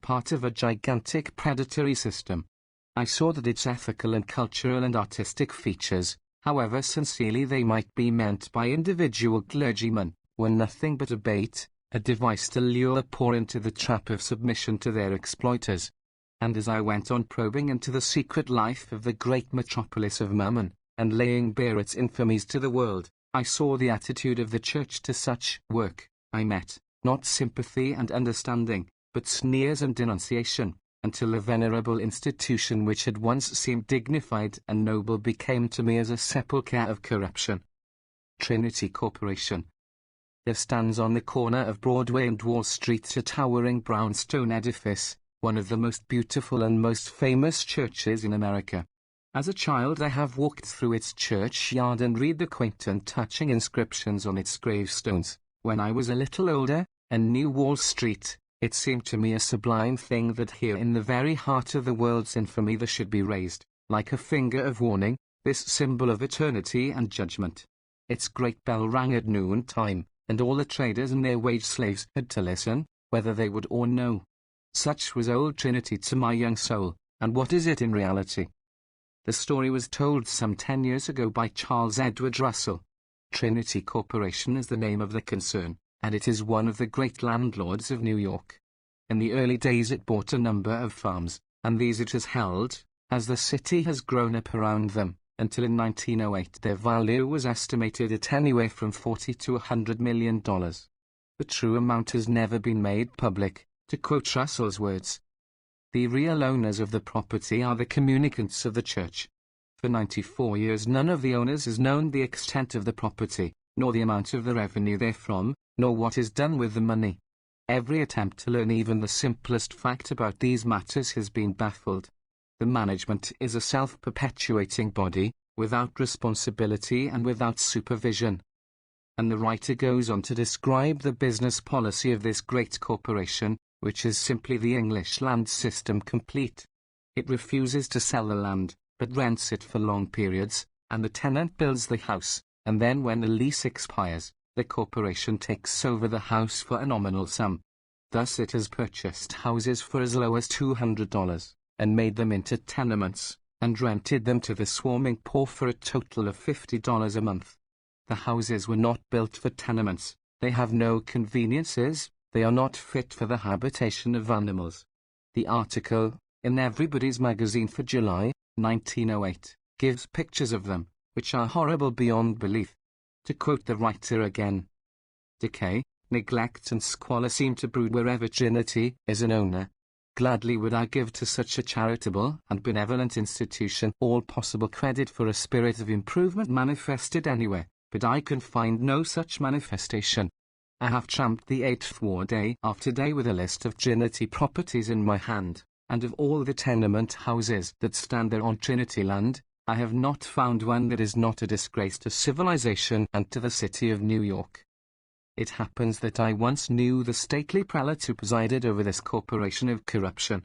part of a gigantic predatory system. I saw that its ethical and cultural and artistic features, however sincerely they might be meant by individual clergymen, were nothing but a bait, a device to lure the poor into the trap of submission to their exploiters. And as I went on probing into the secret life of the great metropolis of Mammon, and laying bare its infamies to the world, I saw the attitude of the church to such work. I met, not sympathy and understanding, but sneers and denunciation, until the venerable institution which had once seemed dignified and noble became to me as a sepulchre of corruption. Trinity Corporation. There stands on the corner of Broadway and Wall Street a towering brownstone edifice, one of the most beautiful and most famous churches in America. As a child I have walked through its churchyard and read the quaint and touching inscriptions on its gravestones. When I was a little older, and knew Wall Street, it seemed to me a sublime thing that here in the very heart of the world's infamy there should be raised, like a finger of warning, this symbol of eternity and judgment. Its great bell rang at noon time, and all the traders and their wage slaves had to listen, whether they would or no. Such was Old Trinity to my young soul, and what is it in reality? The story was told some 10 years ago by Charles Edward Russell. Trinity Corporation is the name of the concern, and it is one of the great landlords of New York. In the early days it bought a number of farms, and these it has held, as the city has grown up around them, until in 1908 their value was estimated at anywhere from $40 to $100 million. The true amount has never been made public, to quote Russell's words. The real owners of the property are the communicants of the church. For 94 years none of the owners has known the extent of the property, nor the amount of the revenue therefrom, nor what is done with the money. Every attempt to learn even the simplest fact about these matters has been baffled. The management is a self-perpetuating body, without responsibility and without supervision. And the writer goes on to describe the business policy of this great corporation, which is simply the English land system complete. It refuses to sell the land, but rents it for long periods, and the tenant builds the house, and then when the lease expires, the corporation takes over the house for a nominal sum. Thus it has purchased houses for as low as $200, and made them into tenements, and rented them to the swarming poor for a total of $50 a month. The houses were not built for tenements, they have no conveniences, they are not fit for the habitation of animals. The article, in Everybody's Magazine for July, 1908, gives pictures of them, which are horrible beyond belief. To quote the writer again, decay, neglect and squalor seem to brood wherever Trinity is an owner. Gladly would I give to such a charitable and benevolent institution all possible credit for a spirit of improvement manifested anywhere, but I can find no such manifestation. I have tramped the 8th ward day after day with a list of Trinity properties in my hand, and of all the tenement houses that stand there on Trinity land, I have not found one that is not a disgrace to civilization and to the city of New York. It happens that I once knew the stately prelate who presided over this corporation of corruption.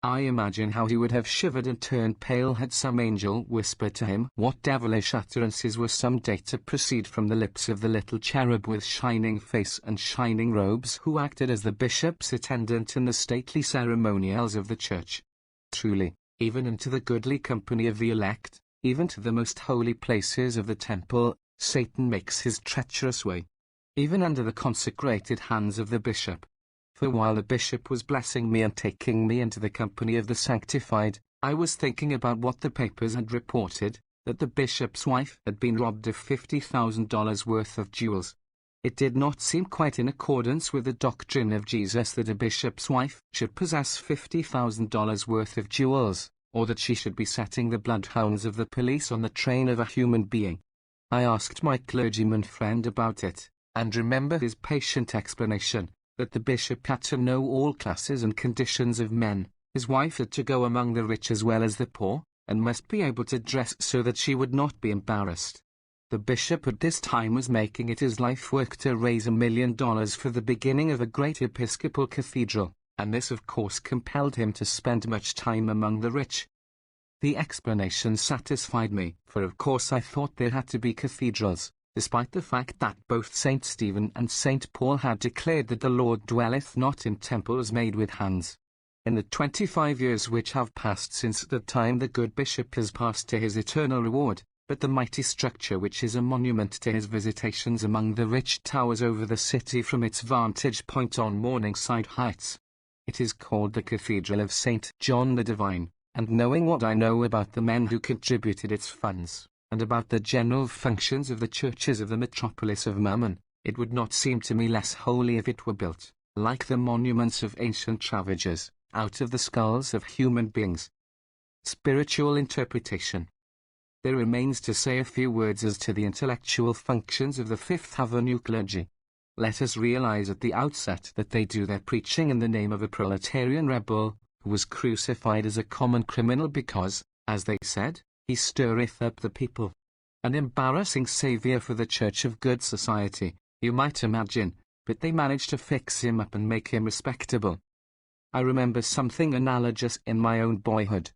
I imagine how he would have shivered and turned pale had some angel whispered to him what devilish utterances were some day to proceed from the lips of the little cherub with shining face and shining robes who acted as the bishop's attendant in the stately ceremonials of the church. Truly, even into the goodly company of the elect, even to the most holy places of the temple, Satan makes his treacherous way. Even under the consecrated hands of the bishop. For while the bishop was blessing me and taking me into the company of the sanctified, I was thinking about what the papers had reported, that the bishop's wife had been robbed of $50,000 worth of jewels. It did not seem quite in accordance with the doctrine of Jesus that a bishop's wife should possess $50,000 worth of jewels, or that she should be setting the bloodhounds of the police on the train of a human being. I asked my clergyman friend about it, and remember his patient explanation, that the bishop had to know all classes and conditions of men, his wife had to go among the rich as well as the poor, and must be able to dress so that she would not be embarrassed. The bishop at this time was making it his life work to raise $1 million for the beginning of a great episcopal cathedral, and this of course compelled him to spend much time among the rich. The explanation satisfied me, for of course I thought there had to be cathedrals, despite the fact that both St. Stephen and St. Paul had declared that the Lord dwelleth not in temples made with hands. In the 25 years which have passed since the time the good bishop has passed to his eternal reward, but the mighty structure which is a monument to his visitations among the rich towers over the city from its vantage point on Morningside Heights. It is called the Cathedral of St. John the Divine, and knowing what I know about the men who contributed its funds, and about the general functions of the churches of the metropolis of Mammon, it would not seem to me less holy if it were built, like the monuments of ancient ravagers, out of the skulls of human beings. Spiritual interpretation. There remains to say a few words as to the intellectual functions of the Fifth Avenue clergy. Let us realize at the outset that they do their preaching in the name of a proletarian rebel, who was crucified as a common criminal because, as they said, he stirreth up the people. An embarrassing saviour for the Church of Good Society, you might imagine, but they managed to fix him up and make him respectable. I remember something analogous in my own boyhood.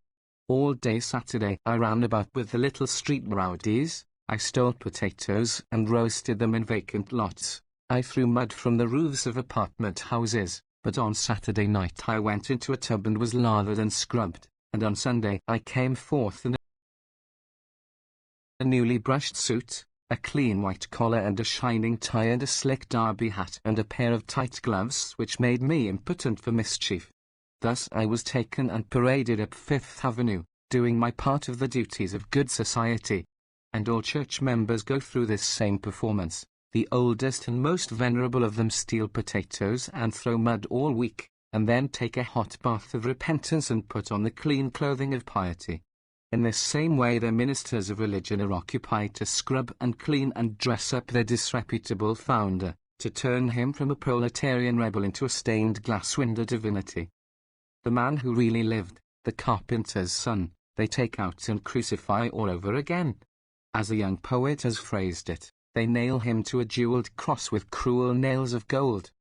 All day Saturday I ran about with the little street rowdies. I stole potatoes and roasted them in vacant lots. I threw mud from the roofs of apartment houses, but on Saturday night I went into a tub and was lathered and scrubbed, and on Sunday I came forth in a newly brushed suit, a clean white collar and a shining tie and a slick derby hat and a pair of tight gloves which made me impotent for mischief. Thus I was taken and paraded up Fifth Avenue, doing my part of the duties of good society. And all church members go through this same performance. The oldest and most venerable of them steal potatoes and throw mud all week, and then take a hot bath of repentance and put on the clean clothing of piety. In this same way the ministers of religion are occupied to scrub and clean and dress up their disreputable founder, to turn him from a proletarian rebel into a stained glass-window divinity. The man who really lived, the carpenter's son, they take out and crucify all over again. As a young poet has phrased it, they nail him to a jeweled cross with cruel nails of gold.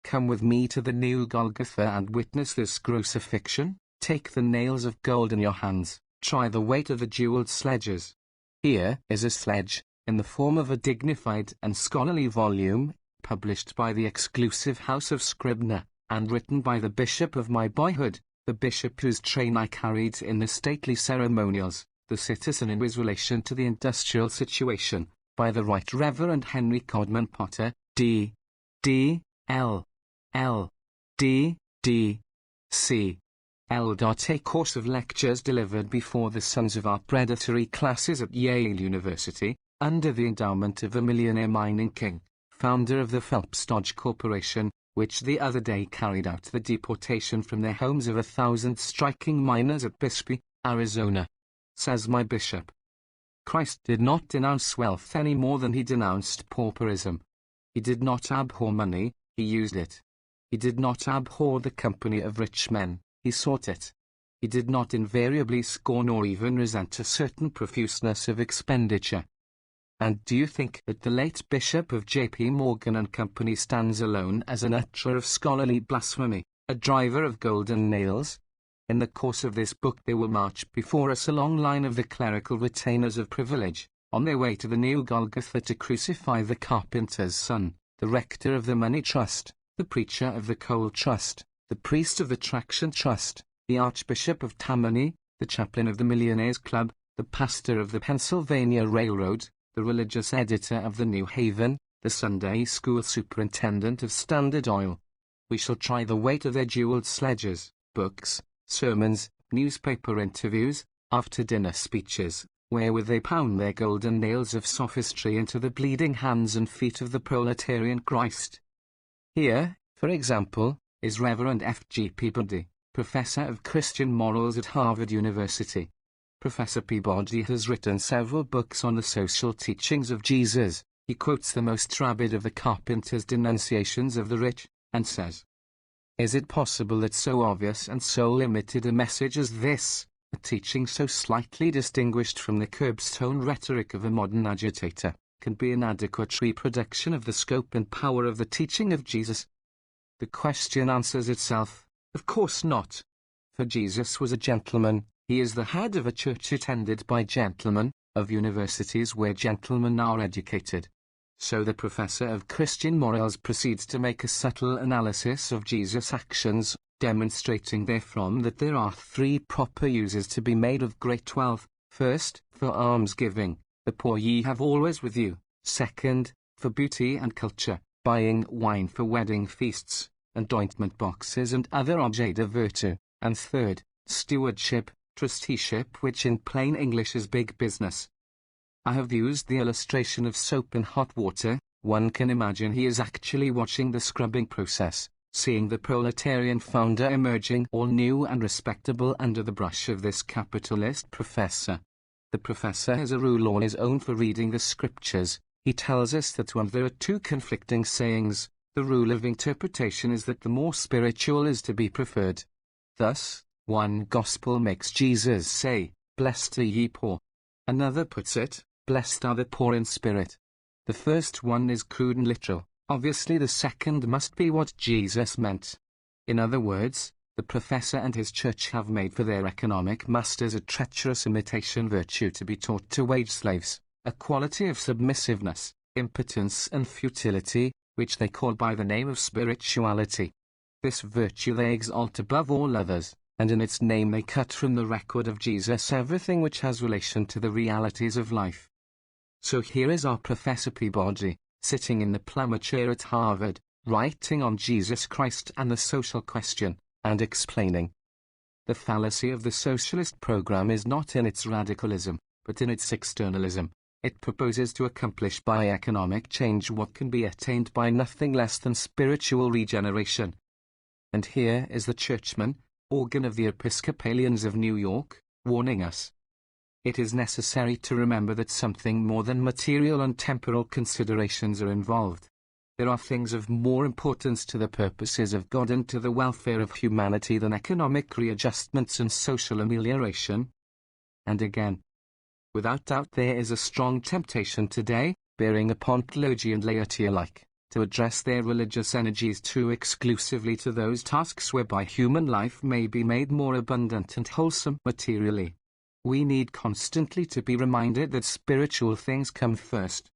Come with me to the new Golgotha and witness this crucifixion. Take the nails of gold in your hands, try the weight of the jeweled sledges. Here is a sledge, in the form of a dignified and scholarly volume, published by the exclusive house of Scribner, and written by the bishop of my boyhood, the bishop whose train I carried in the stately ceremonials, the citizen in his relation to the industrial situation, by the Right Reverend Henry Codman Potter, D.D. L. L. D.D. C. L. A course of lectures delivered before the sons of our predatory classes at Yale University, under the endowment of the millionaire mining king, founder of the Phelps Dodge Corporation, which the other day carried out the deportation from their homes of 1,000 striking miners at Bisbee, Arizona. Says my bishop, Christ did not denounce wealth any more than he denounced pauperism. He did not abhor money, he used it. He did not abhor the company of rich men, he sought it. He did not invariably scorn or even resent a certain profuseness of expenditure. And do you think that the late Bishop of J.P. Morgan and Company stands alone as an utterer of scholarly blasphemy, a driver of golden nails? In the course of this book there will march before us a long line of the clerical retainers of privilege, on their way to the new Golgotha to crucify the carpenter's son, the rector of the Money Trust, the preacher of the Coal Trust, the priest of the Traction Trust, the Archbishop of Tammany, the chaplain of the Millionaires Club, the pastor of the Pennsylvania Railroad, the religious editor of the New Haven, the Sunday school superintendent of Standard Oil. We shall try the weight of their jeweled sledges, books, sermons, newspaper interviews, after-dinner speeches, wherewith they pound their golden nails of sophistry into the bleeding hands and feet of the proletarian Christ. Here, for example, is Reverend F.G. Peabody, Professor of Christian Morals at Harvard University. Professor Peabody has written several books on the social teachings of Jesus. He quotes the most rabid of the carpenter's denunciations of the rich, and says, "Is it possible that so obvious and so limited a message as this, a teaching so slightly distinguished from the curbstone rhetoric of a modern agitator, can be an adequate reproduction of the scope and power of the teaching of Jesus?" The question answers itself, of course not. For Jesus was a gentleman. He is the head of a church attended by gentlemen, of universities where gentlemen are educated. So the professor of Christian morals proceeds to make a subtle analysis of Jesus' actions, demonstrating therefrom that there are three proper uses to be made of great wealth. First, for almsgiving, the poor ye have always with you. Second, for beauty and culture, buying wine for wedding feasts, and ointment boxes and other objets de virtu. And third, stewardship, trusteeship, which in plain English is big business. I have used the illustration of soap in hot water. One can imagine he is actually watching the scrubbing process, seeing the proletarian founder emerging all new and respectable under the brush of this capitalist professor. The professor has a rule all his own for reading the scriptures. He tells us that when there are two conflicting sayings, the rule of interpretation is that the more spiritual is to be preferred. Thus, one gospel makes Jesus say, "Blessed are ye poor." Another puts it, "Blessed are the poor in spirit." The first one is crude and literal. Obviously the second must be what Jesus meant. In other words, the professor and his church have made for their economic masters a treacherous imitation virtue to be taught to wage slaves, a quality of submissiveness, impotence and futility, which they call by the name of spirituality. This virtue they exalt above all others, and in its name they cut from the record of Jesus everything which has relation to the realities of life. So here is our Professor Peabody, sitting in the Plummer chair at Harvard, writing on Jesus Christ and the social question, and explaining. The fallacy of the socialist program is not in its radicalism, but in its externalism. It proposes to accomplish by economic change what can be attained by nothing less than spiritual regeneration. And here is the churchman, organ of the Episcopalians of New York, warning us. It is necessary to remember that something more than material and temporal considerations are involved. There are things of more importance to the purposes of God and to the welfare of humanity than economic readjustments and social amelioration. And again, without doubt there is a strong temptation today, bearing upon clergy and laity alike, to address their religious energies too exclusively to those tasks whereby human life may be made more abundant and wholesome materially. We need constantly to be reminded that spiritual things come first.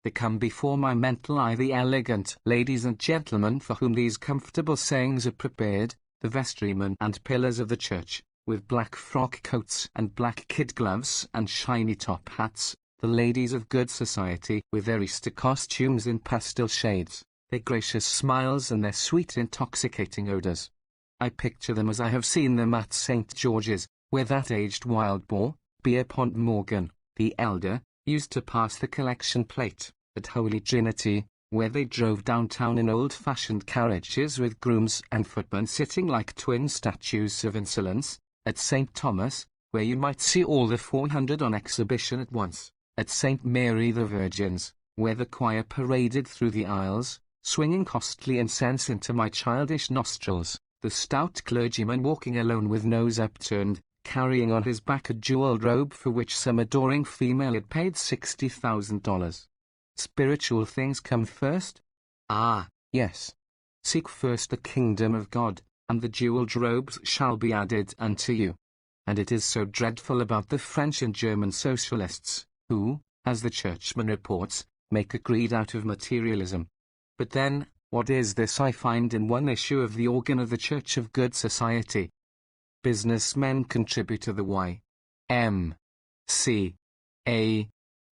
They come before my mental eye, the elegant ladies and gentlemen for whom these comfortable sayings are prepared, the vestrymen and pillars of the church, with black frock coats and black kid gloves and shiny top hats, the ladies of good society with their Easter costumes in pastel shades, their gracious smiles and their sweet intoxicating odours. I picture them as I have seen them at St. George's, where that aged wild boar, Pierpont Morgan, the elder, used to pass the collection plate, at Holy Trinity, where they drove downtown in old-fashioned carriages with grooms and footmen sitting like twin statues of insolence, at St. Thomas, where you might see all the 400 on exhibition at once, at St. Mary the Virgin's, where the choir paraded through the aisles, swinging costly incense into my childish nostrils, the stout clergyman walking alone with nose upturned, carrying on his back a jeweled robe for which some adoring female had paid $60,000. Spiritual things come first? Ah, yes. Seek first the kingdom of God, and the jeweled robes shall be added unto you. And it is so dreadful about the French and German socialists, who, as the churchman reports, make a greed out of materialism. But then, what is this I find in one issue of the organ of the Church of Good Society? Businessmen contribute to the Y.M.C.A.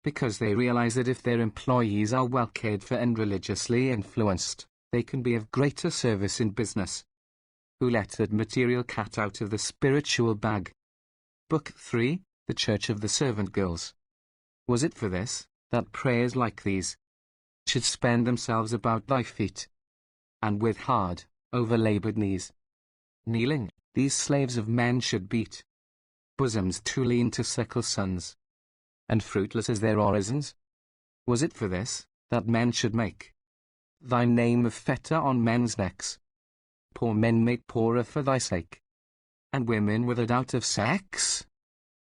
because they realize that if their employees are well cared for and religiously influenced, they can be of greater service in business. Who let that material cat out of the spiritual bag? Book 3, The Church of the Servant Girls. Was it for this, that prayers like these should spend themselves about thy feet, and with hard, over-labored knees, kneeling, these slaves of men should beat bosoms too lean to suckle sons, and fruitless as their orisons? Was it for this, that men should make thy name a fetter on men's necks, poor men made poorer for thy sake, and women withered out of sex?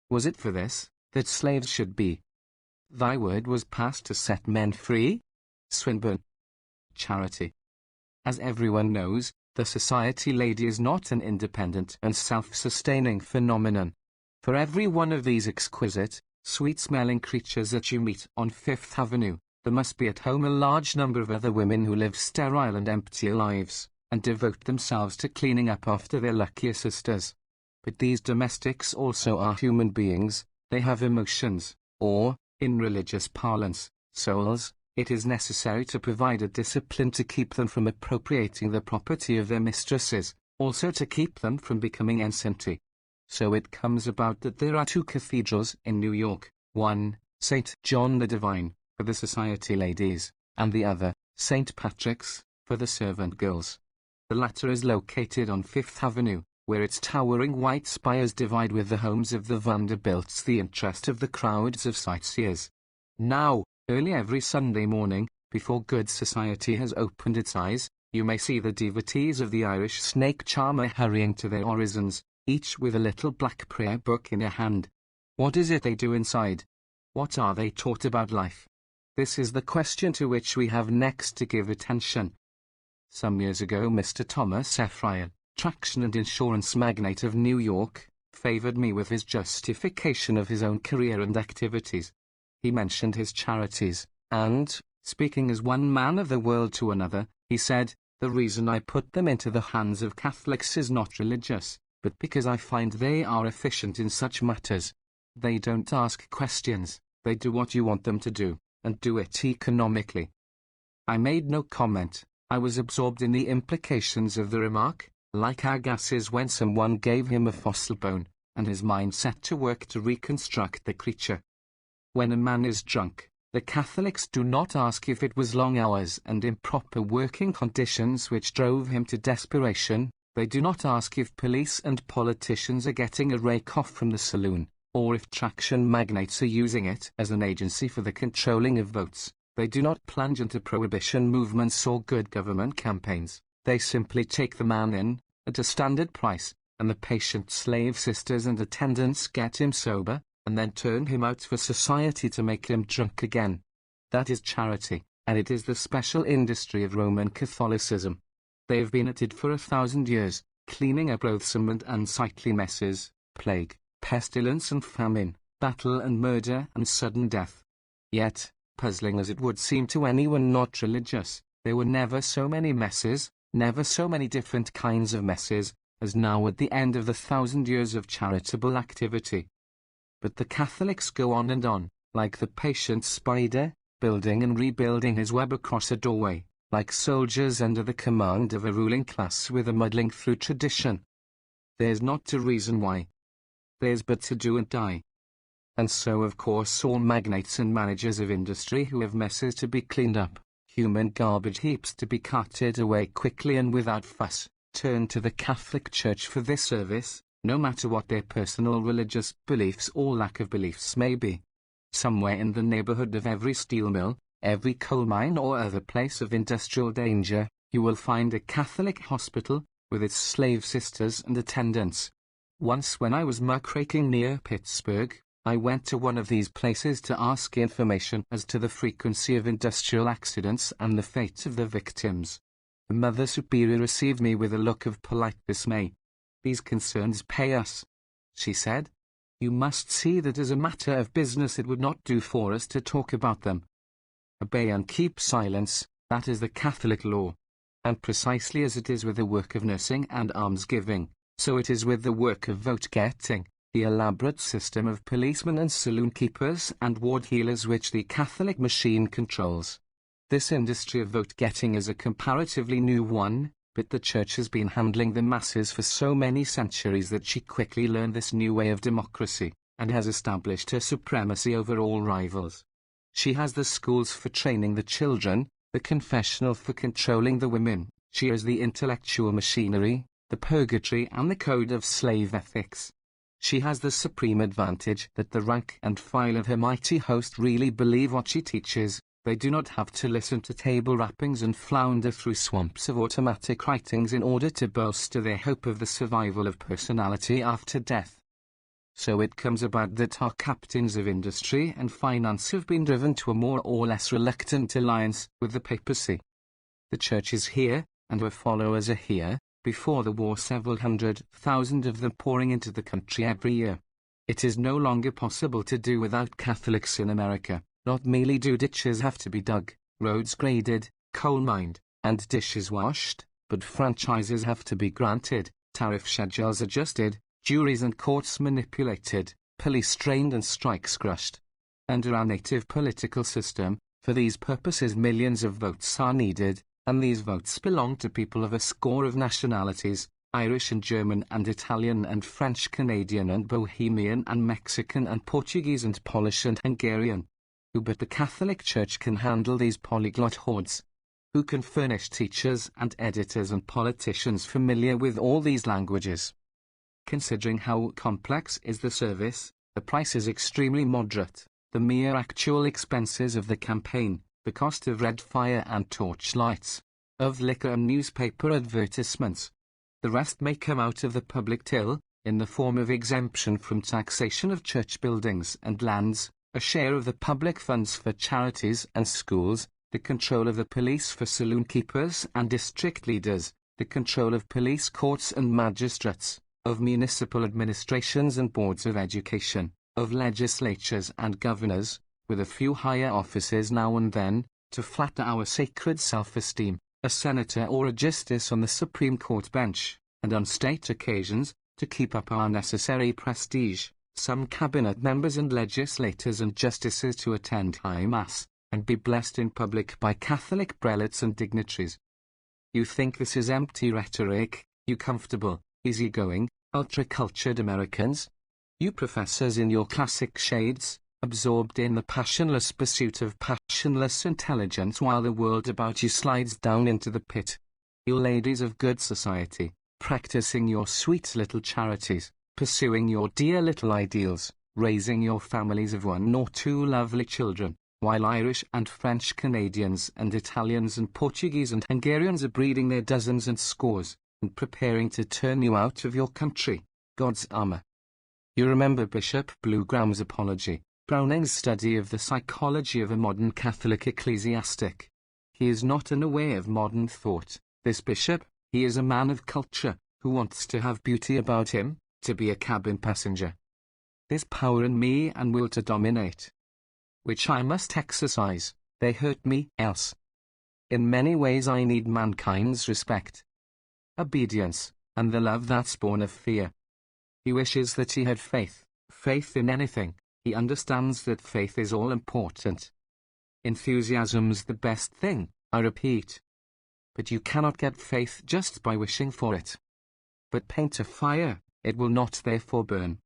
Was it for this, that slaves should be thy word was passed to set men free? Swinburne. Charity. As everyone knows, the society lady is not an independent and self-sustaining phenomenon. For every one of these exquisite, sweet-smelling creatures that you meet on Fifth Avenue, there must be at home a large number of other women who live sterile and empty lives, and devote themselves to cleaning up after their luckier sisters. But these domestics also are human beings. They have emotions, or, in religious parlance, souls. It is necessary to provide a discipline to keep them from appropriating the property of their mistresses, also to keep them from becoming ensanty. So it comes about that there are two cathedrals in New York, one, St. John the Divine, for the society ladies, and the other, St. Patrick's, for the servant girls. The latter is located on Fifth Avenue, where its towering white spires divide with the homes of the Vanderbilts the interest of the crowds of sightseers. Now, early every Sunday morning, before good society has opened its eyes, you may see the devotees of the Irish snake charmer hurrying to their orisons, each with a little black prayer book in a hand. What is it they do inside? What are they taught about life? This is the question to which we have next to give attention. Some years ago Mr. Thomas Ephraim, traction and insurance magnate of New York, favored me with his justification of his own career and activities. He mentioned his charities, and, speaking as one man of the world to another, he said, "The reason I put them into the hands of Catholics is not religious, but because I find they are efficient in such matters. They don't ask questions, they do what you want them to do, and do it economically." I made no comment. I was absorbed in the implications of the remark, like Agassiz when someone gave him a fossil bone, and his mind set to work to reconstruct the creature. When a man is drunk, the Catholics do not ask if it was long hours and improper working conditions which drove him to desperation. They do not ask if police and politicians are getting a rake off from the saloon, or if traction magnates are using it as an agency for the controlling of votes. They do not plunge into prohibition movements or good government campaigns. They simply take the man in, at a standard price, and the patient slave sisters and attendants get him sober, and then turn him out for society to make him drunk again. That is charity, and it is the special industry of Roman Catholicism. They have been at it for 1,000 years, cleaning up loathsome and unsightly messes, plague, pestilence and famine, battle and murder and sudden death. Yet, puzzling as it would seem to anyone not religious, there were never so many messes, never so many different kinds of messes, as now at the end of the 1,000 years of charitable activity. But the Catholics go on and on, like the patient spider, building and rebuilding his web across a doorway, like soldiers under the command of a ruling class with a muddling through tradition. There's not a reason why. There's but to do and die. And so of course all magnates and managers of industry who have messes to be cleaned up, human garbage heaps to be carted away quickly and without fuss, turn to the Catholic Church for this service, no matter what their personal religious beliefs or lack of beliefs may be. Somewhere in the neighborhood of every steel mill, every coal mine or other place of industrial danger, you will find a Catholic hospital, with its slave sisters and attendants. Once when I was muckraking near Pittsburgh, I went to one of these places to ask information as to the frequency of industrial accidents and the fate of the victims. The Mother Superior received me with a look of polite dismay. "These concerns pay us," she said. "You must see that as a matter of business it would not do for us to talk about them. Obey and keep silence, that is the Catholic law. And precisely as it is with the work of nursing and almsgiving, so it is with the work of vote-getting, the elaborate system of policemen and saloon keepers and ward heelers which the Catholic machine controls. This industry of vote-getting is a comparatively new one, but the Church has been handling the masses for so many centuries that she quickly learned this new way of democracy, and has established her supremacy over all rivals. She has the schools for training the children, the confessional for controlling the women, she has the intellectual machinery, the purgatory and the code of slave ethics. She has the supreme advantage that the rank and file of her mighty host really believe what she teaches. They do not have to listen to table rappings and flounder through swamps of automatic writings in order to bolster their hope of the survival of personality after death. So it comes about that our captains of industry and finance have been driven to a more or less reluctant alliance with the papacy. The Church is here, and her followers are here. Before the war, several 100,000 of them pouring into the country every year. It is no longer possible to do without Catholics in America. Not merely do ditches have to be dug, roads graded, coal mined, and dishes washed, but franchises have to be granted, tariff schedules adjusted, juries and courts manipulated, police trained and strikes crushed. Under our native political system, for these purposes millions of votes are needed, and these votes belong to people of a score of nationalities, Irish and German and Italian and French, Canadian and Bohemian and Mexican and Portuguese and Polish and Hungarian. Who but the Catholic Church can handle these polyglot hordes? Who can furnish teachers and editors and politicians familiar with all these languages? Considering how complex is the service, the price is extremely moderate. The mere actual expenses of the campaign, the cost of red fire and torchlights, of liquor and newspaper advertisements. The rest may come out of the public till, in the form of exemption from taxation of church buildings and lands, a share of the public funds for charities and schools, the control of the police for saloon keepers and district leaders, the control of police courts and magistrates, of municipal administrations and boards of education, of legislatures and governors, with a few higher offices now and then, to flatter our sacred self-esteem, a senator or a justice on the Supreme Court bench, and on state occasions, to keep up our necessary prestige, some cabinet members and legislators and justices to attend high mass, and be blessed in public by Catholic prelates and dignitaries. You think this is empty rhetoric, you comfortable, easygoing, ultra-cultured Americans? You professors in your classic shades, absorbed in the passionless pursuit of passionless intelligence while the world about you slides down into the pit. You ladies of good society, practicing your sweet little charities, pursuing your dear little ideals, raising your families of 1 or 2 lovely children, while Irish and French Canadians and Italians and Portuguese and Hungarians are breeding their dozens and scores, and preparing to turn you out of your country, God's armor. You remember Bishop Bluegraham's apology, Browning's study of the psychology of a modern Catholic ecclesiastic. He is not unaware of modern thought, this bishop. He is a man of culture, who wants to have beauty about him, to be a cabin passenger. There's power in me and will to dominate, which I must exercise. They hurt me, else. In many ways I need mankind's respect, obedience, and the love that's born of fear. He wishes that he had faith, faith in anything. He understands that faith is all important. Enthusiasm's the best thing, I repeat. But you cannot get faith just by wishing for it. But paint a fire, it will not therefore burn.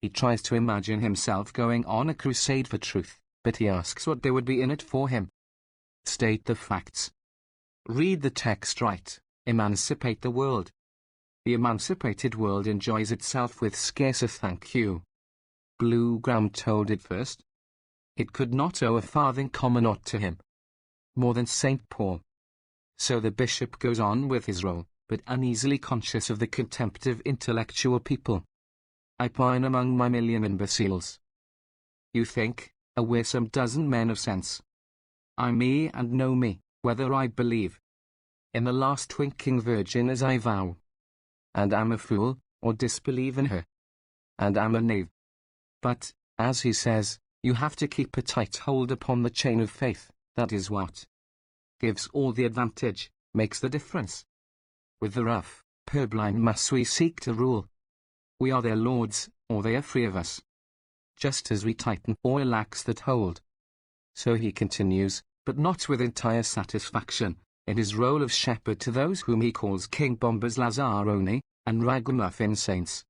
He tries to imagine himself going on a crusade for truth, but he asks what there would be in it for him. State the facts. Read the text right, emancipate the world. The emancipated world enjoys itself with scarce a thank you. Bluegraham told it first. It could not owe a farthing common ought to him, more than St. Paul. So the bishop goes on with his role, but uneasily conscious of the contempt of intellectual people. I pine among my million imbeciles. You think, we're some dozen men of sense. I'm me and know me, whether I believe in the last winking virgin as I vow, and am a fool, or disbelieve in her, and am a knave. But, as he says, you have to keep a tight hold upon the chain of faith. That is what gives all the advantage, makes the difference. With the rough, purblind mass we seek to rule. We are their lords, or they are free of us. Just as we tighten or relax that hold. So he continues, but not with entire satisfaction, in his role of shepherd to those whom he calls King Bombers Lazzaroni, and ragamuffin saints.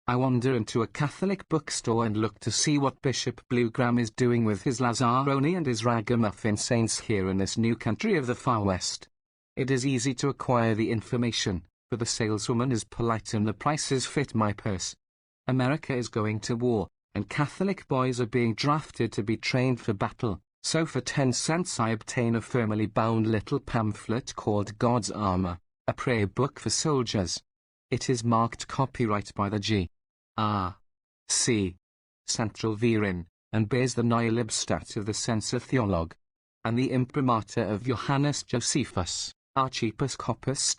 I wander into a Catholic bookstore and look to see what Bishop Bluegraham is doing with his Lazzaroni and his ragamuffin saints here in this new country of the far west. It is easy to acquire the information, for the saleswoman is polite and the prices fit my purse. America is going to war, and Catholic boys are being drafted to be trained for battle. So for 10 cents I obtain a firmly bound little pamphlet called God's Armor, a prayer book for soldiers. It is marked copyright by the G.R.C. Central Virin, and bears the Nihilibstat of the Censor Theolog, and the imprimatur of Johannes Josephus, Archiepiscopus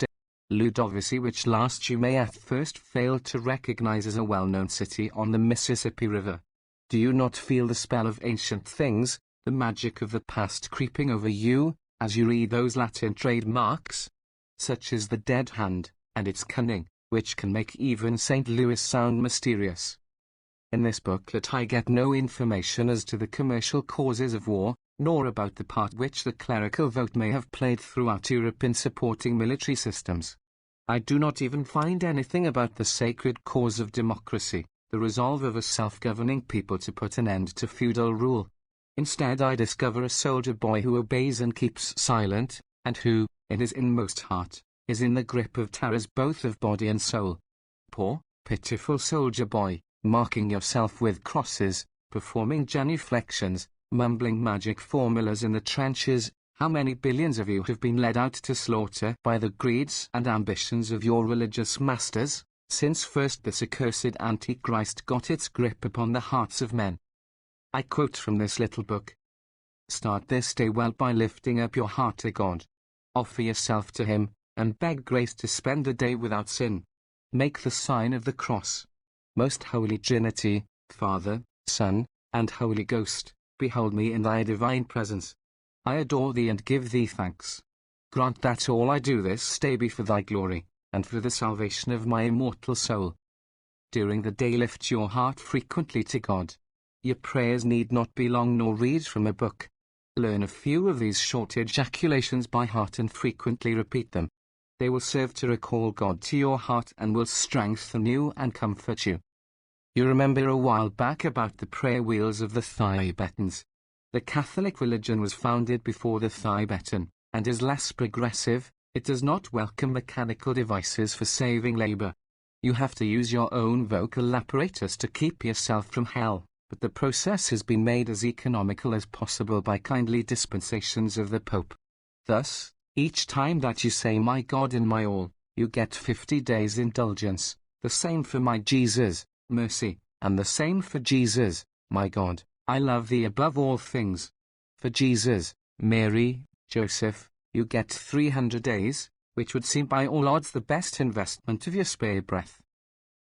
Ludovici, which last you may at first fail to recognize as a well-known city on the Mississippi River. Do you not feel the spell of ancient things, the magic of the past creeping over you, as you read those Latin trademarks? such as the dead hand, and its cunning, which can make even St. Louis sound mysterious. In this booklet I get no information as to the commercial causes of war, nor about the part which the clerical vote may have played throughout Europe in supporting military systems. I do not even find anything about the sacred cause of democracy, the resolve of a self-governing people to put an end to feudal rule. Instead I discover a soldier boy who obeys and keeps silent, and who, in his inmost heart, is in the grip of terrors both of body and soul. Poor, pitiful soldier boy, marking yourself with crosses, performing genuflections, mumbling magic formulas in the trenches. How many billions of you have been led out to slaughter by the greeds and ambitions of your religious masters, since first this accursed Antichrist got its grip upon the hearts of men? I quote from this little book. Start this day well by lifting up your heart to God. Offer yourself to Him, and beg grace to spend a day without sin. Make the sign of the cross. Most Holy Trinity, Father, Son, and Holy Ghost, behold me in thy divine presence. I adore thee and give thee thanks. Grant that all I do this day be for thy glory, and for the salvation of my immortal soul. During the day lift your heart frequently to God. Your prayers need not be long nor read from a book. Learn a few of these short ejaculations by heart and frequently repeat them. They will serve to recall God to your heart and will strengthen you and comfort you. You remember a while back about the prayer wheels of the Tibetans. The Catholic religion was founded before the Tibetan, and is less progressive. It does not welcome mechanical devices for saving labor. You have to use your own vocal apparatus to keep yourself from hell, but the process has been made as economical as possible by kindly dispensations of the Pope. Thus, each time that you say my God and my all, you get 50 days indulgence, the same for my Jesus, mercy, and the same for Jesus, my God, I love thee above all things. For Jesus, Mary, Joseph, you get 300 days, which would seem by all odds the best investment of your spare breath.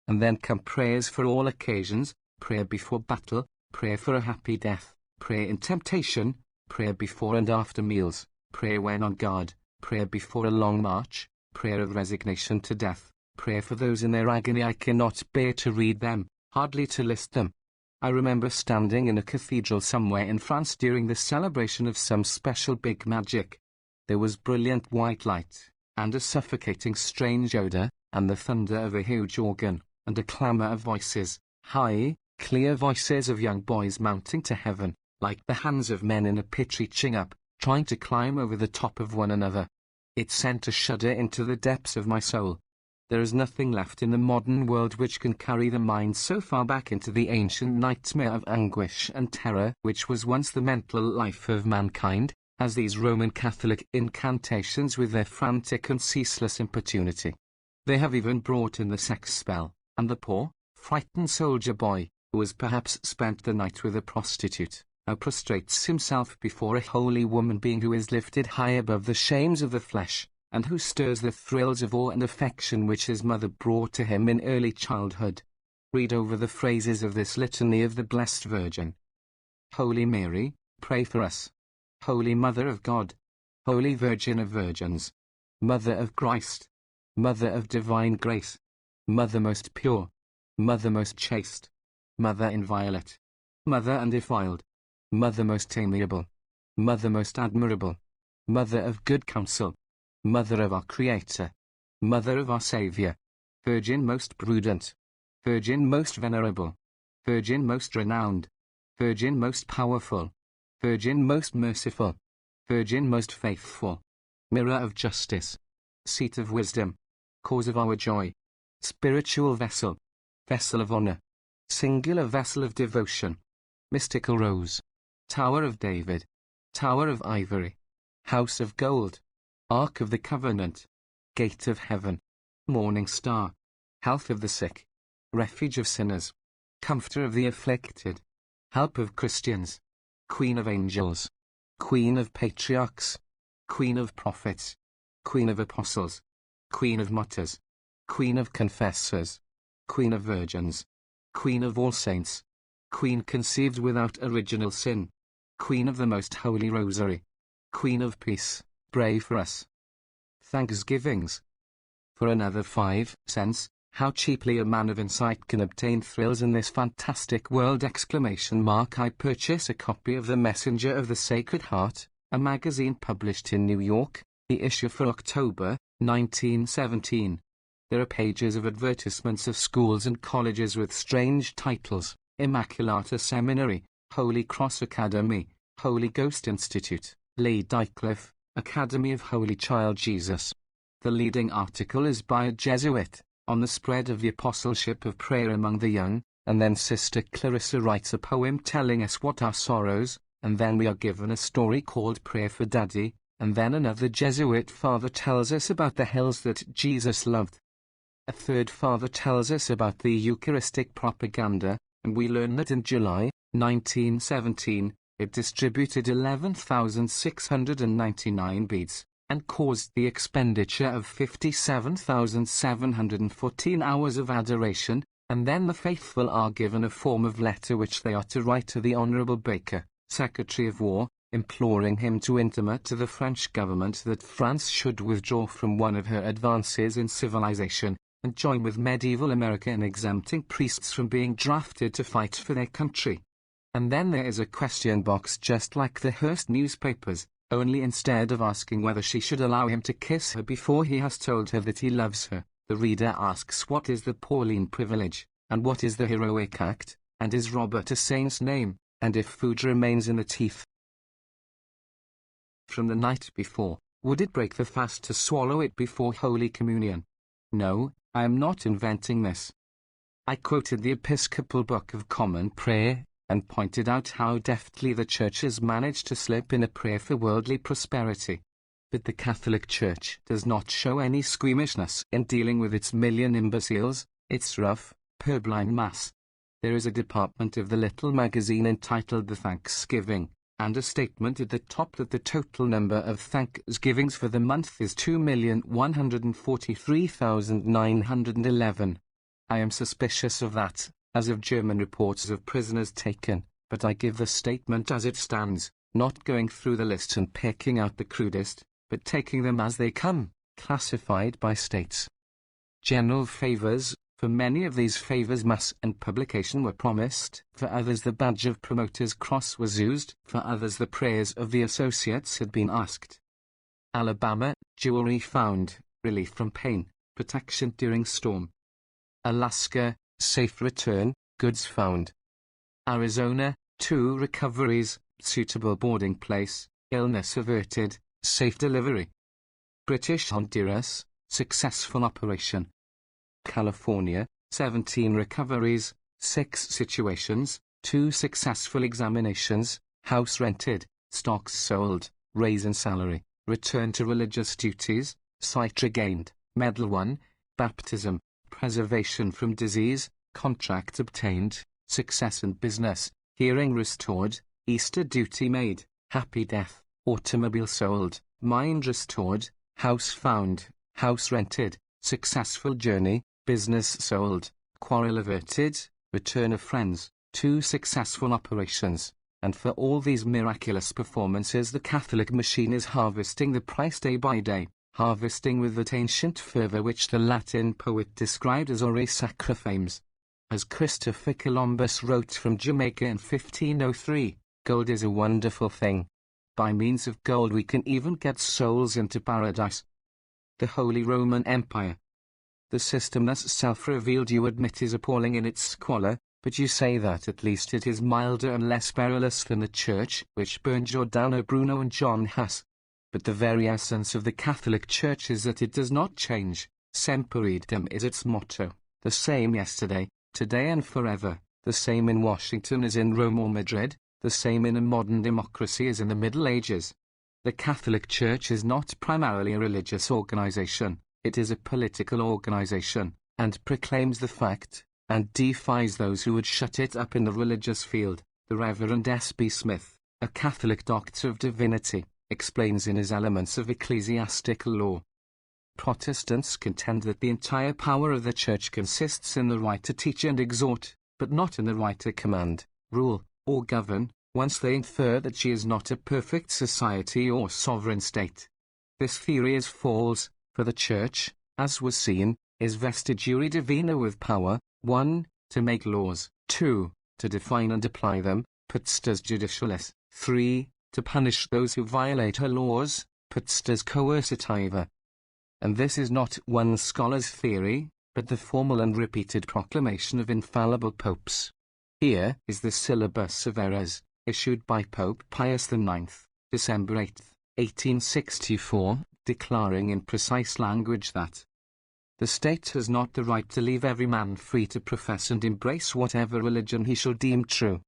And then come prayers for all occasions, prayer before battle, prayer for a happy death, prayer in temptation, prayer before and after meals, prayer when on guard, prayer before a long march, prayer of resignation to death, prayer for those in their agony. I cannot bear to read them, hardly to list them. I remember standing in a cathedral somewhere in France during the celebration of some special big magic. There was brilliant white light, and a suffocating strange odor, and the thunder of a huge organ, and a clamor of voices, high, clear voices of young boys mounting to heaven, like the hands of men in a pit reaching up, trying to climb over the top of one another. It sent a shudder into the depths of my soul. There is nothing left in the modern world which can carry the mind so far back into the ancient nightmare of anguish and terror which was once the mental life of mankind, as these Roman Catholic incantations with their frantic and ceaseless importunity. They have even brought in the sex spell, and the poor, frightened soldier boy, who has perhaps spent the night with a prostitute, now prostrates himself before a holy woman being who is lifted high above the shames of the flesh, and who stirs the thrills of awe and affection which his mother brought to him in early childhood. Read over the phrases of this litany of the Blessed Virgin. Holy Mary, pray for us. Holy Mother of God, Holy Virgin of Virgins, Mother of Christ, Mother of Divine Grace, Mother most pure, Mother most chaste, Mother inviolate, Mother undefiled, Mother most amiable, Mother most admirable, Mother of good counsel, Mother of our Creator, Mother of our Saviour, Virgin most prudent, Virgin most venerable, Virgin most renowned, Virgin most powerful, Virgin most merciful, Virgin most faithful, Mirror of justice, Seat of wisdom, Cause of our joy, Spiritual vessel, Vessel of honor, Singular vessel of devotion, Mystical rose, Tower of David, Tower of ivory, House of gold, Ark of the Covenant, Gate of heaven, Morning star, Health of the sick, Refuge of sinners, Comforter of the afflicted, Help of Christians, Queen of angels, Queen of patriarchs, Queen of prophets, Queen of apostles, Queen of martyrs, Queen of confessors, Queen of virgins, Queen of all saints, Queen conceived without original sin, Queen of the most holy rosary, Queen of peace, pray for us. Thanksgivings. For another 5 cents, how cheaply a man of insight can obtain thrills in this fantastic world! I purchase a copy of The Messenger of the Sacred Heart, a magazine published in New York, the issue for October, 1917. There are pages of advertisements of schools and colleges with strange titles: Immaculata Seminary, Holy Cross Academy, Holy Ghost Institute, Lady Dycliffe, Academy of Holy Child Jesus. The leading article is by a Jesuit, on the spread of the apostleship of prayer among the young, and then Sister Clarissa writes a poem telling us what our sorrows, and then we are given a story called Prayer for Daddy, and then another Jesuit father tells us about the hills that Jesus loved. A third father tells us about the Eucharistic propaganda, and we learn that in July, 1917, it distributed 11,699 beads, and caused the expenditure of 57,714 hours of adoration, and then the faithful are given a form of letter which they are to write to the Honourable Baker, Secretary of War, imploring him to intimate to the French government that France should withdraw from one of her advances in civilization, and join with medieval America in exempting priests from being drafted to fight for their country. And then there is a question box just like the Hearst newspapers, only instead of asking whether she should allow him to kiss her before he has told her that he loves her, the reader asks what is the Pauline privilege, and what is the heroic act, and is Robert a saint's name, and if food remains in the teeth from the night before, would it break the fast to swallow it before Holy Communion? No, I am not inventing this. I quoted the Episcopal Book of Common Prayer, and pointed out how deftly the Church has managed to slip in a prayer for worldly prosperity. But the Catholic Church does not show any squeamishness in dealing with its million imbeciles, its rough, purblind mass. There is a department of the little magazine entitled The Thanksgiving, and a statement at the top that the total number of Thanksgivings for the month is 2,143,911. I am suspicious of that, as of German reports of prisoners taken, but I give the statement as it stands, not going through the list and picking out the crudest, but taking them as they come, classified by states. General favors. For many of these favors mass and publication were promised, for others the badge of promoter's cross was used, for others the prayers of the associates had been asked. Alabama, jewelry found, relief from pain, protection during storm. Alaska, safe return, goods found. Arizona, 2 recoveries, suitable boarding place, illness averted, safe delivery. British Honduras, successful operation. California, 17 recoveries, 6 situations, 2 successful examinations, house rented, stocks sold, raise in salary, return to religious duties, sight regained, medal won, baptism, preservation from disease, contract obtained, success in business, hearing restored, Easter duty made, happy death, automobile sold, mind restored, house found, house rented, successful journey, business sold, quarrel averted, return of friends, 2 successful operations, and for all these miraculous performances the Catholic machine is harvesting the price day by day, harvesting with that ancient fervour which the Latin poet described as ore sacra fames. As Christopher Columbus wrote from Jamaica in 1503, gold is a wonderful thing. By means of gold we can even get souls into paradise. The Holy Roman Empire. The system thus self-revealed you admit is appalling in its squalor, but you say that at least it is milder and less perilous than the Church, which burned Giordano Bruno and John Huss. But the very essence of the Catholic Church is that it does not change. Semper Idem is its motto, the same yesterday, today and forever, the same in Washington as in Rome or Madrid, the same in a modern democracy as in the Middle Ages. The Catholic Church is not primarily a religious organization. It is a political organization, and proclaims the fact, and defies those who would shut it up in the religious field. The Reverend S.B. Smith, a Catholic doctor of divinity, explains in his Elements of Ecclesiastical Law. Protestants contend that the entire power of the Church consists in the right to teach and exhort, but not in the right to command, rule, or govern, once they infer that she is not a perfect society or sovereign state. This theory is false, For the Church, as was seen, is vested jure divina with power, 1. To make laws, 2. To define and apply them, potestas judicialis, 3. To punish those who violate her laws, potestas coercitiva. And this is not one scholar's theory, but the formal and repeated proclamation of infallible popes. Here is the syllabus of errors, issued by Pope Pius IX, December 8, 1864, declaring in precise language that the state has not the right to leave every man free to profess and embrace whatever religion he shall deem true.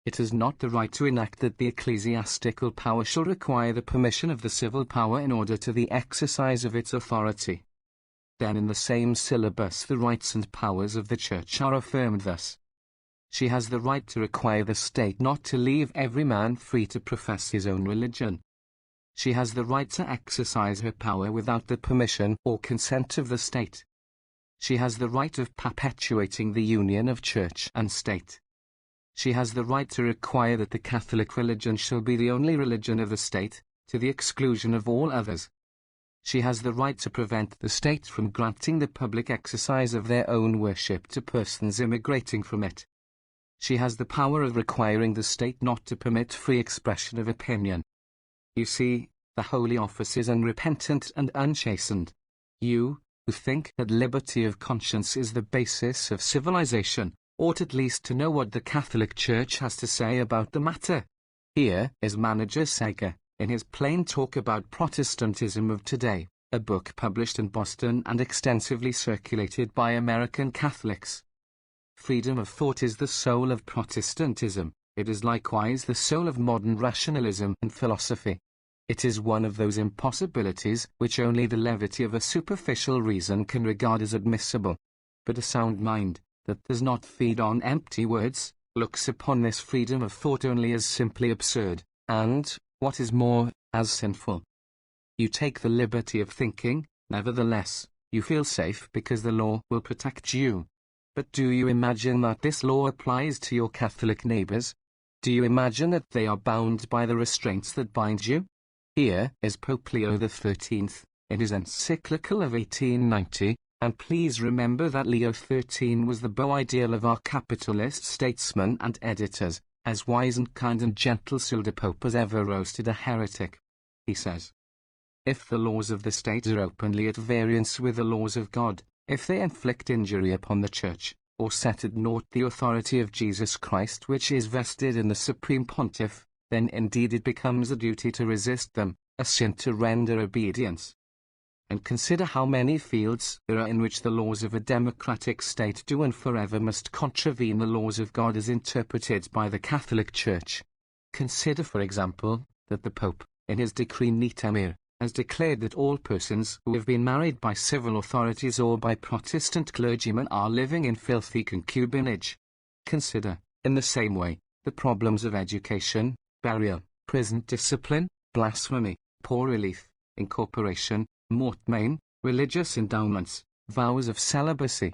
It has not the right to enact that the ecclesiastical power shall require the permission of the civil power in order to the exercise of its authority. Then in the same syllabus the rights and powers of the Church are affirmed thus. She has the right to require the state not to leave every man free to profess his own religion. She has the right to exercise her power without the permission or consent of the state. She has the right of perpetuating the union of church and state. She has the right to require that the Catholic religion shall be the only religion of the state, to the exclusion of all others. She has the right to prevent the state from granting the public exercise of their own worship to persons immigrating from it. She has the power of requiring the state not to permit free expression of opinion. You see, the Holy Office is unrepentant and unchastened. You, who think that liberty of conscience is the basis of civilization, ought at least to know what the Catholic Church has to say about the matter. Here is Manager Seger, in his plain talk about Protestantism of today, a book published in Boston and extensively circulated by American Catholics. Freedom of thought is the soul of Protestantism. It is likewise the soul of modern rationalism and philosophy. It is one of those impossibilities which only the levity of a superficial reason can regard as admissible. But a sound mind, that does not feed on empty words, looks upon this freedom of thought only as simply absurd, and, what is more, as sinful. You take the liberty of thinking, nevertheless, you feel safe because the law will protect you. But do you imagine that this law applies to your Catholic neighbors? Do you imagine that they are bound by the restraints that bind you? Here is Pope Leo XIII, in his encyclical of 1890, and please remember that Leo XIII was the beau ideal of our capitalist statesmen and editors, as wise and kind and gentle souled a pope as ever roasted a heretic. He says, if the laws of the state are openly at variance with the laws of God, if they inflict injury upon the Church, or set at naught the authority of Jesus Christ which is vested in the Supreme Pontiff, then indeed it becomes a duty to resist them, a sin to render obedience. And consider how many fields there are in which the laws of a democratic state do and forever must contravene the laws of God as interpreted by the Catholic Church. Consider, for example, that the Pope, in his decree Nitamir, has declared that all persons who have been married by civil authorities or by Protestant clergymen are living in filthy concubinage. Consider, in the same way, the problems of education, burial, prison discipline, blasphemy, poor relief, incorporation, mortmain, religious endowments, vows of celibacy.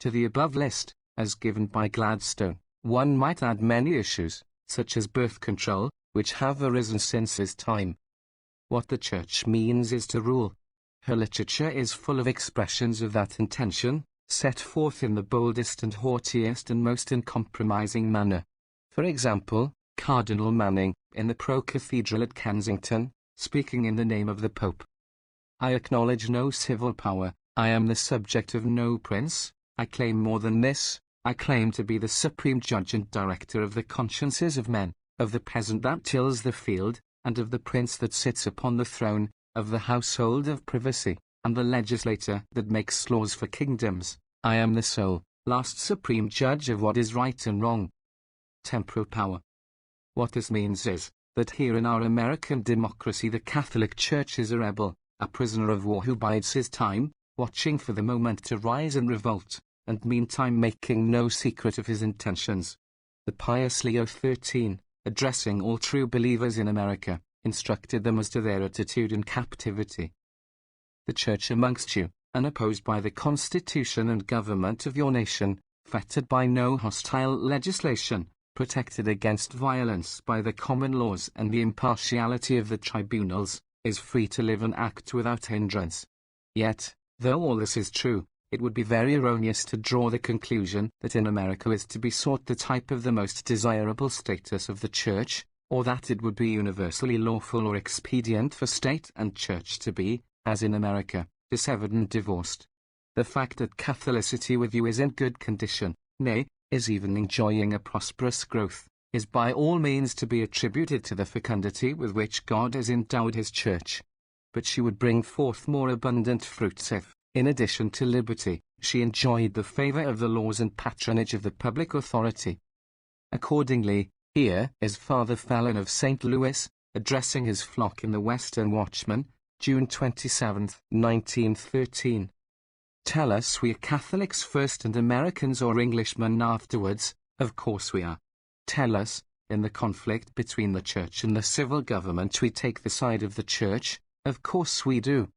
To the above list, as given by Gladstone, one might add many issues, such as birth control, which have arisen since his time. What the Church means is to rule. Her literature is full of expressions of that intention, set forth in the boldest and haughtiest and most uncompromising manner. For example, Cardinal Manning, in the Pro-Cathedral at Kensington, speaking in the name of the Pope. I acknowledge no civil power, I am the subject of no prince, I claim more than this, I claim to be the supreme judge and director of the consciences of men, of the peasant that tills the field, and of the prince that sits upon the throne, of the household of privacy, and the legislator that makes laws for kingdoms. I am the sole, last supreme judge of what is right and wrong. Temporal power. What this means is, that here in our American democracy the Catholic Church is a rebel, a prisoner of war who bides his time, watching for the moment to rise and revolt, and meantime making no secret of his intentions. The pious Leo XIII, addressing all true believers in America, instructed them as to their attitude in captivity. The Church amongst you, unopposed by the constitution and government of your nation, fettered by no hostile legislation, protected against violence by the common laws and the impartiality of the tribunals, is free to live and act without hindrance. Yet, though all this is true, it would be very erroneous to draw the conclusion that in America is to be sought the type of the most desirable status of the Church, or that it would be universally lawful or expedient for state and Church to be, as in America, dissevered and divorced. The fact that Catholicity with you is in good condition, nay, is even enjoying a prosperous growth, is by all means to be attributed to the fecundity with which God has endowed his Church. But she would bring forth more abundant fruits if, in addition to liberty, she enjoyed the favor of the laws and patronage of the public authority. Accordingly, here is Father Fallon of St. Louis, addressing his flock in the Western Watchman, June 27, 1913. Tell us we are Catholics first and Americans or Englishmen afterwards. Of course we are. Tell us, in the conflict between the Church and the civil government we take the side of the Church. Of course we do.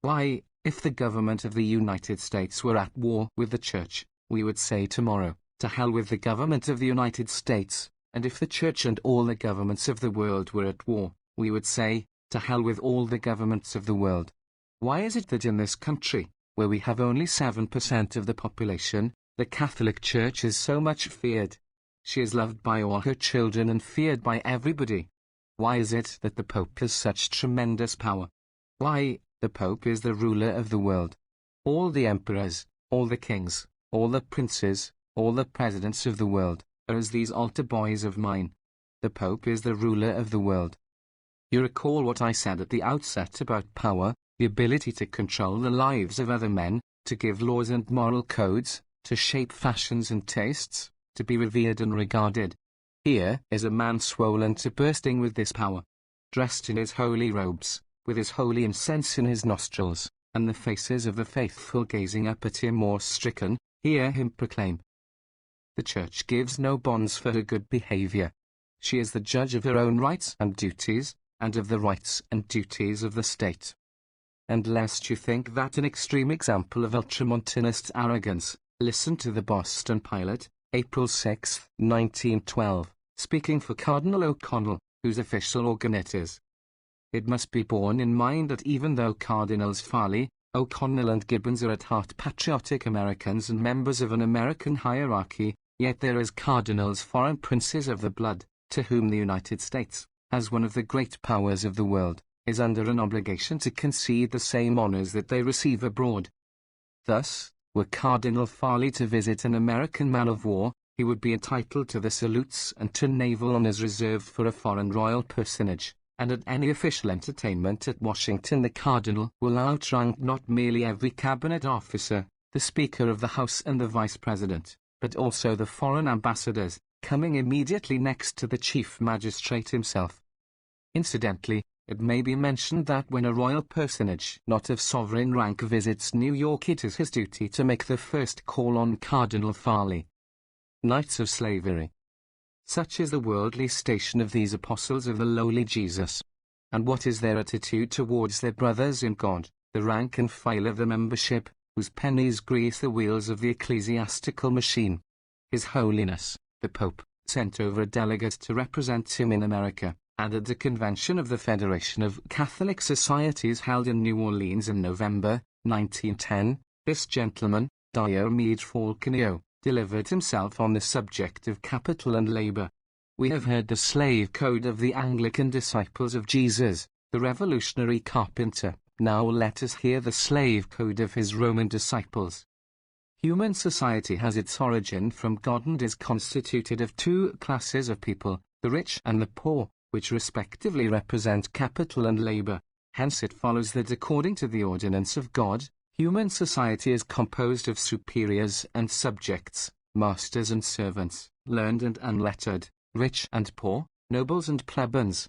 Why, if the government of the United States were at war with the Church, we would say tomorrow, to hell with the government of the United States, and if the Church and all the governments of the world were at war, we would say, to hell with all the governments of the world. Why is it that in this country, where we have only 7% of the population, the Catholic Church is so much feared? She is loved by all her children and feared by everybody. Why is it that the Pope has such tremendous power? Why, the Pope is the ruler of the world. All the emperors, all the kings, all the princes, all the presidents of the world, are as these altar boys of mine. The Pope is the ruler of the world. You recall what I said at the outset about power, the ability to control the lives of other men, to give laws and moral codes, to shape fashions and tastes, to be revered and regarded. Here is a man swollen to bursting with this power, dressed in his holy robes, with his holy incense in his nostrils, and the faces of the faithful gazing up at him awe-stricken, hear him proclaim. The Church gives no bonds for her good behavior. She is the judge of her own rights and duties, and of the rights and duties of the state. And lest you think that an extreme example of ultramontanist arrogance, listen to the Boston Pilot, April 6, 1912, speaking for Cardinal O'Connell, whose official organ it is. It must be borne in mind that even though Cardinals Farley, O'Connell and Gibbons are at heart patriotic Americans and members of an American hierarchy, yet there is Cardinals foreign princes of the blood, to whom the United States, as one of the great powers of the world, is under an obligation to concede the same honors that they receive abroad. Thus, were Cardinal Farley to visit an American man of war, he would be entitled to the salutes and to naval honors reserved for a foreign royal personage, and at any official entertainment at Washington the Cardinal will outrank not merely every cabinet officer, the Speaker of the House and the Vice President, but also the foreign ambassadors, coming immediately next to the Chief Magistrate himself. Incidentally, it may be mentioned that when a royal personage not of sovereign rank visits New York, it is his duty to make the first call on Cardinal Farley. Knights of Slavery. Such is the worldly station of these apostles of the lowly Jesus. And what is their attitude towards their brothers in God, the rank and file of the membership, whose pennies grease the wheels of the ecclesiastical machine? His Holiness, the Pope, sent over a delegate to represent him in America, and at the convention of the Federation of Catholic Societies held in New Orleans in November, 1910, this gentleman, Diomede Falconio, delivered himself on the subject of capital and labor. We have heard the slave code of the Anglican disciples of Jesus, the revolutionary carpenter. Now let us hear the slave code of his Roman disciples. Human society has its origin from God and is constituted of two classes of people, the rich and the poor, which respectively represent capital and labor. Hence it follows that according to the ordinance of God, human society is composed of superiors and subjects, masters and servants, learned and unlettered, rich and poor, nobles and plebeians.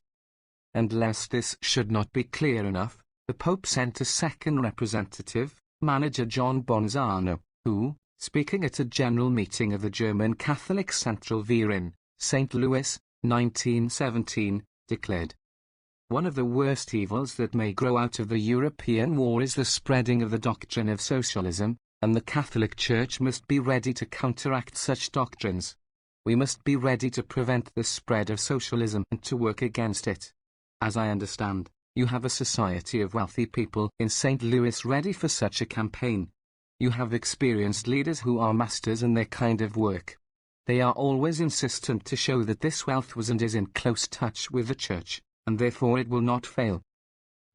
And lest this should not be clear enough, the Pope sent a second representative, Manager John Bonzano, who, speaking at a general meeting of the German Catholic Central Verein, St. Louis, 1917, declared, "One of the worst evils that may grow out of the European war is the spreading of the doctrine of socialism, and the Catholic Church must be ready to counteract such doctrines. We must be ready to prevent the spread of socialism and to work against it. As I understand, You have a society of wealthy people in St. Louis ready for such a campaign. You have experienced leaders who are masters in their kind of work. They are always insistent to show that this wealth was and is in close touch with the church, and therefore it will not fail.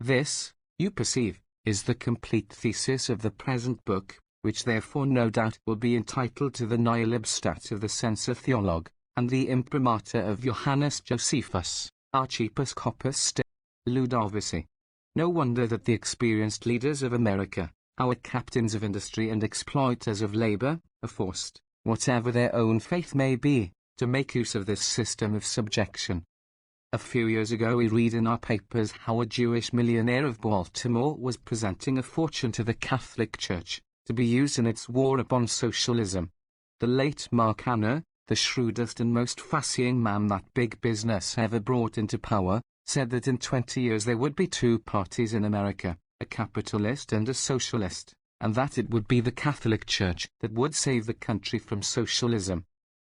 This, you perceive, is the complete thesis of the present book, which therefore no doubt will be entitled to the Neue Liebstadt of the Censor Theolog, and the Imprimatur of Johannes Josephus, Archiepiscopus St. Ludovici. No wonder that the experienced leaders of America, our captains of industry and exploiters of labor, are forced, whatever their own faith may be, to make use of this system of subjection. A few years ago we read in our papers how a Jewish millionaire of Baltimore was presenting a fortune to the Catholic Church, to be used in its war upon socialism. The late Mark Hanna, the shrewdest and most fussing man that big business ever brought into power, said that in 20 years there would be two parties in America, a capitalist and a socialist, and that it would be the Catholic Church that would save the country from socialism.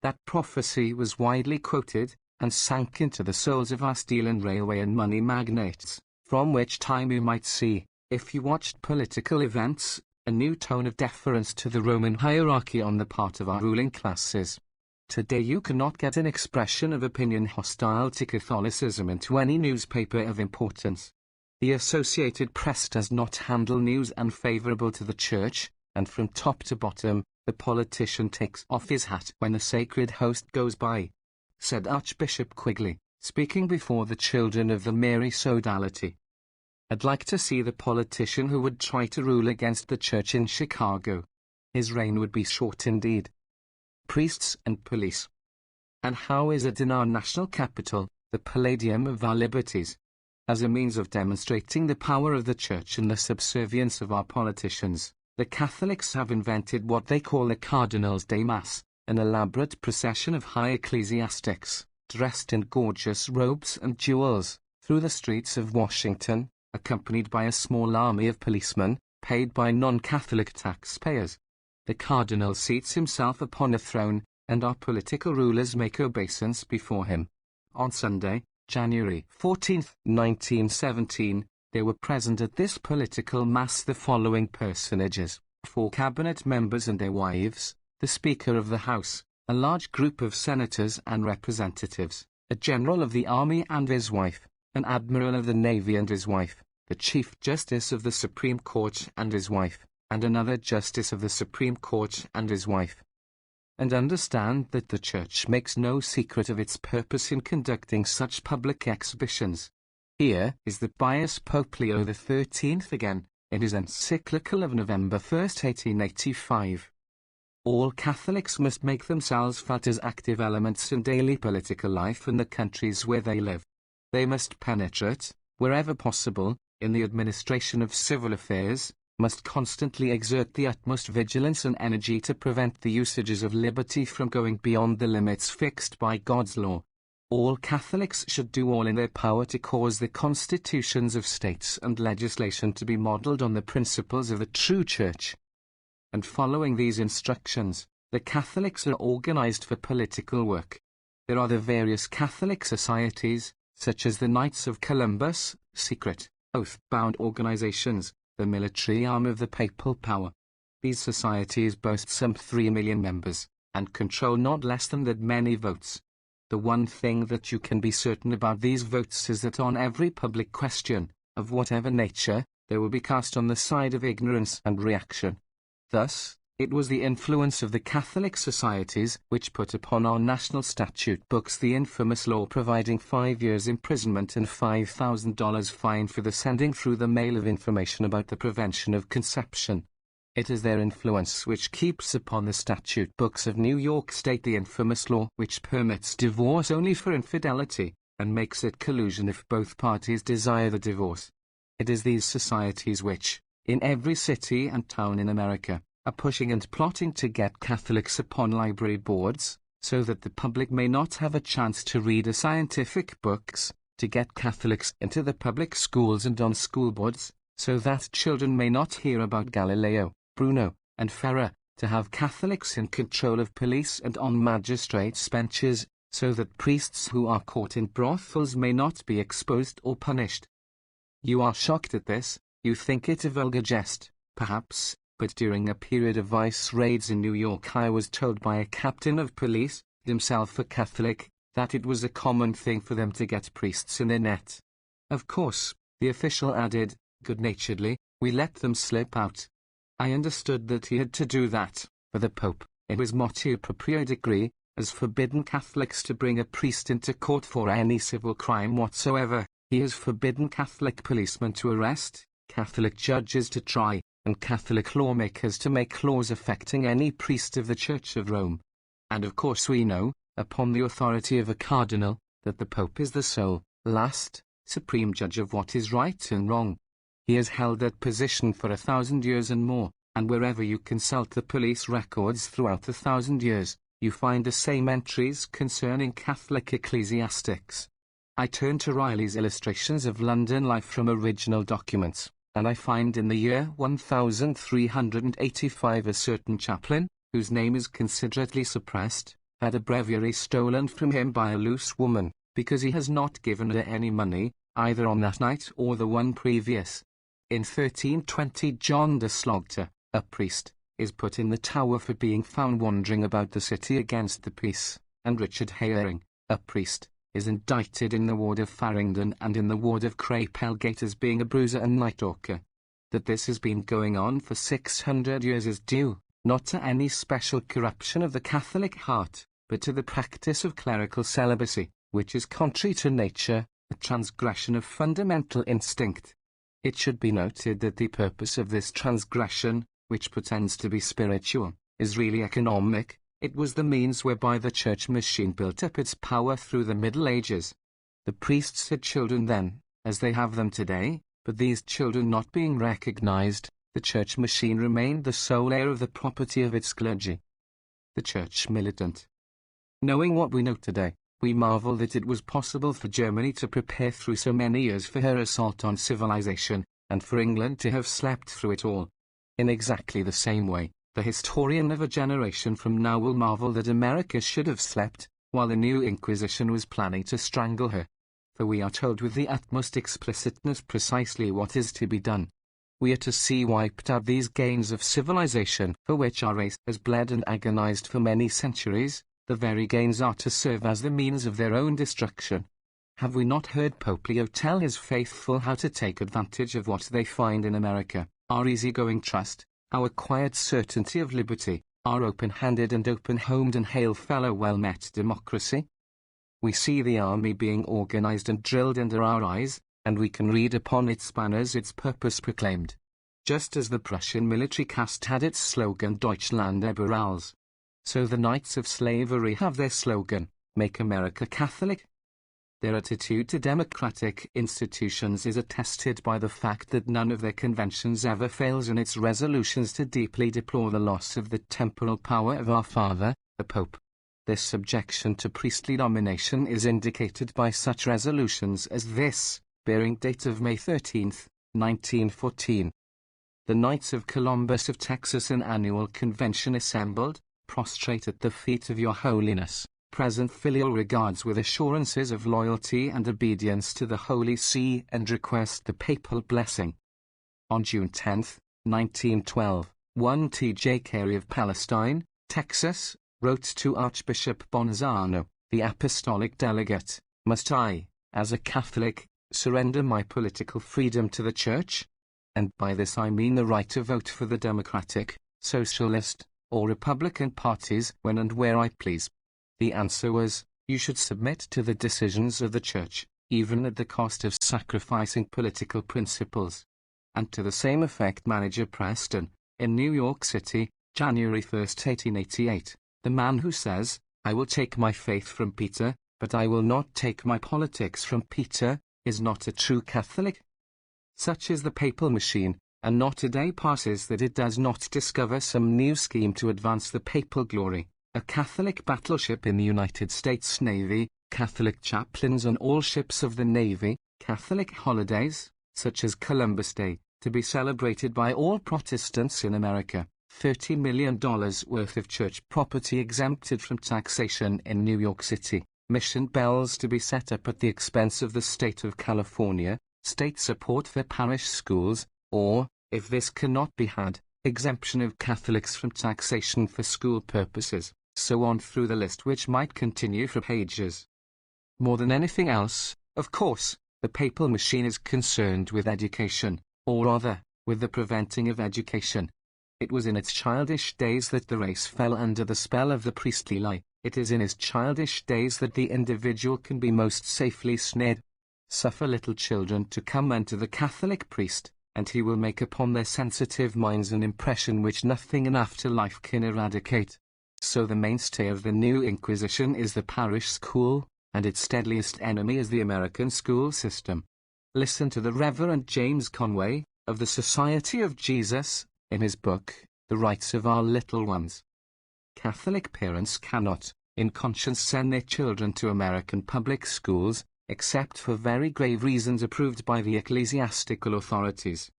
That prophecy was widely quoted, and sank into the souls of our steel and railway and money magnates, from which time you might see, if you watched political events, a new tone of deference to the Roman hierarchy on the part of our ruling classes. Today you cannot get an expression of opinion hostile to Catholicism into any newspaper of importance. The Associated Press does not handle news unfavorable to the Church, and from top to bottom, the politician takes off his hat when the sacred host goes by, said Archbishop Quigley, speaking before the children of the Mary Sodality. I'd like to see the politician who would try to rule against the church in Chicago. His reign would be short indeed. Priests and police. And how is it in our national capital, the palladium of our liberties? As a means of demonstrating the power of the church and the subservience of our politicians, the Catholics have invented what they call the Cardinals de Mass, an elaborate procession of high ecclesiastics, dressed in gorgeous robes and jewels, through the streets of Washington, accompanied by a small army of policemen, paid by non-Catholic taxpayers. The cardinal seats himself upon a throne, and our political rulers make obeisance before him. On Sunday, January 14, 1917, there were present at this political mass the following personages: 4 cabinet members and their wives, the Speaker of the House, a large group of senators and representatives, a general of the army and his wife, an admiral of the navy and his wife, the Chief Justice of the Supreme Court and his wife, and another Justice of the Supreme Court and his wife. And understand that the Church makes no secret of its purpose in conducting such public exhibitions. Here is the pious Pope Leo XIII again, in his encyclical of November 1, 1885. All Catholics must make themselves felt as active elements in daily political life in the countries where they live. They must penetrate, wherever possible, in the administration of civil affairs, must constantly exert the utmost vigilance and energy to prevent the usages of liberty from going beyond the limits fixed by God's law. All Catholics should do all in their power to cause the constitutions of states and legislation to be modelled on the principles of the true Church. And following these instructions, the Catholics are organized for political work. There are the various Catholic societies, such as the Knights of Columbus, secret, oath-bound organizations, the military arm of the papal power. These societies boast some 3 million members, and control not less than that many votes. The one thing that you can be certain about these votes is that on every public question, of whatever nature, they will be cast on the side of ignorance and reaction. Thus, it was the influence of the Catholic societies which put upon our national statute books the infamous law providing 5 years imprisonment and $5,000 fine for the sending through the mail of information about the prevention of conception. It is their influence which keeps upon the statute books of New York State the infamous law which permits divorce only for infidelity, and makes it collusion if both parties desire the divorce. It is these societies which, in every city and town in America, are pushing and plotting to get Catholics upon library boards, so that the public may not have a chance to read scientific books, to get Catholics into the public schools and on school boards, so that children may not hear about Galileo, Bruno, and Ferrer, to have Catholics in control of police and on magistrates' benches, so that priests who are caught in brothels may not be exposed or punished. You are shocked at this, you think it a vulgar jest, perhaps, but during a period of vice raids in New York I was told by a captain of police, himself a Catholic, that it was a common thing for them to get priests in their net. Of course, the official added, good-naturedly, we let them slip out. I understood that he had to do that, for the Pope, in his motu proprio decree, has forbidden Catholics to bring a priest into court for any civil crime whatsoever. He has forbidden Catholic policemen to arrest, Catholic judges to try, and Catholic lawmakers to make laws affecting any priest of the Church of Rome. And of course we know, upon the authority of a cardinal, that the Pope is the sole, last, supreme judge of what is right and wrong. He has held that position for 1,000 years and more, and wherever you consult the police records throughout 1,000 years, you find the same entries concerning Catholic ecclesiastics. I turn to Riley's illustrations of London life from original documents, and I find in the year 1385 a certain chaplain, whose name is considerately suppressed, had a breviary stolen from him by a loose woman, because he has not given her any money, either on that night or the one previous. In 1320 John de Slogter, a priest, is put in the Tower for being found wandering about the city against the peace, and Richard Hayering, a priest, is indicted in the ward of Farringdon and in the ward of Crapelgate as being a bruiser and night-hawker. That this has been going on for 600 years is due, not to any special corruption of the Catholic heart, but to the practice of clerical celibacy, which is contrary to nature, a transgression of fundamental instinct. It should be noted that the purpose of this transgression, which pretends to be spiritual, is really economic. It was the means whereby the church machine built up its power through the Middle Ages. The priests had children then, as they have them today, but these children not being recognized, the church machine remained the sole heir of the property of its clergy. The church militant. Knowing what we know today, we marvel that it was possible for Germany to prepare through so many years for her assault on civilization, and for England to have slept through it all. In exactly the same way, the historian of a generation from now will marvel that America should have slept, while the new Inquisition was planning to strangle her. For we are told with the utmost explicitness precisely what is to be done. We are to see wiped out these gains of civilization for which our race has bled and agonized for many centuries. The very gains are to serve as the means of their own destruction. Have we not heard Pope Leo tell his faithful how to take advantage of what they find in America, our easygoing trust, our quiet certainty of liberty, our open-handed and open-homed and hail-fellow well-met democracy? We see the army being organized and drilled under our eyes, and we can read upon its banners its purpose proclaimed. Just as the Prussian military caste had its slogan Deutschland über alles, so the Knights of Slavery have their slogan, Make America Catholic. Their attitude to democratic institutions is attested by the fact that none of their conventions ever fails in its resolutions to deeply deplore the loss of the temporal power of our Father, the Pope. This subjection to priestly domination is indicated by such resolutions as this, bearing date of May 13, 1914. The Knights of Columbus of Texas, an annual convention assembled, prostrate at the feet of your holiness, present filial regards with assurances of loyalty and obedience to the Holy See and request the papal blessing. On June 10, 1912, one T.J. Carey of Palestine, Texas, wrote to Archbishop Bonzano, the apostolic delegate, "Must I, as a Catholic, surrender my political freedom to the Church? And by this I mean the right to vote for the Democratic, Socialist, or Republican parties when and where I please." The answer was, you should submit to the decisions of the Church, even at the cost of sacrificing political principles. And to the same effect Manager Preston, in New York City, January 1, 1888, the man who says, "I will take my faith from Peter, but I will not take my politics from Peter," is not a true Catholic. Such is the papal machine, and not a day passes that it does not discover some new scheme to advance the papal glory. A Catholic battleship in the United States Navy, Catholic chaplains on all ships of the Navy, Catholic holidays, such as Columbus Day, to be celebrated by all Protestants in America, $30 million worth of church property exempted from taxation in New York City, mission bells to be set up at the expense of the state of California, state support for parish schools, or, if this cannot be had, exemption of Catholics from taxation for school purposes, so on through the list, which might continue for pages. More than anything else, of course, the papal machine is concerned with education, or rather, with the preventing of education. It was in its childish days that the race fell under the spell of the priestly lie. It is in his childish days that the individual can be most safely snared. Suffer little children to come unto the Catholic priest, and he will make upon their sensitive minds an impression which nothing in afterlife can eradicate. So the mainstay of the new Inquisition is the parish school, and its deadliest enemy is the American school system. Listen to the Reverend James Conway, of the Society of Jesus, in his book, The Rights of Our Little Ones. Catholic parents cannot, in conscience, send their children to American public schools, except for very grave reasons approved by the ecclesiastical authorities.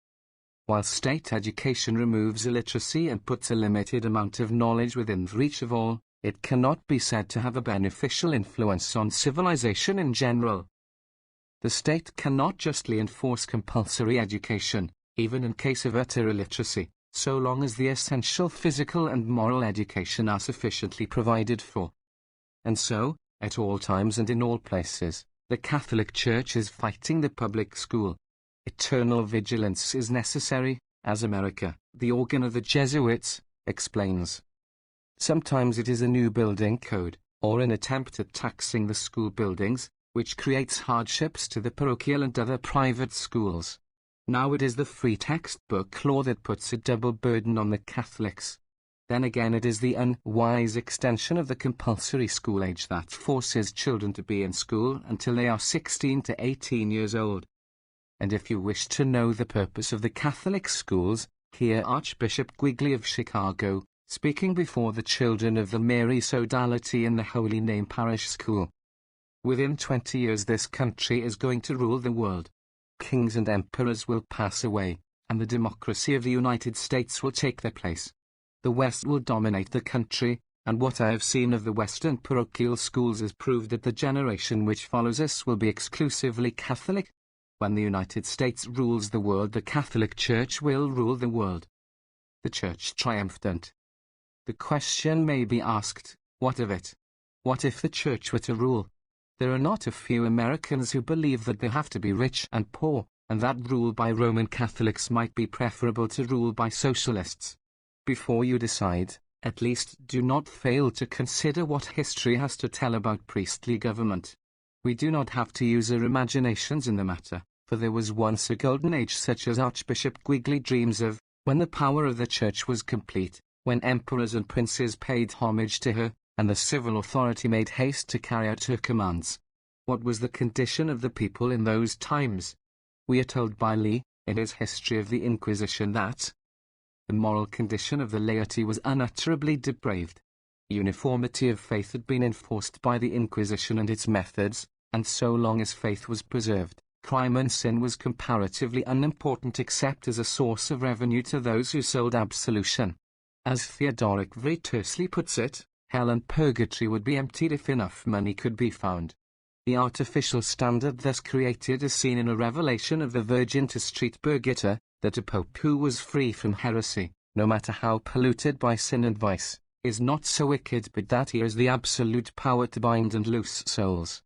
While state education removes illiteracy and puts a limited amount of knowledge within the reach of all, it cannot be said to have a beneficial influence on civilization in general. The state cannot justly enforce compulsory education, even in case of utter illiteracy, so long as the essential physical and moral education are sufficiently provided for. And so, at all times and in all places, the Catholic Church is fighting the public school. Eternal vigilance is necessary, as America, the organ of the Jesuits, explains. Sometimes it is a new building code, or an attempt at taxing the school buildings, which creates hardships to the parochial and other private schools. Now it is the free textbook law that puts a double burden on the Catholics. Then again it is the unwise extension of the compulsory school age that forces children to be in school until they are 16 to 18 years old. And if you wish to know the purpose of the Catholic schools, hear Archbishop Quigley of Chicago, speaking before the children of the Mary Sodality in the Holy Name Parish School. Within 20 years this country is going to rule the world. Kings and emperors will pass away, and the democracy of the United States will take their place. The West will dominate the country, and what I have seen of the Western parochial schools has proved that the generation which follows us will be exclusively Catholic. When the United States rules the world, the Catholic Church will rule the world. The Church triumphant. The question may be asked, what of it? What if the Church were to rule? There are not a few Americans who believe that they have to be rich and poor, and that rule by Roman Catholics might be preferable to rule by socialists. Before you decide, at least do not fail to consider what history has to tell about priestly government. We do not have to use our imaginations in the matter, for there was once a golden age such as Archbishop Quigley dreams of, when the power of the Church was complete, when emperors and princes paid homage to her, and the civil authority made haste to carry out her commands. What was the condition of the people in those times? We are told by Lee, in his History of the Inquisition, that the moral condition of the laity was unutterably depraved. Uniformity of faith had been enforced by the Inquisition and its methods, and so long as faith was preserved, crime and sin was comparatively unimportant except as a source of revenue to those who sold absolution. As Theodoric very tersely puts it, hell and purgatory would be emptied if enough money could be found. The artificial standard thus created is seen in a revelation of the Virgin to Street Birgitta, that a pope who was free from heresy, no matter how polluted by sin and vice, is not so wicked but that he has the absolute power to bind and loose souls.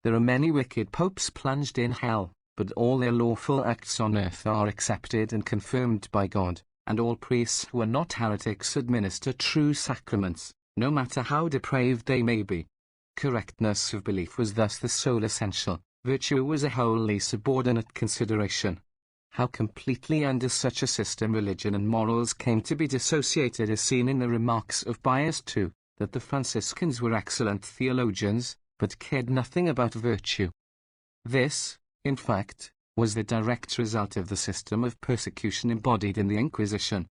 There are many wicked popes plunged in hell, but all their lawful acts on earth are accepted and confirmed by God, and all priests who are not heretics administer true sacraments, no matter how depraved they may be. Correctness of belief was thus the sole essential, virtue was a wholly subordinate consideration. How completely under such a system religion and morals came to be dissociated is seen in the remarks of Pius II, that the Franciscans were excellent theologians, but cared nothing about virtue. This, in fact, was the direct result of the system of persecution embodied in the Inquisition.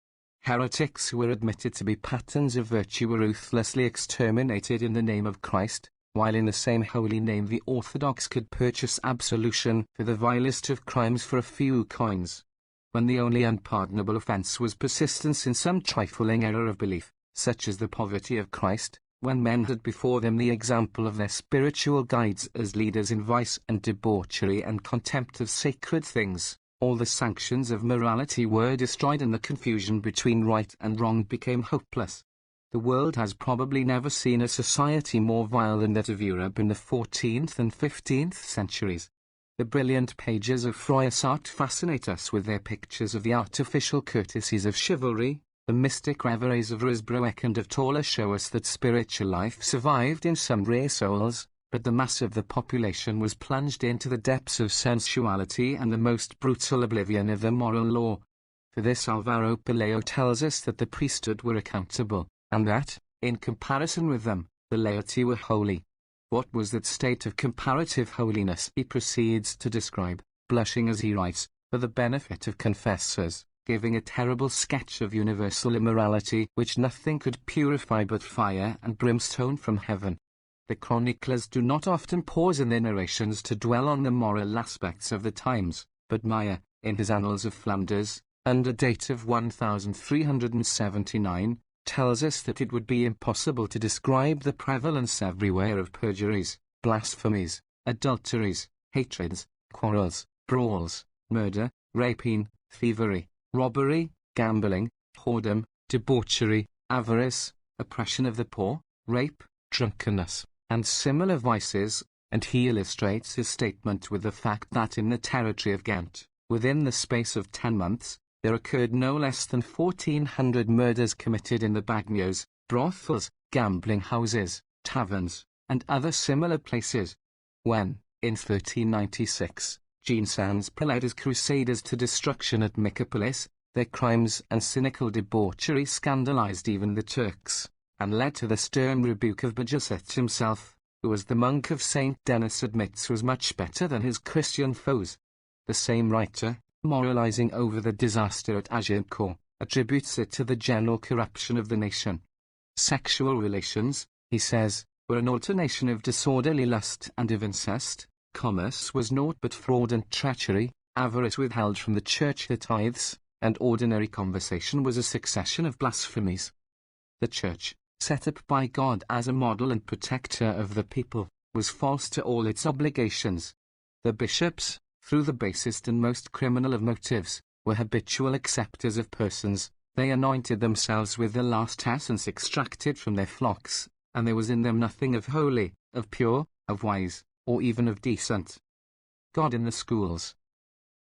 Heretics who were admitted to be patterns of virtue were ruthlessly exterminated in the name of Christ, while in the same holy name the Orthodox could purchase absolution for the vilest of crimes for a few coins. When the only unpardonable offense was persistence in some trifling error of belief, such as the poverty of Christ, When men had before them the example of their spiritual guides as leaders in vice and debauchery and contempt of sacred things, all the sanctions of morality were destroyed and the confusion between right and wrong became hopeless. The world has probably never seen a society more vile than that of Europe in the 14th and 15th centuries. The brilliant pages of Froissart fascinate us with their pictures of the artificial courtesies of chivalry. The mystic reveries of Rusbroek and of Toller show us that spiritual life survived in some rare souls, but the mass of the population was plunged into the depths of sensuality and the most brutal oblivion of the moral law. For this Alvaro Pelayo tells us that the priesthood were accountable, and that, in comparison with them, the laity were holy. What was that state of comparative holiness he proceeds to describe, blushing as he writes, for the benefit of confessors, giving a terrible sketch of universal immorality which nothing could purify but fire and brimstone from heaven. The chroniclers do not often pause in their narrations to dwell on the moral aspects of the times, but Meyer, in his Annals of Flanders, under date of 1379, tells us that it would be impossible to describe the prevalence everywhere of perjuries, blasphemies, adulteries, hatreds, quarrels, brawls, murder, rapine, thievery, robbery, gambling, whoredom, debauchery, avarice, oppression of the poor, rape, drunkenness, and similar vices, and he illustrates his statement with the fact that in the territory of Ghent, within the space of 10 months, there occurred no less than 1,400 murders committed in the bagnios, brothels, gambling houses, taverns, and other similar places. When, in 1396, Jean Sanspre led his crusaders to destruction at Mykopolis, their crimes and cynical debauchery scandalized even the Turks, and led to the stern rebuke of Bajazet himself, who as the monk of Saint Denis admits was much better than his Christian foes. The same writer, moralizing over the disaster at Agincourt, attributes it to the general corruption of the nation. Sexual relations, he says, were an alternation of disorderly lust and of incest. Commerce was naught but fraud and treachery, avarice withheld from the church the tithes, and ordinary conversation was a succession of blasphemies. The church, set up by God as a model and protector of the people, was false to all its obligations. The bishops, through the basest and most criminal of motives, were habitual acceptors of persons. They anointed themselves with the last essence extracted from their flocks, and there was in them nothing of holy, of pure, of wise, or even of decent. God in the schools.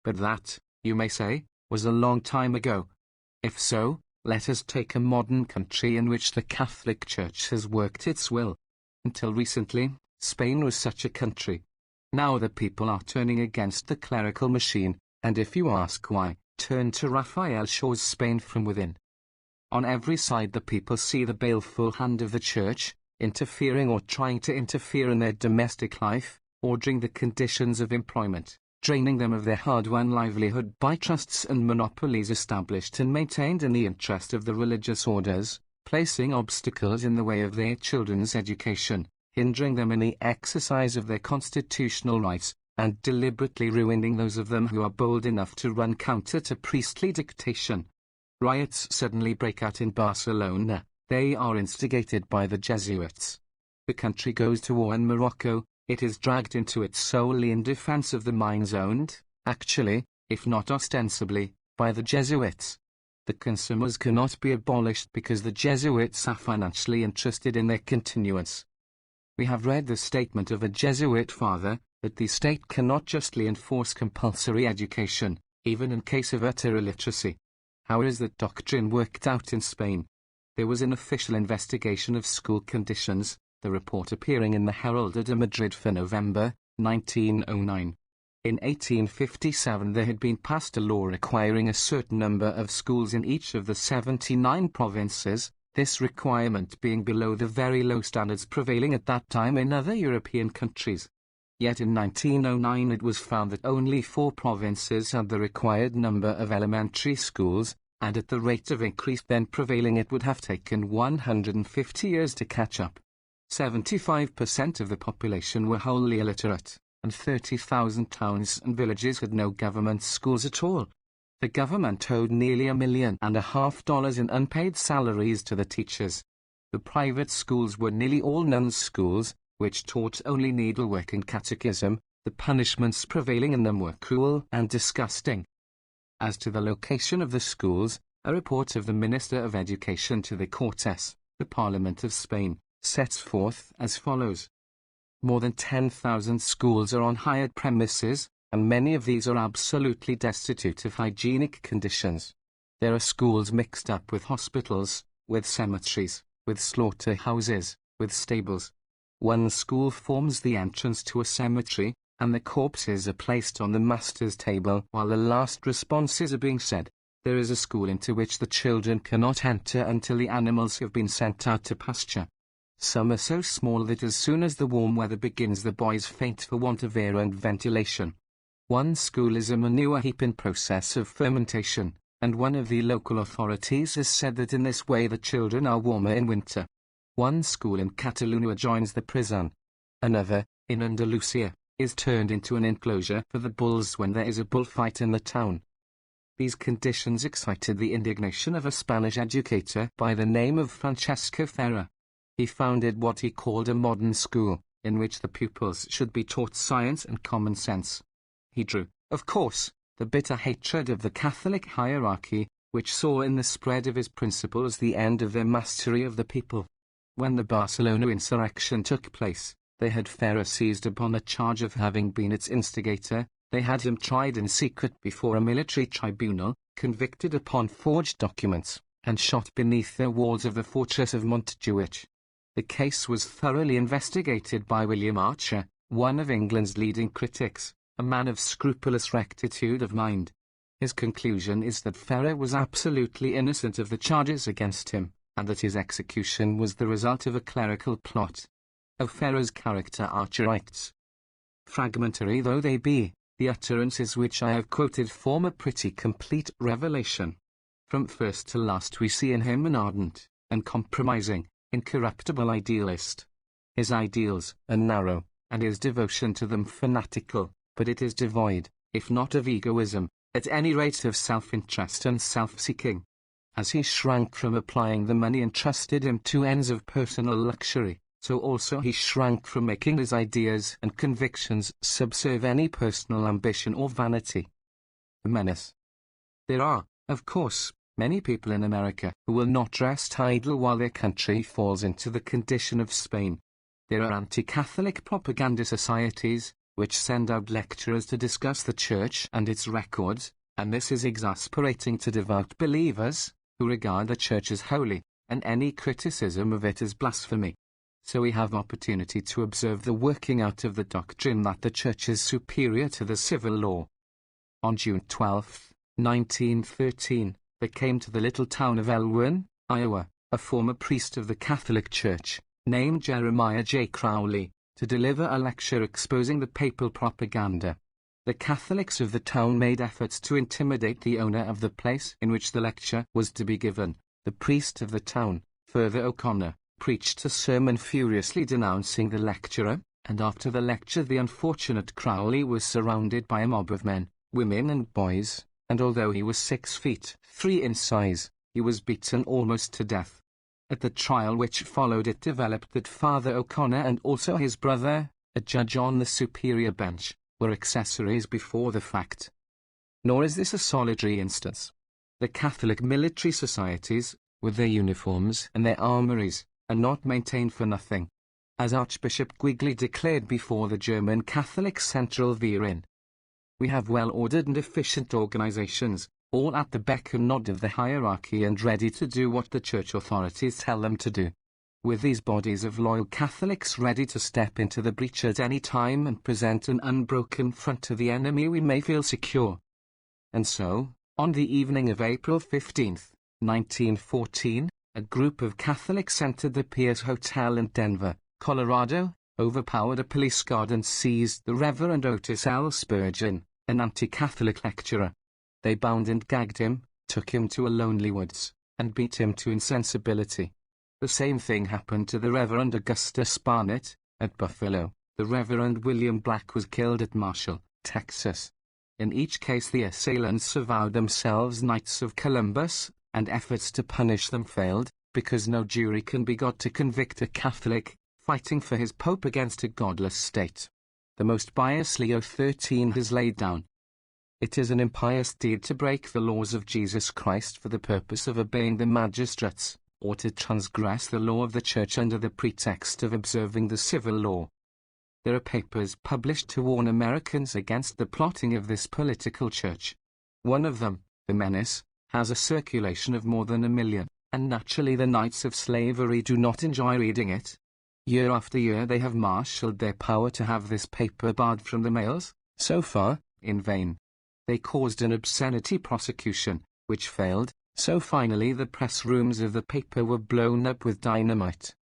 But that, you may say, was a long time ago. If so, let us take a modern country in which the Catholic Church has worked its will. Until recently, Spain was such a country. Now the people are turning against the clerical machine, and if you ask why, turn to Raphael Shaw's Spain from Within. On every side the people see the baleful hand of the Church, interfering or trying to interfere in their domestic life, ordering the conditions of employment, draining them of their hard-won livelihood by trusts and monopolies established and maintained in the interest of the religious orders, placing obstacles in the way of their children's education, hindering them in the exercise of their constitutional rights, and deliberately ruining those of them who are bold enough to run counter to priestly dictation. Riots suddenly break out in Barcelona. They are instigated by the Jesuits. The country goes to war in Morocco. It is dragged into it solely in defense of the mines owned, actually, if not ostensibly, by the Jesuits. The consumers cannot be abolished because the Jesuits are financially interested in their continuance. We have read the statement of a Jesuit father, that the state cannot justly enforce compulsory education, even in case of utter illiteracy. How is that doctrine worked out in Spain? There was an official investigation of school conditions, the report appearing in the Herald de Madrid for November, 1909. In 1857 there had been passed a law requiring a certain number of schools in each of the 79 provinces, this requirement being below the very low standards prevailing at that time in other European countries. Yet in 1909 it was found that only 4 provinces had the required number of elementary schools, and at the rate of increase then prevailing it would have taken 150 years to catch up. 75% of the population were wholly illiterate, and 30,000 towns and villages had no government schools at all. The government owed nearly $1.5 million in unpaid salaries to the teachers. The private schools were nearly all nuns' schools, which taught only needlework and catechism. The punishments prevailing in them were cruel and disgusting. As to the location of the schools, a report of the Minister of Education to the Cortes, the Parliament of Spain, sets forth as follows. More than 10,000 schools are on hired premises, and many of these are absolutely destitute of hygienic conditions. There are schools mixed up with hospitals, with cemeteries, with slaughterhouses, with stables. One school forms the entrance to a cemetery, and the corpses are placed on the master's table while the last responses are being said. There is a school into which the children cannot enter until the animals have been sent out to pasture. Some are so small that as soon as the warm weather begins the boys faint for want of air and ventilation. One school is a manure heap in process of fermentation, and one of the local authorities has said that in this way the children are warmer in winter. One school in Catalonia joins the prison. Another, in Andalusia, is turned into an enclosure for the bulls when there is a bullfight in the town. These conditions excited the indignation of a Spanish educator by the name of Francisco Ferrer. He founded what he called a modern school, in which the pupils should be taught science and common sense. He drew, of course, the bitter hatred of the Catholic hierarchy, which saw in the spread of his principles the end of their mastery of the people. When the Barcelona insurrection took place, they had Ferrer seized upon a charge of having been its instigator. They had him tried in secret before a military tribunal, convicted upon forged documents, and shot beneath the walls of the fortress of Montjuich. The case was thoroughly investigated by William Archer, one of England's leading critics, a man of scrupulous rectitude of mind. His conclusion is that Ferrer was absolutely innocent of the charges against him, and that his execution was the result of a clerical plot. Of Ferrer's character Archer writes, "Fragmentary though they be, the utterances which I have quoted form a pretty complete revelation. From first to last we see in him an ardent, uncompromising, incorruptible idealist. His ideals are narrow, and his devotion to them fanatical, but it is devoid, if not of egoism, at any rate of self-interest and self-seeking. As he shrank from applying the money entrusted him to ends of personal luxury, so also he shrank from making his ideas and convictions subserve any personal ambition or vanity." The menace. There are, of course, many people in America who will not rest idle while their country falls into the condition of Spain. There are anti-Catholic propaganda societies, which send out lecturers to discuss the Church and its records, and this is exasperating to devout believers, who regard the Church as holy, and any criticism of it as blasphemy. So we have opportunity to observe the working out of the doctrine that the Church is superior to the civil law. On June 12, 1913, there came to the little town of Elwyn, Iowa, a former priest of the Catholic Church, named Jeremiah J. Crowley, to deliver a lecture exposing the papal propaganda. The Catholics of the town made efforts to intimidate the owner of the place in which the lecture was to be given. The priest of the town, Father O'Connor, preached a sermon furiously denouncing the lecturer, and after the lecture the unfortunate Crowley was surrounded by a mob of men, women and boys, and although he was 6 feet 3 in size, he was beaten almost to death. At the trial which followed it developed that Father O'Connor and also his brother, a judge on the superior bench, were accessories before the fact. Nor is this a solitary instance. The Catholic military societies, with their uniforms and their armories, are not maintained for nothing. As Archbishop Quigley declared before the German Catholic Central Verein, we have well-ordered and efficient organizations, all at the beck and nod of the hierarchy and ready to do what the church authorities tell them to do. With these bodies of loyal Catholics ready to step into the breach at any time and present an unbroken front to the enemy, we may feel secure. And so, on the evening of April 15, 1914, a group of Catholics entered the Pierce Hotel in Denver, Colorado, overpowered a police guard and seized the Reverend Otis L. Spurgeon, an anti-Catholic lecturer. They bound and gagged him, took him to a lonely woods, and beat him to insensibility. The same thing happened to the Reverend Augustus Barnett, at Buffalo. The Reverend William Black was killed at Marshall, Texas. In each case the assailants avowed themselves Knights of Columbus, and efforts to punish them failed. because no jury can be got to convict a Catholic, fighting for his Pope against a godless state. The most bias Leo XIII has laid down. It is an impious deed to break the laws of Jesus Christ for the purpose of obeying the magistrates, or to transgress the law of the Church under the pretext of observing the civil law. There are papers published to warn Americans against the plotting of this political church. One of them, The Menace, has a circulation of more than 1 million, and naturally the Knights of Slavery do not enjoy reading it. Year after year they have marshaled their power to have this paper barred from the mails, so far, in vain. They caused an obscenity prosecution, which failed, so finally the press rooms of the paper were blown up with dynamite.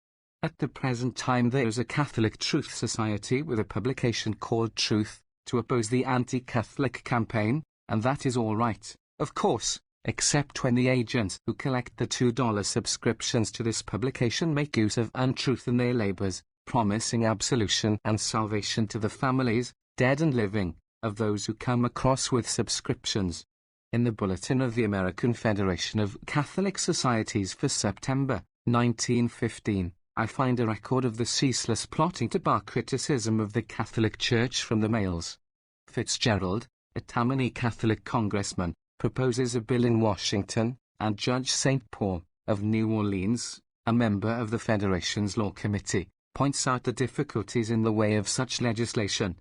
At the present time there is a Catholic Truth Society with a publication called Truth, to oppose the anti-Catholic campaign, and that is all right, of course, except when the agents who collect the $2 subscriptions to this publication make use of untruth in their labors, promising absolution and salvation to the families, dead and living, of those who come across with subscriptions. In the Bulletin of the American Federation of Catholic Societies for September 1915, I find a record of the ceaseless plotting to bar criticism of the Catholic Church from the mails. Fitzgerald, a Tammany Catholic congressman, proposes a bill in Washington, and Judge St. Paul, of New Orleans, a member of the Federation's Law Committee, points out the difficulties in the way of such legislation.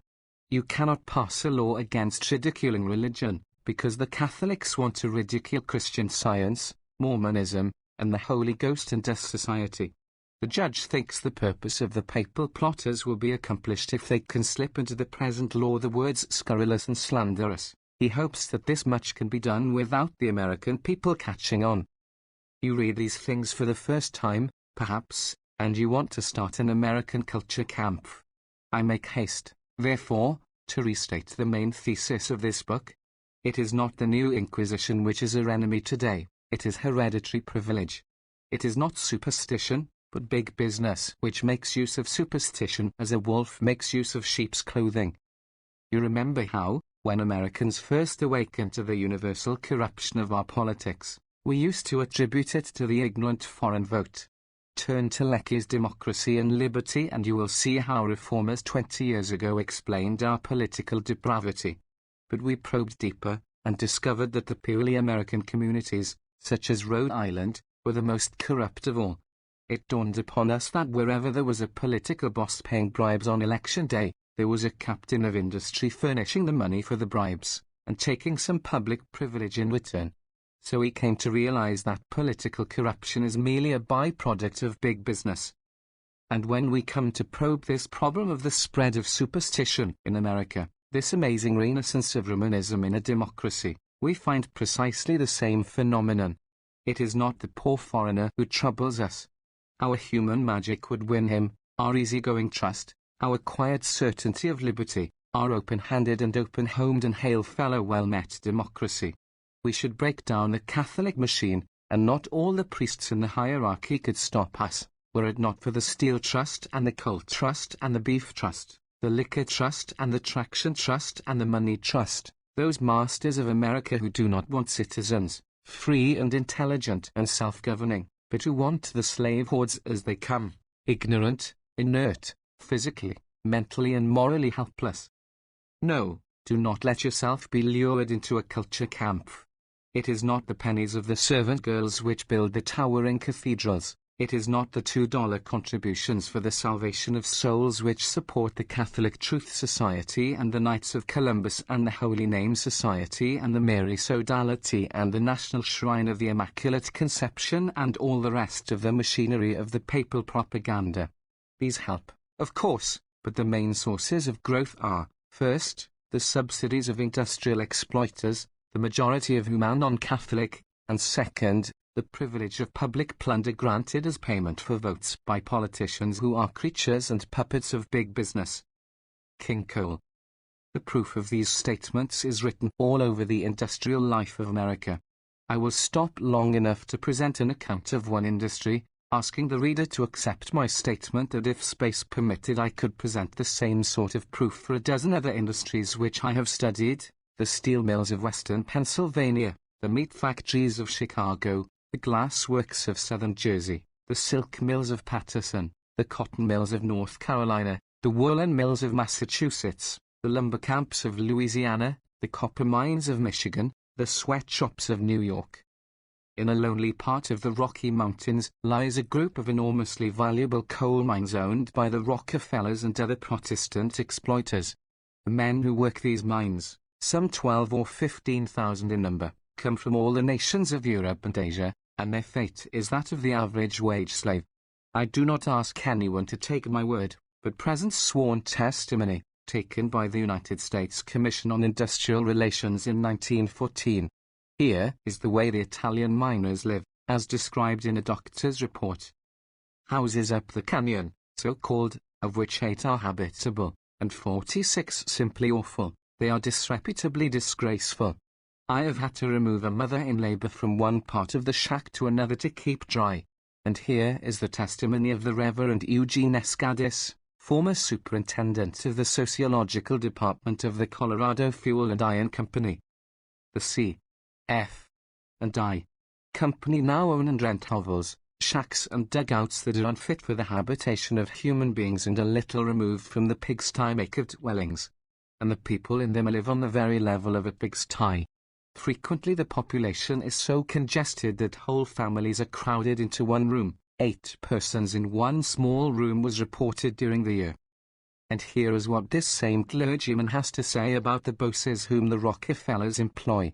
You cannot pass a law against ridiculing religion, because the Catholics want to ridicule Christian Science, Mormonism, and the Holy Ghost and Death Society. The judge thinks the purpose of the papal plotters will be accomplished if they can slip into the present law the words scurrilous and slanderous. He hopes that this much can be done without the American people catching on. You read these things for the first time, perhaps, and you want to start an American culture camp. I make haste, therefore, to restate the main thesis of this book. It is not the new Inquisition which is our enemy today, it is hereditary privilege. It is not superstition, but big business which makes use of superstition as a wolf makes use of sheep's clothing. You remember how, when Americans first awakened to the universal corruption of our politics, we used to attribute it to the ignorant foreign vote. Turn to Lecky's Democracy and Liberty and you will see how reformers 20 years ago explained our political depravity. But we probed deeper, and discovered that the purely American communities, such as Rhode Island, were the most corrupt of all. It dawned upon us that wherever there was a political boss paying bribes on election day, there was a captain of industry furnishing the money for the bribes, and taking some public privilege in return. So we came to realize that political corruption is merely a byproduct of big business. And when we come to probe this problem of the spread of superstition in America, this amazing renaissance of Romanism in a democracy, we find precisely the same phenomenon. It is not the poor foreigner who troubles us. Our human magic would win him, our easygoing trust, our quiet certainty of liberty, our open-handed and open-homed and hail-fellow well-met democracy. We should break down the Catholic machine, and not all the priests in the hierarchy could stop us, were it not for the Steel Trust and the Coal Trust and the Beef Trust, the Liquor Trust and the Traction Trust and the Money Trust, those masters of America who do not want citizens, free and intelligent and self-governing, but who want the slave hordes as they come, ignorant, inert, physically, mentally and morally helpless. No, do not let yourself be lured into a culture camp. It is not the pennies of the servant girls which build the towering cathedrals. It is not the $2 contributions for the salvation of souls which support the Catholic Truth Society and the Knights of Columbus and the Holy Name Society and the Mary Sodality and the National Shrine of the Immaculate Conception and all the rest of the machinery of the papal propaganda. These help, of course, but the main sources of growth are, first, the subsidies of industrial exploiters, the majority of whom are non-Catholic, and second, the privilege of public plunder granted as payment for votes by politicians who are creatures and puppets of big business. King Cole. The proof of these statements is written all over the industrial life of America. I will stop long enough to present an account of one industry, asking the reader to accept my statement that if space permitted I could present the same sort of proof for a dozen other industries which I have studied: the steel mills of western Pennsylvania, the meat factories of Chicago, the glass works of southern Jersey, the silk mills of Paterson, the cotton mills of North Carolina, the woolen mills of Massachusetts, the lumber camps of Louisiana, the copper mines of Michigan, the sweatshops of New York. In a lonely part of the Rocky Mountains lies a group of enormously valuable coal mines owned by the Rockefellers and other Protestant exploiters. The men who work these mines, some 12 or 15,000 in number, come from all the nations of Europe and Asia, and their fate is that of the average wage slave. I do not ask anyone to take my word, but present sworn testimony, taken by the United States Commission on Industrial Relations in 1914. Here is the way the Italian miners live, as described in a doctor's report. Houses up the canyon, so-called, of which 8 are habitable, and 46 simply awful. They are disreputably disgraceful. I have had to remove a mother in labor from one part of the shack to another to keep dry. And here is the testimony of the Reverend Eugene Escadis, former superintendent of the sociological department of the Colorado Fuel and Iron Company. The C. F. and I. Company now own and rent hovels, shacks and dugouts that are unfit for the habitation of human beings and a little removed from the pigsty make of dwellings. And the people in them live on the very level of a pigsty. Frequently the population is so congested that whole families are crowded into one room. 8 persons in one small room was reported during the year. And here is what this same clergyman has to say about the bosses whom the Rockefellers employ.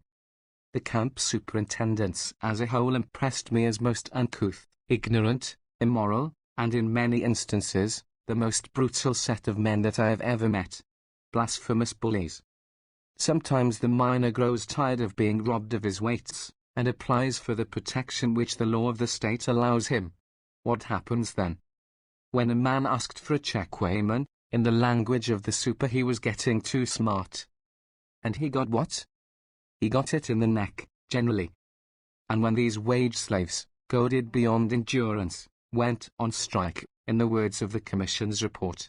The camp superintendents as a whole impressed me as most uncouth, ignorant, immoral, and in many instances, the most brutal set of men that I have ever met. Blasphemous bullies. Sometimes the miner grows tired of being robbed of his weights, and applies for the protection which the law of the state allows him. What happens then? When a man asked for a check weighman, in the language of the super he was getting too smart. And he got what? He got it in the neck, generally. And when these wage slaves, goaded beyond endurance, went on strike, in the words of the Commission's report,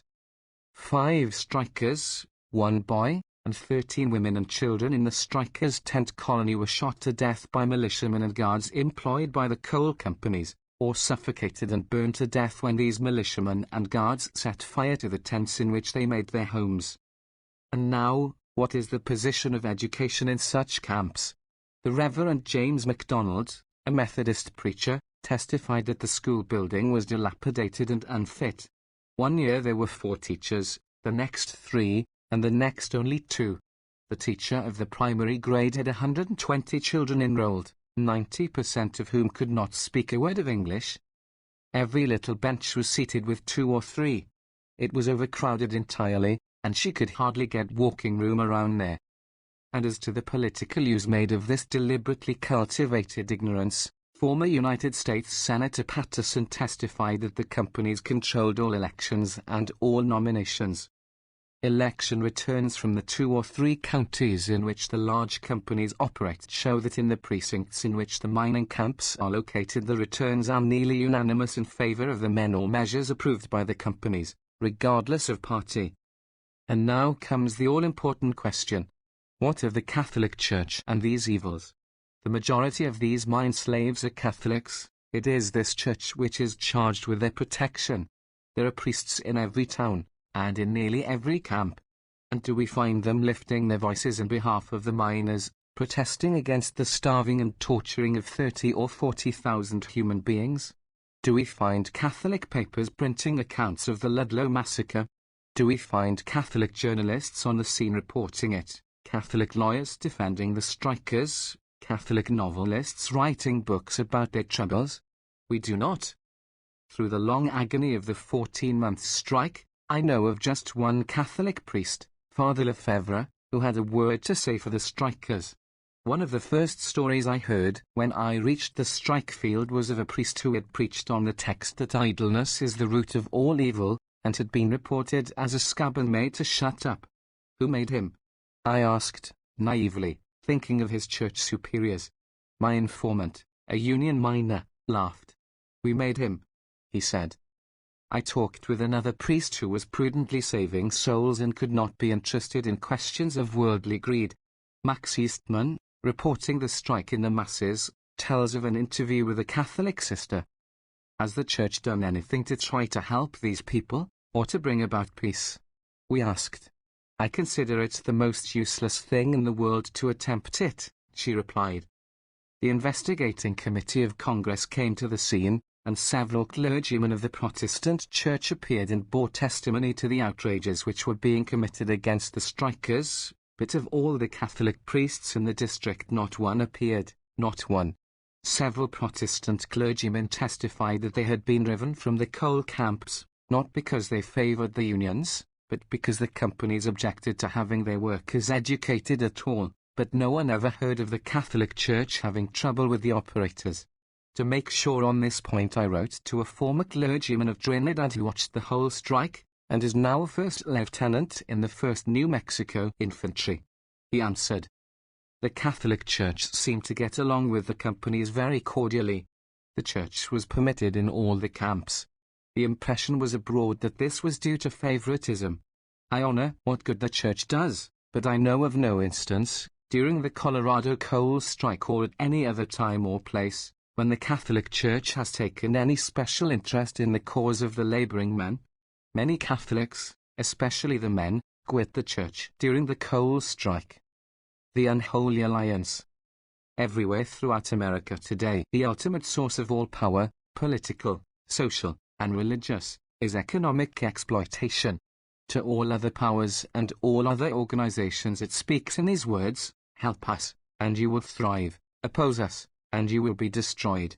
5 strikers, 1 boy, and 13 women and children in the strikers' tent colony were shot to death by militiamen and guards employed by the coal companies, or suffocated and burned to death when these militiamen and guards set fire to the tents in which they made their homes. And now, what is the position of education in such camps? The Reverend James MacDonald, a Methodist preacher, testified that the school building was dilapidated and unfit. One year there were 4 teachers, the next 3, and the next only 2. The teacher of the primary grade had 120 children enrolled, 90% of whom could not speak a word of English. Every little bench was seated with 2 or 3. It was overcrowded entirely, and she could hardly get walking room around there. And as to the political use made of this deliberately cultivated ignorance, former United States Senator Paterson testified that the companies controlled all elections and all nominations. Election returns from the 2 or 3 counties in which the large companies operate show that in the precincts in which the mining camps are located the returns are nearly unanimous in favor of the men or measures approved by the companies, regardless of party. And now comes the all-important question. What of the Catholic Church and these evils? The majority of these mine slaves are Catholics. It is this church which is charged with their protection. There are priests in every town, and in nearly every camp. And do we find them lifting their voices in behalf of the miners, protesting against the starving and torturing of 30 or 40,000 human beings? Do we find Catholic papers printing accounts of the Ludlow massacre? Do we find Catholic journalists on the scene reporting it, Catholic lawyers defending the strikers, Catholic novelists writing books about their troubles? We do not. Through the long agony of the 14-month strike, I know of just one Catholic priest, Father Lefebvre, who had a word to say for the strikers. One of the first stories I heard when I reached the strike field was of a priest who had preached on the text that idleness is the root of all evil, and had been reported as a scab and made to shut up. Who made him? I asked, naively, thinking of his church superiors. My informant, a union miner, laughed. We made him, he said. I talked with another priest who was prudently saving souls and could not be interested in questions of worldly greed. Max Eastman, reporting the strike in the masses, tells of an interview with a Catholic sister. Has the church done anything to try to help these people, or to bring about peace? We asked. I consider it the most useless thing in the world to attempt it, she replied. The investigating committee of Congress came to the scene, and several clergymen of the Protestant Church appeared and bore testimony to the outrages which were being committed against the strikers, but of all the Catholic priests in the district not one appeared, not one. Several Protestant clergymen testified that they had been driven from the coal camps, not because they favored the unions, but because the companies objected to having their workers educated at all, but no one ever heard of the Catholic Church having trouble with the operators. To make sure on this point, I wrote to a former clergyman of Trinidad who watched the whole strike, and is now a first lieutenant in the 1st New Mexico Infantry. He answered, "The Catholic Church seemed to get along with the companies very cordially. The church was permitted in all the camps. The impression was abroad that this was due to favoritism. I honor what good the church does, but I know of no instance, during the Colorado coal strike or at any other time or place, when the Catholic Church has taken any special interest in the cause of the laboring men. Many Catholics, especially the men, quit the church during the coal strike." The Unholy Alliance. Everywhere throughout America today, the ultimate source of all power, political, social, and religious, is economic exploitation. To all other powers and all other organizations it speaks in these words: help us, and you will thrive; oppose us, and you will be destroyed.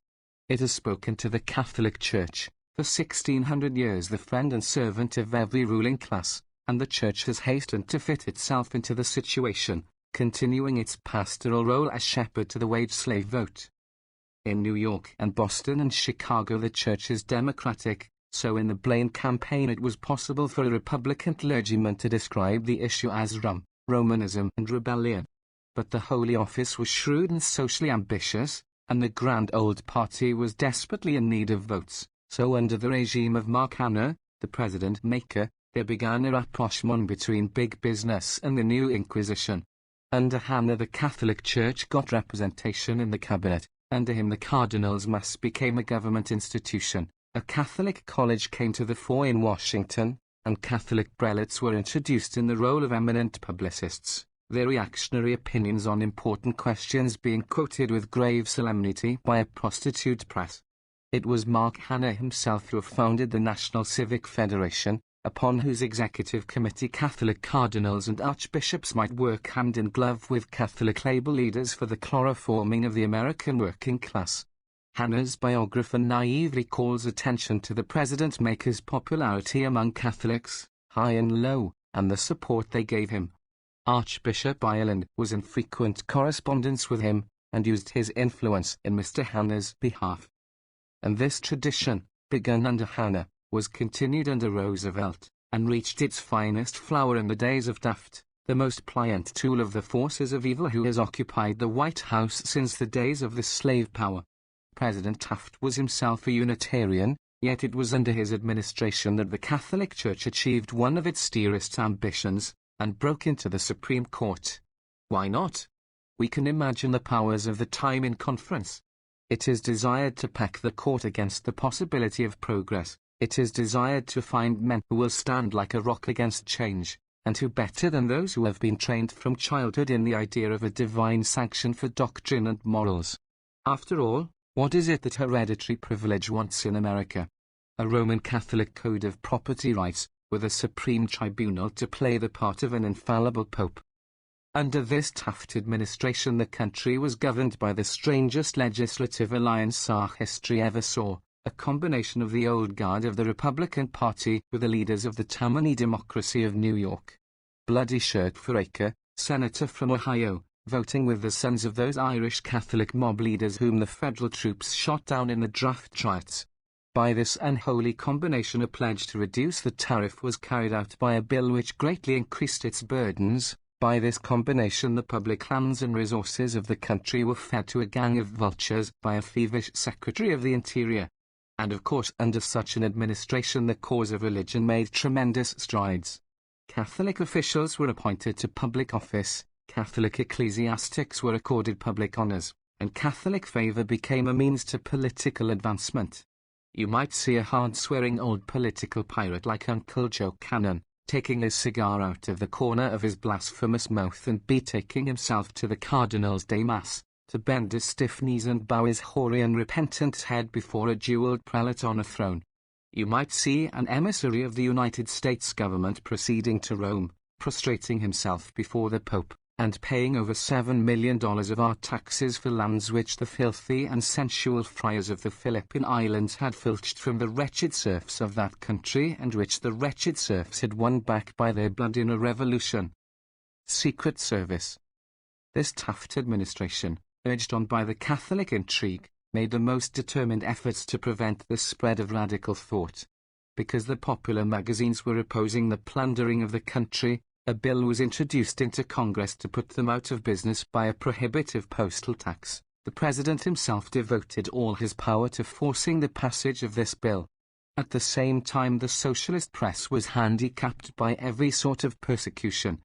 It has spoken to the Catholic Church, for 1600 years the friend and servant of every ruling class, and the Church has hastened to fit itself into the situation, continuing its pastoral role as shepherd to the wage slave vote. In New York and Boston and Chicago the Church is democratic, so in the Blaine campaign it was possible for a Republican clergyman to describe the issue as Romanism and rebellion. But the Holy Office was shrewd and socially ambitious, and the Grand Old Party was desperately in need of votes, so under the regime of Mark Hanna, the president-maker, there began a rapprochement between big business and the new Inquisition. Under Hanna the Catholic Church got representation in the cabinet. Under him the Cardinals' Mass became a government institution, a Catholic college came to the fore in Washington, and Catholic prelates were introduced in the role of eminent publicists, their reactionary opinions on important questions being quoted with grave solemnity by a prostitute press. It was Mark Hanna himself who founded the National Civic Federation, upon whose executive committee Catholic cardinals and archbishops might work hand in glove with Catholic labor leaders for the chloroforming of the American working class. Hanna's biographer naively calls attention to the president-maker's popularity among Catholics, high and low, and the support they gave him. Archbishop Ireland was in frequent correspondence with him, and used his influence in Mr. Hanna's behalf. And this tradition, begun under Hanna, was continued under Roosevelt, and reached its finest flower in the days of Taft, the most pliant tool of the forces of evil who has occupied the White House since the days of the slave power. President Taft was himself a Unitarian, yet it was under his administration that the Catholic Church achieved one of its dearest ambitions, and broke into the Supreme Court. Why not? We can imagine the powers of the time in conference. It is desired to pack the court against the possibility of progress. It is desired to find men who will stand like a rock against change, and who better than those who have been trained from childhood in the idea of a divine sanction for doctrine and morals. After all, what is it that hereditary privilege wants in America? A Roman Catholic code of property rights, with a supreme tribunal to play the part of an infallible pope. Under this Taft administration the country was governed by the strangest legislative alliance our history ever saw, a combination of the old guard of the Republican Party with the leaders of the Tammany Democracy of New York. Bloody Shirt Foraker, senator from Ohio, voting with the sons of those Irish Catholic mob leaders whom the federal troops shot down in the draft riots. By this unholy combination a pledge to reduce the tariff was carried out by a bill which greatly increased its burdens. By this combination the public lands and resources of the country were fed to a gang of vultures by a thievish Secretary of the Interior. And of course under such an administration the cause of religion made tremendous strides. Catholic officials were appointed to public office, Catholic ecclesiastics were accorded public honors, and Catholic favor became a means to political advancement. You might see a hard-swearing old political pirate like Uncle Joe Cannon, taking his cigar out of the corner of his blasphemous mouth and betaking himself to the Cardinal's Day Mass, to bend his stiff knees and bow his hoary and repentant head before a jeweled prelate on a throne. You might see an emissary of the United States government proceeding to Rome, prostrating himself before the Pope, and paying over $7 million of our taxes for lands which the filthy and sensual friars of the Philippine Islands had filched from the wretched serfs of that country and which the wretched serfs had won back by their blood in a revolution. Secret Service. This Taft administration, urged on by the Catholic intrigue, made the most determined efforts to prevent the spread of radical thought. Because the popular magazines were opposing the plundering of the country, a bill was introduced into Congress to put them out of business by a prohibitive postal tax. The President himself devoted all his power to forcing the passage of this bill. At the same time, the socialist press was handicapped by every sort of persecution.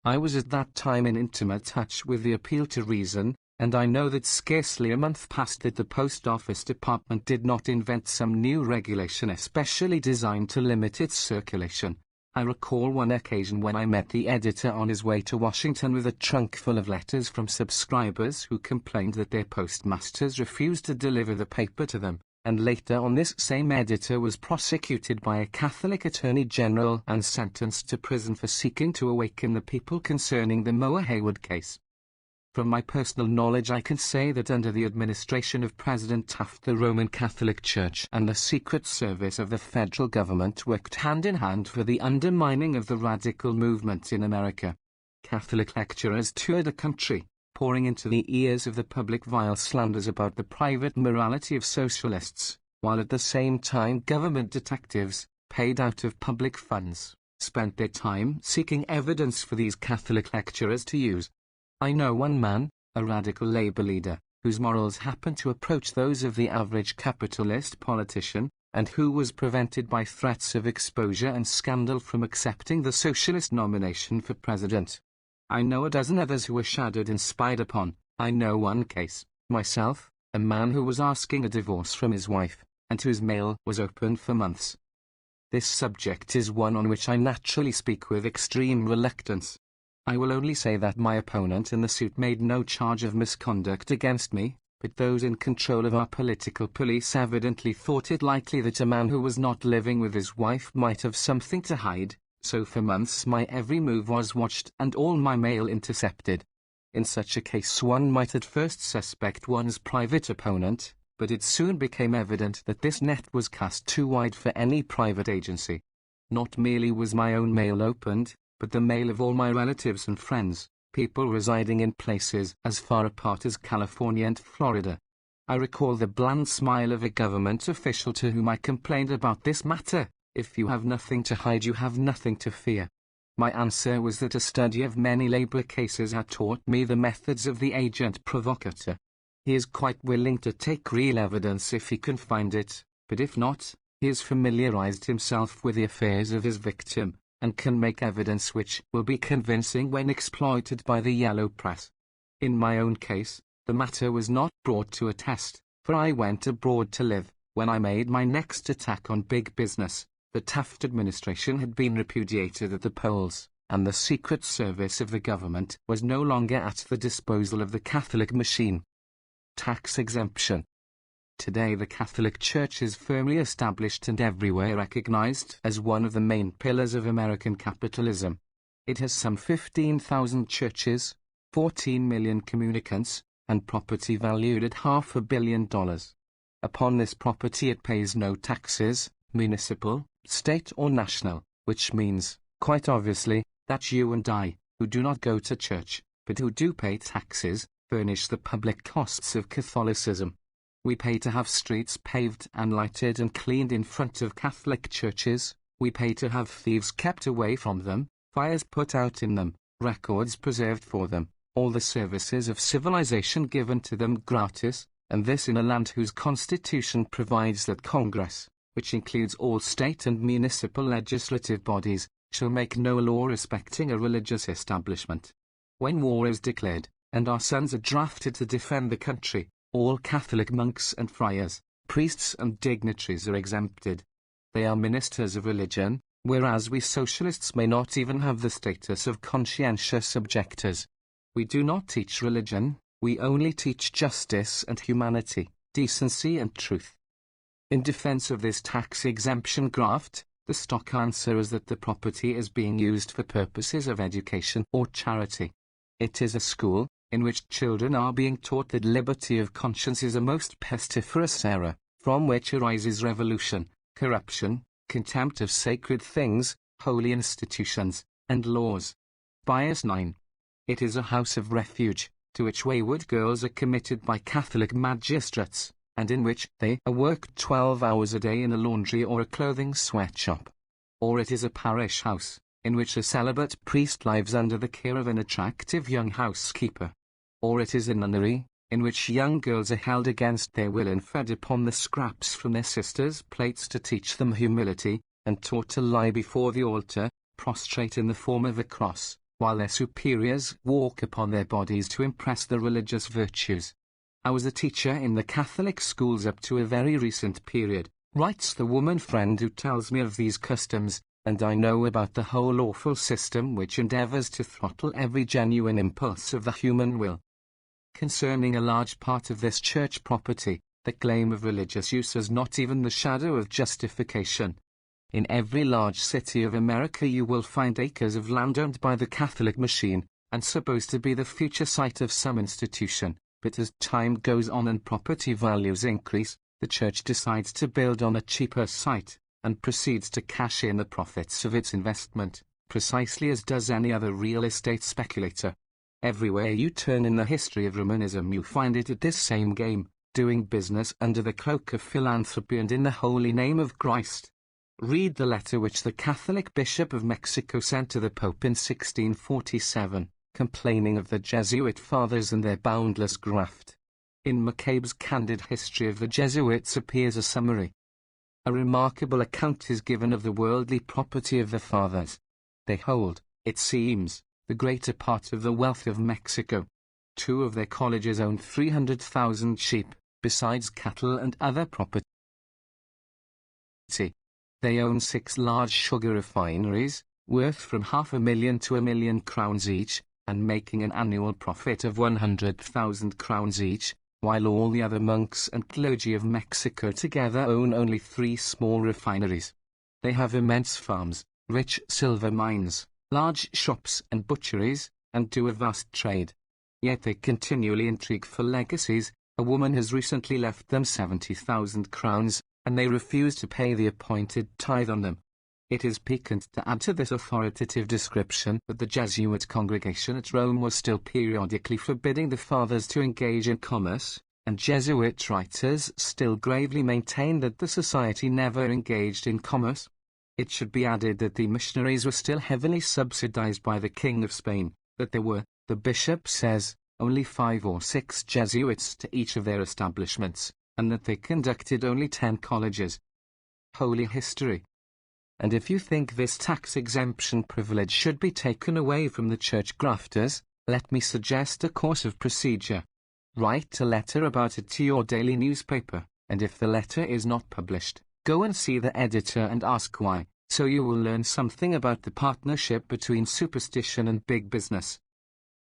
I was at that time in intimate touch with the appeal to reason, and I know that scarcely a month passed that the Post Office Department did not invent some new regulation especially designed to limit its circulation. I recall one occasion when I met the editor on his way to Washington with a trunk full of letters from subscribers who complained that their postmasters refused to deliver the paper to them, and later on this same editor was prosecuted by a Catholic attorney general and sentenced to prison for seeking to awaken the people concerning the Moa Hayward case. From my personal knowledge I can say that under the administration of President Taft the Roman Catholic Church and the Secret Service of the federal government worked hand in hand for the undermining of the radical movement in America. Catholic lecturers toured the country, pouring into the ears of the public vile slanders about the private morality of socialists, while at the same time government detectives, paid out of public funds, spent their time seeking evidence for these Catholic lecturers to use. I know one man, a radical labor leader, whose morals happened to approach those of the average capitalist politician, and who was prevented by threats of exposure and scandal from accepting the socialist nomination for president. I know a dozen others who were shadowed and spied upon. I know one case, myself, a man who was asking a divorce from his wife, and whose mail was open for months. This subject is one on which I naturally speak with extreme reluctance. I will only say that my opponent in the suit made no charge of misconduct against me, but those in control of our political police evidently thought it likely that a man who was not living with his wife might have something to hide, so for months my every move was watched and all my mail intercepted. In such a case one might at first suspect one's private opponent, but it soon became evident that this net was cast too wide for any private agency. Not merely was my own mail opened, but the mail of all my relatives and friends, people residing in places as far apart as California and Florida. I recall the bland smile of a government official to whom I complained about this matter. If you have nothing to hide, you have nothing to fear. My answer was that a study of many labor cases had taught me the methods of the agent provocateur. He is quite willing to take real evidence if he can find it, but if not, he has familiarized himself with the affairs of his victim, and can make evidence which will be convincing when exploited by the yellow press. In my own case, the matter was not brought to a test, for I went abroad to live. When I made my next attack on big business, the Taft administration had been repudiated at the polls, and the Secret Service of the government was no longer at the disposal of the Catholic machine. Tax exemption. Today the Catholic Church is firmly established and everywhere recognized as one of the main pillars of American capitalism. It has some 15,000 churches, 14 million communicants, and property valued at $500 million. Upon this property it pays no taxes, municipal, state or national, which means, quite obviously, that you and I, who do not go to church, but who do pay taxes, furnish the public costs of Catholicism. We pay to have streets paved and lighted and cleaned in front of Catholic churches, we pay to have thieves kept away from them, fires put out in them, records preserved for them, all the services of civilization given to them gratis, and this in a land whose constitution provides that Congress, which includes all state and municipal legislative bodies, shall make no law respecting a religious establishment. When war is declared, and our sons are drafted to defend the country. All Catholic monks and friars, priests and dignitaries are exempted. They are ministers of religion, whereas we socialists may not even have the status of conscientious objectors. We do not teach religion, we only teach justice and humanity, decency and truth. In defense of this tax exemption graft, the stock answer is that the property is being used for purposes of education or charity. It is a school, in which children are being taught that liberty of conscience is a most pestiferous error, from which arises revolution, corruption, contempt of sacred things, holy institutions, and laws. Bias 9. It is a house of refuge, to which wayward girls are committed by Catholic magistrates, and in which they are worked 12 hours a day in a laundry or a clothing sweatshop. Or it is a parish house, in which a celibate priest lives under the care of an attractive young housekeeper. Or it is a nunnery, in which young girls are held against their will and fed upon the scraps from their sisters' plates to teach them humility, and taught to lie before the altar, prostrate in the form of a cross, while their superiors walk upon their bodies to impress the religious virtues. I was a teacher in the Catholic schools up to a very recent period, writes the woman friend who tells me of these customs, and I know about the whole awful system which endeavors to throttle every genuine impulse of the human will. Concerning a large part of this church property, the claim of religious use has not even the shadow of justification. In every large city of America you will find acres of land owned by the Catholic machine, and supposed to be the future site of some institution, but as time goes on and property values increase, the church decides to build on a cheaper site, and proceeds to cash in the profits of its investment, precisely as does any other real estate speculator. Everywhere you turn in the history of Romanism you find it at this same game, doing business under the cloak of philanthropy and in the holy name of Christ. Read the letter which the Catholic Bishop of Mexico sent to the Pope in 1647, complaining of the Jesuit fathers and their boundless graft. In McCabe's candid history of the Jesuits appears a summary. A remarkable account is given of the worldly property of the fathers. They hold, it seems, the greater part of the wealth of Mexico. 2 of their colleges own 300,000 sheep, besides cattle and other property. They own 6 large sugar refineries, worth from $500,000 to £1,000,000 crowns each, and making an annual profit of 100,000 crowns each, while all the other monks and clergy of Mexico together own only 3 small refineries. They have immense farms, rich silver mines, large shops and butcheries, and do a vast trade. Yet they continually intrigue for legacies. A woman has recently left them 70,000 crowns, and they refuse to pay the appointed tithe on them. It is piquant to add to this authoritative description that the Jesuit congregation at Rome was still periodically forbidding the fathers to engage in commerce, and Jesuit writers still gravely maintain that the society never engaged in commerce. It should be added that the missionaries were still heavily subsidized by the King of Spain, that there were, the bishop says, only 5 or 6 Jesuits to each of their establishments, and that they conducted only 10 colleges. Holy history. And if you think this tax exemption privilege should be taken away from the church grafters, let me suggest a course of procedure. Write a letter about it to your daily newspaper, and if the letter is not published, go and see the editor and ask why, so you will learn something about the partnership between superstition and big business.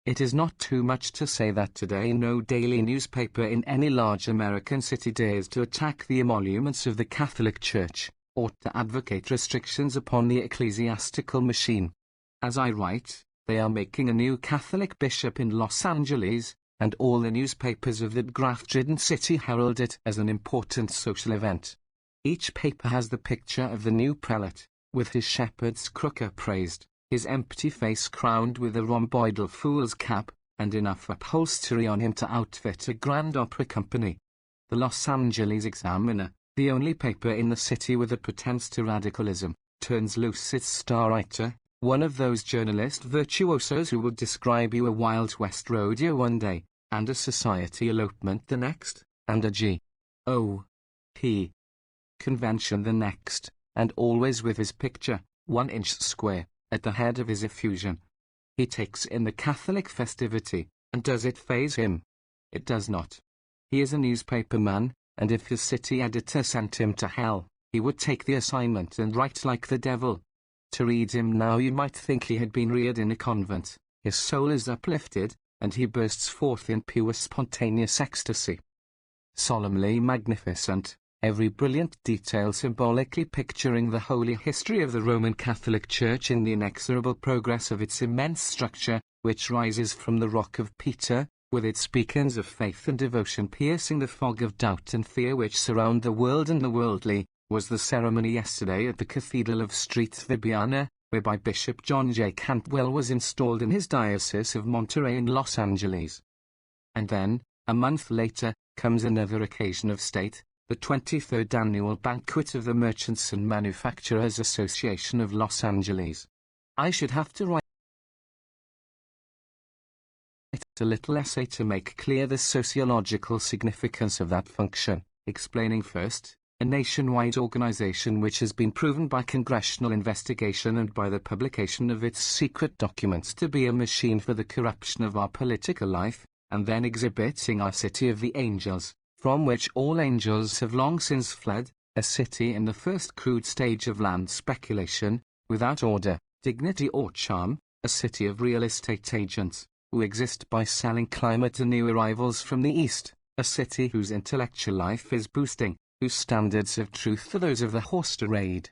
It is not too much to say that today no daily newspaper in any large American city dares to attack the emoluments of the Catholic Church, or to advocate restrictions upon the ecclesiastical machine. As I write, they are making a new Catholic bishop in Los Angeles, and all the newspapers of that graft-ridden city herald it as an important social event. Each paper has the picture of the new prelate, with his shepherd's crook upraised, his empty face crowned with a rhomboidal fool's cap, and enough upholstery on him to outfit a grand opera company. The Los Angeles Examiner, the only paper in the city with a pretense to radicalism, turns loose its star writer, one of those journalist virtuosos who will describe you a Wild West rodeo one day, and a society elopement the next, and a G.O.P. convention the next, and always with his picture, 1 inch square, at the head of his effusion. He takes in the Catholic festivity, And does it faze him? It does not. He is a newspaperman, and if his city editor sent him to hell, he would take the assignment and write like the devil. To read him now you might think he had been reared in a convent. His soul is uplifted, and he bursts forth in pure spontaneous ecstasy. Solemnly magnificent, every brilliant detail symbolically picturing the holy history of the Roman Catholic Church in the inexorable progress of its immense structure, which rises from the rock of Peter, with its beacons of faith and devotion piercing the fog of doubt and fear which surround the world and the worldly, was the ceremony yesterday at the Cathedral of St. Vibiana, whereby Bishop John J. Cantwell was installed in his Diocese of Monterey in Los Angeles. And then, a month later, comes another occasion of state, the 23rd annual banquet of the Merchants and Manufacturers Association of Los Angeles. I should have to write a little essay to make clear the sociological significance of that function, explaining first, a nationwide organization which has been proven by congressional investigation and by the publication of its secret documents to be a machine for the corruption of our political life, and then exhibiting our city of the angels, from which all angels have long since fled, a city in the first crude stage of land speculation, without order, dignity or charm, a city of real estate agents, who exist by selling climate to new arrivals from the East, a city whose intellectual life is boosting, whose standards of truth are those of the horse trade.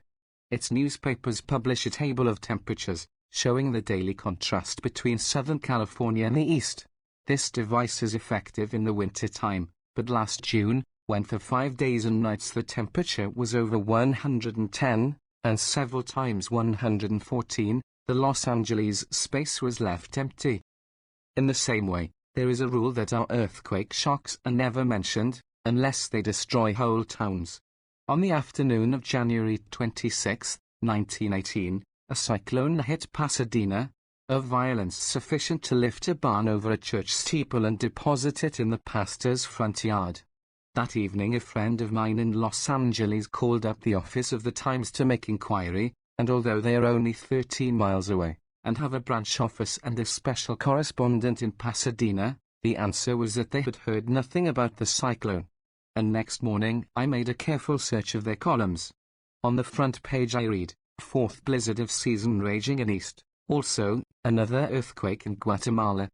Its newspapers publish a table of temperatures, showing the daily contrast between Southern California and the East. This device is effective in the winter time, but last June, when for 5 days and nights the temperature was over 110, and several times 114, the Los Angeles space was left empty. In the same way, there is a rule that our earthquake shocks are never mentioned, unless they destroy whole towns. On the afternoon of January 26, 1918, a cyclone hit Pasadena, of violence sufficient to lift a barn over a church steeple and deposit it in the pastor's front yard. That evening a friend of mine in Los Angeles called up the office of the Times to make inquiry, and although they are only 13 miles away, and have a branch office and a special correspondent in Pasadena, the answer was that they had heard nothing about the cyclone. And next morning I made a careful search of their columns. On the front page I read, "Fourth blizzard of season raging in East." Also, another earthquake in Guatemala.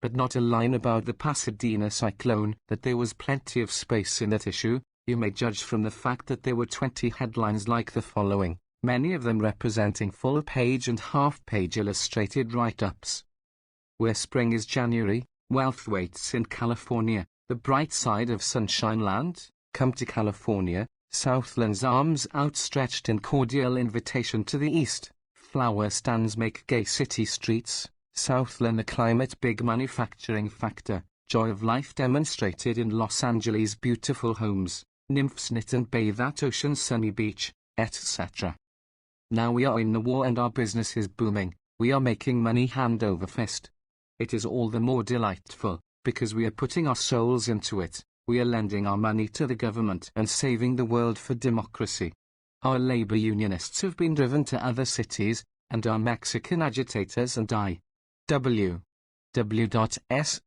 But not a line about the Pasadena cyclone. That there was plenty of space in that issue, you may judge from the fact that there were 20 headlines like the following, many of them representing full-page and half-page illustrated write-ups. Where spring is January, wealth waits in California, the bright side of Sunshine Land, come to California, Southland's arms outstretched in cordial invitation to the East. Flower stands make gay city streets, Southland a climate big manufacturing factor, joy of life demonstrated in Los Angeles beautiful homes, nymphs knit and bathe at ocean sunny beach, etc. Now we are in the war and our business is booming, we are making money hand over fist. It is all the more delightful, because we are putting our souls into it, we are lending our money to the government and saving the world for democracy. Our labor unionists have been driven to other cities, and our Mexican agitators and I.W.S.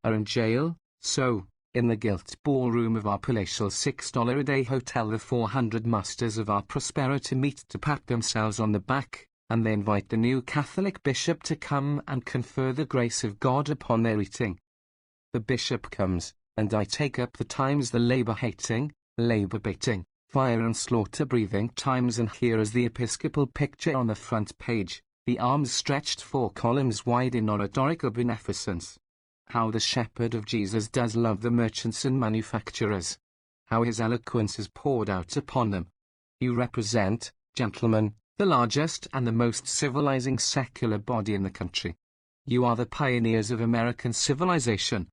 are in jail, so, in the gilt ballroom of our palatial $6 a day hotel the 400 masters of our prosperity meet to pat themselves on the back, and they invite the new Catholic bishop to come and confer the grace of God upon their eating. The bishop comes, and I take up the Times, the labor-hating, labor-baiting, fire and slaughter-breathing Times, and here is the episcopal picture on the front page, the arms stretched 4 columns wide in oratorical beneficence. How the shepherd of Jesus does love the merchants and manufacturers. How his eloquence is poured out upon them. You represent, gentlemen, the largest and the most civilizing secular body in the country. You are the pioneers of American civilization.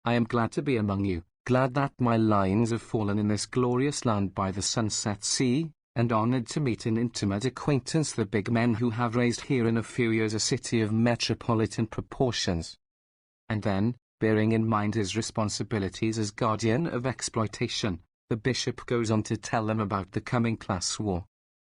I am glad to be among you, glad that my lines have fallen in this glorious land by the sunset sea, and honored to meet in intimate acquaintance the big men who have raised here in a few years a city of metropolitan proportions. And then, bearing in mind his responsibilities as guardian of exploitation, the bishop goes on to tell them about the coming class war.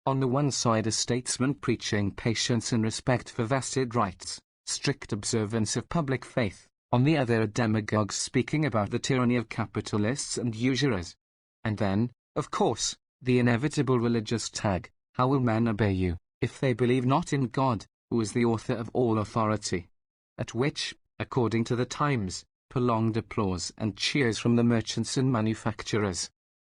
On the one side a statesman preaching patience and respect for vested rights, strict observance of public faith, On the other are demagogues speaking about the tyranny of capitalists and usurers. And then, of course, the inevitable religious tag: how will men obey you, if they believe not in God, who is the author of all authority? At which, according to the Times, prolonged applause and cheers from the merchants and manufacturers.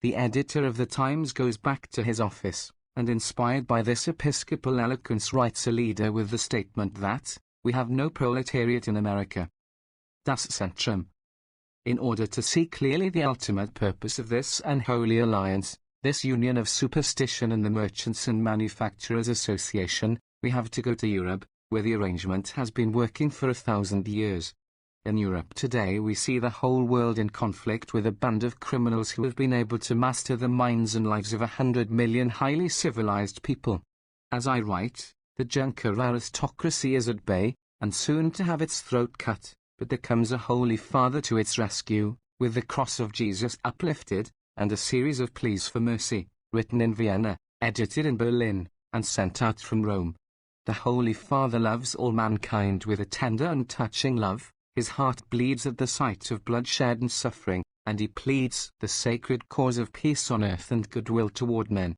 The editor of the Times goes back to his office, and inspired by this episcopal eloquence writes a leader with the statement that, "We have no proletariat in America. Das Zentrum." In order to see clearly the ultimate purpose of this unholy alliance, this union of superstition and the Merchants and Manufacturers Association, we have to go to Europe, where the arrangement has been working for 1,000 years. In Europe today we see the whole world in conflict with a band of criminals who have been able to master the minds and lives of 100 million highly civilized people. As I write, the Junker aristocracy is at bay, and soon to have its throat cut, but there comes a Holy Father to its rescue, with the cross of Jesus uplifted, and a series of pleas for mercy, written in Vienna, edited in Berlin, and sent out from Rome. The Holy Father loves all mankind with a tender and touching love. His heart bleeds at the sight of bloodshed and suffering, and he pleads the sacred cause of peace on earth and goodwill toward men.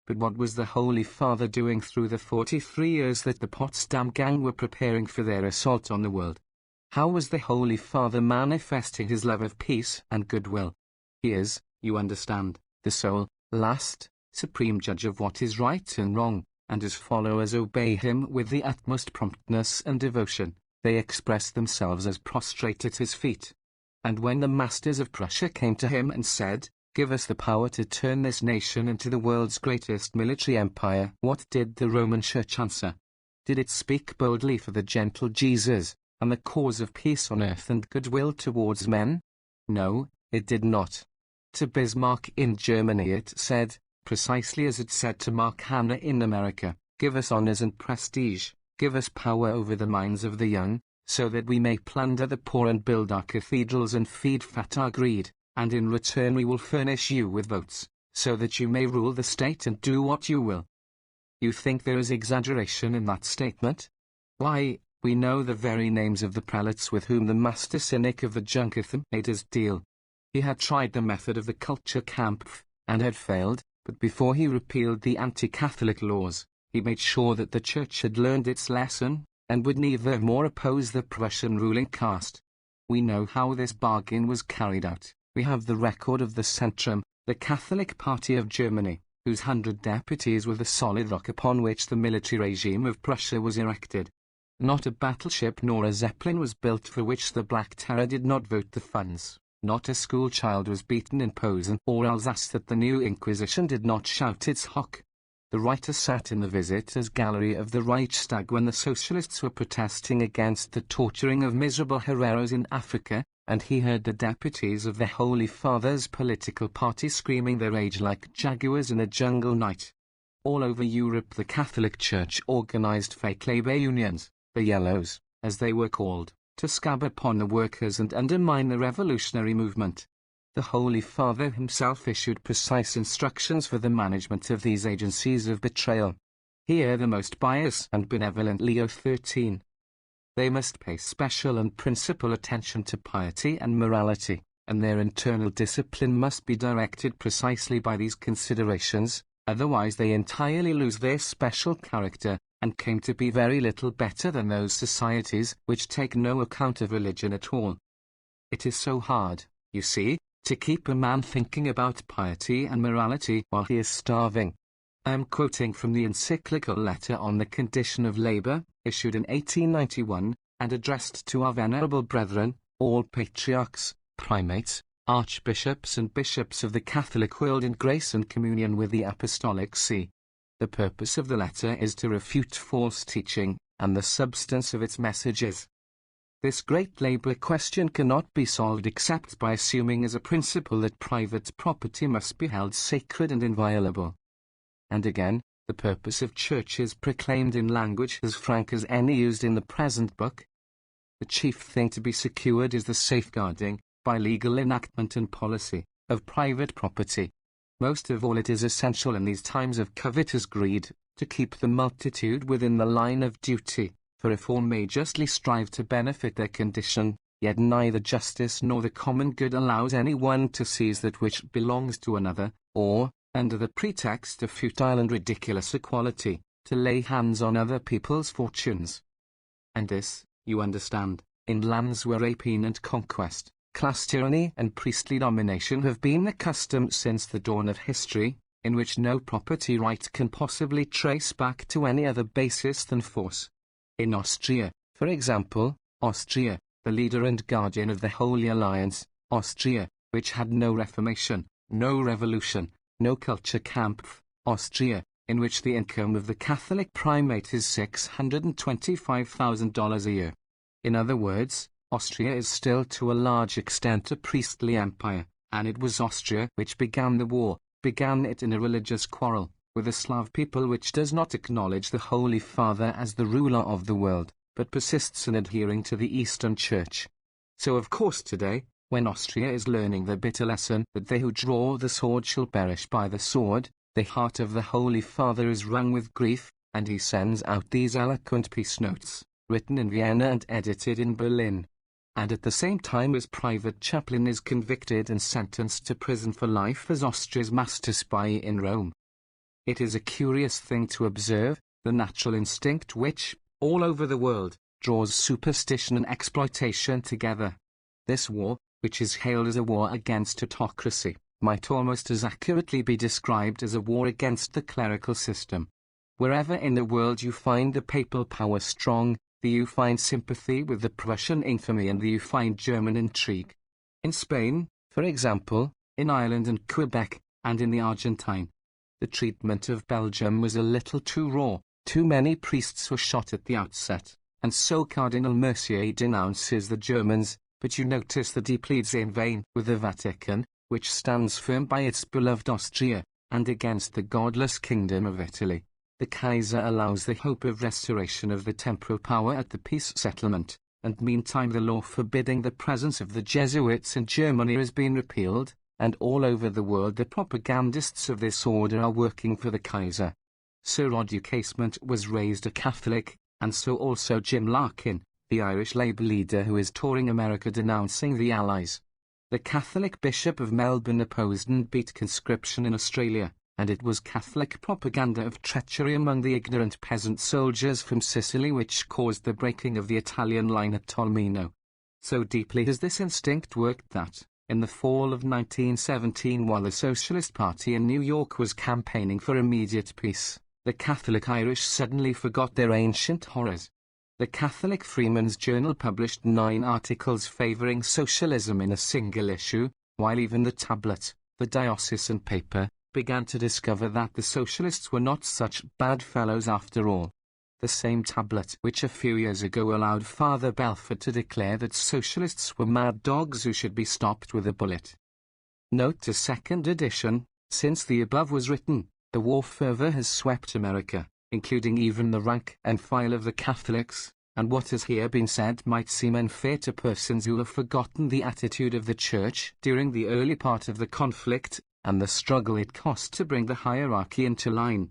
But what was the Holy Father doing through the 43 years that the Potsdam gang were preparing for their assault on the world? How was the Holy Father manifesting his love of peace and goodwill? He is, you understand, the sole, last, supreme judge of what is right and wrong, and his followers obey him with the utmost promptness and devotion. They express themselves as prostrate at his feet. And when the masters of Prussia came to him and said, "Give us the power to turn this nation into the world's greatest military empire," what did the Roman Church answer? Did it speak boldly for the gentle Jesus, and the cause of peace on earth and goodwill towards men? No, it did not. To Bismarck in Germany it said, precisely as it said to Mark Hanna in America, "Give us honors and prestige. Give us power over the minds of the young, so that we may plunder the poor and build our cathedrals and feed fat our greed, and in return we will furnish you with votes, so that you may rule the state and do what you will." You think there is exaggeration in that statement? Why, we know the very names of the prelates with whom the master cynic of the Junkertham made his deal. He had tried the method of the Kulturkampf, and had failed, but before he repealed the anti-Catholic laws, he made sure that the Church had learned its lesson, and would neither more oppose the Prussian ruling caste. We know how this bargain was carried out. We have the record of the Centrum, the Catholic Party of Germany, whose 100 deputies were the solid rock upon which the military regime of Prussia was erected. Not a battleship nor a zeppelin was built for which the Black Terror did not vote the funds. Not a schoolchild was beaten in Posen or Alsace that the new Inquisition did not shout its hock. The writer sat in the visitors' gallery of the Reichstag when the socialists were protesting against the torturing of miserable Herreros in Africa, and he heard the deputies of the Holy Father's political party screaming their rage like jaguars in a jungle night. All over Europe the Catholic Church organized fake labor unions, the Yellows, as they were called, to scab upon the workers and undermine the revolutionary movement. The Holy Father himself issued precise instructions for the management of these agencies of betrayal. Here the most pious and benevolent Leo XIII. They must pay special and principal attention to piety and morality, and their internal discipline must be directed precisely by these considerations, otherwise they entirely lose their special character, and came to be very little better than those societies which take no account of religion at all. It is so hard, you see, to keep a man thinking about piety and morality while he is starving. I am quoting from the encyclical Letter on the Condition of Labor, issued in 1891, and addressed to our venerable brethren, all patriarchs, primates, archbishops and bishops of the Catholic world in grace and communion with the Apostolic See. The purpose of the letter is to refute false teaching, and the substance of its message is: this great labor question cannot be solved except by assuming as a principle that private property must be held sacred and inviolable. And again, the purpose of churches proclaimed in language as frank as any used in the present book. The chief thing to be secured is the safeguarding, by legal enactment and policy, of private property. Most of all it is essential in these times of covetous greed, to keep the multitude within the line of duty. For if all may justly strive to benefit their condition, yet neither justice nor the common good allows anyone to seize that which belongs to another, or, under the pretext of futile and ridiculous equality, to lay hands on other people's fortunes. And this, you understand, in lands where rapine and conquest, class tyranny and priestly domination have been the custom since the dawn of history, in which no property right can possibly trace back to any other basis than force. In Austria, for example, Austria, the leader and guardian of the Holy Alliance, Austria, which had no Reformation, no revolution, no Kulturkampf, Austria, in which the income of the Catholic primate is $625,000 a year. In other words, Austria is still to a large extent a priestly empire, and it was Austria which began the war, began it in a religious quarrel, with a Slav people which does not acknowledge the Holy Father as the ruler of the world, but persists in adhering to the Eastern Church. So of course today, when Austria is learning the bitter lesson that they who draw the sword shall perish by the sword, the heart of the Holy Father is wrung with grief, and he sends out these eloquent peace notes, written in Vienna and edited in Berlin. And at the same time his private chaplain is convicted and sentenced to prison for life as Austria's master spy in Rome. It is a curious thing to observe, the natural instinct which, all over the world, draws superstition and exploitation together. This war, which is hailed as a war against autocracy, might almost as accurately be described as a war against the clerical system. Wherever in the world you find the papal power strong, there you find sympathy with the Prussian infamy and there you find German intrigue. In Spain, for example, in Ireland and Quebec, and in the Argentine, the treatment of Belgium was a little too raw. Too many priests were shot at the outset, and so Cardinal Mercier denounces the Germans, but you notice that he pleads in vain with the Vatican, which stands firm by its beloved Austria, and against the godless kingdom of Italy. The Kaiser allows the hope of restoration of the temporal power at the peace settlement, and meantime the law forbidding the presence of the Jesuits in Germany has been repealed, and all over the world the propagandists of this order are working for the Kaiser. Sir Roger Casement was raised a Catholic, and so also Jim Larkin, the Irish Labour leader who is touring America denouncing the Allies. The Catholic Bishop of Melbourne opposed and beat conscription in Australia, and it was Catholic propaganda of treachery among the ignorant peasant soldiers from Sicily which caused the breaking of the Italian line at Tolmino. So deeply has this instinct worked that, in the fall of 1917, while the Socialist Party in New York was campaigning for immediate peace, the Catholic Irish suddenly forgot their ancient horrors. The Catholic Freeman's Journal published 9 articles favouring socialism in a single issue, while even the Tablet, the diocesan paper, began to discover that the socialists were not such bad fellows after all. The same Tablet which a few years ago allowed Father Belford to declare that socialists were mad dogs who should be stopped with a bullet. Note to second edition, since the above was written, the war fervour has swept America, including even the rank and file of the Catholics, and what has here been said might seem unfair to persons who have forgotten the attitude of the Church during the early part of the conflict, and the struggle it cost to bring the hierarchy into line.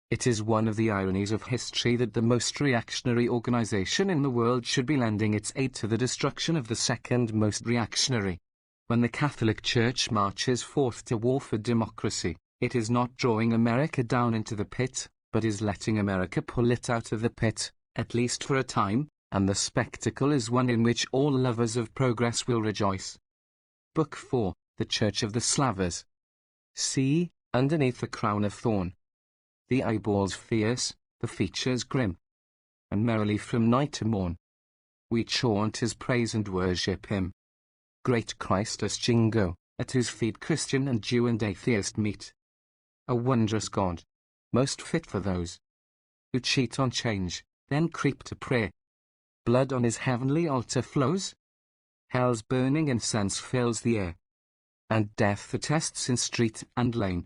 It is one of the ironies of history that the most reactionary organization in the world should be lending its aid to the destruction of the second most reactionary. When the Catholic Church marches forth to war for democracy, it is not drawing America down into the pit, but is letting America pull it out of the pit, at least for a time, and the spectacle is one in which all lovers of progress will rejoice. Book 4, The Church of the Slavers. See, underneath the crown of thorn. The eyeballs fierce, the features grim. And merrily from night to morn, we chaunt his praise and worship him. Great Christus Jingo, at whose feet Christian and Jew and atheist meet. A wondrous God, most fit for those who cheat on change, then creep to pray. Blood on his heavenly altar flows. Hell's burning incense fills the air, and death attests in street and lane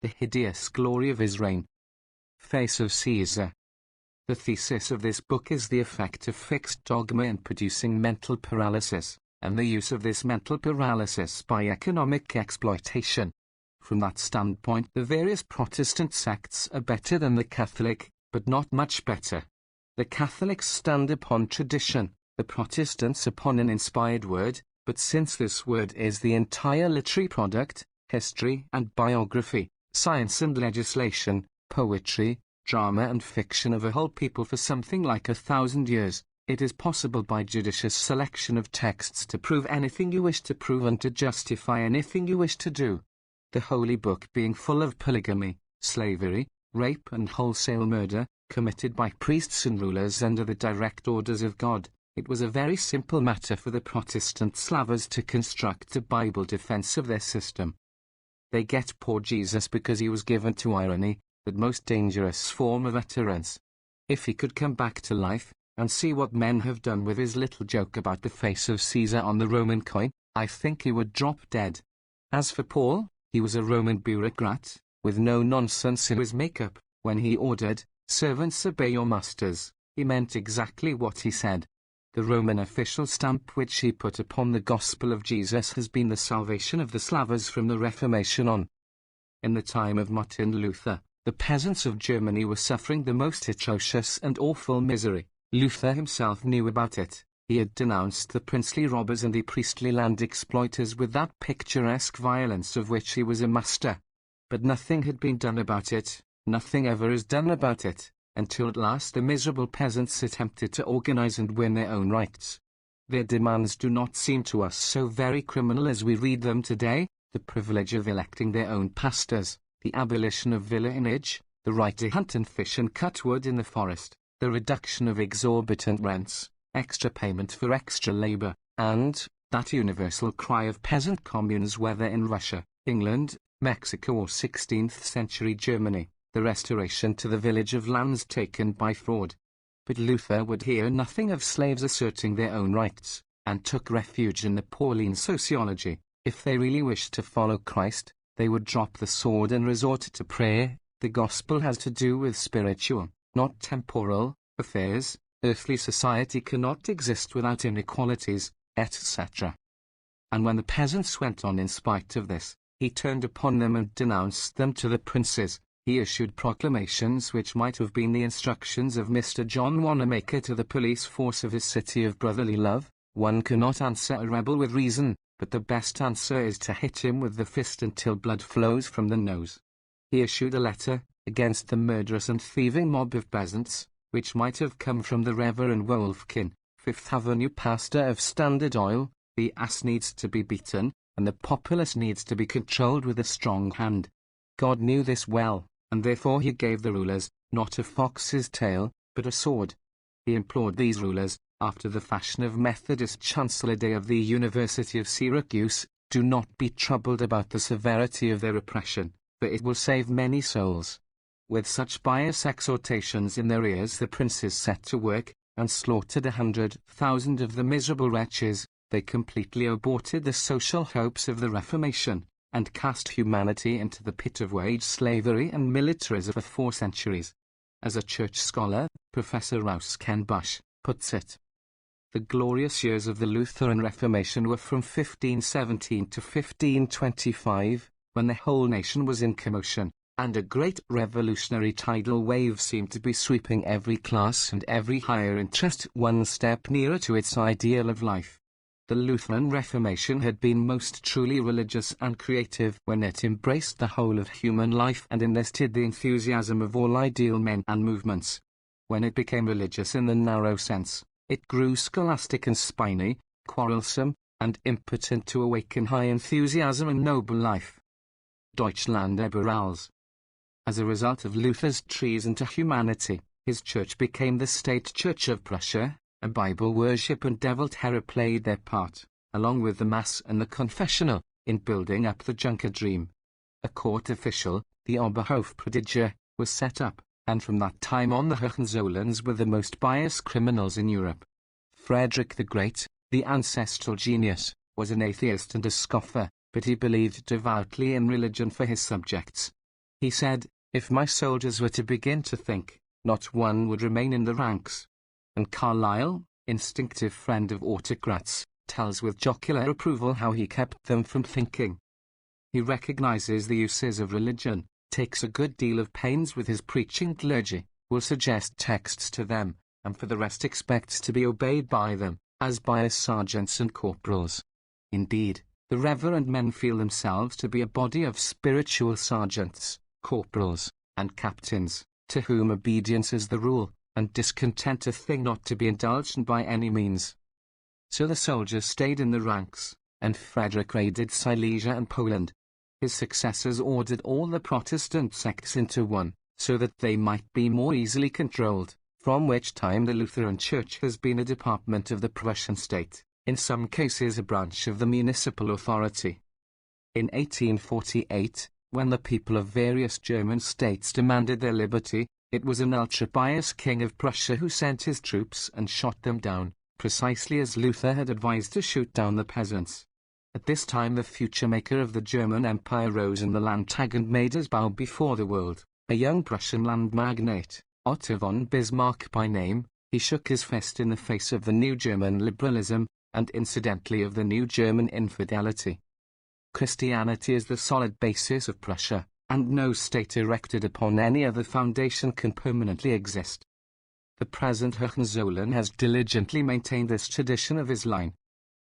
the hideous glory of his reign. Face of Caesar. The thesis of this book is the effect of fixed dogma in producing mental paralysis, and the use of this mental paralysis by economic exploitation. From that standpoint, the various Protestant sects are better than the Catholic, but not much better. The Catholics stand upon tradition, the Protestants upon an inspired word, but since this word is the entire literary product, history and biography, science and legislation, poetry, drama and fiction of a whole people for something like 1,000 years, it is possible by judicious selection of texts to prove anything you wish to prove and to justify anything you wish to do. The Holy Book being full of polygamy, slavery, rape and wholesale murder, committed by priests and rulers under the direct orders of God, it was a very simple matter for the Protestant Slavers to construct a Bible defense of their system. They get poor Jesus because he was given to irony, that most dangerous form of utterance. If he could come back to life, and see what men have done with his little joke about the face of Caesar on the Roman coin, I think he would drop dead. As for Paul, he was a Roman bureaucrat, with no nonsense in his makeup. When he ordered, "Servants, obey your masters," he meant exactly what he said. The Roman official stamp which he put upon the gospel of Jesus has been the salvation of the Slavers from the Reformation on. In the time of Martin Luther, the peasants of Germany were suffering the most atrocious and awful misery. Luther himself knew about it. He had denounced the princely robbers and the priestly land exploiters with that picturesque violence of which he was a master. But nothing had been done about it, nothing ever is done about it, until at last the miserable peasants attempted to organize and win their own rights. Their demands do not seem to us so very criminal as we read them today: the privilege of electing their own pastors, the abolition of villeinage, the right to hunt and fish and cut wood in the forest, the reduction of exorbitant rents, extra payment for extra labor, and that universal cry of peasant communes, whether in Russia, England, Mexico or 16th century Germany, the restoration to the village of lands taken by fraud. But Luther would hear nothing of slaves asserting their own rights, and took refuge in the Pauline sociology. If they really wished to follow Christ, they would drop the sword and resort to prayer. The gospel has to do with spiritual, not temporal, affairs. Earthly society cannot exist without inequalities, etc. And when the peasants went on in spite of this, he turned upon them and denounced them to the princes. He issued proclamations which might have been the instructions of Mr. John Wanamaker to the police force of his city of brotherly love. One cannot answer a rebel with reason, but the best answer is to hit him with the fist until blood flows from the nose. He issued a letter against the murderous and thieving mob of peasants, which might have come from the Reverend Wolfkin, Fifth Avenue pastor of Standard Oil. The ass needs to be beaten, and the populace needs to be controlled with a strong hand. God knew this well, and therefore he gave the rulers, not a fox's tail, but a sword. He implored these rulers, after the fashion of Methodist Chancellor Day of the University of Syracuse, do not be troubled about the severity of their oppression, for it will save many souls. With such pious exhortations in their ears, the princes set to work, and slaughtered 100,000 of the miserable wretches. They completely aborted the social hopes of the Reformation, and cast humanity into the pit of wage slavery and militarism for 4 centuries. As a church scholar, Professor Rauskenbusch puts it, the glorious years of the Lutheran Reformation were from 1517 to 1525, when the whole nation was in commotion, and a great revolutionary tidal wave seemed to be sweeping every class and every higher interest one step nearer to its ideal of life. The Lutheran Reformation had been most truly religious and creative when it embraced the whole of human life and enlisted the enthusiasm of all ideal men and movements. When it became religious in the narrow sense, it grew scholastic and spiny, quarrelsome, and impotent to awaken high enthusiasm and noble life. Deutschland Liberals. As a result of Luther's treason to humanity, his church became the state church of Prussia, and Bible worship and devil terror played their part, along with the Mass and the confessional, in building up the Junker dream. A court official, the Oberhofprediger, was set up, and from that time on the Hohenzollerns were the most pious criminals in Europe. Frederick the Great, the ancestral genius, was an atheist and a scoffer, but he believed devoutly in religion for his subjects. He said, "If my soldiers were to begin to think, not one would remain in the ranks." And Carlyle, instinctive friend of autocrats, tells with jocular approval how he kept them from thinking. He recognizes the uses of religion, takes a good deal of pains with his preaching clergy, will suggest texts to them, and for the rest expects to be obeyed by them, as by his sergeants and corporals. Indeed, the reverend men feel themselves to be a body of spiritual sergeants, corporals, and captains, to whom obedience is the rule, and discontent a thing not to be indulged in by any means. So the soldiers stayed in the ranks, and Frederick raided Silesia and Poland. His successors ordered all the Protestant sects into one, so that they might be more easily controlled, from which time the Lutheran Church has been a department of the Prussian state, in some cases a branch of the municipal authority. In 1848, when the people of various German states demanded their liberty, it was an ultra-pious king of Prussia who sent his troops and shot them down, precisely as Luther had advised to shoot down the peasants. At this time the future maker of the German Empire rose in the Landtag and made his bow before the world, a young Prussian land magnate, Otto von Bismarck by name. He shook his fist in the face of the new German liberalism, and incidentally of the new German infidelity. Christianity is the solid basis of Prussia, and no state erected upon any other foundation can permanently exist. The present Hohenzollern has diligently maintained this tradition of his line.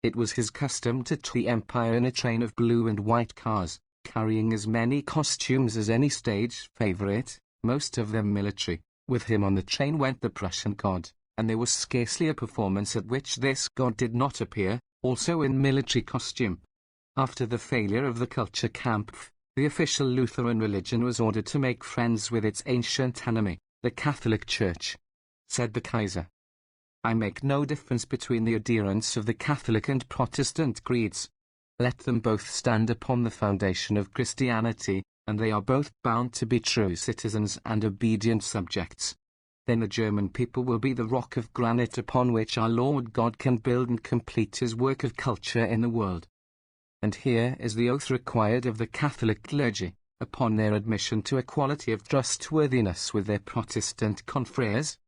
It was his custom to tour the empire in a train of blue and white cars, carrying as many costumes as any stage favorite, most of them military. With him on the train went the Prussian god, and there was scarcely a performance at which this god did not appear, also in military costume. After the failure of the Kulturkampf, the official Lutheran religion was ordered to make friends with its ancient enemy, the Catholic Church. Said the Kaiser, "I make no difference between the adherents of the Catholic and Protestant creeds. Let them both stand upon the foundation of Christianity, and they are both bound to be true citizens and obedient subjects. Then the German people will be the rock of granite upon which our Lord God can build and complete his work of culture in the world." And here is the oath required of the Catholic clergy, upon their admission to equality of trustworthiness with their Protestant confreres.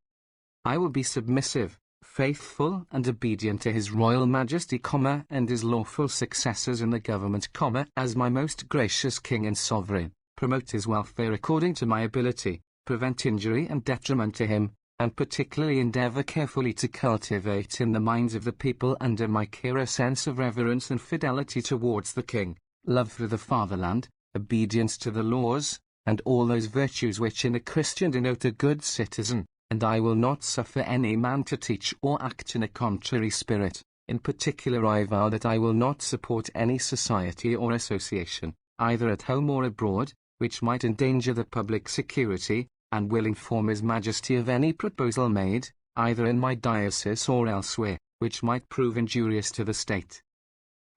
"I will be submissive, faithful and obedient to His Royal Majesty, and his lawful successors in the government, as my most gracious King and Sovereign, promote his welfare according to my ability, prevent injury and detriment to him, and particularly endeavor carefully to cultivate in the minds of the people under my care a sense of reverence and fidelity towards the King, love for the fatherland, obedience to the laws, and all those virtues which in a Christian denote a good citizen. And I will not suffer any man to teach or act in a contrary spirit. In particular I vow that I will not support any society or association, either at home or abroad, which might endanger the public security, and will inform His Majesty of any proposal made, either in my diocese or elsewhere, which might prove injurious to the state."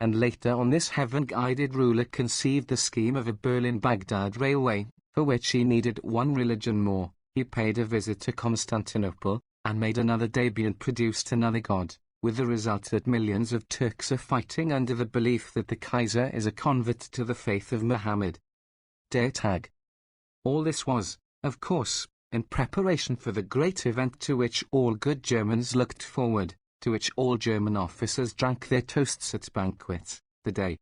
And later on this heaven-guided ruler conceived the scheme of a Berlin-Baghdad railway, for which he needed one religion more. He paid a visit to Constantinople, and made another debut and produced another god, with the result that millions of Turks are fighting under the belief that the Kaiser is a convert to the faith of Muhammad. Der Tag. All this was, of course, in preparation for the great event to which all good Germans looked forward, to which all German officers drank their toasts at banquets, the day.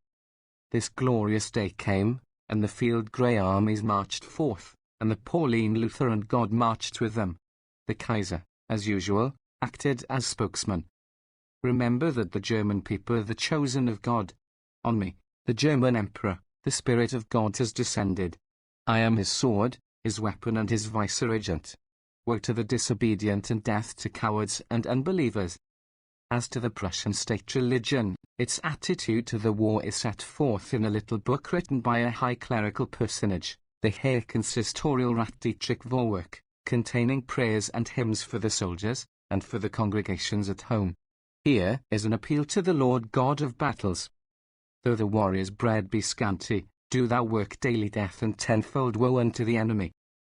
This glorious day came, and the field grey armies marched forth, and the Pauline Lutheran God marched with them. The Kaiser, as usual, acted as spokesman. Remember that the German people are the chosen of God. On me, the German Emperor, the Spirit of God has descended. I am his sword, his weapon and his viceregent. Woe to the disobedient and death to cowards and unbelievers. As to the Prussian state religion, its attitude to the war is set forth in a little book written by a high clerical personage, the Herr Consistorial Rat Dietrich Vorwerk, containing prayers and hymns for the soldiers, and for the congregations at home. Here is an appeal to the Lord God of battles. Though the warrior's bread be scanty, do thou work daily death and tenfold woe unto the enemy.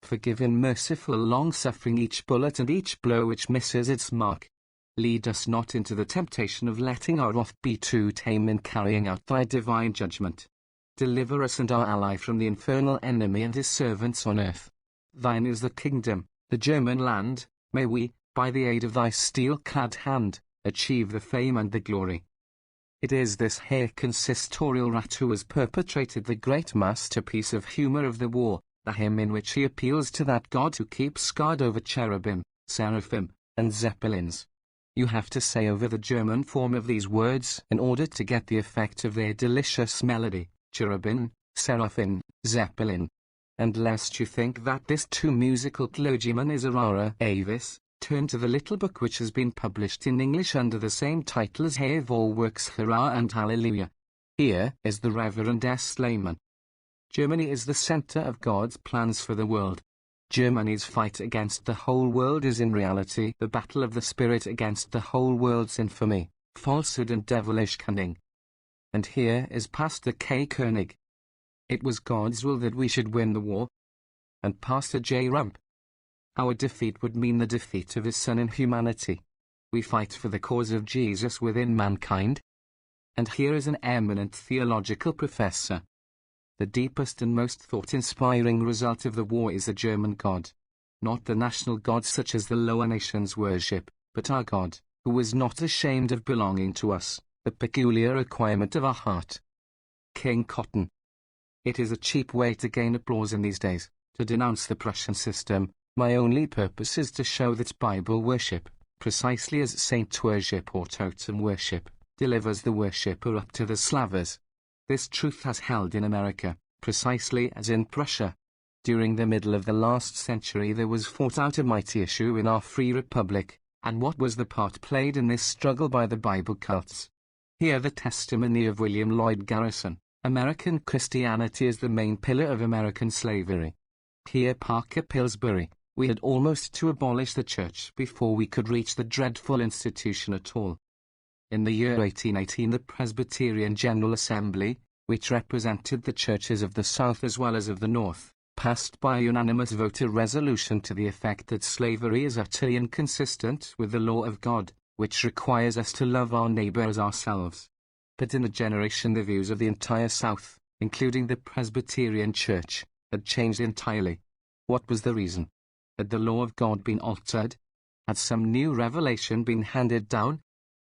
Forgive in merciful long-suffering each bullet and each blow which misses its mark. Lead us not into the temptation of letting our wrath be too tame in carrying out thy divine judgment. Deliver us and our ally from the infernal enemy and his servants on earth. Thine is the kingdom, the German land. May we, by the aid of thy steel-clad hand, achieve the fame and the glory. It is this Herr Consistorial Rat who has perpetrated the great masterpiece of humor of the war, the hymn in which he appeals to that God who keeps guard over cherubim, seraphim, and zeppelins. You have to say over the German form of these words in order to get the effect of their delicious melody, cherubim, seraphim, zeppelin. And lest you think that this too musical clergyman is a rara avis, turn to the little book which has been published in English under the same title as Have All Works Hurrah and Hallelujah. Here is the Reverend S. Lehman. Germany is the center of God's plans for the world. Germany's fight against the whole world is in reality the battle of the spirit against the whole world's infamy, falsehood and devilish cunning. And here is Pastor K. Koenig. It was God's will that we should win the war. And Pastor J. Rump. Our defeat would mean the defeat of his Son in humanity. We fight for the cause of Jesus within mankind. And here is an eminent theological professor. The deepest and most thought-inspiring result of the war is the German God. Not the national God such as the lower nations worship, but our God, who was not ashamed of belonging to us, the peculiar requirement of our heart. King Cotton. It is a cheap way to gain applause in these days, to denounce the Prussian system. My only purpose is to show that Bible worship, precisely as saint worship or totem worship, delivers the worshipper up to the slavers. This truth has held in America, precisely as in Prussia. During the middle of the last century there was fought out a mighty issue in our free republic, and what was the part played in this struggle by the Bible cults? Hear the testimony of William Lloyd Garrison. American Christianity is the main pillar of American slavery. Hear Parker Pillsbury. We had almost to abolish the church before we could reach the dreadful institution at all. In the year 1818 the Presbyterian General Assembly, which represented the churches of the South as well as of the North, passed by a unanimous vote a resolution to the effect that slavery is utterly inconsistent with the law of God, which requires us to love our neighbor as ourselves. But in a generation the views of the entire South, including the Presbyterian Church, had changed entirely. What was the reason? Had the law of God been altered? Had some new revelation been handed down?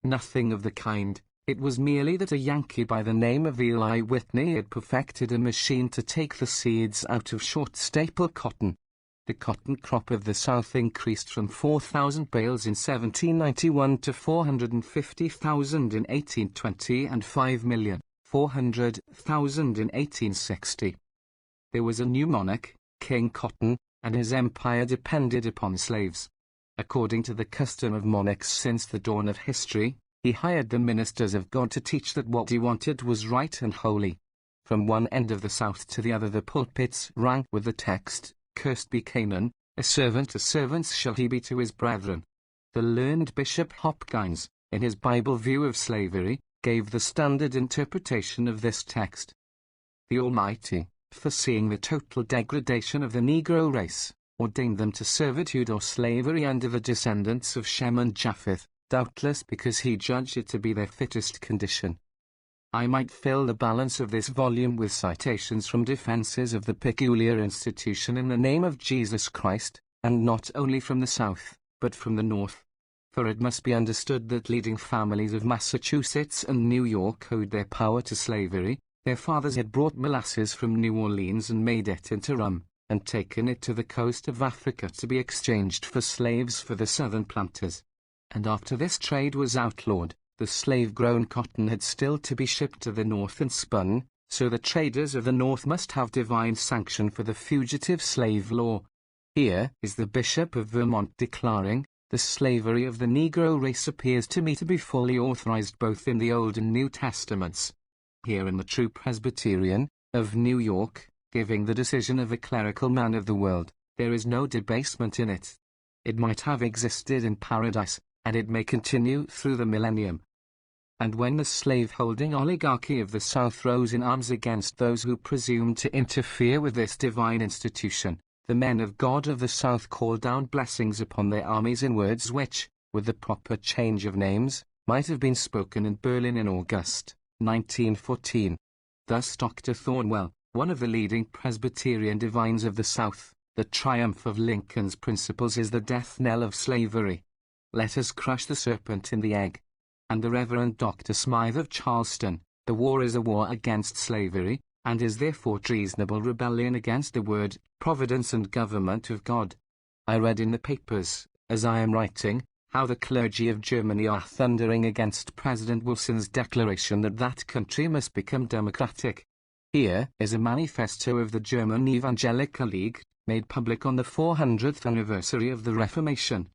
Nothing of the kind. It was merely that a Yankee by the name of Eli Whitney had perfected a machine to take the seeds out of short staple cotton. The cotton crop of the South increased from 4,000 bales in 1791 to 450,000 in 1820 and 5,400,000 in 1860. There was a new monarch, King Cotton, and his empire depended upon slaves. According to the custom of monarchs since the dawn of history, he hired the ministers of God to teach that what he wanted was right and holy. From one end of the South to the other the pulpits rang with the text, "Cursed be Canaan, a servant to servants shall he be to his brethren." The learned Bishop Hopkins, in his Bible view of slavery, gave the standard interpretation of this text. The Almighty, foreseeing the total degradation of the Negro race, ordained them to servitude or slavery under the descendants of Shem and Japheth, doubtless because he judged it to be their fittest condition. I might fill the balance of this volume with citations from defenses of the peculiar institution in the name of Jesus Christ, and not only from the South, but from the North. For it must be understood that leading families of Massachusetts and New York owed their power to slavery. Their fathers had brought molasses from New Orleans and made it into rum, and taken it to the coast of Africa to be exchanged for slaves for the southern planters. And after this trade was outlawed, the slave-grown cotton had still to be shipped to the North and spun, so the traders of the North must have divine sanction for the fugitive slave law. Here is the Bishop of Vermont declaring, "The slavery of the Negro race appears to me to be fully authorized both in the Old and New Testaments." Here in the True Presbyterian, of New York, giving the decision of a clerical man of the world, there is no debasement in it. It might have existed in paradise, and it may continue through the millennium. And when the slave-holding oligarchy of the South rose in arms against those who presumed to interfere with this divine institution, the men of God of the South called down blessings upon their armies in words which, with the proper change of names, might have been spoken in Berlin in August, 1914. Thus Dr. Thornwell, one of the leading Presbyterian divines of the South, the triumph of Lincoln's principles is the death knell of slavery. Let us crush the serpent in the egg. And the Reverend Dr. Smythe of Charleston, the war is a war against slavery, and is therefore treasonable rebellion against the word, providence and government of God. I read in the papers, as I am writing, how the clergy of Germany are thundering against President Wilson's declaration that that country must become democratic. Here is a manifesto of the German Evangelical League, made public on the 400th anniversary of the Reformation.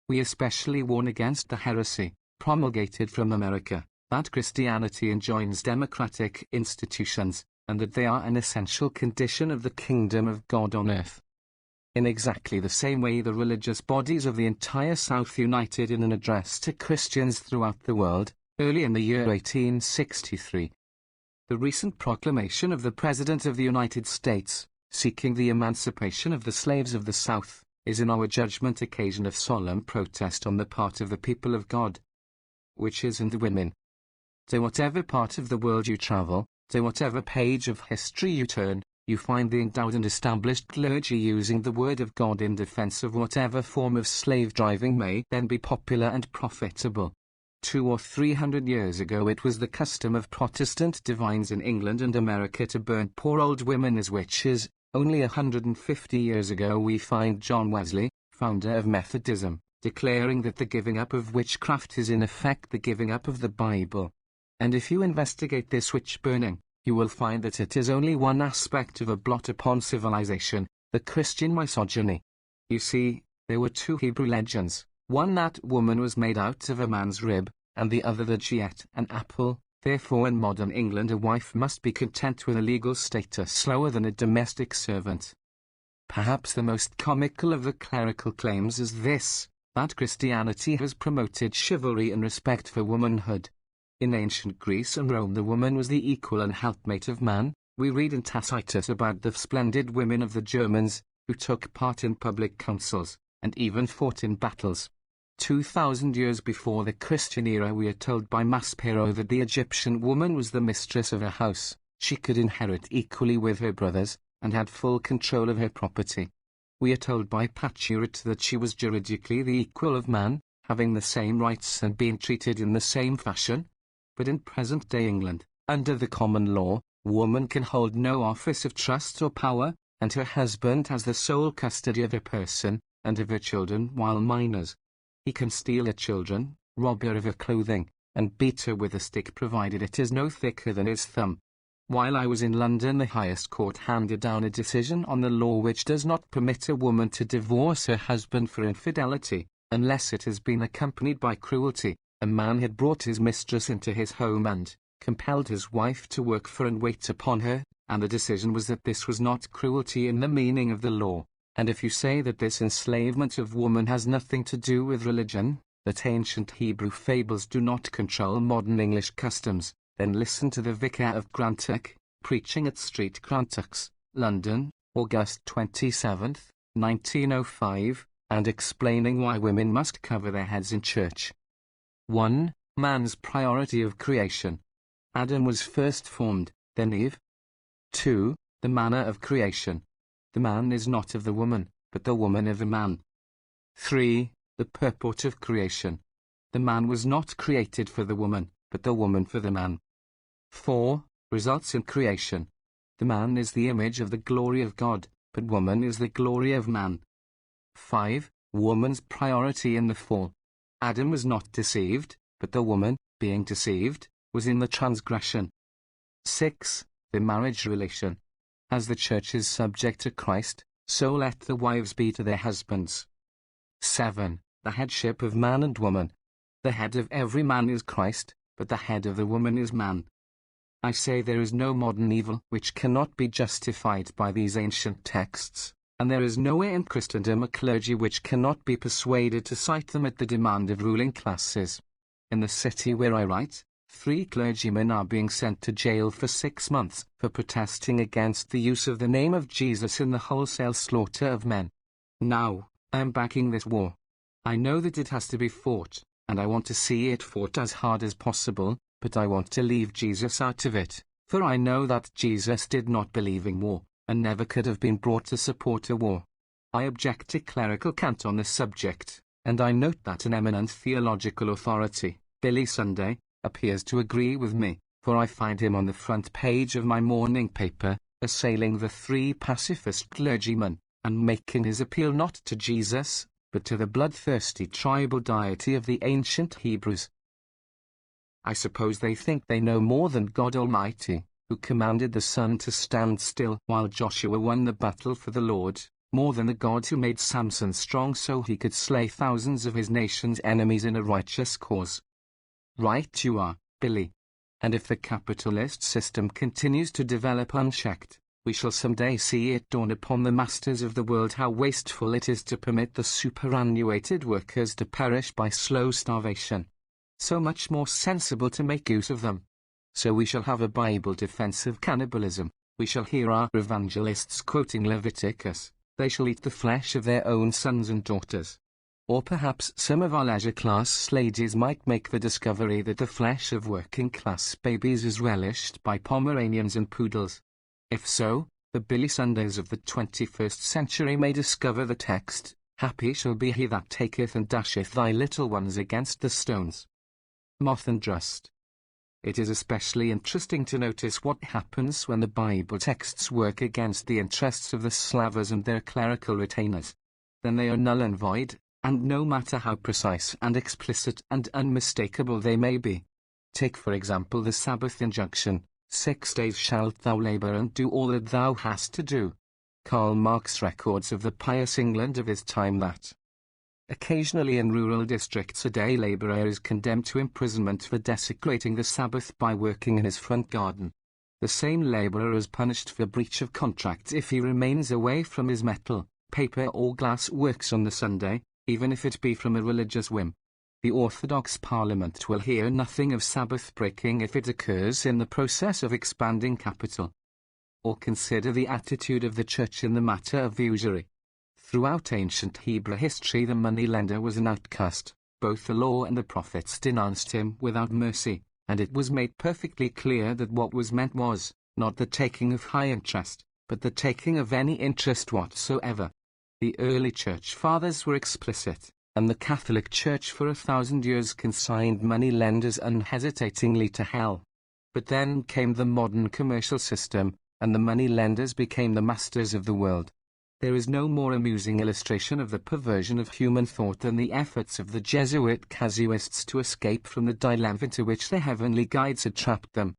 We especially warn against the heresy, promulgated from America, that Christianity enjoins democratic institutions, and that they are an essential condition of the kingdom of God on earth. In exactly the same way the religious bodies of the entire South united in an address to Christians throughout the world, early in the year 1863. The recent proclamation of the President of the United States, seeking the emancipation of the slaves of the South, is in our judgment occasion of solemn protest on the part of the people of God. Witches and women. To whatever part of the world you travel, to whatever page of history you turn, you find the endowed and established clergy using the word of God in defense of whatever form of slave driving may then be popular and profitable. 200 or 300 years ago it was the custom of Protestant divines in England and America to burn poor old women as witches. Only 150 years ago we find John Wesley, founder of Methodism, declaring that the giving up of witchcraft is in effect the giving up of the Bible. And if you investigate this witch burning, you will find that it is only one aspect of a blot upon civilization, the Christian misogyny. You see, there were two Hebrew legends, one that woman was made out of a man's rib, and the other that she ate an apple. Therefore in modern England a wife must be content with a legal status lower than a domestic servant. Perhaps the most comical of the clerical claims is this, that Christianity has promoted chivalry and respect for womanhood. In ancient Greece and Rome the woman was the equal and helpmate of man. We read in Tacitus about the splendid women of the Germans, who took part in public councils, and even fought in battles. 2,000 years before the Christian era we are told by Maspero that the Egyptian woman was the mistress of a house, she could inherit equally with her brothers, and had full control of her property. We are told by Paturite that she was juridically the equal of man, having the same rights and being treated in the same fashion. But in present-day England, under the common law, woman can hold no office of trust or power, and her husband has the sole custody of her person, and of her children while minors. He can steal her children, rob her of her clothing, and beat her with a stick provided it is no thicker than his thumb. While I was in London the highest court handed down a decision on the law which does not permit a woman to divorce her husband for infidelity, unless it has been accompanied by cruelty. A man had brought his mistress into his home and compelled his wife to work for and wait upon her, and the decision was that this was not cruelty in the meaning of the law. And if you say that this enslavement of woman has nothing to do with religion, that ancient Hebrew fables do not control modern English customs, then listen to the Vicar of Grantuck, preaching at Street Grantucks, London, August 27, 1905, and explaining why women must cover their heads in church. 1. Man's priority of creation. Adam was first formed, then Eve. 2. The manner of creation. The man is not of the woman, but the woman of the man. 3. The purport of creation. The man was not created for the woman, but the woman for the man. 4. Results in creation. The man is the image of the glory of God, but woman is the glory of man. 5. Woman's priority in the fall. Adam was not deceived, but the woman, being deceived, was in the transgression. 6. The marriage relation. As the church is subject to Christ, so let the wives be to their husbands. 7. The headship of man and woman. The head of every man is Christ, but the head of the woman is man. I say there is no modern evil which cannot be justified by these ancient texts, and there is nowhere in Christendom a clergy which cannot be persuaded to cite them at the demand of ruling classes. In the city where I write, 3 clergymen are being sent to jail for 6 months for protesting against the use of the name of Jesus in the wholesale slaughter of men. Now, I am backing this war. I know that it has to be fought, and I want to see it fought as hard as possible, but I want to leave Jesus out of it, for I know that Jesus did not believe in war, and never could have been brought to support a war. I object to clerical cant on this subject, and I note that an eminent theological authority, Billy Sunday, appears to agree with me, for I find him on the front page of my morning paper, assailing the 3 pacifist clergymen, and making his appeal not to Jesus, but to the bloodthirsty tribal deity of the ancient Hebrews. I suppose they think they know more than God Almighty, who commanded the sun to stand still while Joshua won the battle for the Lord, more than the God who made Samson strong so he could slay thousands of his nation's enemies in a righteous cause. Right you are, Billy. And if the capitalist system continues to develop unchecked, we shall someday see it dawn upon the masters of the world how wasteful it is to permit the superannuated workers to perish by slow starvation. So much more sensible to make use of them. So we shall have a Bible defense of cannibalism, we shall hear our evangelists quoting Leviticus, they shall eat the flesh of their own sons and daughters. Or perhaps some of our leisure-class ladies might make the discovery that the flesh of working-class babies is relished by Pomeranians and poodles. If so, the Billy Sundays of the 21st century may discover the text, "Happy shall be he that taketh and dasheth thy little ones against the stones." Moth and Rust. It is especially interesting to notice what happens when the Bible texts work against the interests of the slavers and their clerical retainers. Then they are null and void, and no matter how precise and explicit and unmistakable they may be. Take for example the Sabbath injunction, 6 days shalt thou labor and do all that thou hast to do. Karl Marx records of the pious England of his time that occasionally in rural districts a day laborer is condemned to imprisonment for desecrating the Sabbath by working in his front garden. The same laborer is punished for breach of contract if he remains away from his metal, paper or glass works on the Sunday, even if it be from a religious whim. The Orthodox Parliament will hear nothing of Sabbath breaking if it occurs in the process of expanding capital. Or consider the attitude of the Church in the matter of usury. Throughout ancient Hebrew history the moneylender was an outcast, both the law and the prophets denounced him without mercy, and it was made perfectly clear that what was meant was, not the taking of high interest, but the taking of any interest whatsoever. The early church fathers were explicit, and the Catholic Church for 1,000 years consigned moneylenders unhesitatingly to hell. But then came the modern commercial system, and the moneylenders became the masters of the world. There is no more amusing illustration of the perversion of human thought than the efforts of the Jesuit casuists to escape from the dilemma into which their heavenly guides had trapped them.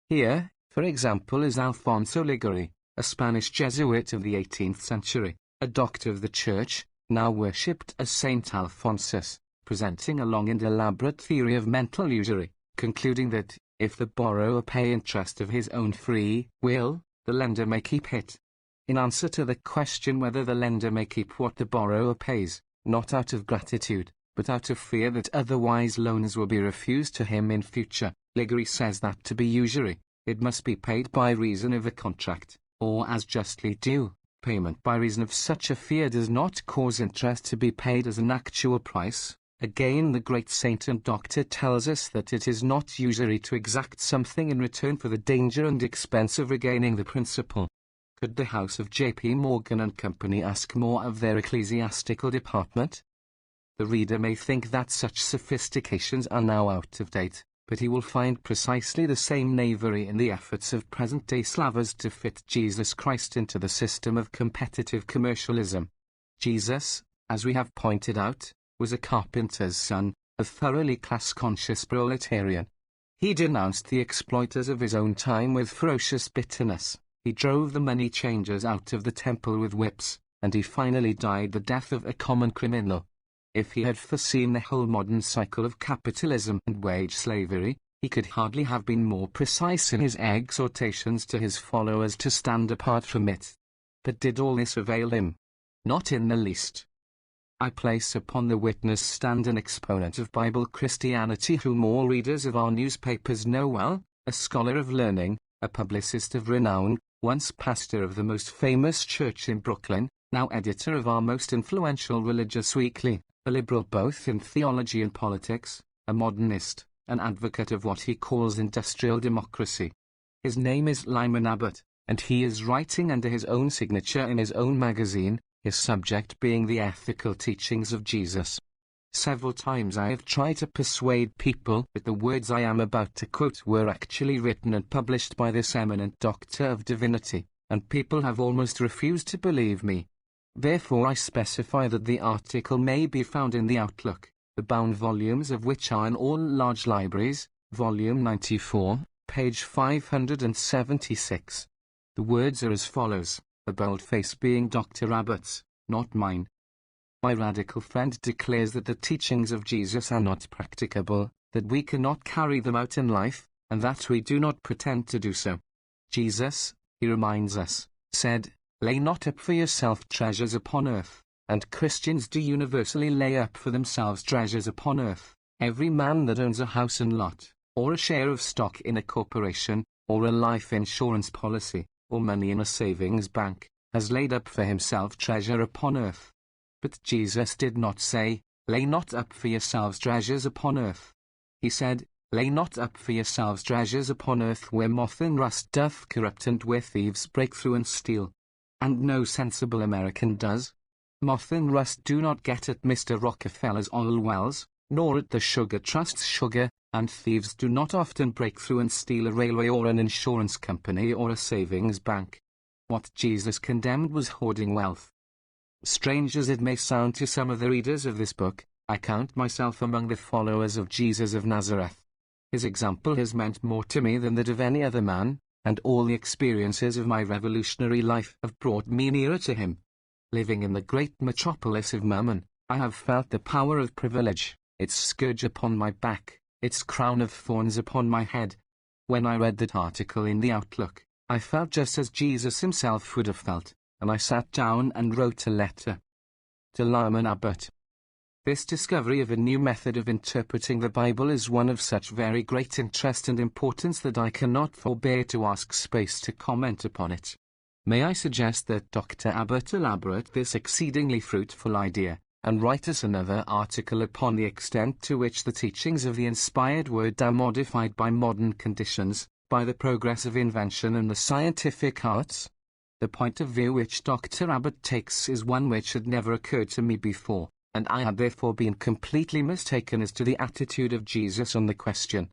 Here, for example, is Alfonso Liguori, a Spanish Jesuit of the 18th century, a doctor of the Church, now worshipped as Saint Alphonsus, presenting a long and elaborate theory of mental usury, concluding that, if the borrower pay interest of his own free will, the lender may keep it. In answer to the question whether the lender may keep what the borrower pays, not out of gratitude, but out of fear that otherwise loans will be refused to him in future, Liguori says that to be usury, it must be paid by reason of a contract, or as justly due. Payment by reason of such a fear does not cause interest to be paid as an actual price. Again, the great saint and doctor tells us that it is not usury to exact something in return for the danger and expense of regaining the principal. Could the house of J.P. Morgan and Company ask more of their ecclesiastical department? The reader may think that such sophistications are now out of date, but he will find precisely the same knavery in the efforts of present-day slavers to fit Jesus Christ into the system of competitive commercialism. Jesus, as we have pointed out, was a carpenter's son, a thoroughly class-conscious proletarian. He denounced the exploiters of his own time with ferocious bitterness. He drove the money changers out of the temple with whips, and he finally died the death of a common criminal. If he had foreseen the whole modern cycle of capitalism and wage slavery, he could hardly have been more precise in his exhortations to his followers to stand apart from it. But did all this avail him? Not in the least. I place upon the witness stand an exponent of Bible Christianity whom all readers of our newspapers know well, a scholar of learning, a publicist of renown, once pastor of the most famous church in Brooklyn, now editor of our most influential religious weekly, a liberal both in theology and politics, a modernist, an advocate of what he calls industrial democracy. His name is Lyman Abbott, and he is writing under his own signature in his own magazine, his subject being the ethical teachings of Jesus. Several times I have tried to persuade people that the words I am about to quote were actually written and published by this eminent doctor of divinity, and people have almost refused to believe me. Therefore I specify that the article may be found in the Outlook, the bound volumes of which are in all large libraries, volume 94, page 576. The words are as follows, the boldface being Dr. Abbott's, not mine. My radical friend declares that the teachings of Jesus are not practicable, that we cannot carry them out in life, and that we do not pretend to do so. Jesus, he reminds us, said, "Lay not up for yourself treasures upon earth," and Christians do universally lay up for themselves treasures upon earth. Every man that owns a house and lot, or a share of stock in a corporation, or a life insurance policy, or money in a savings bank, has laid up for himself treasure upon earth. But Jesus did not say, "Lay not up for yourselves treasures upon earth." He said, "Lay not up for yourselves treasures upon earth where moth and rust doth corrupt and where thieves break through and steal." And no sensible American does. Moth and rust do not get at Mr. Rockefeller's oil wells, nor at the Sugar Trust's sugar, and thieves do not often break through and steal a railway or an insurance company or a savings bank. What Jesus condemned was hoarding wealth. Strange as it may sound to some of the readers of this book, I count myself among the followers of Jesus of Nazareth. His example has meant more to me than that of any other man, and all the experiences of my revolutionary life have brought me nearer to him. Living in the great metropolis of Mammon, I have felt the power of privilege, its scourge upon my back, its crown of thorns upon my head. When I read that article in the Outlook, I felt just as Jesus himself would have felt, and I sat down and wrote a letter to Lyman Abbott. This discovery of a new method of interpreting the Bible is one of such very great interest and importance that I cannot forbear to ask space to comment upon it. May I suggest that Dr. Abbott elaborate this exceedingly fruitful idea, and write us another article upon the extent to which the teachings of the inspired word are modified by modern conditions, by the progress of invention and the scientific arts? The point of view which Dr. Abbott takes is one which had never occurred to me before, and I had therefore been completely mistaken as to the attitude of Jesus on the question.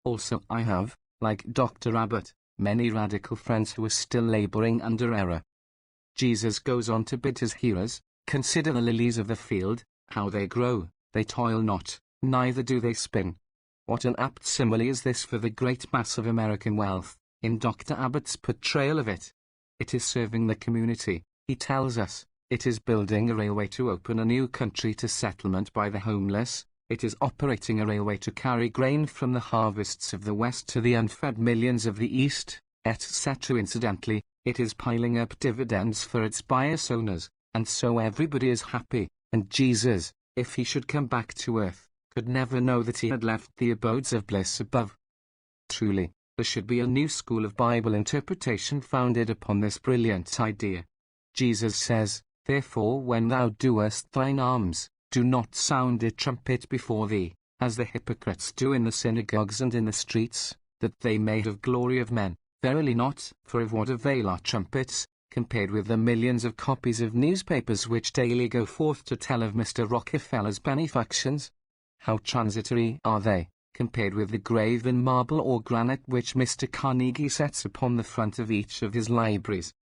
Also I have, like Dr. Abbott, many radical friends who are still laboring under error. Jesus goes on to bid his hearers, "Consider the lilies of the field, how they grow, they toil not, neither do they spin." What an apt simile is this for the great mass of American wealth, in Dr. Abbott's portrayal of it. It is serving the community, he tells us. It is building a railway to open a new country to settlement by the homeless. It is operating a railway to carry grain from the harvests of the West to the unfed millions of the East, etc. Incidentally, it is piling up dividends for its bias owners, and so everybody is happy, and Jesus, if he should come back to earth, could never know that he had left the abodes of bliss above. Truly, there should be a new school of Bible interpretation founded upon this brilliant idea. Jesus says, "Therefore when thou doest thine alms, do not sound a trumpet before thee, as the hypocrites do in the synagogues and in the streets, that they may have glory of men. Verily not, for of what avail are trumpets, compared with the millions of copies of newspapers which daily go forth to tell of Mr. Rockefeller's benefactions? How transitory are they, compared with the grave in marble or granite which Mr. Carnegie sets upon the front of each of his libraries?"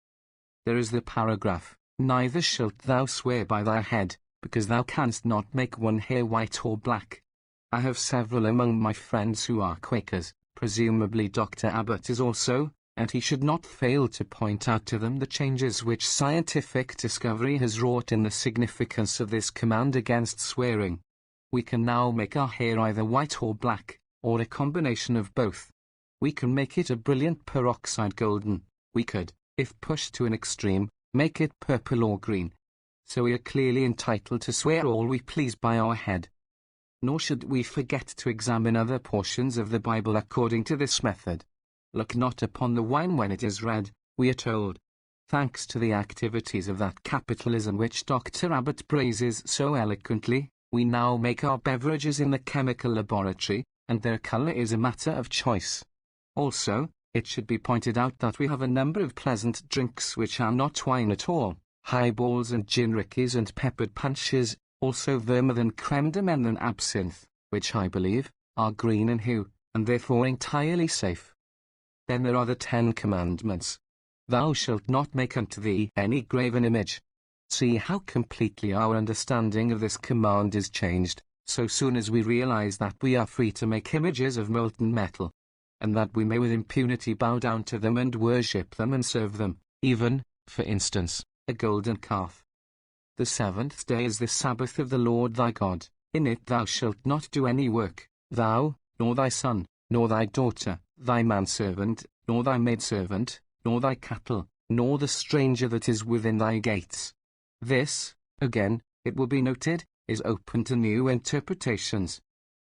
There is the paragraph, "Neither shalt thou swear by thy head, because thou canst not make one hair white or black." I have several among my friends who are Quakers, presumably Dr. Abbott is also, and he should not fail to point out to them the changes which scientific discovery has wrought in the significance of this command against swearing. We can now make our hair either white or black, or a combination of both. We can make it a brilliant peroxide golden. We could, if pushed to an extreme, make it purple or green. So we are clearly entitled to swear all we please by our head. Nor should we forget to examine other portions of the Bible according to this method. Look not upon the wine when it is red, we are told. Thanks to the activities of that capitalism which Dr. Abbott praises so eloquently, we now make our beverages in the chemical laboratory, and their color is a matter of choice. Also, it should be pointed out that we have a number of pleasant drinks which are not wine at all, highballs and gin rickeys and peppered punches, also vermouth and creme de menthe and absinthe, which I believe, are green in hue, and therefore entirely safe. Then there are the 10 Commandments. Thou shalt not make unto thee any graven image. See how completely our understanding of this command is changed, so soon as we realize that we are free to make images of molten metal, and that we may with impunity bow down to them and worship them and serve them, even, for instance, a golden calf. The seventh day is the Sabbath of the Lord thy God. In it thou shalt not do any work, thou, nor thy son, nor thy daughter, thy manservant, nor thy maidservant, nor thy cattle, nor the stranger that is within thy gates. This, again, it will be noted, is open to new interpretations.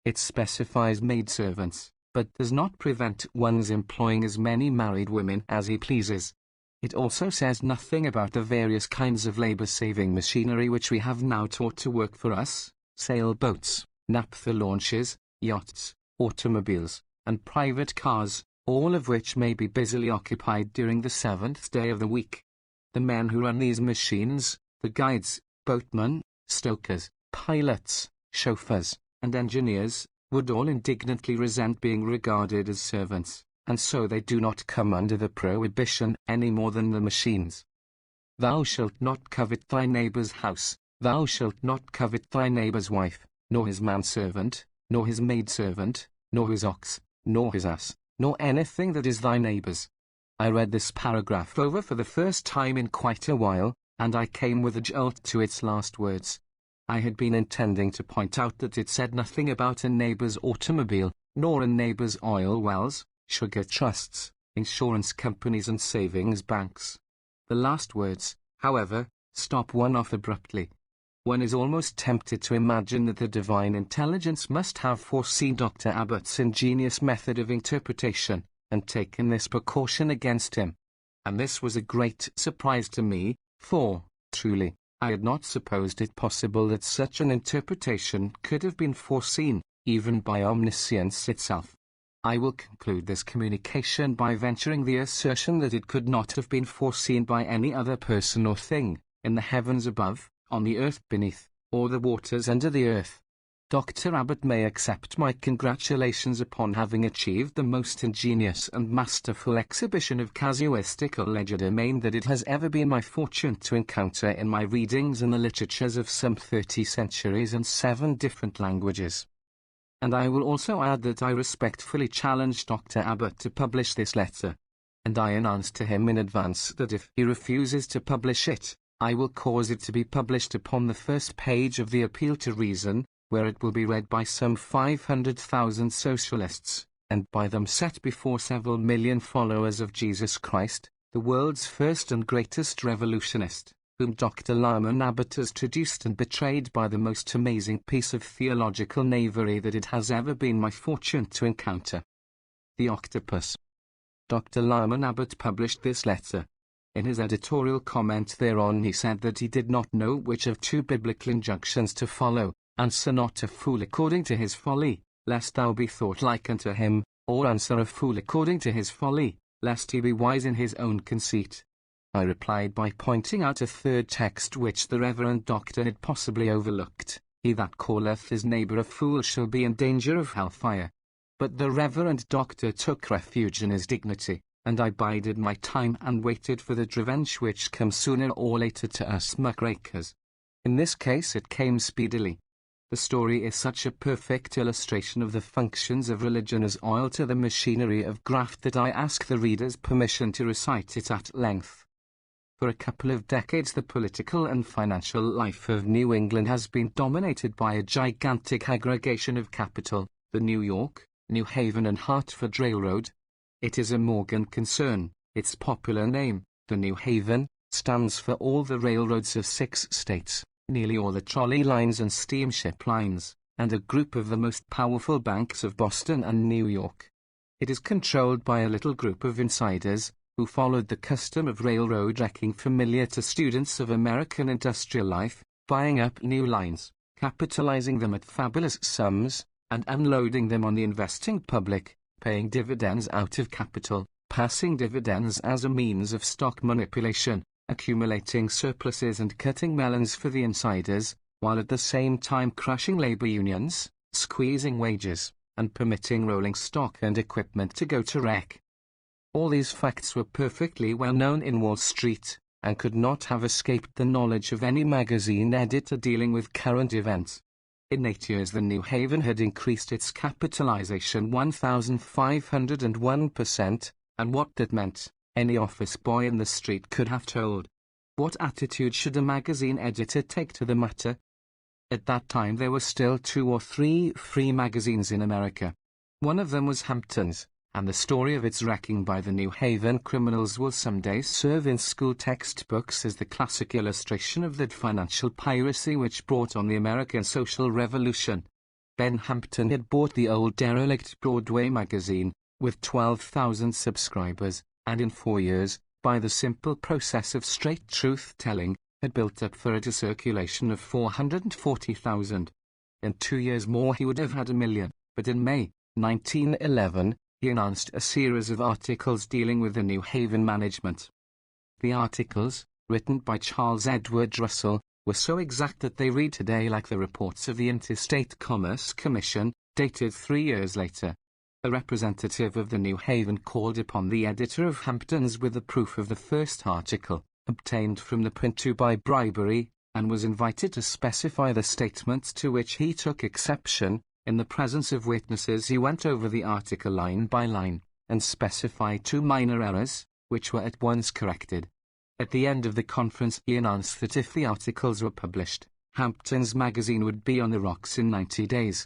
It specifies maidservants, but does not prevent one's employing as many married women as he pleases. It also says nothing about the various kinds of labor-saving machinery which we have now taught to work for us, sailboats, naphtha launches, yachts, automobiles, and private cars, all of which may be busily occupied during the seventh day of the week. The men who run these machines, the guides, boatmen, stokers, pilots, chauffeurs, and engineers, would all indignantly resent being regarded as servants, and so they do not come under the prohibition any more than the machines. Thou shalt not covet thy neighbor's house, thou shalt not covet thy neighbor's wife, nor his manservant, nor his maidservant, nor his ox, nor his ass, nor anything that is thy neighbor's. I read this paragraph over for the first time in quite a while, and I came with a jolt to its last words. I had been intending to point out that it said nothing about a neighbor's automobile, nor a neighbor's oil wells, sugar trusts, insurance companies and savings banks. The last words, however, stop one off abruptly. One is almost tempted to imagine that the divine intelligence must have foreseen Dr. Abbott's ingenious method of interpretation, and taken this precaution against him. And this was a great surprise to me, for, truly, I had not supposed it possible that such an interpretation could have been foreseen, even by omniscience itself. I will conclude this communication by venturing the assertion that it could not have been foreseen by any other person or thing, in the heavens above, on the earth beneath, or the waters under the earth. Dr. Abbott may accept my congratulations upon having achieved the most ingenious and masterful exhibition of casuistical legerdemain that it has ever been my fortune to encounter in my readings in the literatures of some 30 centuries and 7 different languages. And I will also add that I respectfully challenge Dr. Abbott to publish this letter, and I announce to him in advance that if he refuses to publish it, I will cause it to be published upon the first page of the Appeal to Reason, where it will be read by some 500,000 socialists, and by them set before several million followers of Jesus Christ, the world's first and greatest revolutionist, whom Dr. Lyman Abbott has traduced and betrayed by the most amazing piece of theological knavery that it has ever been my fortune to encounter. The Octopus. Dr. Lyman Abbott published this letter. In his editorial comment thereon he said that he did not know which of 2 biblical injunctions to follow: answer not a fool according to his folly, lest thou be thought like unto him, or answer a fool according to his folly, lest he be wise in his own conceit. I replied by pointing out a 3rd text which the Reverend Doctor had possibly overlooked: he that calleth his neighbour a fool shall be in danger of hellfire. But the Reverend Doctor took refuge in his dignity, and I bided my time and waited for the revenge which comes sooner or later to us muckrakers. In this case it came speedily. The story is such a perfect illustration of the functions of religion as oil to the machinery of graft that I ask the reader's permission to recite it at length. For a couple of decades the political and financial life of New England has been dominated by a gigantic aggregation of capital, the New York, New Haven and Hartford Railroad. It is a Morgan concern. Its popular name, the New Haven, stands for all the railroads of 6 states, nearly all the trolley lines and steamship lines, and a group of the most powerful banks of Boston and New York. It is controlled by a little group of insiders, who followed the custom of railroad wrecking familiar to students of American industrial life, buying up new lines, capitalizing them at fabulous sums, and unloading them on the investing public, paying dividends out of capital, passing dividends as a means of stock manipulation, accumulating surpluses and cutting melons for the insiders, while at the same time crushing labor unions, squeezing wages, and permitting rolling stock and equipment to go to wreck. All these facts were perfectly well known in Wall Street, and could not have escaped the knowledge of any magazine editor dealing with current events. In 8 years the New Haven had increased its capitalization 1,501%, and what that meant, any office boy in the street could have told. What attitude should a magazine editor take to the matter? At that time there were still 2 or 3 free magazines in America. One of them was Hampton's, and the story of its wrecking by the New Haven criminals will someday serve in school textbooks as the classic illustration of that financial piracy which brought on the American social revolution. Ben Hampton had bought the old derelict Broadway magazine, with 12,000 subscribers, and in 4 years, by the simple process of straight truth-telling, had built up for it a circulation of 440,000. In 2 years more he would have had 1 million, but in May 1911, he announced a series of articles dealing with the New Haven management. The articles, written by Charles Edward Russell, were so exact that they read today like the reports of the Interstate Commerce Commission, dated 3 years later. A representative of the New Haven called upon the editor of Hampton's with the proof of the first article, obtained from the printer by bribery, and was invited to specify the statements to which he took exception. In the presence of witnesses he went over the article line by line, and specified 2 minor errors, which were at once corrected. At the end of the conference he announced that if the articles were published, Hampton's magazine would be on the rocks in 90 days.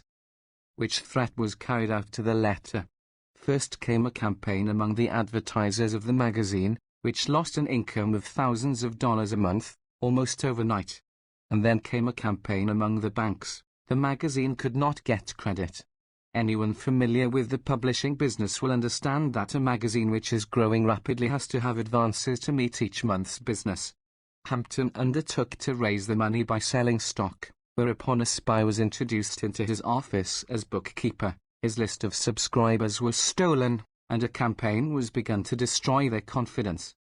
Which threat was carried out to the letter. First came a campaign among the advertisers of the magazine, which lost an income of thousands of dollars a month, almost overnight. And then came a campaign among the banks. The magazine could not get credit. Anyone familiar with the publishing business will understand that a magazine which is growing rapidly has to have advances to meet each month's business. Hampton undertook to raise the money by selling stock, whereupon a spy was introduced into his office as bookkeeper. His list of subscribers was stolen, and a campaign was begun to destroy their confidence.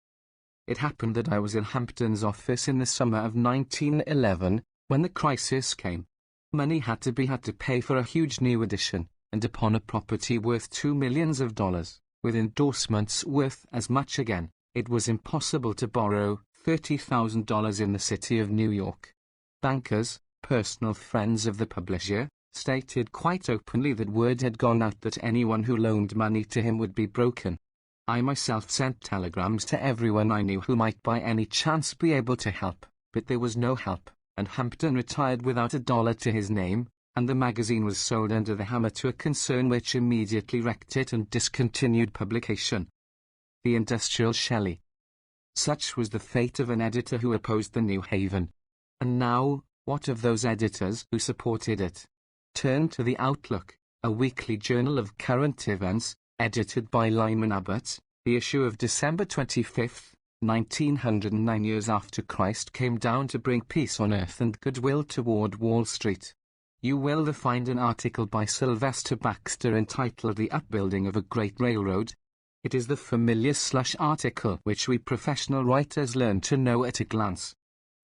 It happened that I was in Hampton's office in the summer of 1911, when the crisis came. Money had to pay for a huge new edition, and upon a property worth $2 million, with endorsements worth as much again, it was impossible to borrow $30,000 in the city of New York. Bankers, personal friends of the publisher, stated quite openly that word had gone out that anyone who loaned money to him would be broken. I myself sent telegrams to everyone I knew who might by any chance be able to help, but there was no help, and Hampton retired without a dollar to his name, and the magazine was sold under the hammer to a concern which immediately wrecked it and discontinued publication. The Industrial Shelley. Such was the fate of an editor who opposed the New Haven. And now, what of those editors who supported it? Turn to the Outlook, a weekly journal of current events, edited by Lyman Abbott. The issue of December 25, 1909, years after Christ came down to bring peace on earth and goodwill toward Wall Street. You will find an article by Sylvester Baxter entitled The Upbuilding of a Great Railroad. It is the familiar slush article which we professional writers learn to know at a glance.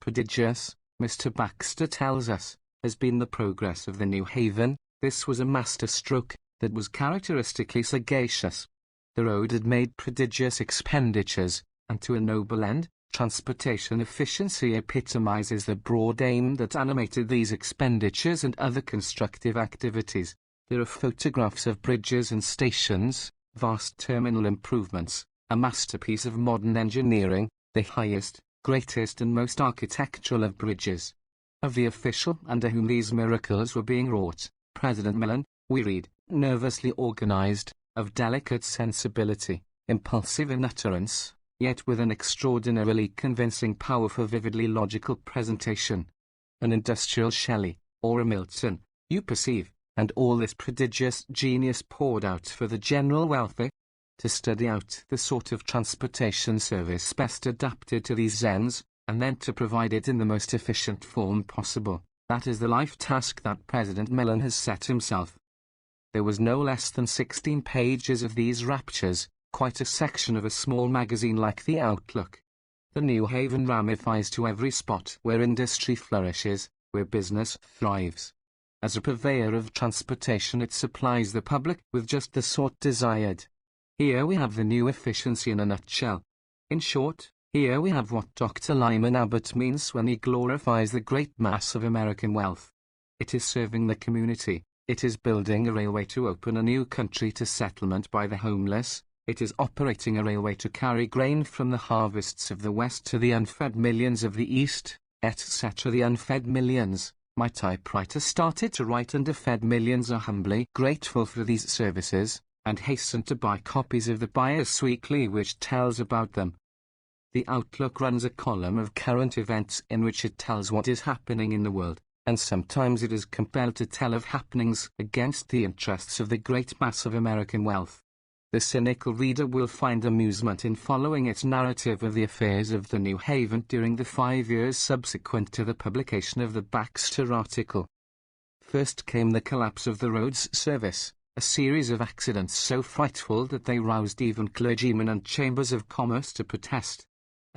Prodigious, Mr. Baxter tells us, has been the progress of the New Haven. This was a master stroke that was characteristically sagacious. The road had made prodigious expenditures, and to a noble end, transportation efficiency epitomizes the broad aim that animated these expenditures and other constructive activities. There are photographs of bridges and stations, vast terminal improvements, a masterpiece of modern engineering, the highest, greatest and most architectural of bridges. Of the official under whom these miracles were being wrought, President Millen, we read, nervously organized, of delicate sensibility, impulsive in utterance, yet with an extraordinarily convincing power for vividly logical presentation. An industrial Shelley, or a Milton, you perceive, and all this prodigious genius poured out for the general welfare, to study out the sort of transportation service best adapted to these ends, and then to provide it in the most efficient form possible. That is the life task that President Millen has set himself. There was no less than 16 pages of these raptures, quite a section of a small magazine like the Outlook. The New Haven ramifies to every spot where industry flourishes, where business thrives. As a purveyor of transportation it supplies the public with just the sort desired. Here we have the new efficiency in a nutshell. In short, Here we have what Dr. Lyman Abbott means when he glorifies the great mass of American wealth. It is serving the community. It is building a railway to open a new country to settlement by the homeless. It is operating a railway to carry grain from the harvests of the West to the unfed millions of the East, etc. The unfed millions. My typewriter started to write, and the fed millions are humbly grateful for these services, and hasten to buy copies of the Bias Weekly which tells about them. The Outlook runs a column of current events in which it tells what is happening in the world, and sometimes it is compelled to tell of happenings against the interests of the great mass of American wealth. The cynical reader will find amusement in following its narrative of the affairs of the New Haven during the 5 years subsequent to the publication of the Baxter article. First came the collapse of the roads service, a series of accidents so frightful that they roused even clergymen and chambers of commerce to protest.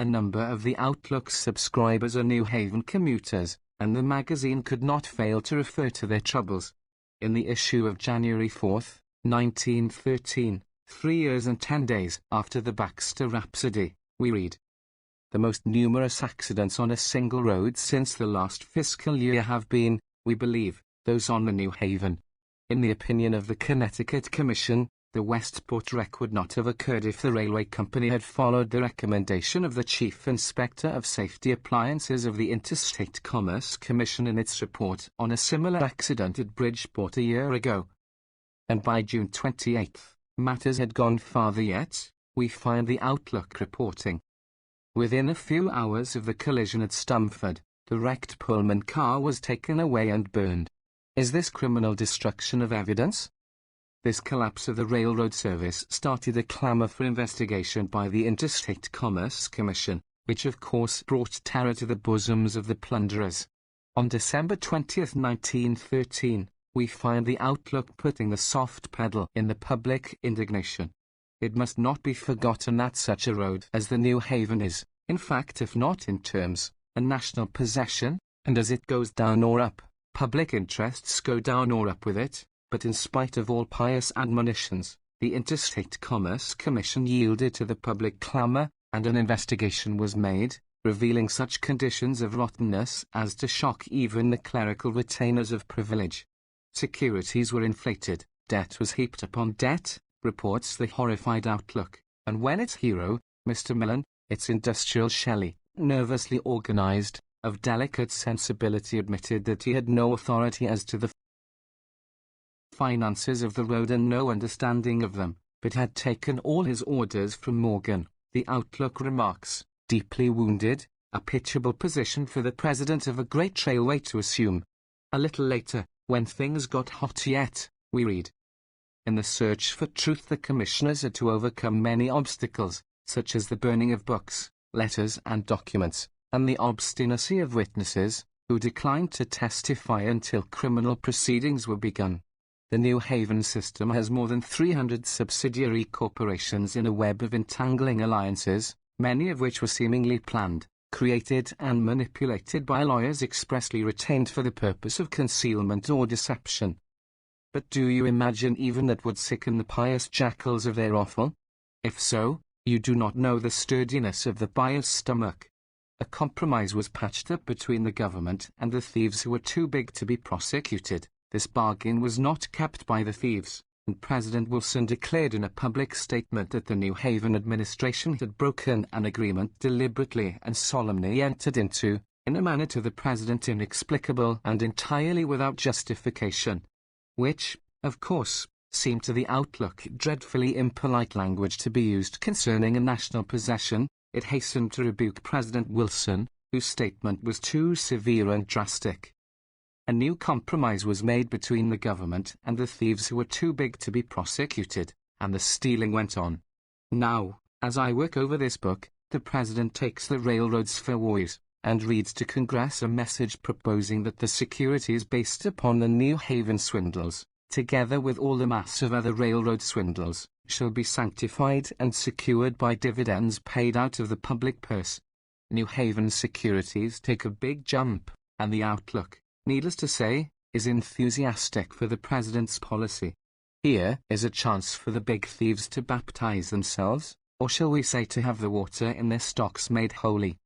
A number of the Outlook's subscribers are New Haven commuters, and the magazine could not fail to refer to their troubles. In the issue of January 4, 1913, 3 years and 10 days after the Baxter Rhapsody, we read, "The most numerous accidents on a single road since the last fiscal year have been, we believe, those on the New Haven. In the opinion of the Connecticut Commission, the Westport wreck would not have occurred if the railway company had followed the recommendation of the Chief Inspector of Safety Appliances of the Interstate Commerce Commission in its report on a similar accident at Bridgeport a year ago." And by June 28, matters had gone farther yet. We find the Outlook reporting, "Within a few hours of the collision at Stamford, the wrecked Pullman car was taken away and burned. Is this criminal destruction of evidence?" This collapse of the railroad service started a clamor for investigation by the Interstate Commerce Commission, which of course brought terror to the bosoms of the plunderers. On December 20, 1913, we find the Outlook putting the soft pedal in the public indignation. It must not be forgotten that such a road as the New Haven is, in fact if not in terms, a national possession, and as it goes down or up, public interests go down or up with it. But in spite of all pious admonitions, the Interstate Commerce Commission yielded to the public clamor, and an investigation was made, revealing such conditions of rottenness as to shock even the clerical retainers of privilege. Securities were inflated, debt was heaped upon debt, reports the horrified Outlook, and when its hero, Mr. Millen, its industrial Shelley, nervously organized, of delicate sensibility admitted that he had no authority as to the finances of the road and no understanding of them, but had taken all his orders from Morgan, the Outlook remarks, "Deeply wounded, a pitiable position for the president of a great railway to assume." A little later, when things got hot yet, we read, "In the search for truth the commissioners had to overcome many obstacles, such as the burning of books, letters and documents, and the obstinacy of witnesses, who declined to testify until criminal proceedings were begun. The New Haven system has more than 300 subsidiary corporations in a web of entangling alliances, many of which were seemingly planned, created and manipulated by lawyers expressly retained for the purpose of concealment or deception. But do you imagine even that would sicken the pious jackals of their offal? If so, you do not know the sturdiness of the buyer's stomach. A compromise was patched up between the government and the thieves who were too big to be prosecuted. This bargain was not kept by the thieves, and President Wilson declared in a public statement that the New Haven administration had broken an agreement deliberately and solemnly entered into, in a manner to the president inexplicable and entirely without justification, which, of course, seemed to the Outlook dreadfully impolite language to be used concerning a national possession. It hastened to rebuke President Wilson, whose statement was too severe and drastic. A new compromise was made between the government and the thieves who were too big to be prosecuted, and the stealing went on. Now, as I work over this book, the president takes the railroads for wars, and reads to Congress a message proposing that the securities based upon the New Haven swindles, together with all the mass of other railroad swindles, shall be sanctified and secured by dividends paid out of the public purse. New Haven securities take a big jump, and the Outlook, needless to say, is enthusiastic for the president's policy. Here is a chance for the big thieves to baptize themselves, or shall we say to have the water in their stocks made holy?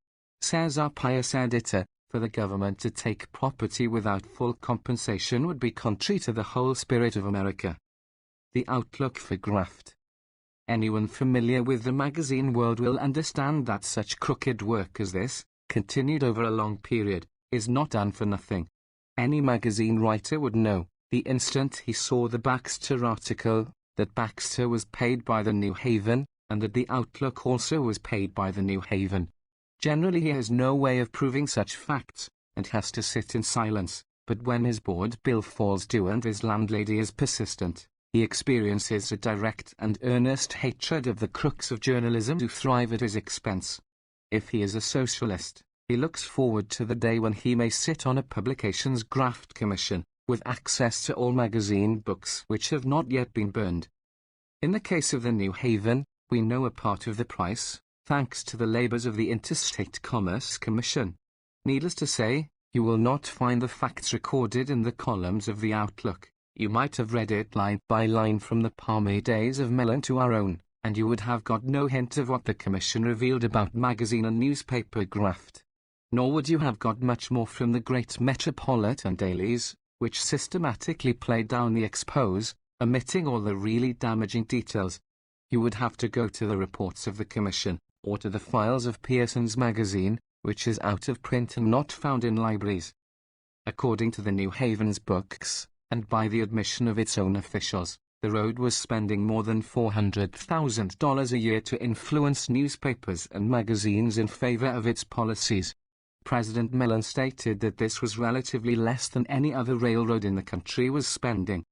Says our pious editor, for the government to take property without full compensation would be contrary to the whole spirit of America. The outlook for graft. Anyone familiar with the magazine world will understand that such crooked work as this, continued over a long period, is not done for nothing. Any magazine writer would know, the instant he saw the Baxter article, that Baxter was paid by the New Haven, and that the Outlook also was paid by the New Haven. Generally he has no way of proving such facts, and has to sit in silence, but when his board bill falls due and his landlady is persistent, he experiences a direct and earnest hatred of the crooks of journalism who thrive at his expense. If he is a socialist, he looks forward to the day when he may sit on a publications graft commission, with access to all magazine books which have not yet been burned. In the case of the New Haven, we know a part of the price, thanks to the labors of the Interstate Commerce Commission. Needless to say, you will not find the facts recorded in the columns of the Outlook. You might have read it line by line from the palmy days of Mellon to our own, and you would have got no hint of what the Commission revealed about magazine and newspaper graft. Nor would you have got much more from the great metropolitan dailies, which systematically played down the expose, omitting all the really damaging details. You would have to go to the reports of the Commission, or to the files of Pearson's magazine, which is out of print and not found in libraries. According to the New Haven's books, and by the admission of its own officials, the road was spending more than $400,000 a year to influence newspapers and magazines in favor of its policies. President Mellon stated that this was relatively less than any other railroad in the country was spending.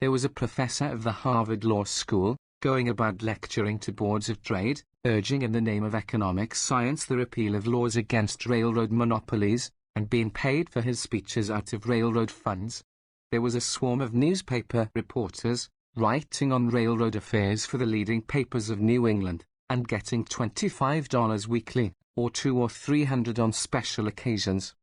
There was a professor of the Harvard Law School, going about lecturing to boards of trade, urging in the name of economic science the repeal of laws against railroad monopolies, and being paid for his speeches out of railroad funds. There was a swarm of newspaper reporters, writing on railroad affairs for the leading papers of New England, and getting $25 weekly, or $200 or $300 on special occasions.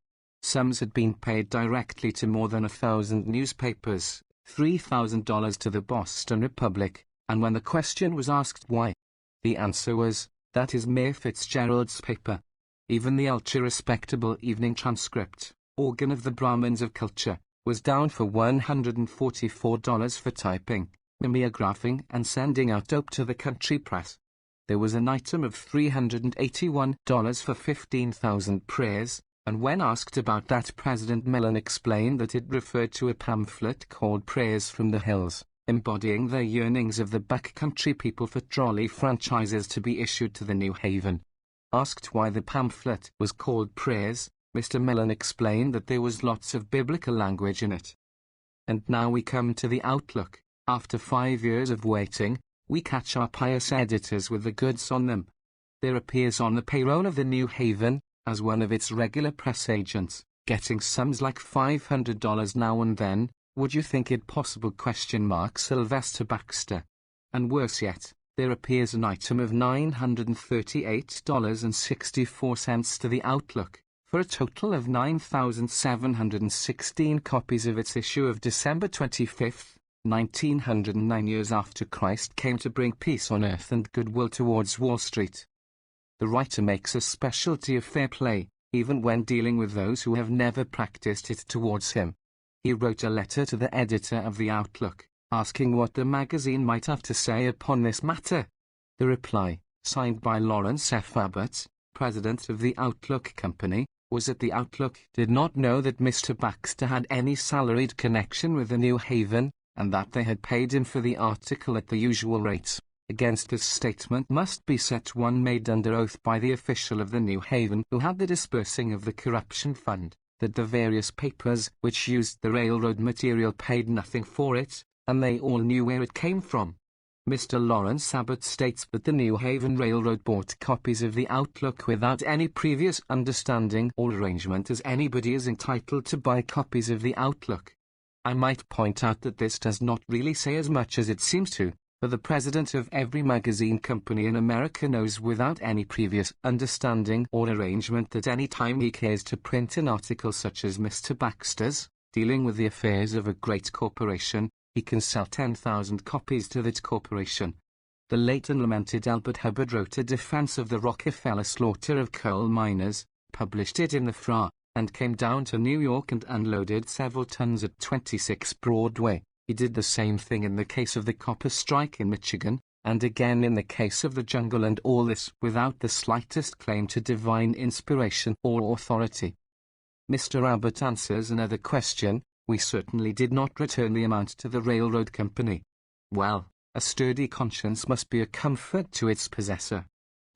Sums had been paid directly to more than 1,000 newspapers, $3,000 to the Boston Republic, and when the question was asked why, the answer was, that is Mayor Fitzgerald's paper. Even the ultra-respectable Evening Transcript, organ of the Brahmins of culture, was down for $144 for typing, mimeographing and sending out dope to the country press. There was an item of $381 for 15,000 prayers, and when asked about that President Mellon explained that it referred to a pamphlet called Prayers from the Hills, embodying the yearnings of the backcountry people for trolley franchises to be issued to the New Haven. Asked why the pamphlet was called Prayers, Mr. Mellon explained that there was lots of biblical language in it. And now we come to the Outlook. After 5 years of waiting, we catch our pious editors with the goods on them. There appears on the payroll of the New Haven, as one of its regular press agents, getting sums like $500 now and then. Would you think it possible? Sylvester Baxter. And worse yet, there appears an item of $938.64 to the Outlook, for a total of 9,716 copies of its issue of December 25, 1909, years after Christ came to bring peace on earth and goodwill towards Wall Street. The writer makes a specialty of fair play, even when dealing with those who have never practiced it towards him. He wrote a letter to the editor of the Outlook, asking what the magazine might have to say upon this matter. The reply, signed by Lawrence F. Abbott, president of the Outlook Company, was that the Outlook did not know that Mr. Baxter had any salaried connection with the New Haven, and that they had paid him for the article at the usual rates. Against this statement must be set one made under oath by the official of the New Haven who had the disbursing of the corruption fund, that the various papers which used the railroad material paid nothing for it, and they all knew where it came from. Mr. Lawrence Abbott states that the New Haven Railroad bought copies of the Outlook without any previous understanding or arrangement, as anybody is entitled to buy copies of the Outlook. I might point out that this does not really say as much as it seems to, for the president of every magazine company in America knows without any previous understanding or arrangement that any time he cares to print an article such as Mr. Baxter's, dealing with the affairs of a great corporation, he can sell 10,000 copies to that corporation. The late and lamented Albert Hubbard wrote a defense of the Rockefeller slaughter of coal miners, published it in the FRA, and came down to New York and unloaded several tons at 26 Broadway. He did the same thing in the case of the copper strike in Michigan, and again in the case of the jungle, and all this without the slightest claim to divine inspiration or authority. Mr. Abbott answers another question: we certainly did not return the amount to the railroad company. Well, a sturdy conscience must be a comfort to its possessor.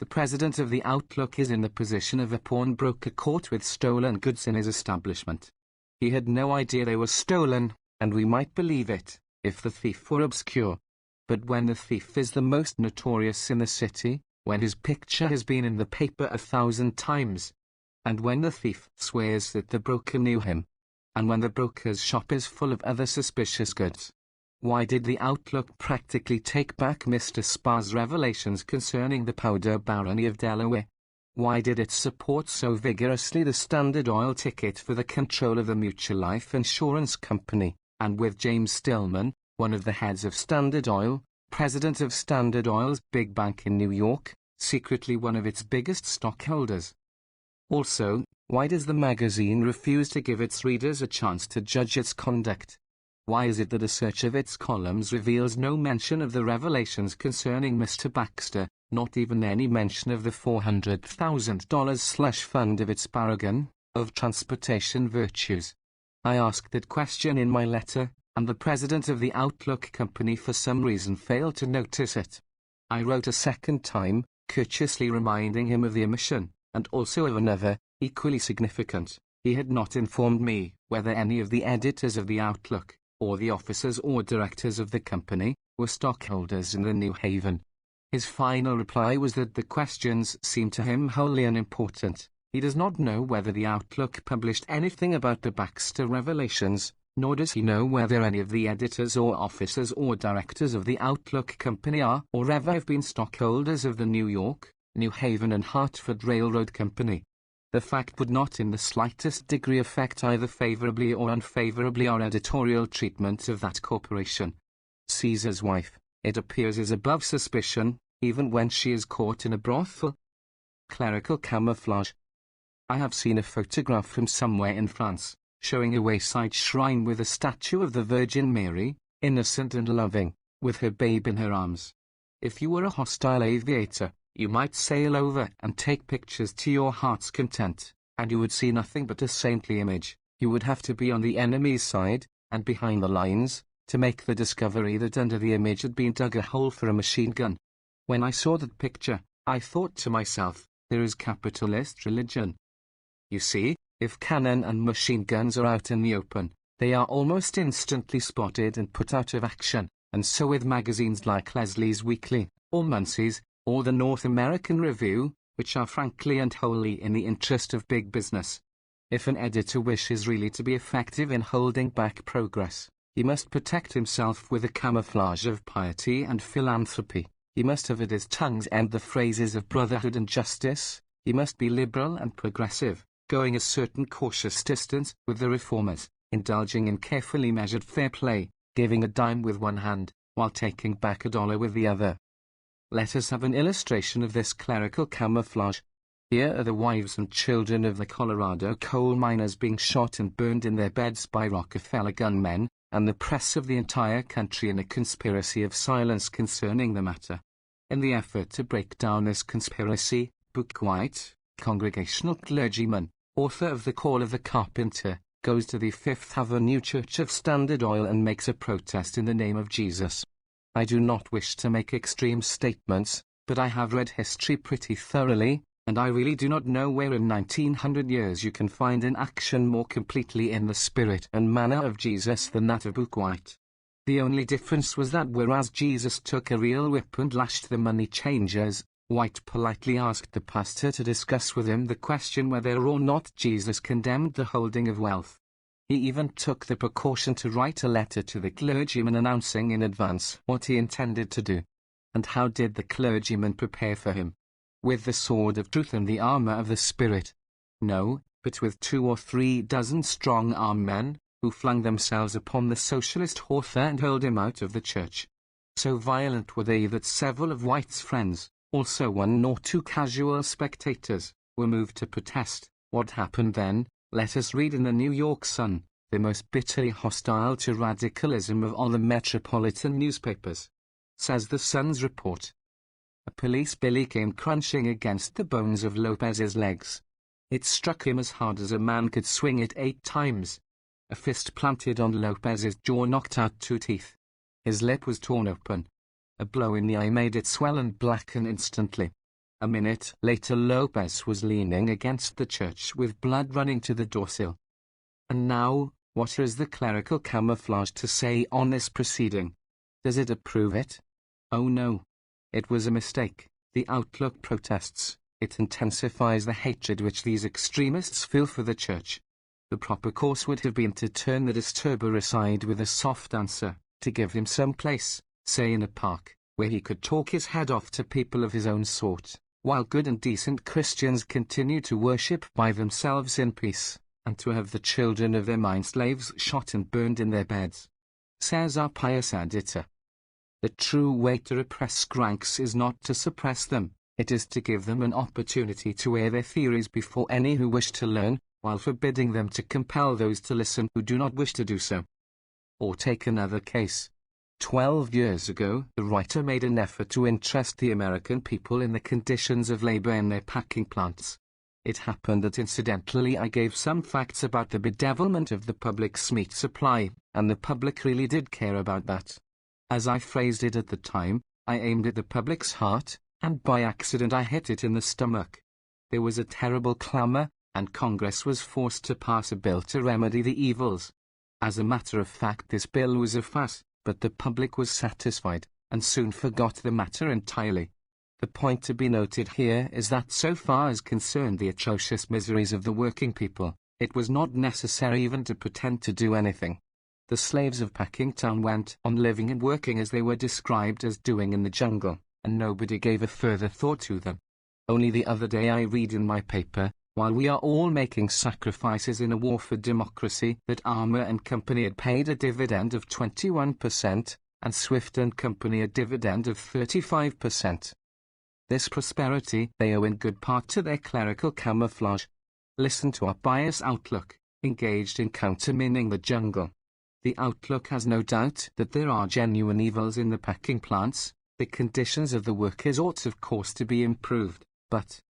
The president of the Outlook is in the position of a pawnbroker caught with stolen goods in his establishment. He had no idea they were stolen, and we might believe it, if the thief were obscure. But when the thief is the most notorious in the city, when his picture has been in the paper 1,000 times, and when the thief swears that the broker knew him, and when the broker's shop is full of other suspicious goods, why did the Outlook practically take back Mr. Sparr's revelations concerning the powder barony of Delaware? Why did it support so vigorously the Standard Oil ticket for the control of the Mutual Life Insurance Company, and with James Stillman, one of the heads of Standard Oil, president of Standard Oil's big bank in New York, secretly one of its biggest stockholders? Also, why does the magazine refuse to give its readers a chance to judge its conduct? Why is it that a search of its columns reveals no mention of the revelations concerning Mr. Baxter, not even any mention of the $400,000 slush fund of its paragon of transportation virtues? I asked that question in my letter, and the president of the Outlook Company for some reason failed to notice it. I wrote a second time, courteously reminding him of the omission, and also of another, equally significant. He had not informed me whether any of the editors of the Outlook, or the officers or directors of the company, were stockholders in the New Haven. His final reply was that the questions seemed to him wholly unimportant. He does not know whether the Outlook published anything about the Baxter revelations, nor does he know whether any of the editors or officers or directors of the Outlook Company are or ever have been stockholders of the New York, New Haven and Hartford Railroad Company. The fact would not in the slightest degree affect either favorably or unfavorably our editorial treatment of that corporation. Caesar's wife, it appears, is above suspicion, even when she is caught in a brothel. Clerical camouflage. I have seen a photograph from somewhere in France, showing a wayside shrine with a statue of the Virgin Mary, innocent and loving, with her babe in her arms. If you were a hostile aviator, you might sail over and take pictures to your heart's content, and you would see nothing but a saintly image. You would have to be on the enemy's side, and behind the lines, to make the discovery that under the image had been dug a hole for a machine gun. When I saw that picture, I thought to myself, there is capitalist religion. You see, if cannon and machine guns are out in the open, they are almost instantly spotted and put out of action, and so with magazines like Leslie's Weekly, or Munsey's, or the North American Review, which are frankly and wholly in the interest of big business. If an editor wishes really to be effective in holding back progress, he must protect himself with a camouflage of piety and philanthropy. He must have at his tongue's end the phrases of brotherhood and justice. He must be liberal and progressive, going a certain cautious distance with the reformers, indulging in carefully measured fair play, giving a dime with one hand, while taking back a dollar with the other. Let us have an illustration of this clerical camouflage. Here are the wives and children of the Colorado coal miners being shot and burned in their beds by Rockefeller gunmen, and the press of the entire country in a conspiracy of silence concerning the matter. In the effort to break down this conspiracy, Book White, Congregational clergyman, author of The Call of the Carpenter, goes to the Fifth Avenue Church of Standard Oil and makes a protest in the name of Jesus. I do not wish to make extreme statements, but I have read history pretty thoroughly, and I really do not know where in 1900 years you can find an action more completely in the spirit and manner of Jesus than that of Book White. The only difference was that whereas Jesus took a real whip and lashed the money changers, White politely asked the pastor to discuss with him the question whether or not Jesus condemned the holding of wealth. He even took the precaution to write a letter to the clergyman announcing in advance what he intended to do. And how did the clergyman prepare for him? With the sword of truth and the armor of the Spirit? No, but with 2 or 3 dozen strong-armed men, who flung themselves upon the socialist author and hurled him out of the church. So violent were they that several of White's friends, also 1 or 2 casual spectators, were moved to protest. What happened then? Let us read in the New York Sun, the most bitterly hostile to radicalism of all the metropolitan newspapers. Says the Sun's report. A police billy came crunching against the bones of Lopez's legs. It struck him as hard as a man could swing it 8 times. A fist planted on Lopez's jaw knocked out 2 teeth. His lip was torn open. A blow in the eye made it swell and blacken instantly. A minute later Lopez was leaning against the church with blood running to the doorsill. And now, what has the clerical camouflage to say on this proceeding? Does it approve it? Oh no. It was a mistake. The Outlook protests. It intensifies the hatred which these extremists feel for the church. The proper course would have been to turn the disturber aside with a soft answer, to give him some place, say in a park, where he could talk his head off to people of his own sort, while good and decent Christians continue to worship by themselves in peace, and to have the children of their mind slaves shot and burned in their beds. Says our pious editor. The true way to repress cranks is not to suppress them, it is to give them an opportunity to air their theories before any who wish to learn, while forbidding them to compel those to listen who do not wish to do so. Or take another case. 12 years ago, the writer made an effort to interest the American people in the conditions of labor in their packing plants. It happened that incidentally I gave some facts about the bedevilment of the public's meat supply, and the public really did care about that. As I phrased it at the time, I aimed at the public's heart, and by accident I hit it in the stomach. There was a terrible clamor, and Congress was forced to pass a bill to remedy the evils. As a matter of fact, this bill was a fuss, but the public was satisfied, and soon forgot the matter entirely. The point to be noted here is that so far as concerned the atrocious miseries of the working people, it was not necessary even to pretend to do anything. The slaves of Packingtown went on living and working as they were described as doing in the jungle, and nobody gave a further thought to them. Only the other day I read in my paper, while we are all making sacrifices in a war for democracy, that Armour and Company had paid a dividend of 21%, and Swift and Company a dividend of 35%. This prosperity they owe in good part to their clerical camouflage. Listen to our bias Outlook, engaged in countermining the jungle. The Outlook has no doubt that there are genuine evils in the packing plants. The conditions of the workers ought of course to be improved, but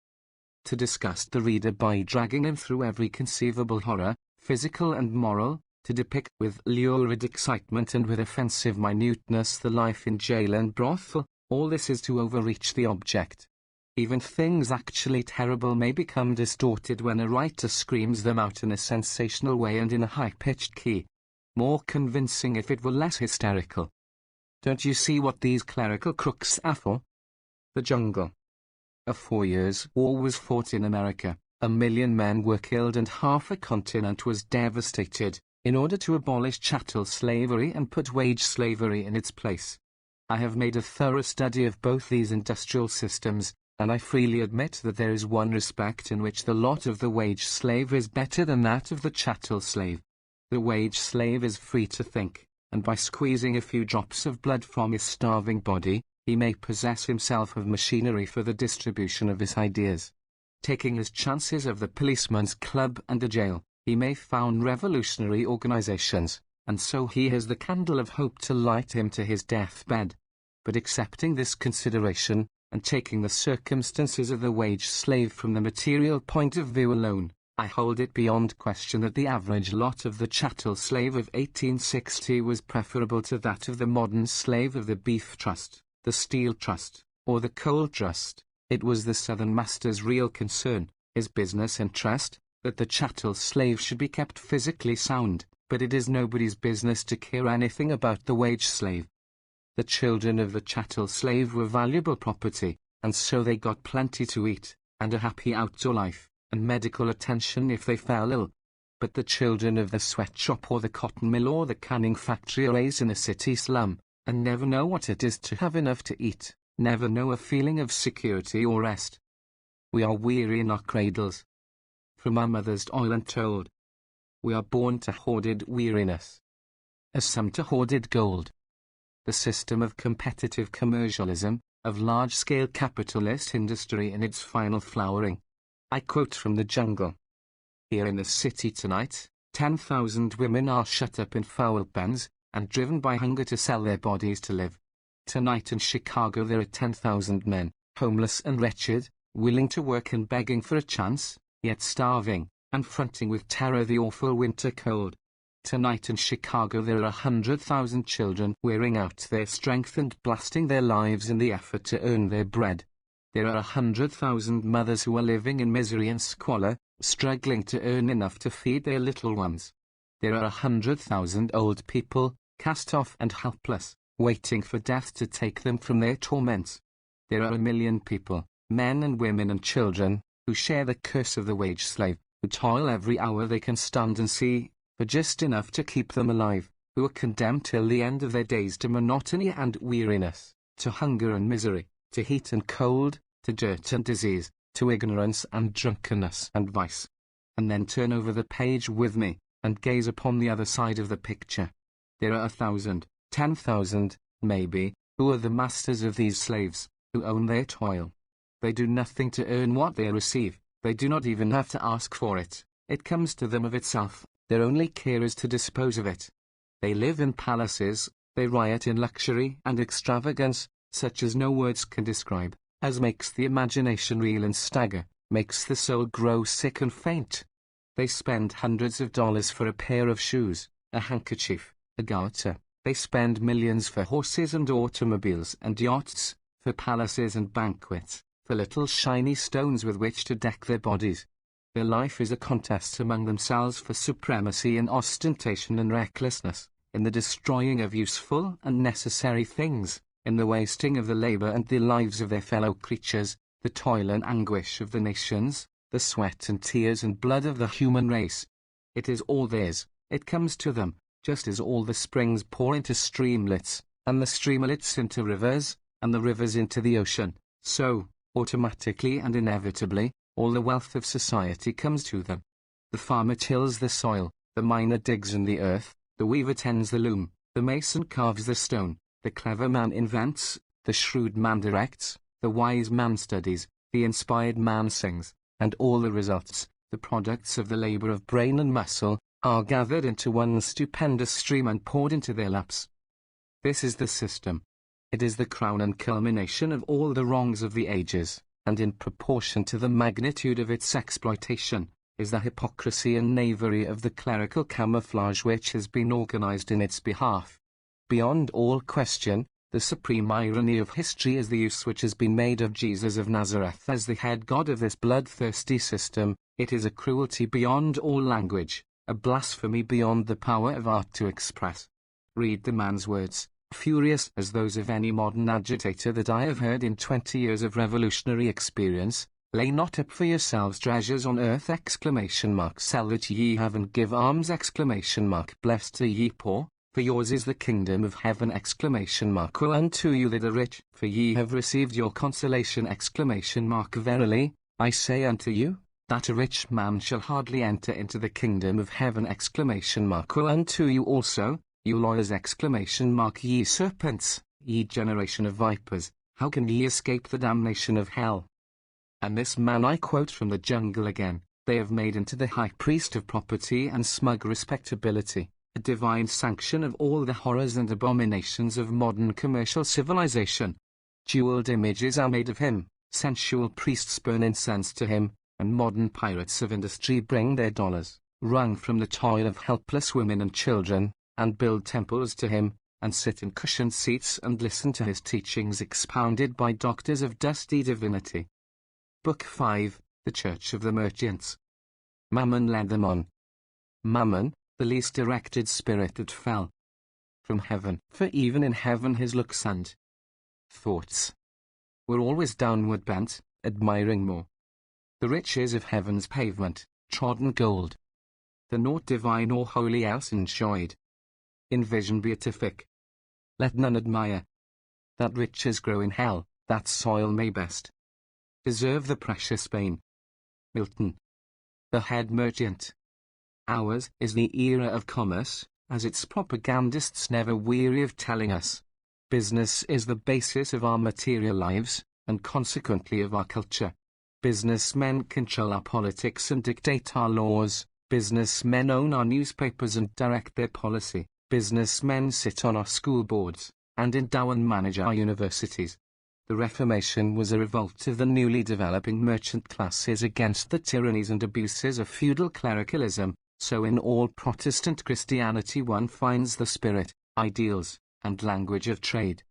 to disgust the reader by dragging him through every conceivable horror, physical and moral, to depict with lurid excitement and with offensive minuteness the life in jail and brothel, all this is to overreach the object. Even things actually terrible may become distorted when a writer screams them out in a sensational way and in a high-pitched key. More convincing if it were less hysterical. Don't you see what these clerical crooks are for? The jungle. A 4-year war was fought in America, 1 million men were killed and half a continent was devastated, in order to abolish chattel slavery and put wage slavery in its place. I have made a thorough study of both these industrial systems, and I freely admit that there is one respect in which the lot of the wage slave is better than that of the chattel slave. The wage slave is free to think, and by squeezing a few drops of blood from his starving body, he may possess himself of machinery for the distribution of his ideas. Taking his chances of the policeman's club and a jail, he may found revolutionary organizations, and so he has the candle of hope to light him to his deathbed. But accepting this consideration, and taking the circumstances of the wage slave from the material point of view alone, I hold it beyond question that the average lot of the chattel slave of 1860 was preferable to that of the modern slave of the Beef Trust, the Steel Trust, or the Coal Trust. It was the Southern master's real concern, his business interest, that the chattel slave should be kept physically sound, but it is nobody's business to care anything about the wage slave. The children of the chattel slave were valuable property, and so they got plenty to eat, and a happy outdoor life, and medical attention if they fell ill. But the children of the sweatshop or the cotton mill or the canning factory are raised in a city slum, and never know what it is to have enough to eat, never know a feeling of security or rest. We are weary in our cradles. From our mother's toil and told. We are born to hoarded weariness, as some to hoarded gold. the system of competitive commercialism, of large-scale capitalist industry in its final flowering. I quote from The Jungle. Here in the city tonight, 10,000 women are shut up in foul pens, and driven by hunger to sell their bodies to live. Tonight in Chicago there are 10,000 men, homeless and wretched, willing to work and begging for a chance, yet starving, and fronting with terror the awful winter cold. Tonight in Chicago there are 100,000 children wearing out their strength and blasting their lives in the effort to earn their bread. There are 100,000 mothers who are living in misery and squalor, struggling to earn enough to feed their little ones. There are 100,000 old people, cast off and helpless, waiting for death to take them from their torments. There are 1 million people, men and women and children, who share the curse of the wage slave, who toil every hour they can stand and see, for just enough to keep them alive, who are condemned till the end of their days to monotony and weariness, to hunger and misery, to heat and cold, to dirt and disease, to ignorance and drunkenness and vice. And then turn over the page with me, and gaze upon the other side of the picture. There are 1,000, 10,000, maybe, who are the masters of these slaves, who own their toil. They do nothing to earn what they receive, they do not even have to ask for it, it comes to them of itself, their only care is to dispose of it. They live in palaces, they riot in luxury and extravagance, such as no words can describe, as makes the imagination reel and stagger, makes the soul grow sick and faint. They spend hundreds of dollars for a pair of shoes, a handkerchief, a garter. They spend millions for horses and automobiles and yachts, for palaces and banquets, for little shiny stones with which to deck their bodies. Their life is a contest among themselves for supremacy in ostentation and recklessness, in the destroying of useful and necessary things, in the wasting of the labor and the lives of their fellow creatures, the toil and anguish of the nations, the sweat and tears and blood of the human race. It is all theirs, it comes to them, just as all the springs pour into streamlets, and the streamlets into rivers, and the rivers into the ocean, so, automatically and inevitably, all the wealth of society comes to them. The farmer tills the soil, the miner digs in the earth, the weaver tends the loom, the mason carves the stone, the clever man invents, the shrewd man directs, the wise man studies, the inspired man sings, and all the results, the products of the labor of brain and muscle, are gathered into one stupendous stream and poured into their laps. This is the system. It is the crown and culmination of all the wrongs of the ages, and in proportion to the magnitude of its exploitation, is the hypocrisy and knavery of the clerical camouflage which has been organized in its behalf. Beyond all question, the supreme irony of history is the use which has been made of Jesus of Nazareth as the head god of this bloodthirsty system. It is a cruelty beyond all language, a blasphemy beyond the power of art to express. Read the man's words, furious as those of any modern agitator that I have heard in 20 years of revolutionary experience. Lay not up for yourselves treasures on earth! Sell that ye have and give alms! Blessed are ye poor, for yours is the kingdom of heaven! Woe unto you that are rich, for ye have received your consolation! Verily, I say unto you, that a rich man shall hardly enter into the kingdom of heaven! Woe unto you also, you lawyers! Ye serpents, ye generation of vipers, how can ye escape the damnation of hell? And this man I quote from The Jungle again, they have made into the high priest of property and smug respectability, a divine sanction of all the horrors and abominations of modern commercial civilization. Jeweled images are made of him, sensual priests burn incense to him, and modern pirates of industry bring their dollars, wrung from the toil of helpless women and children, and build temples to him, and sit in cushioned seats and listen to his teachings expounded by doctors of dusty divinity. Book 5, The Church of the Merchants. Mammon led them on. Mammon, the least directed spirit that fell from heaven, for even in heaven his looks and thoughts were always downward bent, admiring more the riches of heaven's pavement, trodden gold, than aught divine or holy else enjoyed. In vision beatific, let none admire that riches grow in hell, that soil may best deserve the precious Spain. Milton, the head merchant. Ours is the era of commerce, as its propagandists never weary of telling us. Business is the basis of our material lives, and consequently of our culture. Businessmen control our politics and dictate our laws. Businessmen own our newspapers and direct their policy. Businessmen sit on our school boards, and endow and manage our universities. The Reformation was a revolt of the newly developing merchant classes against the tyrannies and abuses of feudal clericalism, so in all Protestant Christianity one finds the spirit, ideals, and language of trade.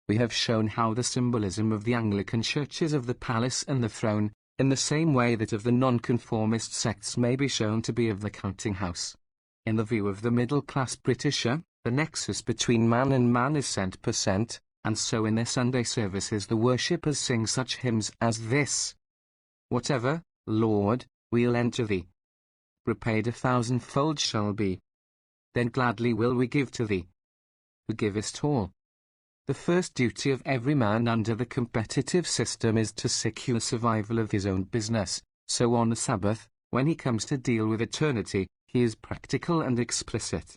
We have shown how the symbolism of the Anglican Church is of the palace and the throne, in the same way that of the nonconformist sects may be shown to be of the counting house. In the view of the middle-class Britisher, the nexus between man and man is cent%, and so in their Sunday services the worshippers sing such hymns as this: "Whatever, Lord, we'll enter thee. Repaid 1,000-fold shall be. Then gladly will we give to thee, who givest all." The first duty of every man under the competitive system is to secure survival of his own business, so on the Sabbath, when he comes to deal with eternity, he is practical and explicit.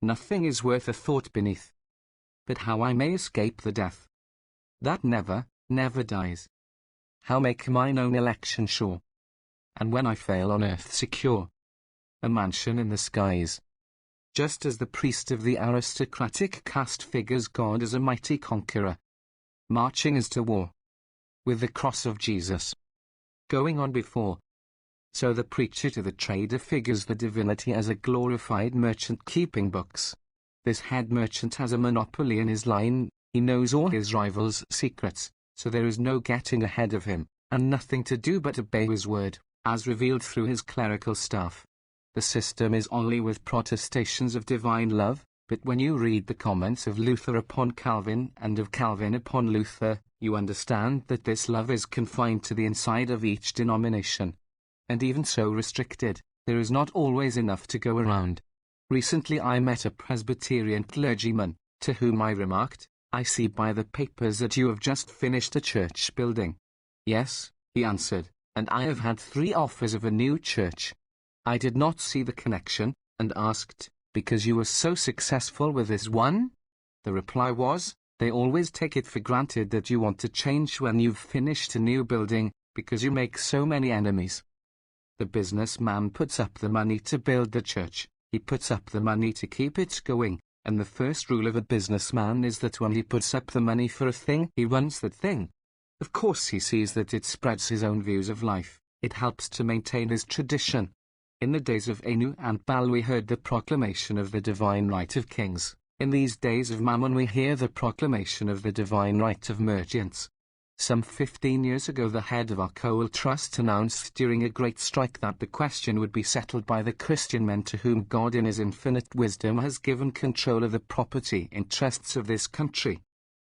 Nothing is worth a thought beneath. But how I may escape the death that never, never dies. How make mine own election sure, and when I fail on earth secure a mansion in the skies. Just as the priest of the aristocratic caste figures God as a mighty conqueror, marching as to war, with the cross of Jesus going on before, so the preacher to the trader figures the divinity as a glorified merchant keeping books. This head merchant has a monopoly in his line, he knows all his rivals' secrets, so there is no getting ahead of him, and nothing to do but obey his word, as revealed through his clerical staff. The system is only with protestations of divine love, but when you read the comments of Luther upon Calvin and of Calvin upon Luther, you understand that this love is confined to the inside of each denomination. And even so restricted, there is not always enough to go around. Recently I met a Presbyterian clergyman, to whom I remarked, "I see by the papers that you have just finished a church building." "Yes," he answered, "and I have had 3 offers of a new church." I did not see the connection, and asked, "Because you were so successful with this one?" The reply was, "They always take it for granted that you want to change when you've finished a new building, because you make so many enemies." The businessman puts up the money to build the church, he puts up the money to keep it going, and the first rule of a businessman is that when he puts up the money for a thing, he runs that thing. Of course he sees that it spreads his own views of life, it helps to maintain his tradition. In the days of Anu and Baal we heard the proclamation of the divine right of kings. In these days of Mammon we hear the proclamation of the divine right of merchants. Some 15 years ago the head of our coal trust announced during a great strike that the question would be settled by the Christian men to whom God in his infinite wisdom has given control of the property interests of this country.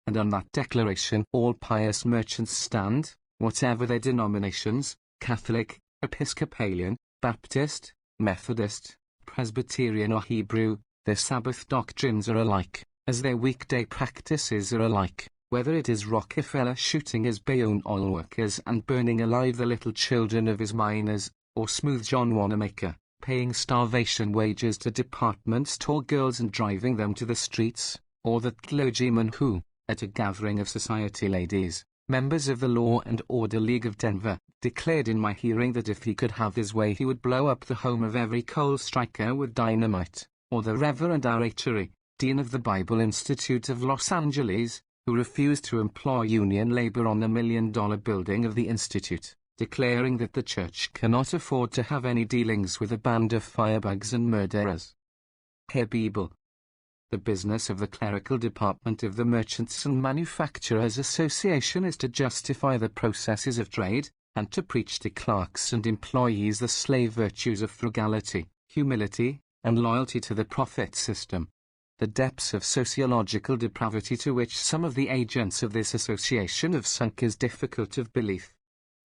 And on that declaration all pious merchants stand, whatever their denominations, Catholic, Episcopalian, Baptist, Methodist, Presbyterian or Hebrew. Their Sabbath doctrines are alike, as their weekday practices are alike, whether it is Rockefeller shooting his Bayonne oil workers and burning alive the little children of his miners, or Smooth John Wanamaker, paying starvation wages to department store girls and driving them to the streets, or the clergyman who, at a gathering of society ladies, members of the Law and Order League of Denver, declared in my hearing that if he could have his way he would blow up the home of every coal striker with dynamite, or the Reverend R. H. Ray, Dean of the Bible Institute of Los Angeles, who refused to employ union labor on the $1 million building of the institute, declaring that the church cannot afford to have any dealings with a band of firebugs and murderers. Herr Biebel. The business of the clerical department of the Merchants and Manufacturers Association is to justify the processes of trade, and to preach to clerks and employees the slave virtues of frugality, humility, and loyalty to the profit system. The depths of sociological depravity to which some of the agents of this association have sunk is difficult of belief.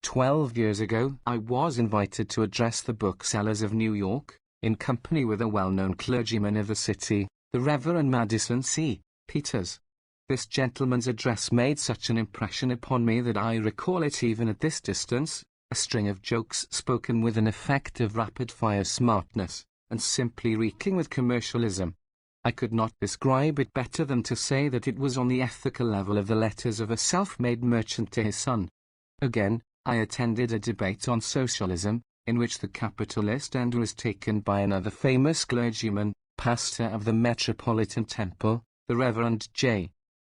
12 years ago I was invited to address the booksellers of New York, in company with a well-known clergyman of the city, the Reverend Madison C. Peters. This gentleman's address made such an impression upon me that I recall it even at this distance, a string of jokes spoken with an effect of rapid-fire smartness, and simply reeking with commercialism. I could not describe it better than to say that it was on the ethical level of the letters of a self-made merchant to his son. Again, I attended a debate on socialism, in which the capitalist end was taken by another famous clergyman, pastor of the Metropolitan Temple, the Reverend J.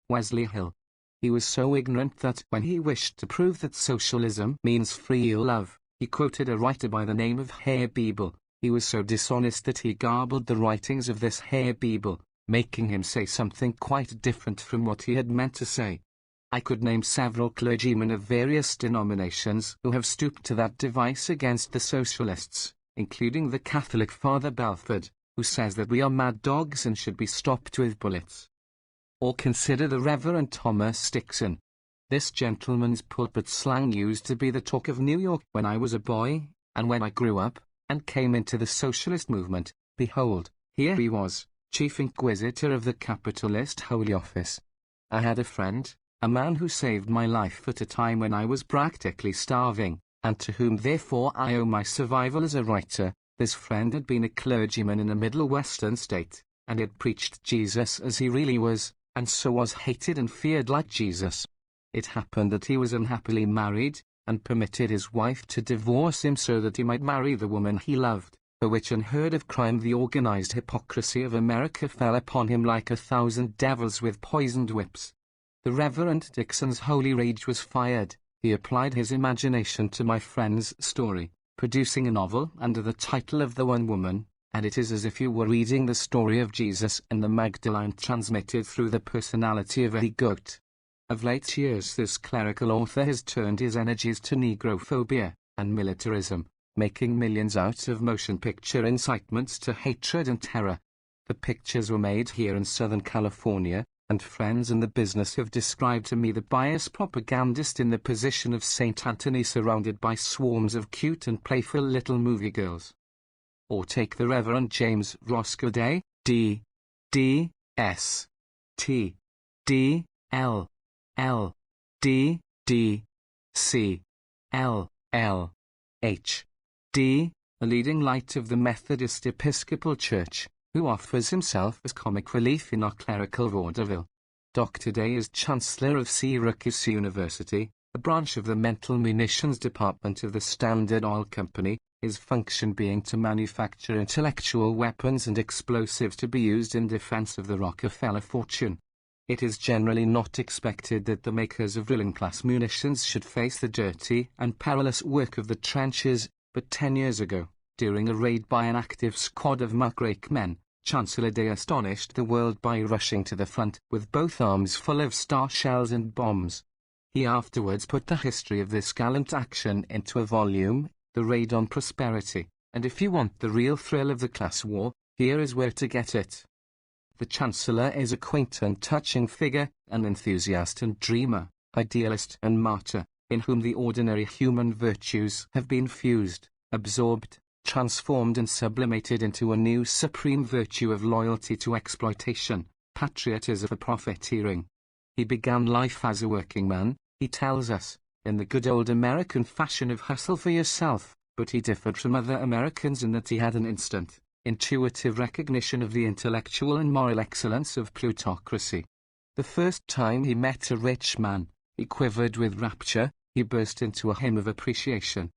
Wesley Hill. He was so ignorant that when he wished to prove that socialism means free love, he quoted a writer by the name of Herr Bebel. He was so dishonest that he garbled the writings of this Herr Bebel, making him say something quite different from what he had meant to say. I could name several clergymen of various denominations who have stooped to that device against the socialists, including the Catholic Father Belford, who says that we are mad dogs and should be stopped with bullets. Or consider the Reverend Thomas Dixon. This gentleman's pulpit slang used to be the talk of New York when I was a boy, and when I grew up, and came into the socialist movement, behold, here he was, Chief Inquisitor of the Capitalist Holy Office. I had a friend, a man who saved my life at a time when I was practically starving, and to whom therefore I owe my survival as a writer. This friend had been a clergyman in a Middle Western state, and had preached Jesus as he really was, and so was hated and feared like Jesus. It happened that he was unhappily married, and permitted his wife to divorce him so that he might marry the woman he loved, for which unheard of crime the organized hypocrisy of America fell upon him like 1,000 devils with poisoned whips. The Reverend Dixon's holy rage was fired. He applied his imagination to my friend's story, producing a novel under the title of The One Woman, and it is as if you were reading the story of Jesus and the Magdalene transmitted through the personality of a goat. Of late years this clerical author has turned his energies to negrophobia and militarism, making millions out of motion picture incitements to hatred and terror. The pictures were made here in Southern California, and friends in the business have described to me the bias propagandist in the position of St. Anthony surrounded by swarms of cute and playful little movie girls. Or take the Reverend James Roscoe Day, D. S. T. D. L. L. D. D. C. L. L. H. D. a leading light of the Methodist Episcopal Church, who offers himself as comic relief in our clerical vaudeville. Dr. Day is Chancellor of Syracuse University, a branch of the Mental Munitions Department of the Standard Oil Company, his function being to manufacture intellectual weapons and explosives to be used in defense of the Rockefeller fortune. It is generally not expected that the makers of ruling-class munitions should face the dirty and perilous work of the trenches, but 10 years ago, during a raid by an active squad of muckrake men, Chancellor Day astonished the world by rushing to the front with both arms full of star shells and bombs. He afterwards put the history of this gallant action into a volume, The Raid on Prosperity, and if you want the real thrill of the class war, here is where to get it. The Chancellor is a quaint and touching figure, an enthusiast and dreamer, idealist and martyr, in whom the ordinary human virtues have been fused, absorbed, transformed and sublimated into a new supreme virtue of loyalty to exploitation, patriotism for profiteering. He began life as a working man, he tells us, in the good old American fashion of hustle for yourself, but he differed from other Americans in that he had an instant, intuitive recognition of the intellectual and moral excellence of plutocracy. The first time he met a rich man, he quivered with rapture, he burst into a hymn of appreciation.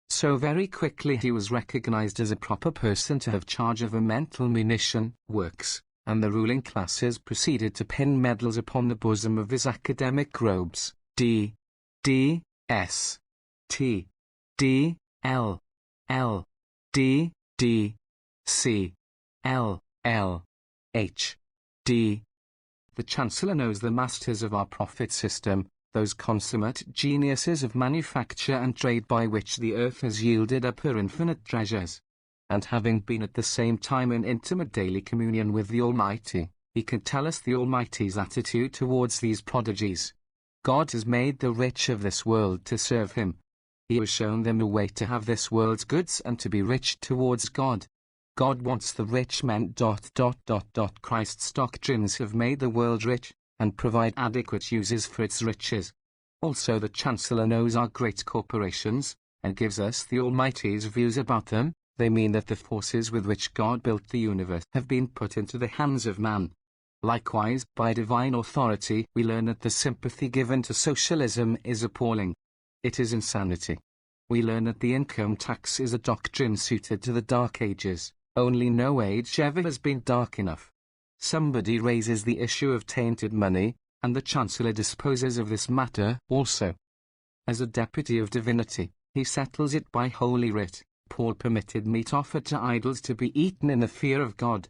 So very quickly he was recognized as a proper person to have charge of a mental munition works, and the ruling classes proceeded to pin medals upon the bosom of his academic robes. D. S. T. D. L. L. D. D. C. L. L. H. D. The Chancellor knows the masters of our profit system, those consummate geniuses of manufacture and trade by which the earth has yielded up her infinite treasures. And having been at the same time in intimate daily communion with the Almighty, he can tell us the Almighty's attitude towards these prodigies. God has made the rich of this world to serve him. He has shown them a way to have this world's goods and to be rich towards God. God wants the rich men. Christ's doctrines have made the world rich, and provide adequate uses for its riches. Also the Chancellor knows our great corporations, and gives us the Almighty's views about them. They mean that the forces with which God built the universe have been put into the hands of man. Likewise, by divine authority, we learn that the sympathy given to socialism is appalling. It is insanity. We learn that the income tax is a doctrine suited to the Dark Ages. Only no age ever has been dark enough. Somebody raises the issue of tainted money, and the Chancellor disposes of this matter also. As a deputy of divinity, he settles it by Holy Writ. Paul permitted meat offered to idols to be eaten in the fear of God.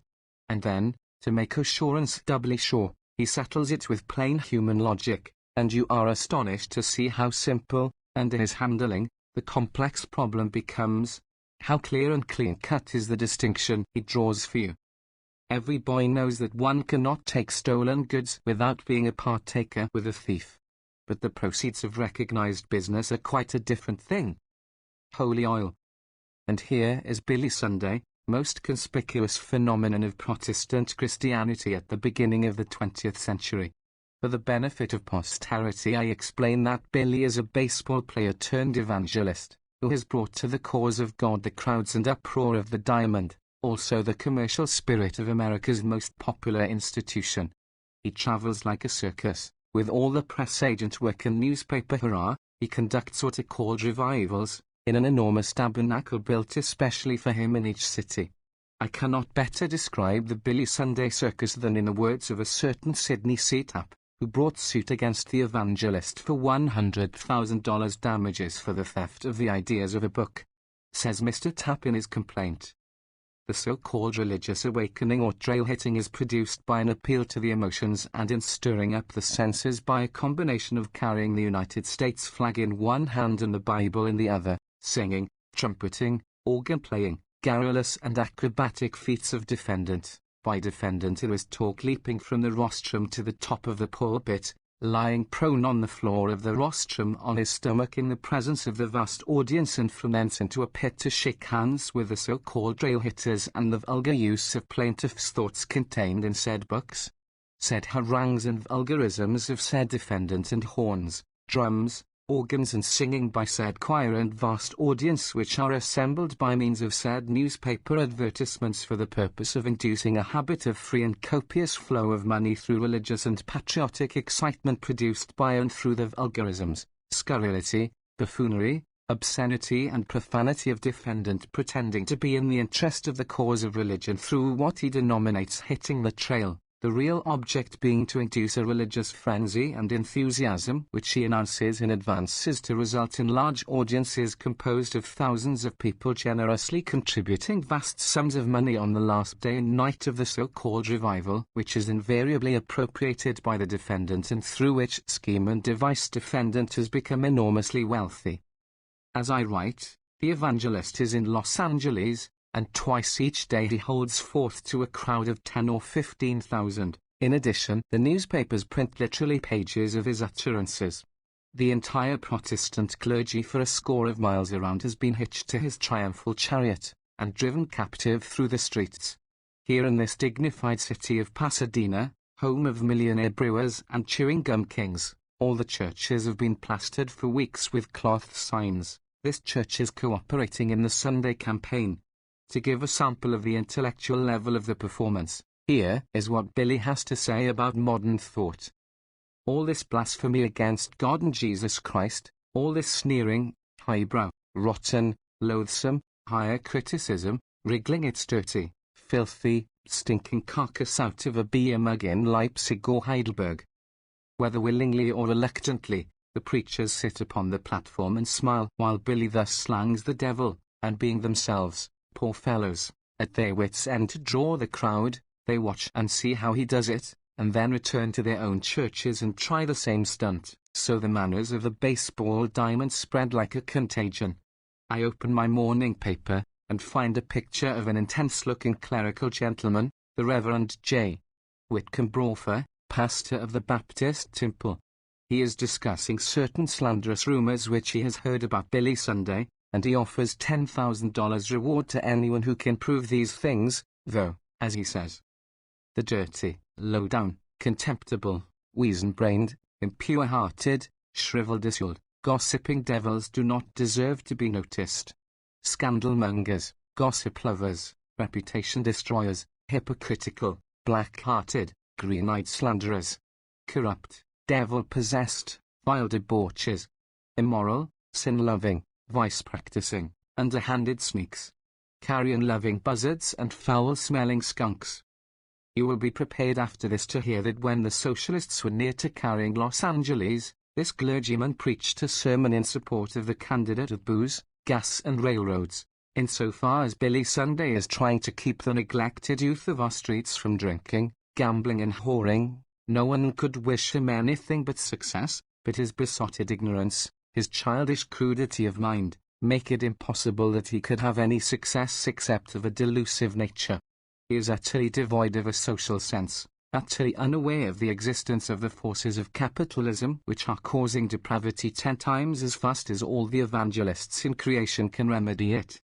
And then, to make assurance doubly sure, he settles it with plain human logic, and you are astonished to see how simple, under his handling, the complex problem becomes. How clear and clean-cut is the distinction he draws for you. Every boy knows that one cannot take stolen goods without being a partaker with a thief. But the proceeds of recognized business are quite a different thing. Holy oil. And here is Billy Sunday, most conspicuous phenomenon of Protestant Christianity at the beginning of the 20th century. For the benefit of posterity, I explain that Billy is a baseball player turned evangelist, who has brought to the cause of God the crowds and uproar of the diamond, also the commercial spirit of America's most popular institution. He travels like a circus, with all the press agent work and newspaper hurrah. He conducts what are called revivals, in an enormous tabernacle built especially for him in each city. I cannot better describe the Billy Sunday circus than in the words of a certain Sidney C. Tapp, who brought suit against the evangelist for $100,000 damages for the theft of the ideas of a book. Says Mr. Tapp in his complaint, the so-called religious awakening or trail-hitting is produced by an appeal to the emotions and in stirring up the senses by a combination of carrying the United States flag in one hand and the Bible in the other, singing, trumpeting, organ playing, garrulous and acrobatic feats of defendant. By defendant it was talk leaping from the rostrum to the top of the pulpit, lying prone on the floor of the rostrum on his stomach in the presence of the vast audience, and from thence into a pit to shake hands with the so-called trail-hitters, and the vulgar use of plaintiff's thoughts contained in said books, said harangues and vulgarisms of said defendant, and horns, drums, organs and singing by said choir and vast audience, which are assembled by means of said newspaper advertisements for the purpose of inducing a habit of free and copious flow of money through religious and patriotic excitement produced by and through the vulgarisms, scurrility, buffoonery, obscenity and profanity of defendant, pretending to be in the interest of the cause of religion through what he denominates hitting the trail, the real object being to induce a religious frenzy and enthusiasm which he announces in advance is to result in large audiences composed of thousands of people generously contributing vast sums of money on the last day and night of the so-called revival, which is invariably appropriated by the defendant, and through which scheme and device defendant has become enormously wealthy. As I write, the evangelist is in Los Angeles, and twice each day he holds forth to a crowd of 10 or 15,000. In addition, the newspapers print literally pages of his utterances. The entire Protestant clergy for a score of miles around has been hitched to his triumphal chariot, and driven captive through the streets. Here in this dignified city of Pasadena, home of millionaire brewers and chewing gum kings, all the churches have been plastered for weeks with cloth signs. This church is cooperating in the Sunday campaign. To give a sample of the intellectual level of the performance, here is what Billy has to say about modern thought. All this blasphemy against God and Jesus Christ, all this sneering, highbrow, rotten, loathsome, higher criticism, wriggling its dirty, filthy, stinking carcass out of a beer mug in Leipzig or Heidelberg. Whether willingly or reluctantly, the preachers sit upon the platform and smile while Billy thus slangs the devil, and being themselves, poor fellows, at their wits' end to draw the crowd, they watch and see how he does it, and then return to their own churches and try the same stunt. So the manners of the baseball diamond spread like a contagion. I open my morning paper, and find a picture of an intense-looking clerical gentleman, the Reverend J. Whitcomb Brawfer, pastor of the Baptist Temple. He is discussing certain slanderous rumors which he has heard about Billy Sunday, and he offers $10,000 reward to anyone who can prove these things, though, as he says, the dirty, low-down, contemptible, weazen-brained, impure-hearted, shriveled-issued, gossiping devils do not deserve to be noticed. Scandal-mongers, gossip lovers, reputation destroyers, hypocritical, black-hearted, green-eyed slanderers, corrupt, devil-possessed, vile debauchers, immoral, sin-loving, vice-practicing, underhanded sneaks, carrion-loving buzzards and foul-smelling skunks. You will be prepared after this to hear that when the socialists were near to carrying Los Angeles, this clergyman preached a sermon in support of the candidate of booze, gas and railroads, insofar as Billy Sunday is trying to keep the neglected youth of our streets from drinking, gambling and whoring. No one could wish him anything but success, but his besotted ignorance, his childish crudity of mind, make it impossible that he could have any success except of a delusive nature. He is utterly devoid of a social sense, utterly unaware of the existence of the forces of capitalism which are causing depravity 10 times as fast as all the evangelists in creation can remedy it.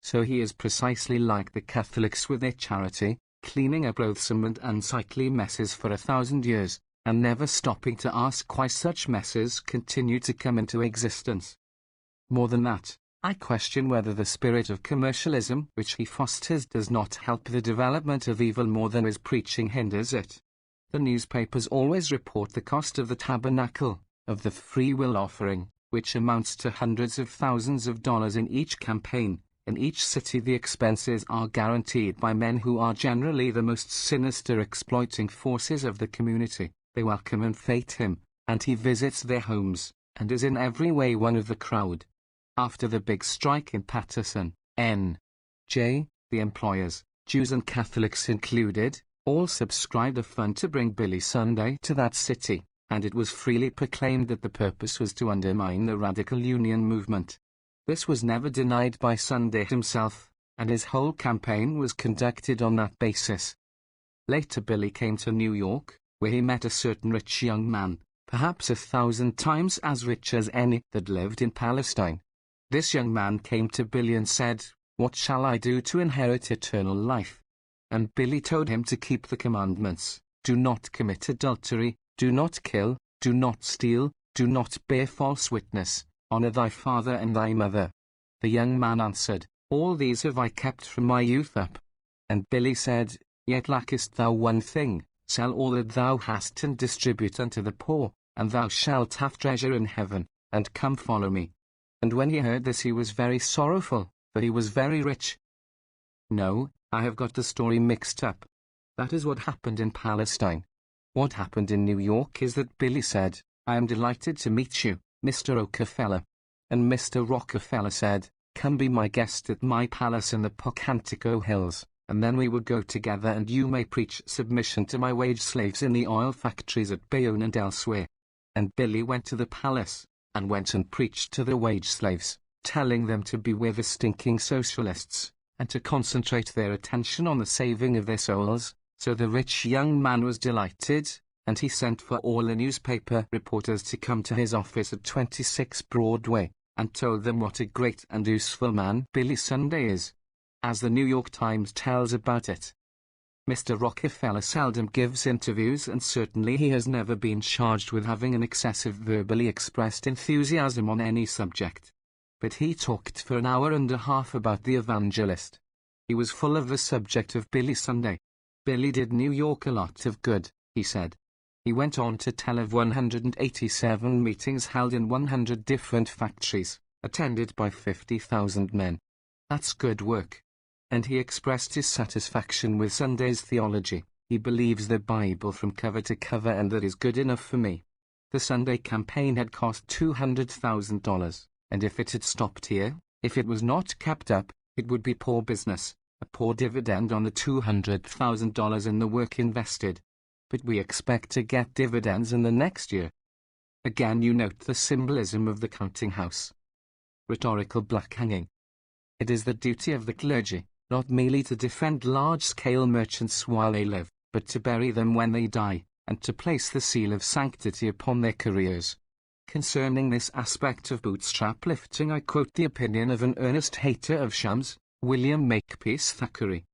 So he is precisely like the Catholics with their charity, cleaning up loathsome and unsightly messes for 1,000 years, and never stopping to ask why such messes continue to come into existence. More than that, I question whether the spirit of commercialism which he fosters does not help the development of evil more than his preaching hinders it. The newspapers always report the cost of the tabernacle, of the free will offering, which amounts to hundreds of thousands of dollars in each campaign. In each city the expenses are guaranteed by men who are generally the most sinister exploiting forces of the community. They welcome and fete him, and he visits their homes, and is in every way one of the crowd. After the big strike in Patterson, N.J., the employers, Jews and Catholics included, all subscribed a fund to bring Billy Sunday to that city, and it was freely proclaimed that the purpose was to undermine the radical union movement. This was never denied by Sunday himself, and his whole campaign was conducted on that basis. Later Billy came to New York, where he met a certain rich young man, perhaps 1,000 times as rich as any that lived in Palestine. This young man came to Billy and said, "What shall I do to inherit eternal life?" And Billy told him to keep the commandments: do not commit adultery, do not kill, do not steal, do not bear false witness, honor thy father and thy mother. The young man answered, "All these have I kept from my youth up." And Billy said, "Yet lackest thou one thing, sell all that thou hast and distribute unto the poor, and thou shalt have treasure in heaven, and come follow me." And when he heard this he was very sorrowful, for he was very rich. No, I have got the story mixed up. That is what happened in Palestine. What happened in New York is that Billy said, "I am delighted to meet you, Mr. Rockefeller." And Mr. Rockefeller said, "Come be my guest at my palace in the Pocantico Hills, and then we will go together and you may preach submission to my wage slaves in the oil factories at Bayonne and elsewhere." And Billy went to the palace, and went and preached to the wage slaves, telling them to beware the stinking socialists, and to concentrate their attention on the saving of their souls. So the rich young man was delighted, and he sent for all the newspaper reporters to come to his office at 26 Broadway, and told them what a great and useful man Billy Sunday is, as the New York Times tells about it. Mr. Rockefeller seldom gives interviews, and certainly he has never been charged with having an excessive verbally expressed enthusiasm on any subject. But he talked for an hour and a half about the evangelist. He was full of the subject of Billy Sunday. Billy did New York a lot of good, he said. He went on to tell of 187 meetings held in 100 different factories, attended by 50,000 men. That's good work. And he expressed his satisfaction with Sunday's theology. He believes the Bible from cover to cover, and that is good enough for me. The Sunday campaign had cost $200,000, and if it had stopped here, if it was not kept up, it would be poor business, a poor dividend on the $200,000 in the work invested. But we expect to get dividends in the next year. Again you note the symbolism of the counting house. Rhetorical black hanging. It is the duty of the clergy, not merely to defend large-scale merchants while they live, but to bury them when they die, and to place the seal of sanctity upon their careers. Concerning this aspect of bootstrap lifting I quote the opinion of an earnest hater of shams, William Makepeace Thackeray.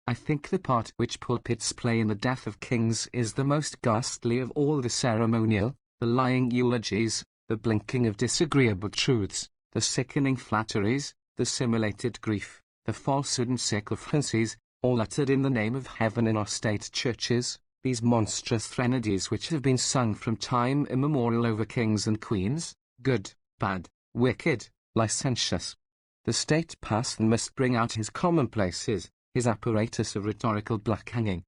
"I think the part which pulpits play in the death of kings is the most ghastly of all the ceremonial, the lying eulogies, the blinking of disagreeable truths, the sickening flatteries, the simulated grief, the falsehood and sacrifices, all uttered in the name of heaven in our state churches, these monstrous threnodies which have been sung from time immemorial over kings and queens, good, bad, wicked, licentious. The state parson must bring out his commonplaces, his apparatus of rhetorical black-hanging.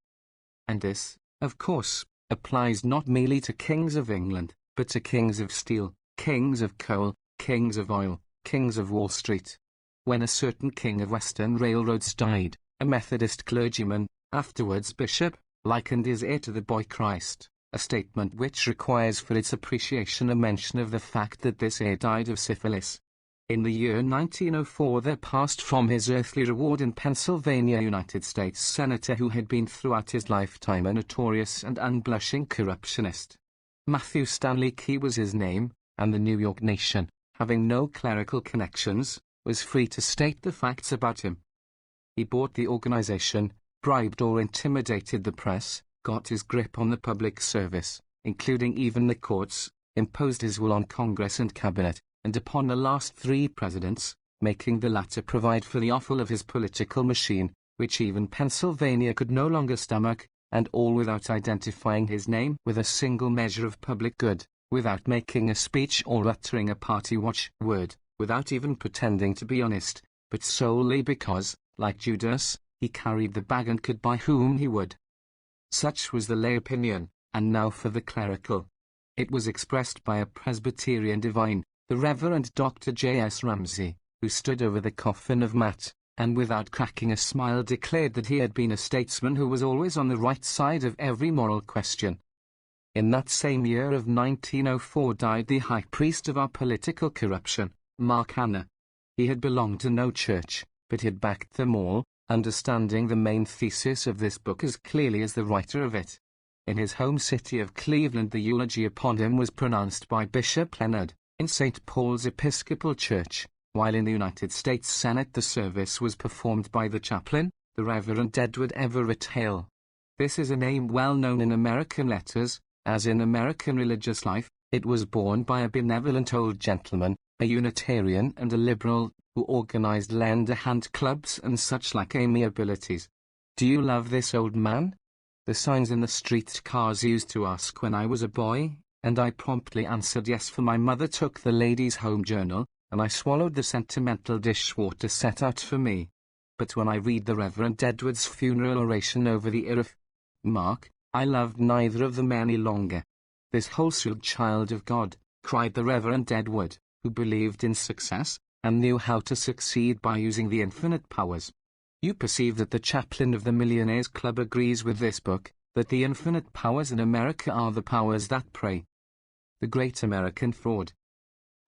And this, of course, applies not merely to kings of England, but to kings of steel, kings of coal, kings of oil, kings of Wall Street. When a certain king of Western railroads died, a Methodist clergyman, afterwards bishop, likened his heir to the boy Christ, a statement which requires for its appreciation a mention of the fact that this heir died of syphilis. In the year 1904 there passed from his earthly reward in Pennsylvania United States Senator who had been throughout his lifetime a notorious and unblushing corruptionist. Matthew Stanley Key was his name, and the New York Nation, having no clerical connections, was free to state the facts about him. He bought the organization, bribed or intimidated the press, got his grip on the public service, including even the courts, imposed his will on Congress and Cabinet, and upon the last three presidents, making the latter provide for the offal of his political machine, which even Pennsylvania could no longer stomach, and all without identifying his name with a single measure of public good, without making a speech or uttering a party watchword, without even pretending to be honest, but solely because, like Judas, he carried the bag and could buy whom he would. Such was the lay opinion, and now for the clerical. It was expressed by a Presbyterian divine, the Reverend Dr. J.S. Ramsey, who stood over the coffin of Matt, and without cracking a smile declared that he had been a statesman who was always on the right side of every moral question. In that same year of 1904 died the high priest of our political corruption, Mark Hanna. He had belonged to no church, but he had backed them all, understanding the main thesis of this book as clearly as the writer of it. In his home city of Cleveland the eulogy upon him was pronounced by Bishop Leonard, in St. Paul's Episcopal Church, while in the United States Senate the service was performed by the chaplain, the Reverend Edward Everett Hale. This is a name well known in American letters, as in American religious life. It was borne by a benevolent old gentleman, a Unitarian and a liberal, who organized lend-a-hand clubs and such like amiabilities. Do you love this old man? The signs in the street cars used to ask when I was a boy, and I promptly answered yes, for my mother took the Ladies' Home Journal, and I swallowed the sentimental dishwater set out for me. But when I read the Reverend Edward's funeral oration over the heir of Mark, I loved neither of them any longer. This wholesale child of God, cried the Reverend Edward, who believed in success, and knew how to succeed by using the infinite powers. You perceive that the chaplain of the Millionaires Club agrees with this book, that the infinite powers in America are the powers that prey. The Great American Fraud.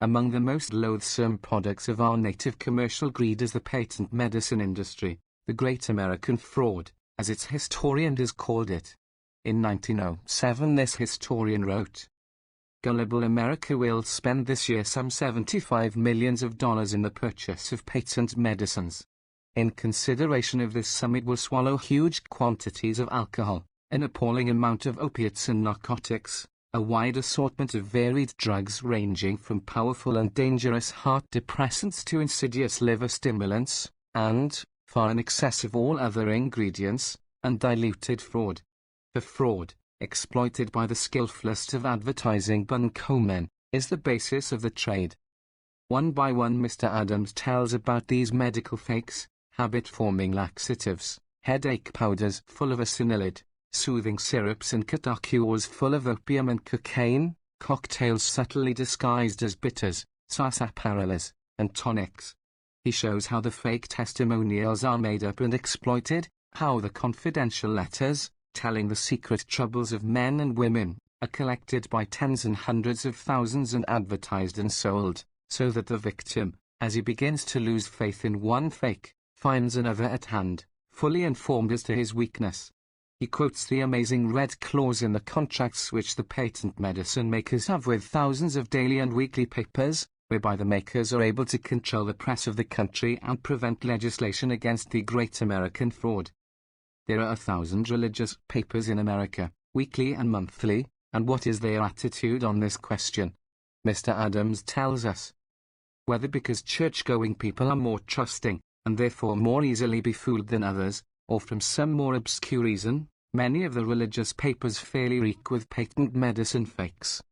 Among the most loathsome products of our native commercial greed is the patent medicine industry, the Great American Fraud, as its historian has called it. In 1907 this historian wrote, "Gullible America will spend this year some $75 millions in the purchase of patent medicines. In consideration of this sum it will swallow huge quantities of alcohol, an appalling amount of opiates and narcotics, a wide assortment of varied drugs ranging from powerful and dangerous heart depressants to insidious liver stimulants, and, far in excess of all other ingredients, undiluted fraud. The fraud, exploited by the skillfullest of advertising buncomen, is the basis of the trade." One by one Mr. Adams tells about these medical fakes, habit-forming laxatives, headache powders full of acinilide, soothing syrups and catarrh cures full of opium and cocaine, cocktails subtly disguised as bitters, sarsaparillas, and tonics. He shows how the fake testimonials are made up and exploited, how the confidential letters, telling the secret troubles of men and women, are collected by tens and hundreds of thousands and advertised and sold, so that the victim, as he begins to lose faith in one fake, finds another at hand, fully informed as to his weakness. He quotes the amazing red clause in the contracts which the patent medicine makers have with thousands of daily and weekly papers, whereby the makers are able to control the press of the country and prevent legislation against the Great American Fraud. There are 1,000 religious papers in America, weekly and monthly, and what is their attitude on this question? Mr. Adams tells us. Whether because church-going people are more trusting, and therefore more easily be fooled than others, or from some more obscure reason, many of the religious papers fairly reek with patent medicine fakes.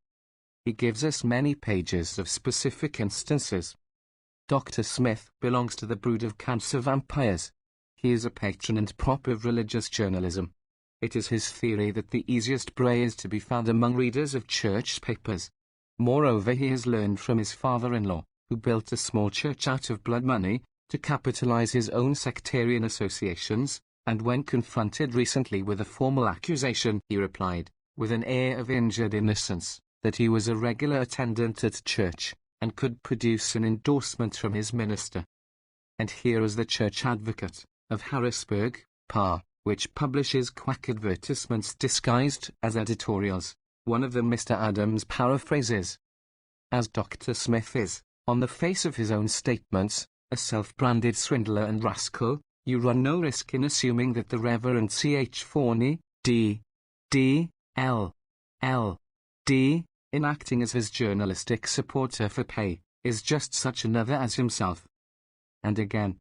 He gives us many pages of specific instances. Dr. Smith belongs to the brood of cancer vampires. He is a patron and prop of religious journalism. It is his theory that the easiest prey is to be found among readers of church papers. Moreover, he has learned from his father-in-law, who built a small church out of blood money, to capitalize his own sectarian associations, and when confronted recently with a formal accusation, he replied, with an air of injured innocence, that he was a regular attendant at church, and could produce an endorsement from his minister. And here is the Church Advocate, of Harrisburg, Pa, which publishes quack advertisements disguised as editorials. One of them Mr. Adams paraphrases. As Dr. Smith is, on the face of his own statements, a self-branded swindler and rascal, you run no risk in assuming that the Reverend C.H. Forney, D.D., L.L.D., in acting as his journalistic supporter for pay, is just such another as himself. And again,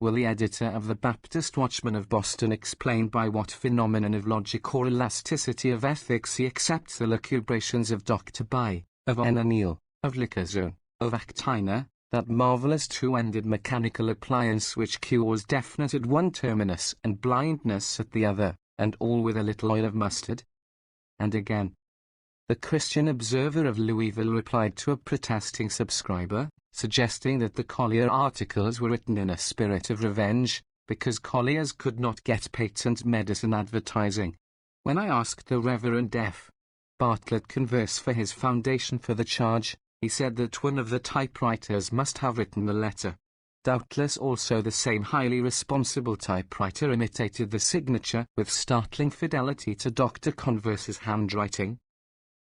will the editor of the Baptist Watchman of Boston explain by what phenomenon of logic or elasticity of ethics he accepts the lucubrations of Dr. Bai, of Ananiel, of Lickazone, of Actina, that marvelous two-ended mechanical appliance which cures deafness at one terminus and blindness at the other, and all with a little oil of mustard? And again, the Christian Observer of Louisville replied to a protesting subscriber, suggesting that the Collier articles were written in a spirit of revenge, because Collier's could not get patent medicine advertising. When I asked the Reverend F. Bartlett Converse for his foundation for the charge, he said that one of the typewriters must have written the letter. Doubtless also the same highly responsible typewriter imitated the signature with startling fidelity to Dr. Converse's handwriting.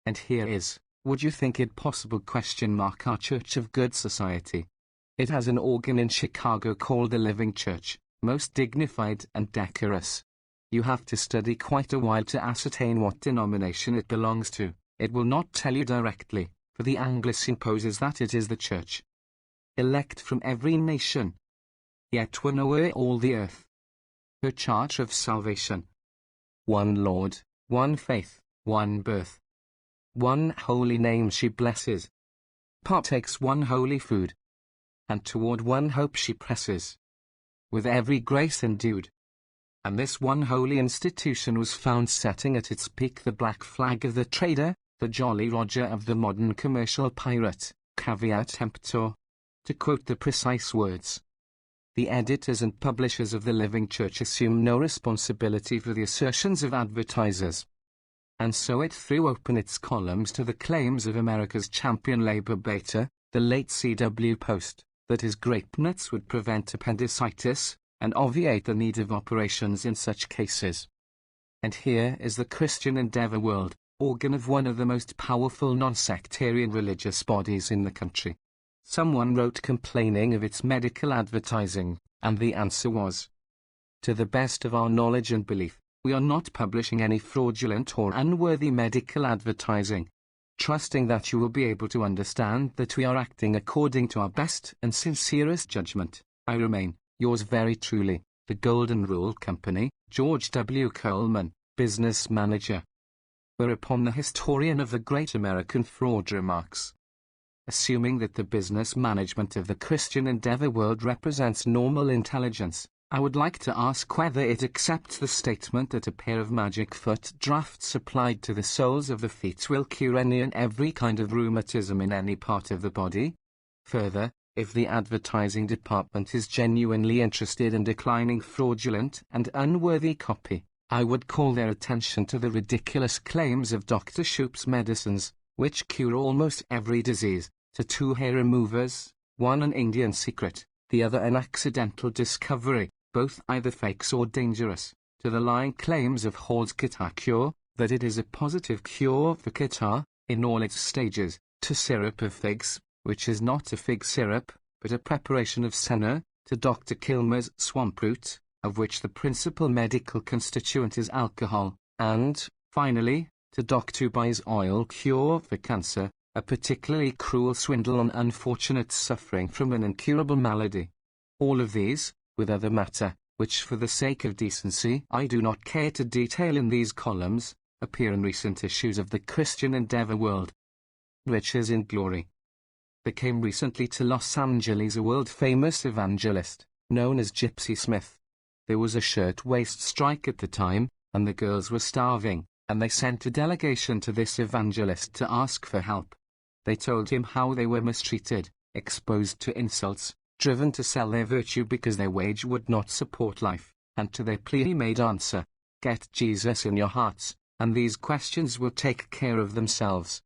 And here is, would you think it possible ? Our Church of Good Society. It has an organ in Chicago called the Living Church, most dignified and decorous. You have to study quite a while to ascertain what denomination it belongs to. It will not tell you directly, for the Anglus supposes that it is the Church. Elect from every nation. Yet one o'er all the earth. Her charter of salvation. One Lord, one faith, one birth. One holy name she blesses. Partakes one holy food. And toward one hope she presses. With every grace endued. And this one holy institution was found setting at its peak the black flag of the trader, the Jolly Roger of the modern commercial pirate, caveat emptor. To quote the precise words. The editors and publishers of the Living Church assume no responsibility for the assertions of advertisers. And so it threw open its columns to the claims of America's champion labor baiter, the late C.W. Post, that his grape nuts would prevent appendicitis, and obviate the need of operations in such cases. And here is the Christian Endeavor World, organ of one of the most powerful non-sectarian religious bodies in the country. Someone wrote complaining of its medical advertising, and the answer was, to the best of our knowledge and belief, we are not publishing any fraudulent or unworthy medical advertising. Trusting that you will be able to understand that we are acting according to our best and sincerest judgment, I remain, yours very truly, the Golden Rule Company, George W. Coleman, Business Manager. Whereupon the historian of the great American fraud remarks, assuming that the business management of the Christian Endeavor world represents normal intelligence, I would like to ask whether it accepts the statement that a pair of magic foot drafts applied to the soles of the feet will cure any and every kind of rheumatism in any part of the body? Further, if the advertising department is genuinely interested in declining fraudulent and unworthy copy, I would call their attention to the ridiculous claims of Dr. Shoop's medicines, which cure almost every disease, to 2 hair removers, one an Indian secret, the other an accidental discovery, both either fakes or dangerous, to the lying claims of Hall's catarrh cure, that it is a positive cure for catarrh, in all its stages, to syrup of figs, which is not a fig syrup, but a preparation of senna, to Dr. Kilmer's swamp root, of which the principal medical constituent is alcohol, and, finally, to Dr. Bai's oil cure for cancer, a particularly cruel swindle on unfortunates suffering from an incurable malady. All of these, with other matter, which for the sake of decency I do not care to detail in these columns, appear in recent issues of the Christian Endeavor World. Riches in Glory. There came recently to Los Angeles a world-famous evangelist, known as Gypsy Smith. There was a shirtwaist strike at the time, and the girls were starving, and they sent a delegation to this evangelist to ask for help. They told him how they were mistreated, exposed to insults, driven to sell their virtue because their wage would not support life, and to their plea he made answer, "Get Jesus in your hearts, and these questions will take care of themselves."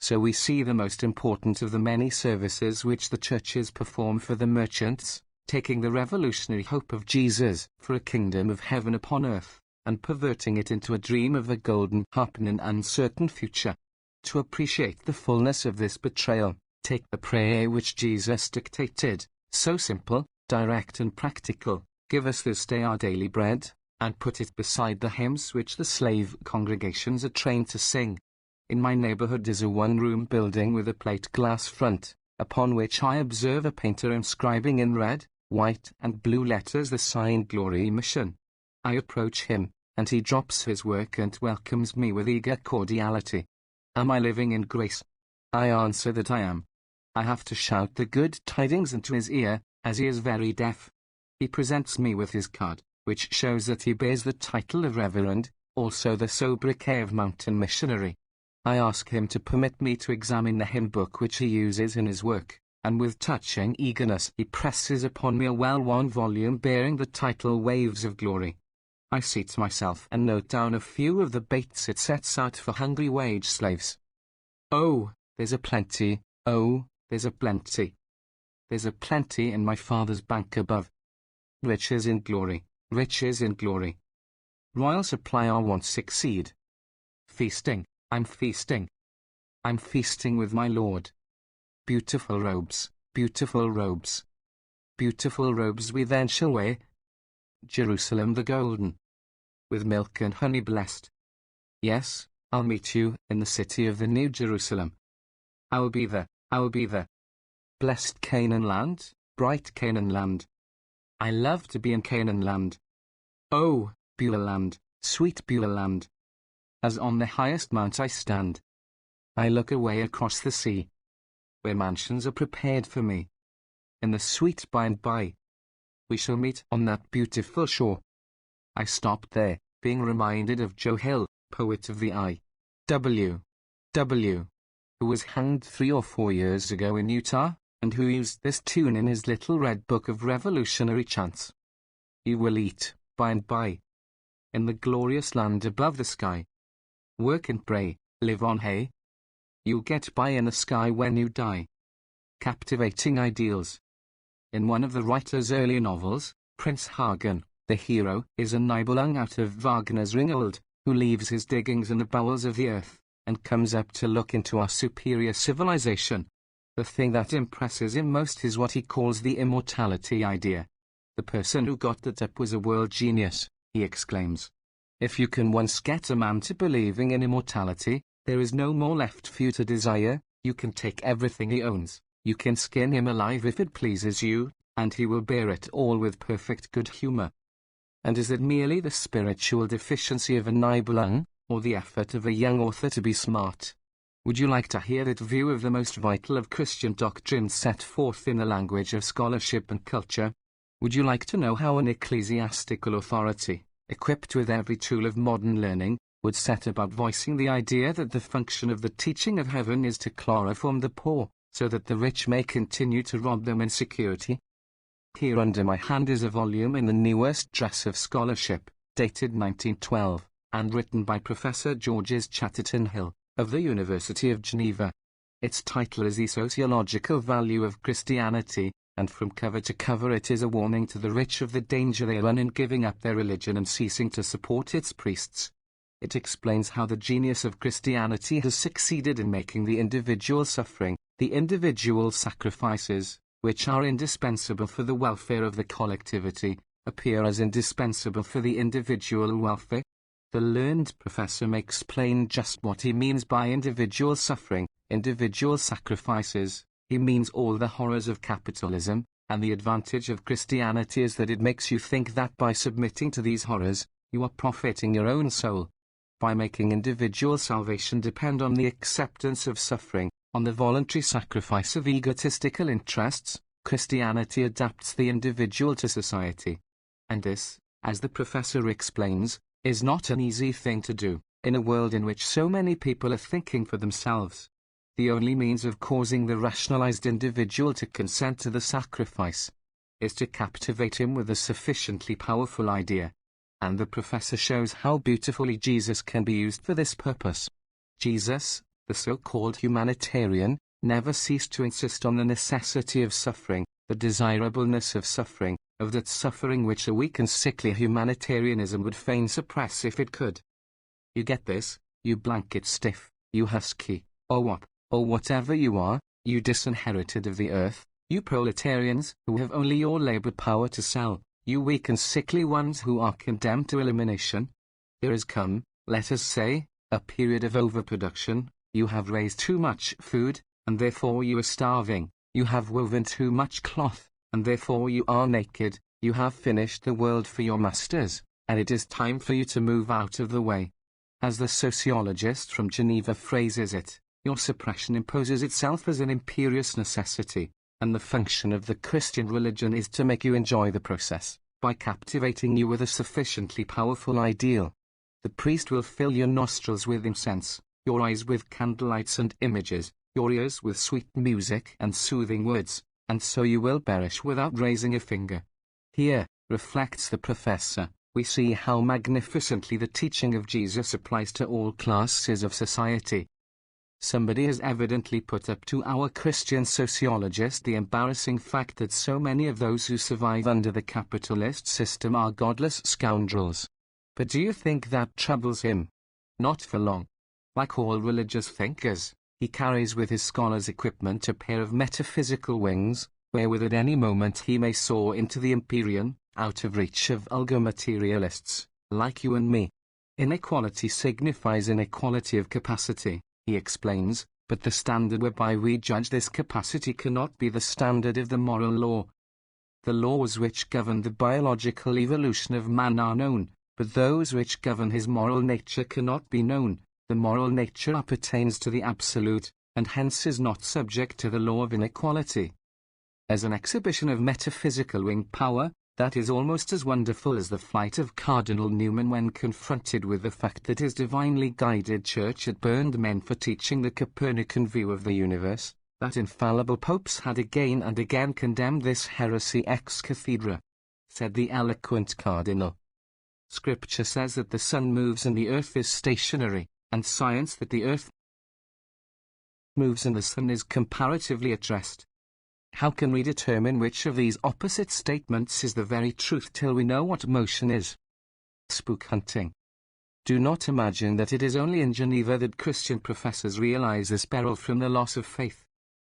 So we see the most important of the many services which the churches perform for the merchants, taking the revolutionary hope of Jesus for a kingdom of heaven upon earth, and perverting it into a dream of a golden harp in an uncertain future. To appreciate the fullness of this betrayal, take the prayer which Jesus dictated, so simple, direct and practical, "Give us this day our daily bread," and put it beside the hymns which the slave congregations are trained to sing. In my neighborhood is a one-room building with a plate glass front, upon which I observe a painter inscribing in red, white and blue letters the sign Glory Mission. I approach him, and he drops his work and welcomes me with eager cordiality. Am I living in grace? I answer that I am. I have to shout the good tidings into his ear, as he is very deaf. He presents me with his card, which shows that he bears the title of Reverend, also the sobriquet of Mountain Missionary. I ask him to permit me to examine the hymn book which he uses in his work, and with touching eagerness he presses upon me a well-worn volume bearing the title Waves of Glory. I seat myself and note down a few of the baits it sets out for hungry wage slaves. Oh, there's a plenty, oh, there's a plenty. There's a plenty in my Father's bank above. Riches in glory, riches in glory. Royal supply our wants exceed. Feasting, I'm feasting. I'm feasting with my Lord. Beautiful robes, beautiful robes. Beautiful robes we then shall wear. Jerusalem the golden, with milk and honey blessed. Yes, I'll meet you in the city of the New Jerusalem. I will be there, I will be there. Blessed Canaan land, bright Canaan land. I love to be in Canaan land. Oh, Beulah land, sweet Beulah land. As on the highest mount I stand, I look away across the sea, where mansions are prepared for me. In the sweet by and by, we shall meet on that beautiful shore. I stopped there, being reminded of Joe Hill, poet of the I.W.W., who was hanged 3 or 4 years ago in Utah, and who used this tune in his little red book of revolutionary chants. You will eat, by and by, in the glorious land above the sky. Work and pray, live on hay. You'll get by in the sky when you die. Captivating ideals. In one of the writer's earlier novels, Prince Hagen, the hero, is a Nibelung out of Wagner's Ringald, who leaves his diggings in the bowels of the earth, and comes up to look into our superior civilization. The thing that impresses him most is what he calls the immortality idea. The person who got that up was a world genius, he exclaims. If you can once get a man to believing in immortality, there is no more left for you to desire. You can take everything he owns, you can skin him alive if it pleases you, and he will bear it all with perfect good humor. And is it merely the spiritual deficiency of a Nibelung, or the effort of a young author to be smart? Would you like to hear that view of the most vital of Christian doctrines set forth in the language of scholarship and culture? Would you like to know how an ecclesiastical authority, equipped with every tool of modern learning, would set about voicing the idea that the function of the teaching of heaven is to chloroform the poor, so that the rich may continue to rob them in security? Here under my hand is a volume in the newest dress of scholarship, dated 1912, and written by Professor Georges Chatterton Hill, of the University of Geneva. Its title is The Sociological Value of Christianity, and from cover to cover it is a warning to the rich of the danger they run in giving up their religion and ceasing to support its priests. It explains how the genius of Christianity has succeeded in making the individual suffering, the individual sacrifices, which are indispensable for the welfare of the collectivity, appear as indispensable for the individual welfare. The learned professor makes plain just what he means by individual suffering, individual sacrifices. He means all the horrors of capitalism, And the advantage of Christianity is that it makes you think that by submitting to these horrors, you are profiting your own soul. By making individual salvation depend on the acceptance of suffering, on the voluntary sacrifice of egotistical interests, Christianity adapts the individual to society. And this, as the professor explains, is not an easy thing to do, in a world in which so many people are thinking for themselves. The only means of causing the rationalized individual to consent to the sacrifice is to captivate him with a sufficiently powerful idea. And the professor shows how beautifully Jesus can be used for this purpose. Jesus, the so-called humanitarian, never ceased to insist on the necessity of suffering, the desirableness of suffering, of that suffering which a weak and sickly humanitarianism would fain suppress if it could. You get this, you blanket stiff, you husky, or what, or whatever you are, you disinherited of the earth, you proletarians who have only your labor power to sell, you weak and sickly ones who are condemned to elimination. There has come, let us say, a period of overproduction. You have raised too much food, and therefore you are starving. You have woven too much cloth, and therefore you are naked. You have finished the world for your masters, and it is time for you to move out of the way. As the sociologist from Geneva phrases it, your suppression imposes itself as an imperious necessity, and the function of the Christian religion is to make you enjoy the process, by captivating you with a sufficiently powerful ideal. The priest will fill your nostrils with incense, your eyes with candlelights and images, your ears with sweet music and soothing words, and so you will perish without raising a finger. Here, reflects the professor, we see how magnificently the teaching of Jesus applies to all classes of society. Somebody has evidently put up to our Christian sociologist the embarrassing fact that so many of those who survive under the capitalist system are godless scoundrels. But do you think that troubles him? Not for long. Like all religious thinkers, he carries with his scholar's equipment a pair of metaphysical wings, wherewith at any moment he may soar into the empyrean, out of reach of vulgar materialists, like you and me. Inequality signifies inequality of capacity, he explains, but the standard whereby we judge this capacity cannot be the standard of the moral law. The laws which govern the biological evolution of man are known, but those which govern his moral nature cannot be known. The moral nature appertains to the absolute, and hence is not subject to the law of inequality. As an exhibition of metaphysical wing power, that is almost as wonderful as the flight of Cardinal Newman when confronted with the fact that his divinely guided church had burned men for teaching the Copernican view of the universe, that infallible popes had again and again condemned this heresy ex cathedra. Said the eloquent cardinal. Scripture says that the sun moves and the earth is stationary, and science that the earth moves and the sun is comparatively at rest. How can we determine which of these opposite statements is the very truth till we know what motion is? Spook hunting. Do not imagine that it is only in Geneva that Christian professors realize this peril from the loss of faith.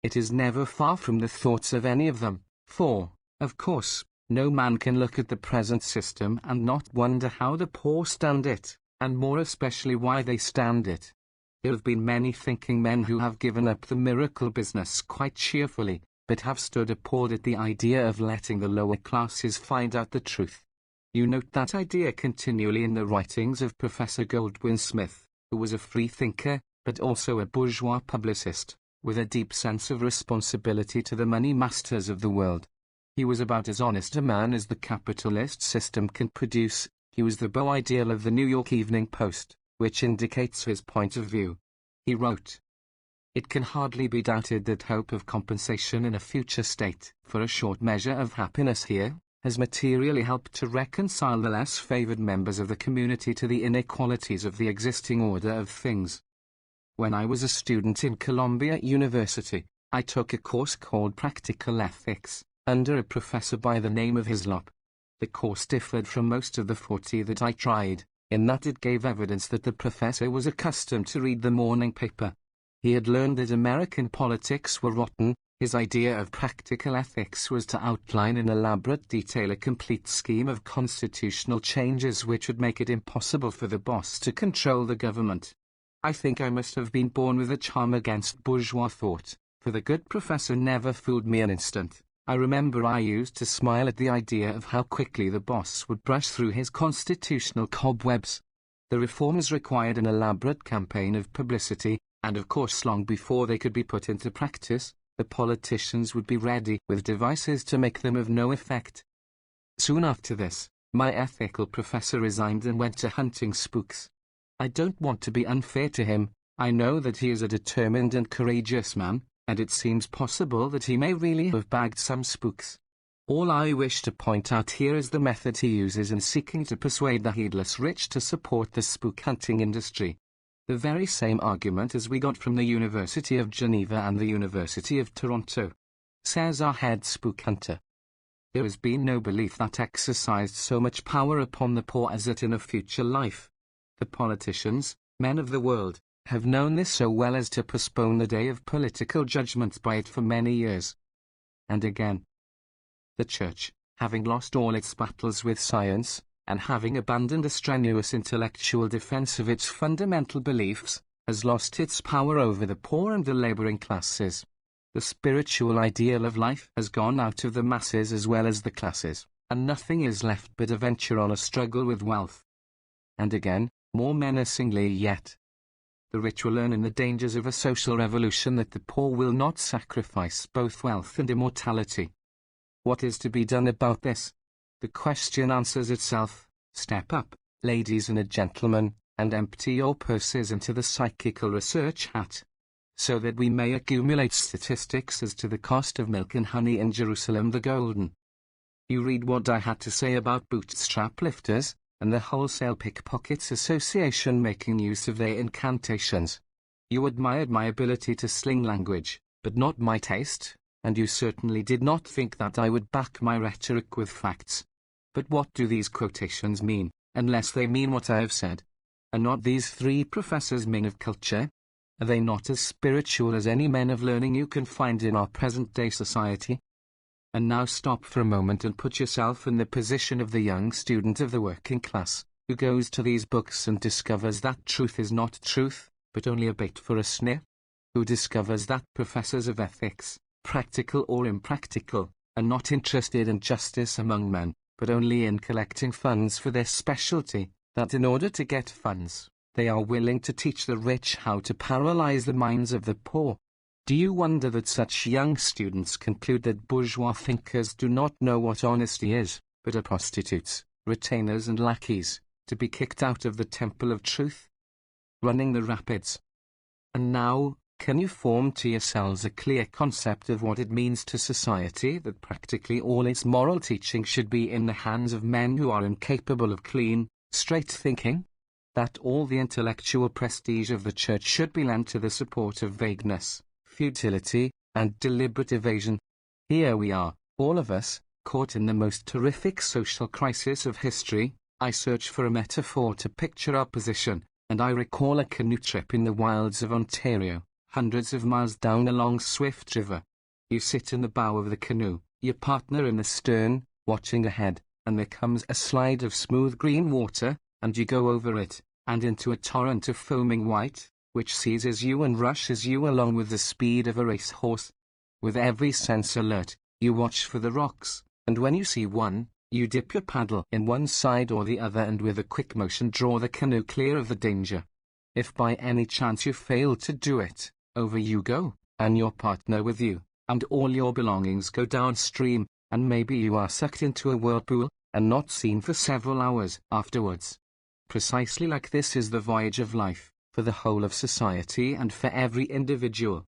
It is never far from the thoughts of any of them, for, of course, no man can look at the present system and not wonder how the poor stand it, and more especially why they stand it. There have been many thinking men who have given up the miracle business quite cheerfully, but have stood appalled at the idea of letting the lower classes find out the truth. You note that idea continually in the writings of Professor Goldwin Smith, who was a free thinker, but also a bourgeois publicist, with a deep sense of responsibility to the money masters of the world. He was about as honest a man as the capitalist system can produce. He was the beau ideal of the New York Evening Post, which indicates his point of view. He wrote, "It can hardly be doubted that hope of compensation in a future state, for a short measure of happiness here, has materially helped to reconcile the less favored members of the community to the inequalities of the existing order of things. When I was a student in Columbia University, I took a course called Practical Ethics, under a professor by the name of Hislop. The course differed from most of the 40 that I tried, in that it gave evidence that the professor was accustomed to read the morning paper. He had learned that American politics were rotten. His idea of practical ethics was to outline in elaborate detail a complete scheme of constitutional changes which would make it impossible for the boss to control the government. I think I must have been born with a charm against bourgeois thought, for the good professor never fooled me an instant, I remember I used to smile at the idea of how quickly the boss would brush through his constitutional cobwebs. The reforms required an elaborate campaign of publicity, and of course long before they could be put into practice, the politicians would be ready with devices to make them of no effect. Soon after this, my ethical professor resigned and went to hunting spooks. I don't want to be unfair to him. I know that he is a determined and courageous man, and it seems possible that he may really have bagged some spooks. All I wish to point out here is the method he uses in seeking to persuade the heedless rich to support the spook hunting industry. The very same argument as we got from the University of Geneva and the University of Toronto. Says our head spook hunter. There has been no belief that exercised so much power upon the poor as that in a future life. The politicians, men of the world, have known this so well as to postpone the day of political judgment by it for many years. And again, the Church, having lost all its battles with science, and having abandoned a strenuous intellectual defense of its fundamental beliefs, has lost its power over the poor and the laboring classes. The spiritual ideal of life has gone out of the masses as well as the classes, and nothing is left but a venture on a struggle with wealth. And again, more menacingly yet, the rich will learn in the dangers of a social revolution that the poor will not sacrifice both wealth and immortality. What is to be done about this? The question answers itself. Step up, ladies and gentlemen, and empty your purses into the psychical research hat, so that we may accumulate statistics as to the cost of milk and honey in Jerusalem the Golden. You read what I had to say about bootstrap lifters, and the Wholesale Pickpockets Association making use of their incantations. You admired my ability to sling language, but not my taste, and you certainly did not think that I would back my rhetoric with facts. But what do these quotations mean, unless they mean what I have said? Are not these three professors men of culture? Are they not as spiritual as any men of learning you can find in our present-day society? And now stop for a moment and put yourself in the position of the young student of the working class, who goes to these books and discovers that truth is not truth, but only a bait for a snare, who discovers that professors of ethics, practical or impractical, are not interested in justice among men, but only in collecting funds for their specialty, that in order to get funds, they are willing to teach the rich how to paralyze the minds of the poor. Do you wonder that such young students conclude that bourgeois thinkers do not know what honesty is, but are prostitutes, retainers and lackeys, to be kicked out of the temple of truth? Running the rapids. And now, can you form to yourselves a clear concept of what it means to society that practically all its moral teaching should be in the hands of men who are incapable of clean, straight thinking? That all the intellectual prestige of the Church should be lent to the support of vagueness, futility, and deliberate evasion? Here we are, all of us, caught in the most terrific social crisis of history. I search for a metaphor to picture our position, and I recall a canoe trip in the wilds of Ontario, hundreds of miles down a long swift river. You sit in the bow of the canoe, your partner in the stern, watching ahead, and there comes a slide of smooth green water, and you go over it, and into a torrent of foaming white, which seizes you and rushes you along with the speed of a racehorse. With every sense alert, you watch for the rocks, and when you see one, you dip your paddle in one side or the other and with a quick motion draw the canoe clear of the danger. If by any chance you fail to do it, over you go, and your partner with you, and all your belongings go downstream, and maybe you are sucked into a whirlpool, and not seen for several hours afterwards. Precisely like this is the voyage of life, for the whole of society and for every individual.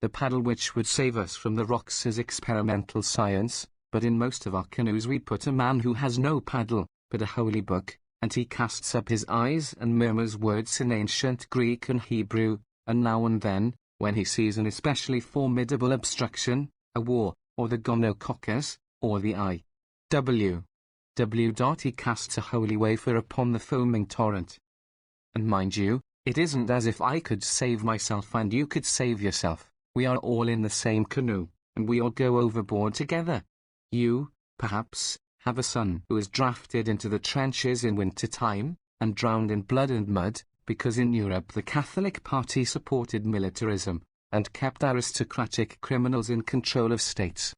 The paddle which would save us from the rocks is experimental science, but in most of our canoes we put a man who has no paddle, but a holy book, and he casts up his eyes and murmurs words in ancient Greek and Hebrew, and now and then, when he sees an especially formidable obstruction, a war, or the gonococcus, or the I.W. He casts a holy wafer upon the foaming torrent. And mind you, it isn't as if I could save myself and you could save yourself. We are all in the same canoe, and we all go overboard together. You, perhaps, have a son who is drafted into the trenches in winter time, and drowned in blood and mud, because in Europe the Catholic Party supported militarism, and kept aristocratic criminals in control of states.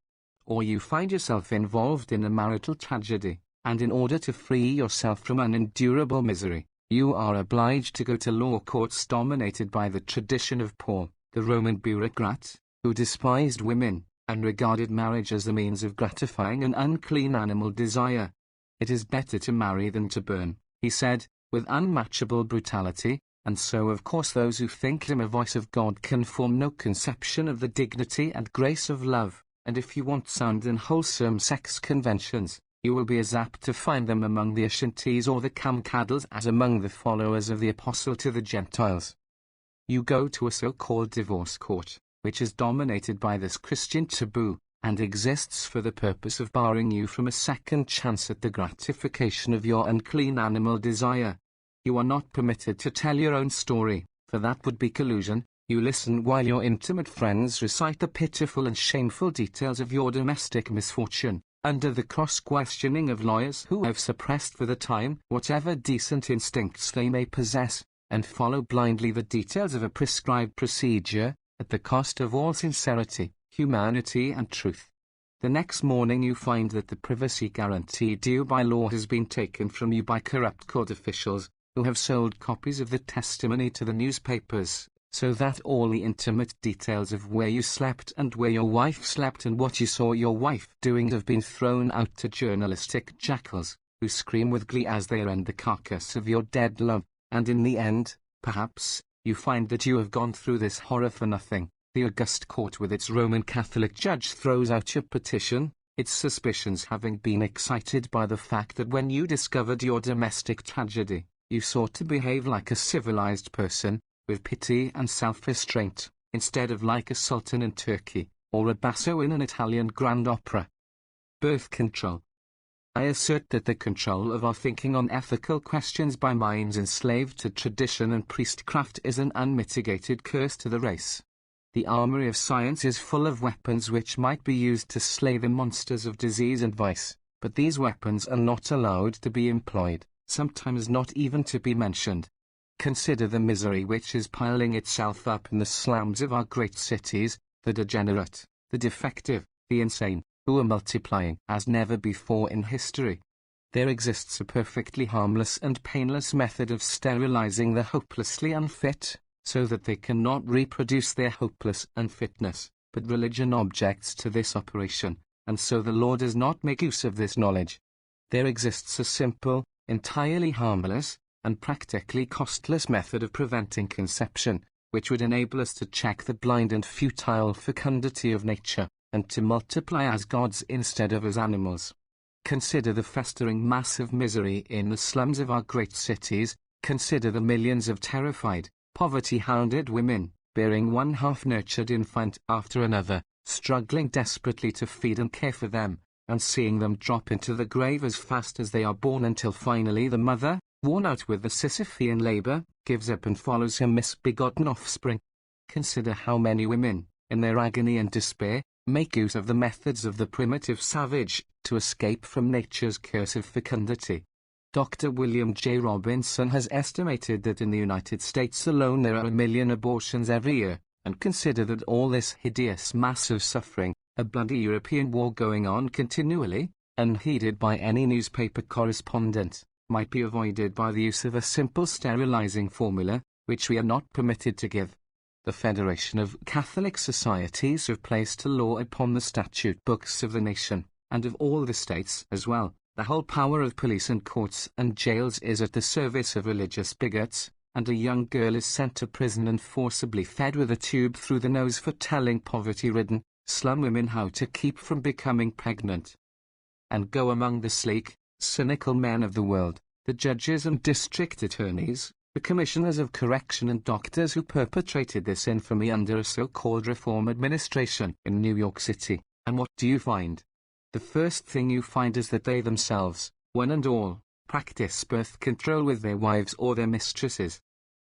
or you find yourself involved in a marital tragedy, and in order to free yourself from unendurable misery, you are obliged to go to law courts dominated by the tradition of Paul, the Roman bureaucrat, who despised women, and regarded marriage as the means of gratifying an unclean animal desire. It is better to marry than to burn, he said, with unmatchable brutality, and so of course those who think him a voice of God can form no conception of the dignity and grace of love, and if you want sound and wholesome sex conventions, you will be as apt to find them among the Ashantis or the Kamkadals as among the followers of the Apostle to the Gentiles. You go to a so-called divorce court, which is dominated by this Christian taboo, and exists for the purpose of barring you from a second chance at the gratification of your unclean animal desire. You are not permitted to tell your own story, for that would be collusion. You listen while your intimate friends recite the pitiful and shameful details of your domestic misfortune, under the cross-questioning of lawyers who have suppressed for the time whatever decent instincts they may possess, and follow blindly the details of a prescribed procedure, at the cost of all sincerity, humanity and truth. The next morning you find that the privacy guaranteed you by law has been taken from you by corrupt court officials, who have sold copies of the testimony to the newspapers, so that all the intimate details of where you slept and where your wife slept and what you saw your wife doing have been thrown out to journalistic jackals, who scream with glee as they rend the carcass of your dead love, and in the end, perhaps, you find that you have gone through this horror for nothing. The august court with its Roman Catholic judge throws out your petition, its suspicions having been excited by the fact that when you discovered your domestic tragedy, you sought to behave like a civilized person, with pity and self-restraint, instead of like a sultan in Turkey, or a basso in an Italian grand opera. Birth control. I assert that the control of our thinking on ethical questions by minds enslaved to tradition and priestcraft is an unmitigated curse to the race. The armory of science is full of weapons which might be used to slay the monsters of disease and vice, but these weapons are not allowed to be employed, sometimes not even to be mentioned. Consider the misery which is piling itself up in the slums of our great cities, the degenerate, the defective, the insane, who are multiplying as never before in history. There exists a perfectly harmless and painless method of sterilizing the hopelessly unfit, so that they cannot reproduce their hopeless unfitness, but religion objects to this operation, and so the law does not make use of this knowledge. There exists a simple, entirely harmless, and practically costless method of preventing conception, which would enable us to check the blind and futile fecundity of nature, and to multiply as gods instead of as animals. Consider the festering mass of misery in the slums of our great cities, consider the millions of terrified, poverty-hounded women, bearing one half-nurtured infant after another, struggling desperately to feed and care for them, and seeing them drop into the grave as fast as they are born until finally the mother, worn out with the Sisyphean labor, gives up and follows her misbegotten offspring. Consider how many women, in their agony and despair, make use of the methods of the primitive savage, to escape from nature's curse of fecundity. Dr. William J. Robinson has estimated that in the United States alone there are 1 million abortions every year, and consider that all this hideous mass of suffering, a bloody European war going on continually, unheeded by any newspaper correspondent, might be avoided by the use of a simple sterilizing formula, which we are not permitted to give. The Federation of Catholic Societies have placed a law upon the statute books of the nation, and of all the states as well. The whole power of police and courts and jails is at the service of religious bigots, and a young girl is sent to prison and forcibly fed with a tube through the nose for telling poverty-ridden, slum women how to keep from becoming pregnant. And go among the sleek, cynical men of the world, the judges and district attorneys, the commissioners of correction and doctors who perpetrated this infamy under a so-called reform administration in New York City, and what do you find? The first thing you find is that they themselves, one and all, practice birth control with their wives or their mistresses.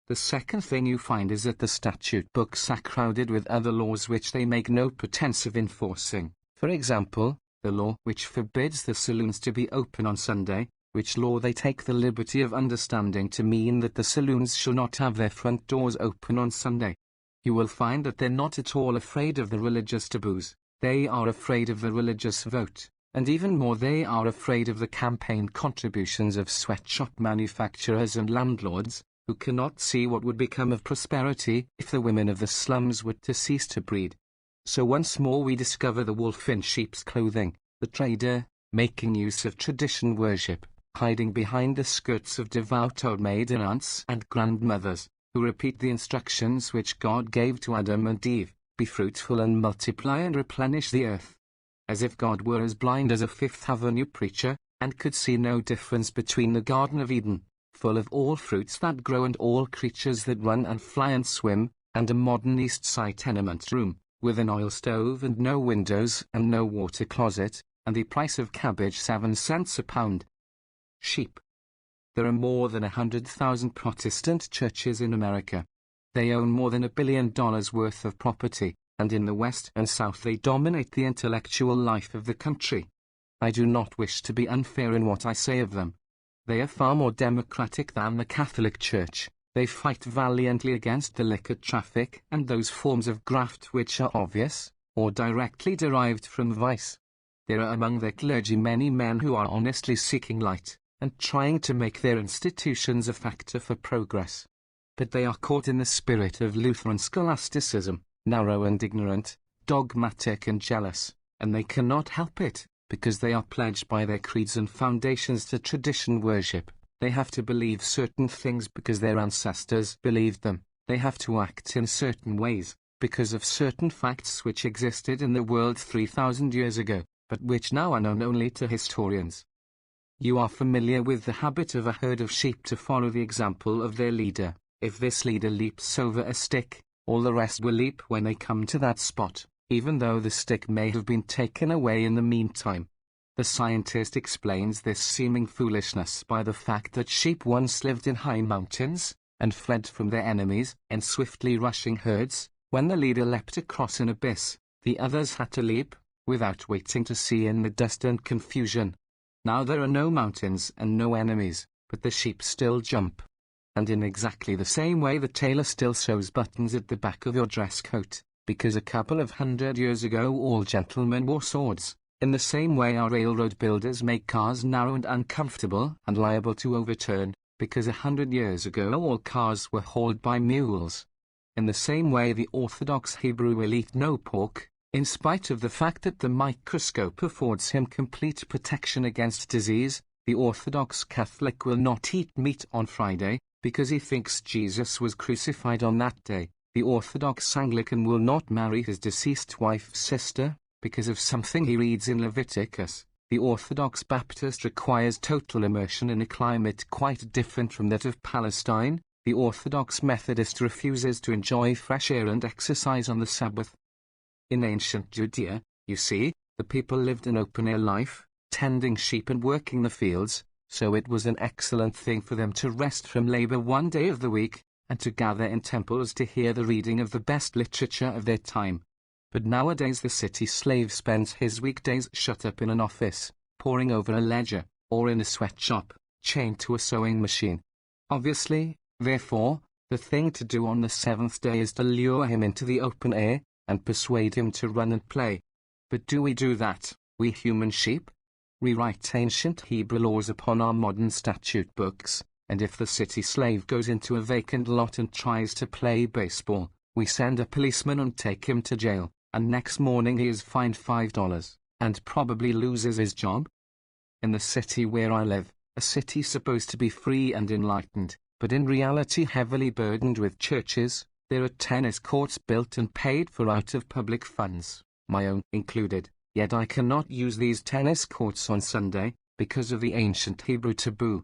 The second thing you find is that the statute books are crowded with other laws which they make no pretense of enforcing. For example, the law which forbids the saloons to be open on Sunday, which law they take the liberty of understanding to mean that the saloons shall not have their front doors open on Sunday. You will find that they're not at all afraid of the religious taboos, They are afraid of the religious vote, and even more they are afraid of the campaign contributions of sweatshop manufacturers and landlords, who cannot see what would become of prosperity if the women of the slums were to cease to breed. So once more we discover the wolf in sheep's clothing, the trader, making use of tradition worship, hiding behind the skirts of devout old maiden aunts and grandmothers, who repeat the instructions which God gave to Adam and Eve, be fruitful and multiply and replenish the earth. As if God were as blind as a Fifth Avenue preacher, and could see no difference between the Garden of Eden, full of all fruits that grow and all creatures that run and fly and swim, and a modern East Side tenement room, with an oil stove and no windows and no water closet, and the price of cabbage 7 cents a pound. Sheep. There are more than 100,000 Protestant churches in America. They own more than $1 billion worth of property, and in the West and South they dominate the intellectual life of the country. I do not wish to be unfair in what I say of them. They are far more democratic than the Catholic Church. They fight valiantly against the liquor traffic and those forms of graft which are obvious, or directly derived from vice. There are among their clergy many men who are honestly seeking light, and trying to make their institutions a factor for progress. But they are caught in the spirit of Lutheran scholasticism, narrow and ignorant, dogmatic and jealous, and they cannot help it, because they are pledged by their creeds and foundations to tradition worship. They have to believe certain things because their ancestors believed them. They have to act in certain ways, because of certain facts which existed in the world 3,000 years ago, but which now are known only to historians. You are familiar with the habit of a herd of sheep to follow the example of their leader. If this leader leaps over a stick, all the rest will leap when they come to that spot, even though the stick may have been taken away in the meantime. The scientist explains this seeming foolishness by the fact that sheep once lived in high mountains, and fled from their enemies in swiftly rushing herds. When the leader leapt across an abyss, the others had to leap, without waiting to see in the dust and confusion. Now there are no mountains and no enemies, but the sheep still jump. And in exactly the same way the tailor still sews buttons at the back of your dress coat, because a couple of 100 years ago all gentlemen wore swords. In the same way our railroad builders make cars narrow and uncomfortable and liable to overturn, because 100 years ago all cars were hauled by mules. In the same way the Orthodox Hebrew will eat no pork, in spite of the fact that the microscope affords him complete protection against disease. The Orthodox Catholic will not eat meat on Friday, because he thinks Jesus was crucified on that day. The Orthodox Anglican will not marry his deceased wife's sister, because of something he reads in Leviticus. The Orthodox Baptist requires total immersion in a climate quite different from that of Palestine. The Orthodox Methodist refuses to enjoy fresh air and exercise on the Sabbath. In ancient Judea, you see, the people lived an open-air life, tending sheep and working the fields, so it was an excellent thing for them to rest from labor one day of the week, and to gather in temples to hear the reading of the best literature of their time. But nowadays the city slave spends his weekdays shut up in an office, poring over a ledger, or in a sweatshop, chained to a sewing machine. Obviously, therefore, the thing to do on the seventh day is to lure him into the open air, and persuade him to run and play. But do we do that, we human sheep? We write ancient Hebrew laws upon our modern statute books, and if the city slave goes into a vacant lot and tries to play baseball, we send a policeman and take him to jail, and next morning he is fined $5, and probably loses his job. In the city where I live, a city supposed to be free and enlightened, but in reality heavily burdened with churches, there are tennis courts built and paid for out of public funds, my own included. Yet I cannot use these tennis courts on Sunday, because of the ancient Hebrew taboo.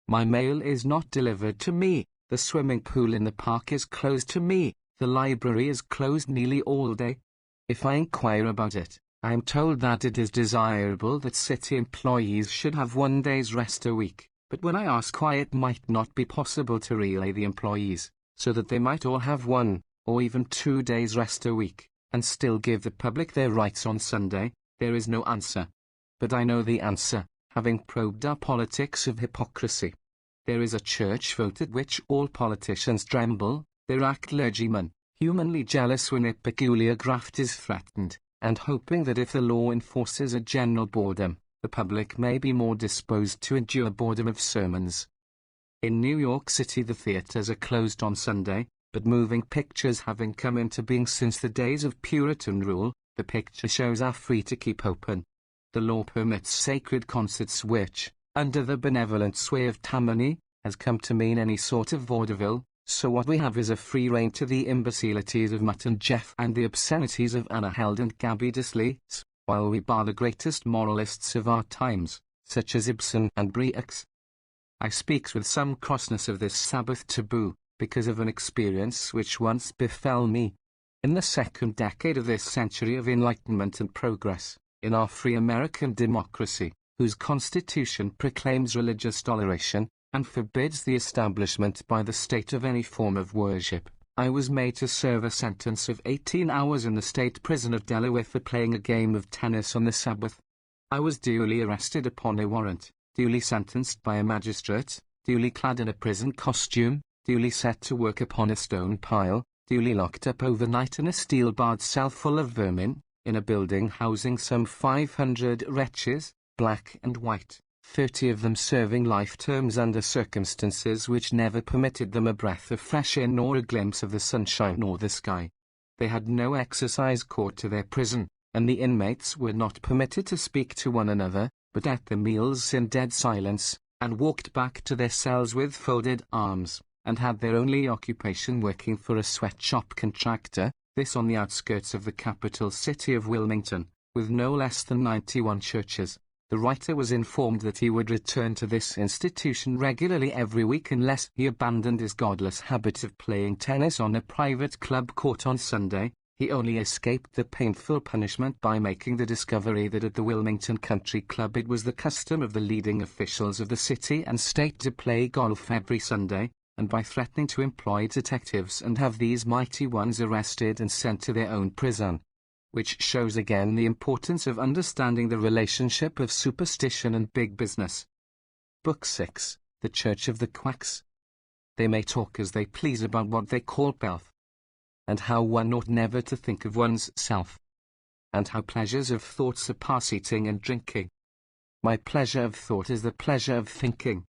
My mail is not delivered to me, the swimming pool in the park is closed to me, the library is closed nearly all day. If I inquire about it, I am told that it is desirable that city employees should have 1 day's rest a week, but when I ask why it might not be possible to relay the employees, so that they might all have 1, or even 2 days rest a week, and still give the public their rights on Sunday, there is no answer. But I know the answer, having probed our politics of hypocrisy. There is a church vote at which all politicians tremble. There are clergymen, humanly jealous when their peculiar graft is threatened, and hoping that if the law enforces a general boredom, the public may be more disposed to endure boredom of sermons. In New York City the theaters are closed on Sunday, but moving pictures having come into being since the days of Puritan rule, the picture shows are free to keep open. The law permits sacred concerts which, under the benevolent sway of Tammany, has come to mean any sort of vaudeville, so what we have is a free rein to the imbecilities of Mutt and Jeff and the obscenities of Anna Held and Gabby Disleys, while we bar the greatest moralists of our times, such as Ibsen and Breaux. I speaks with some crossness of this Sabbath taboo, because of an experience which once befell me. In the second decade of this century of enlightenment and progress, in our free American democracy, whose constitution proclaims religious toleration, and forbids the establishment by the state of any form of worship, I was made to serve a sentence of 18 hours in the state prison of Delaware for playing a game of tennis on the Sabbath. I was duly arrested upon a warrant, duly sentenced by a magistrate, duly clad in a prison costume, duly set to work upon a stone pile, duly locked up overnight in a steel-barred cell full of vermin, in a building housing some 500 wretches, black and white, 30 of them serving life terms under circumstances which never permitted them a breath of fresh air nor a glimpse of the sunshine nor the sky. They had no exercise court to their prison, and the inmates were not permitted to speak to one another, but ate their meals in dead silence, and walked back to their cells with folded arms, and had their only occupation working for a sweatshop contractor, this on the outskirts of the capital city of Wilmington, with no less than 91 churches. The writer was informed that he would return to this institution regularly every week unless he abandoned his godless habit of playing tennis on a private club court on Sunday. He only escaped the painful punishment by making the discovery that at the Wilmington Country Club it was the custom of the leading officials of the city and state to play golf every Sunday, and by threatening to employ detectives and have these mighty ones arrested and sent to their own prison. Which shows again the importance of understanding the relationship of superstition and big business. Book 6, The Church of the Quacks. They may talk as they please about what they call pelf, and how one ought never to think of one's self, and how pleasures of thought surpass eating and drinking. My pleasure of thought is the pleasure of thinking.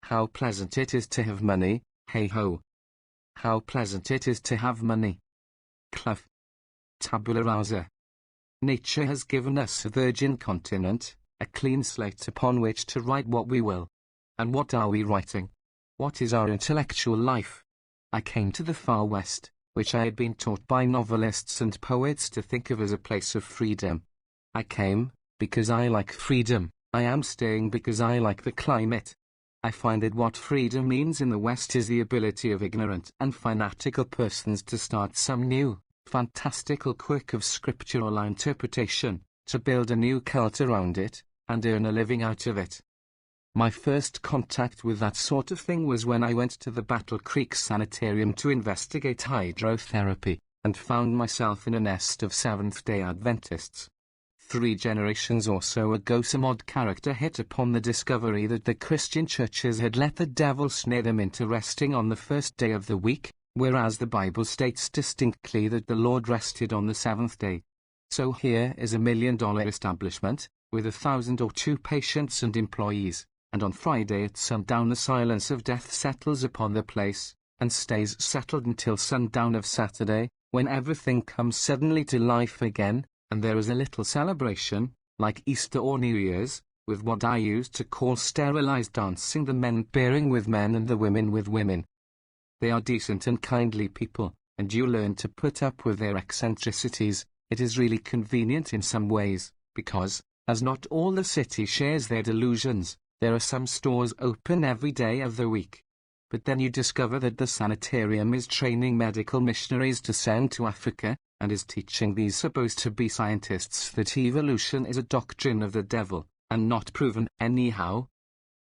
How pleasant it is to have money, hey-ho. How pleasant it is to have money. Clough. Tabula rasa. Nature has given us a virgin continent, a clean slate upon which to write what we will. And what are we writing? What is our intellectual life? I came to the far west, which I had been taught by novelists and poets to think of as a place of freedom. I came, because I like freedom. I am staying because I like the climate. I find that what freedom means in the West is the ability of ignorant and fanatical persons to start some new, fantastical quirk of scriptural interpretation, to build a new cult around it, and earn a living out of it. My first contact with that sort of thing was when I went to the Battle Creek Sanitarium to investigate hydrotherapy, and found myself in a nest of Seventh-day Adventists. 3 generations or so ago some odd character hit upon the discovery that the Christian churches had let the devil snare them into resting on the first day of the week, whereas the Bible states distinctly that the Lord rested on the 7th day. So here is $1 million establishment, with 1,000 or 2 patients and employees, and on Friday at sundown the silence of death settles upon the place, and stays settled until sundown of Saturday, when everything comes suddenly to life again, and there is a little celebration, like Easter or New Year's, with what I used to call sterilized dancing, the men bearing with men and the women with women. They are decent and kindly people, and you learn to put up with their eccentricities. It is really convenient in some ways, because, as not all the city shares their delusions, there are some stores open every day of the week. But then you discover that the sanitarium is training medical missionaries to send to Africa, and is teaching these supposed-to-be scientists that evolution is a doctrine of the devil, and not proven anyhow.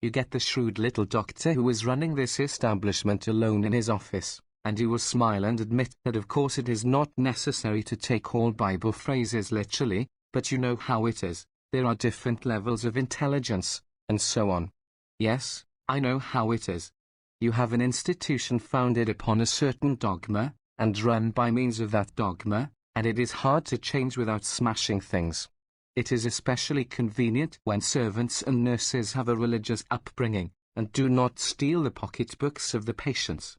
You get the shrewd little doctor who is running this establishment alone in his office, and he will smile and admit that of course it is not necessary to take all Bible phrases literally, but you know how it is, there are different levels of intelligence, and so on. Yes, I know how it is. You have an institution founded upon a certain dogma, and run by means of that dogma, and it is hard to change without smashing things. It is especially convenient when servants and nurses have a religious upbringing, and do not steal the pocketbooks of the patients.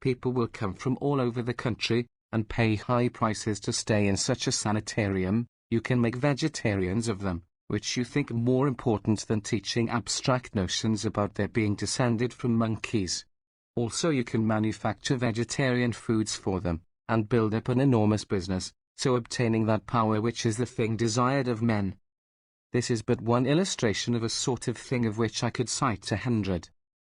People will come from all over the country, and pay high prices to stay in such a sanitarium. You can make vegetarians of them, which you think more important than teaching abstract notions about their being descended from monkeys. Also, you can manufacture vegetarian foods for them, and build up an enormous business, so obtaining that power which is the thing desired of men. This is but one illustration of a sort of thing of which I could cite 100.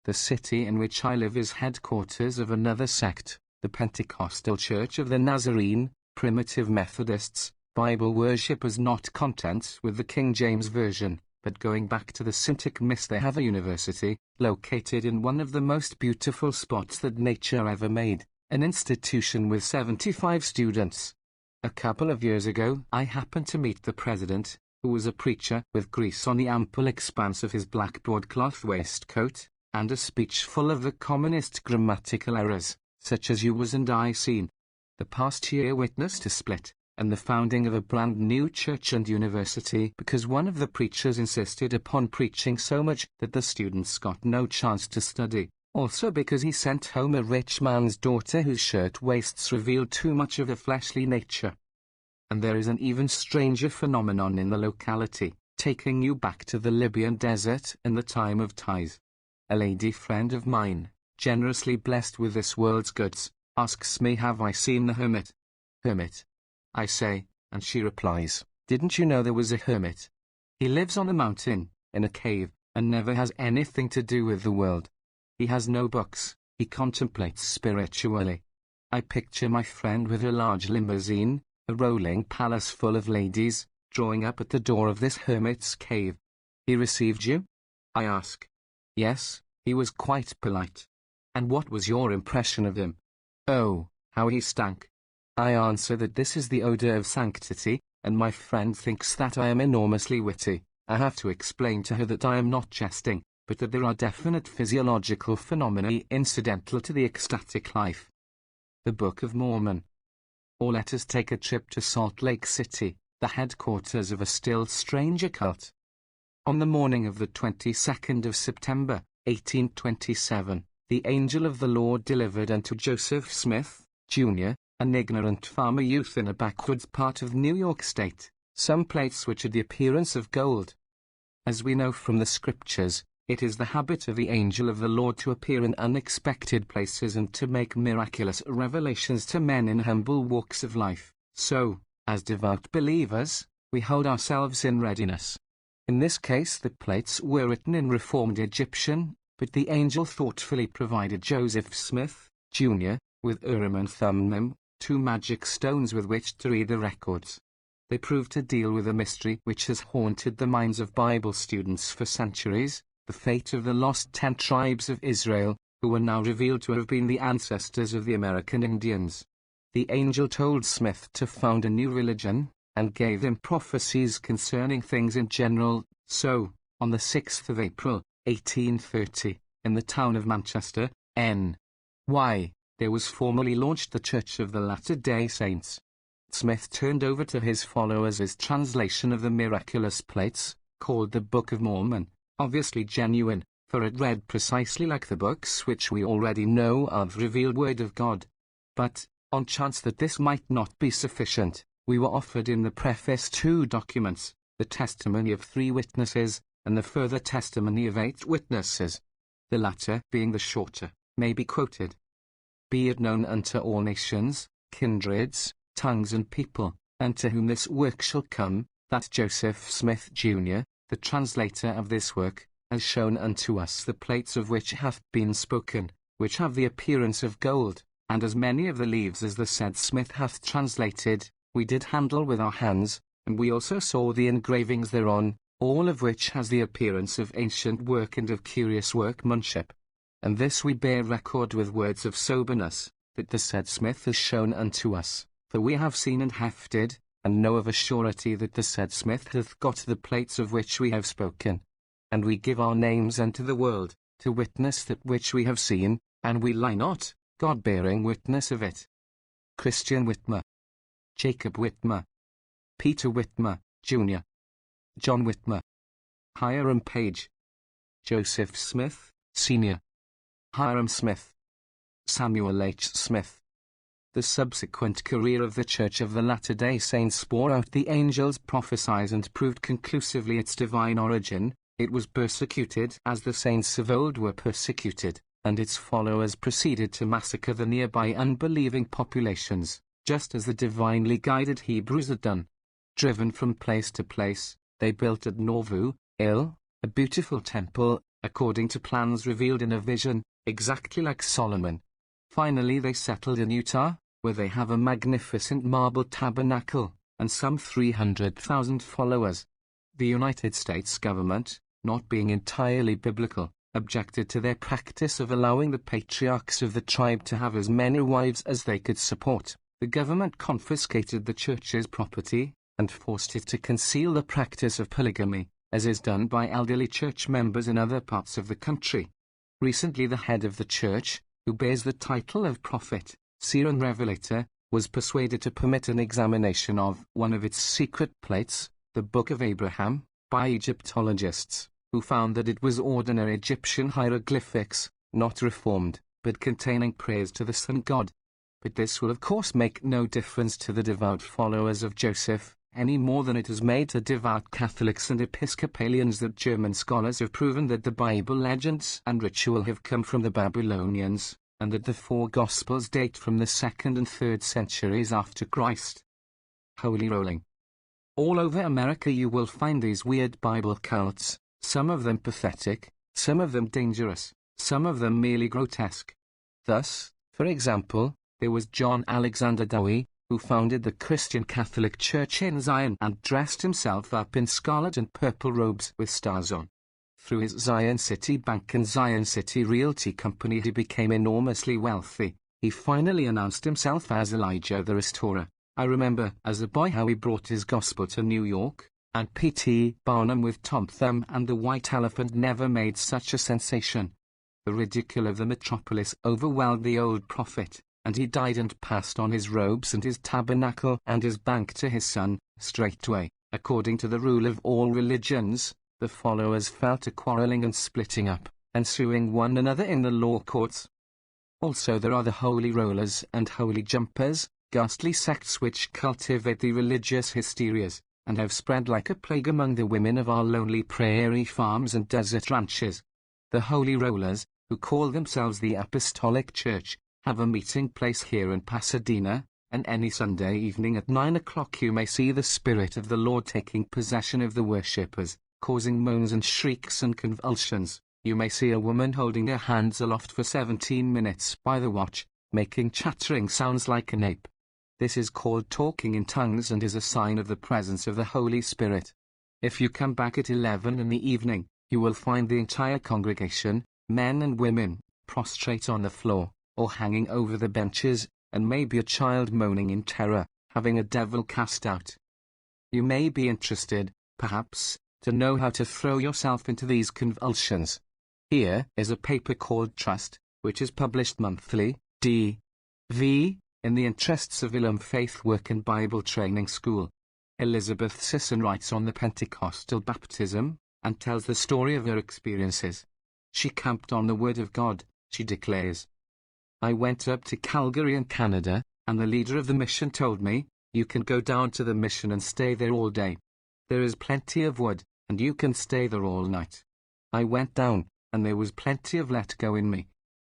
The city in which I live is headquarters of another sect, the Pentecostal Church of the Nazarene, Primitive Methodists, Bible worshippers not content with the King James Version, but going back to the Syntic Miss. They have a university, located in one of the most beautiful spots that nature ever made, an institution with 75 students. A couple of years ago, I happened to meet the president, who was a preacher with grease on the ample expanse of his black broadcloth waistcoat, and a speech full of the commonest grammatical errors, such as you was and I seen. The past year witnessed a split, and the founding of a brand new church and university, because one of the preachers insisted upon preaching so much that the students got no chance to study, also because he sent home a rich man's daughter whose shirt waists revealed too much of her fleshly nature. And there is an even stranger phenomenon in the locality, taking you back to the Libyan desert in the time of tithe. A lady friend of mine, generously blessed with this world's goods, asks me, have I seen the hermit? Hermit? I say, and she replies, didn't you know there was a hermit? He lives on a mountain, in a cave, and never has anything to do with the world. He has no books, he contemplates spiritually. I picture my friend with her large limousine, a rolling palace full of ladies, drawing up at the door of this hermit's cave. He received you? I ask. Yes, he was quite polite. And what was your impression of him? Oh, how he stank. I answer that this is the odor of sanctity, and my friend thinks that I am enormously witty. I have to explain to her that I am not jesting, but that there are definite physiological phenomena incidental to the ecstatic life. The Book of Mormon. Or let us take a trip to Salt Lake City, the headquarters of a still stranger cult. On the morning of the 22nd of September, 1827, the angel of the Lord delivered unto Joseph Smith, Jr., an ignorant farmer youth in a backwoods part of New York State, some plates which had the appearance of gold. As we know from the Scriptures, it is the habit of the angel of the Lord to appear in unexpected places and to make miraculous revelations to men in humble walks of life. So, as devout believers, we hold ourselves in readiness. In this case the plates were written in Reformed Egyptian, but the angel thoughtfully provided Joseph Smith, Jr., with Urim and Thummim, 2 magic stones with which to read the records. They proved to deal with a mystery which has haunted the minds of Bible students for centuries, the fate of the lost 10 tribes of Israel, who were now revealed to have been the ancestors of the American Indians. The angel told Smith to found a new religion, and gave him prophecies concerning things in general. So, on the 6th of April, 1830, in the town of Manchester, N.Y., there was formally launched the Church of the Latter-day Saints. Smith turned over to his followers his translation of the miraculous plates, called the Book of Mormon, obviously genuine, for it read precisely like the books which we already know of revealed Word of God. But, on chance that this might not be sufficient, we were offered in the preface 2 documents, the testimony of 3 witnesses, and the further testimony of 8 witnesses. The latter, being the shorter, may be quoted. Be it known unto all nations, kindreds, tongues and people, unto whom this work shall come, that Joseph Smith, Jr., the translator of this work, has shown unto us the plates of which hath been spoken, which have the appearance of gold, and as many of the leaves as the said Smith hath translated, we did handle with our hands, and we also saw the engravings thereon, all of which has the appearance of ancient work and of curious workmanship. And this we bear record with words of soberness, that the said Smith has shown unto us, for we have seen and hefted, and know of a surety that the said Smith hath got the plates of which we have spoken. And we give our names unto the world, to witness that which we have seen, and we lie not, God bearing witness of it. Christian Whitmer. Jacob Whitmer, Peter Whitmer, Jr., John Whitmer, Hiram Page, Joseph Smith, Sr., Hiram Smith, Samuel H. Smith. The subsequent career of the Church of the Latter-day Saints bore out the angel's prophecies and proved conclusively its divine origin. It was persecuted as the saints of old were persecuted, and its followers proceeded to massacre the nearby unbelieving populations, just as the divinely guided Hebrews had done. Driven from place to place, they built at Nauvoo, a beautiful temple, according to plans revealed in a vision, exactly like Solomon. Finally they settled in Utah, where they have a magnificent marble tabernacle, and some 300,000 followers. The United States government, not being entirely biblical, objected to their practice of allowing the patriarchs of the tribe to have as many wives as they could support. The government confiscated the church's property, and forced it to conceal the practice of polygamy, as is done by elderly church members in other parts of the country. Recently the head of the church, who bears the title of prophet, seer and revelator, was persuaded to permit an examination of one of its secret plates, the Book of Abraham, by Egyptologists, who found that it was ordinary Egyptian hieroglyphics, not reformed, but containing praise to the sun god. But this will of course make no difference to the devout followers of Joseph, any more than it has made to devout Catholics and Episcopalians that German scholars have proven that the Bible legends and ritual have come from the Babylonians, and that the four Gospels date from the 2nd and 3rd centuries after Christ. Holy rolling. All over America you will find these weird Bible cults, some of them pathetic, some of them dangerous, some of them merely grotesque. Thus, for example, there was John Alexander Dowie, who founded the Christian Catholic Church in Zion and dressed himself up in scarlet and purple robes with stars on. Through his Zion City Bank and Zion City Realty Company he became enormously wealthy. He finally announced himself as Elijah the Restorer. I remember as a boy how he brought his gospel to New York, and P.T. Barnum with Tom Thumb and the White Elephant never made such a sensation. The ridicule of the metropolis overwhelmed the old prophet, and he died and passed on his robes and his tabernacle and his bank to his son. Straightway, according to the rule of all religions, the followers fell to quarreling and splitting up, and suing one another in the law courts. Also there are the holy rollers and holy jumpers, ghastly sects which cultivate the religious hysterias, and have spread like a plague among the women of our lonely prairie farms and desert ranches. The holy rollers, who call themselves the Apostolic Church, have a meeting place here in Pasadena, and any Sunday evening at 9 o'clock you may see the Spirit of the Lord taking possession of the worshippers, causing moans and shrieks and convulsions. You may see a woman holding her hands aloft for 17 minutes by the watch, making chattering sounds like an ape. This is called talking in tongues and is a sign of the presence of the Holy Spirit. If you come back at 11 in the evening, you will find the entire congregation, men and women, prostrate on the floor, or hanging over the benches, and maybe a child moaning in terror, having a devil cast out. You may be interested, perhaps, to know how to throw yourself into these convulsions. Here is a paper called Trust, which is published monthly, D.V., in the interests of Elam Faith Work and Bible Training School. Elizabeth Sisson writes on the Pentecostal baptism, and tells the story of her experiences. She camped on the Word of God, she declares. I went up to Calgary in Canada, and the leader of the mission told me, you can go down to the mission and stay there all day. There is plenty of wood, and you can stay there all night. I went down, and there was plenty of let go in me.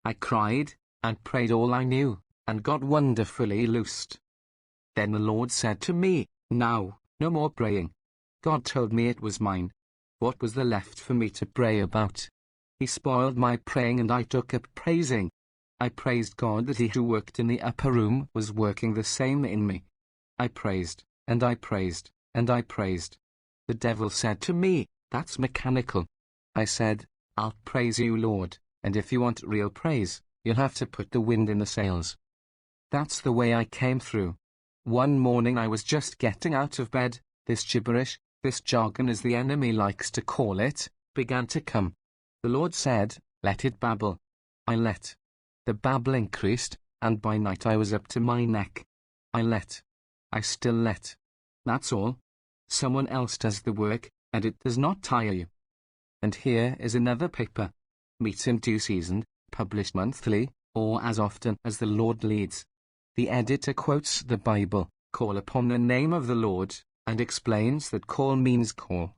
I cried, and prayed all I knew, and got wonderfully loosed. Then the Lord said to me, now, no more praying. God told me it was mine. What was there left for me to pray about? He spoiled my praying and I took up praising. I praised God that he who worked in the upper room was working the same in me. I praised, and I praised, and I praised. The devil said to me, that's mechanical. I said, I'll praise you, Lord, and if you want real praise, you'll have to put the wind in the sails. That's the way I came through. One morning I was just getting out of bed, this gibberish, this jargon as the enemy likes to call it, began to come. The Lord said, let it babble. I let. The babble increased, and by night I was up to my neck. I let. I still let. That's all. Someone else does the work, and it does not tire you. And here is another paper. Meet in due season, published monthly, or as often as the Lord leads. The editor quotes the Bible, call upon the name of the Lord, and explains that call means call.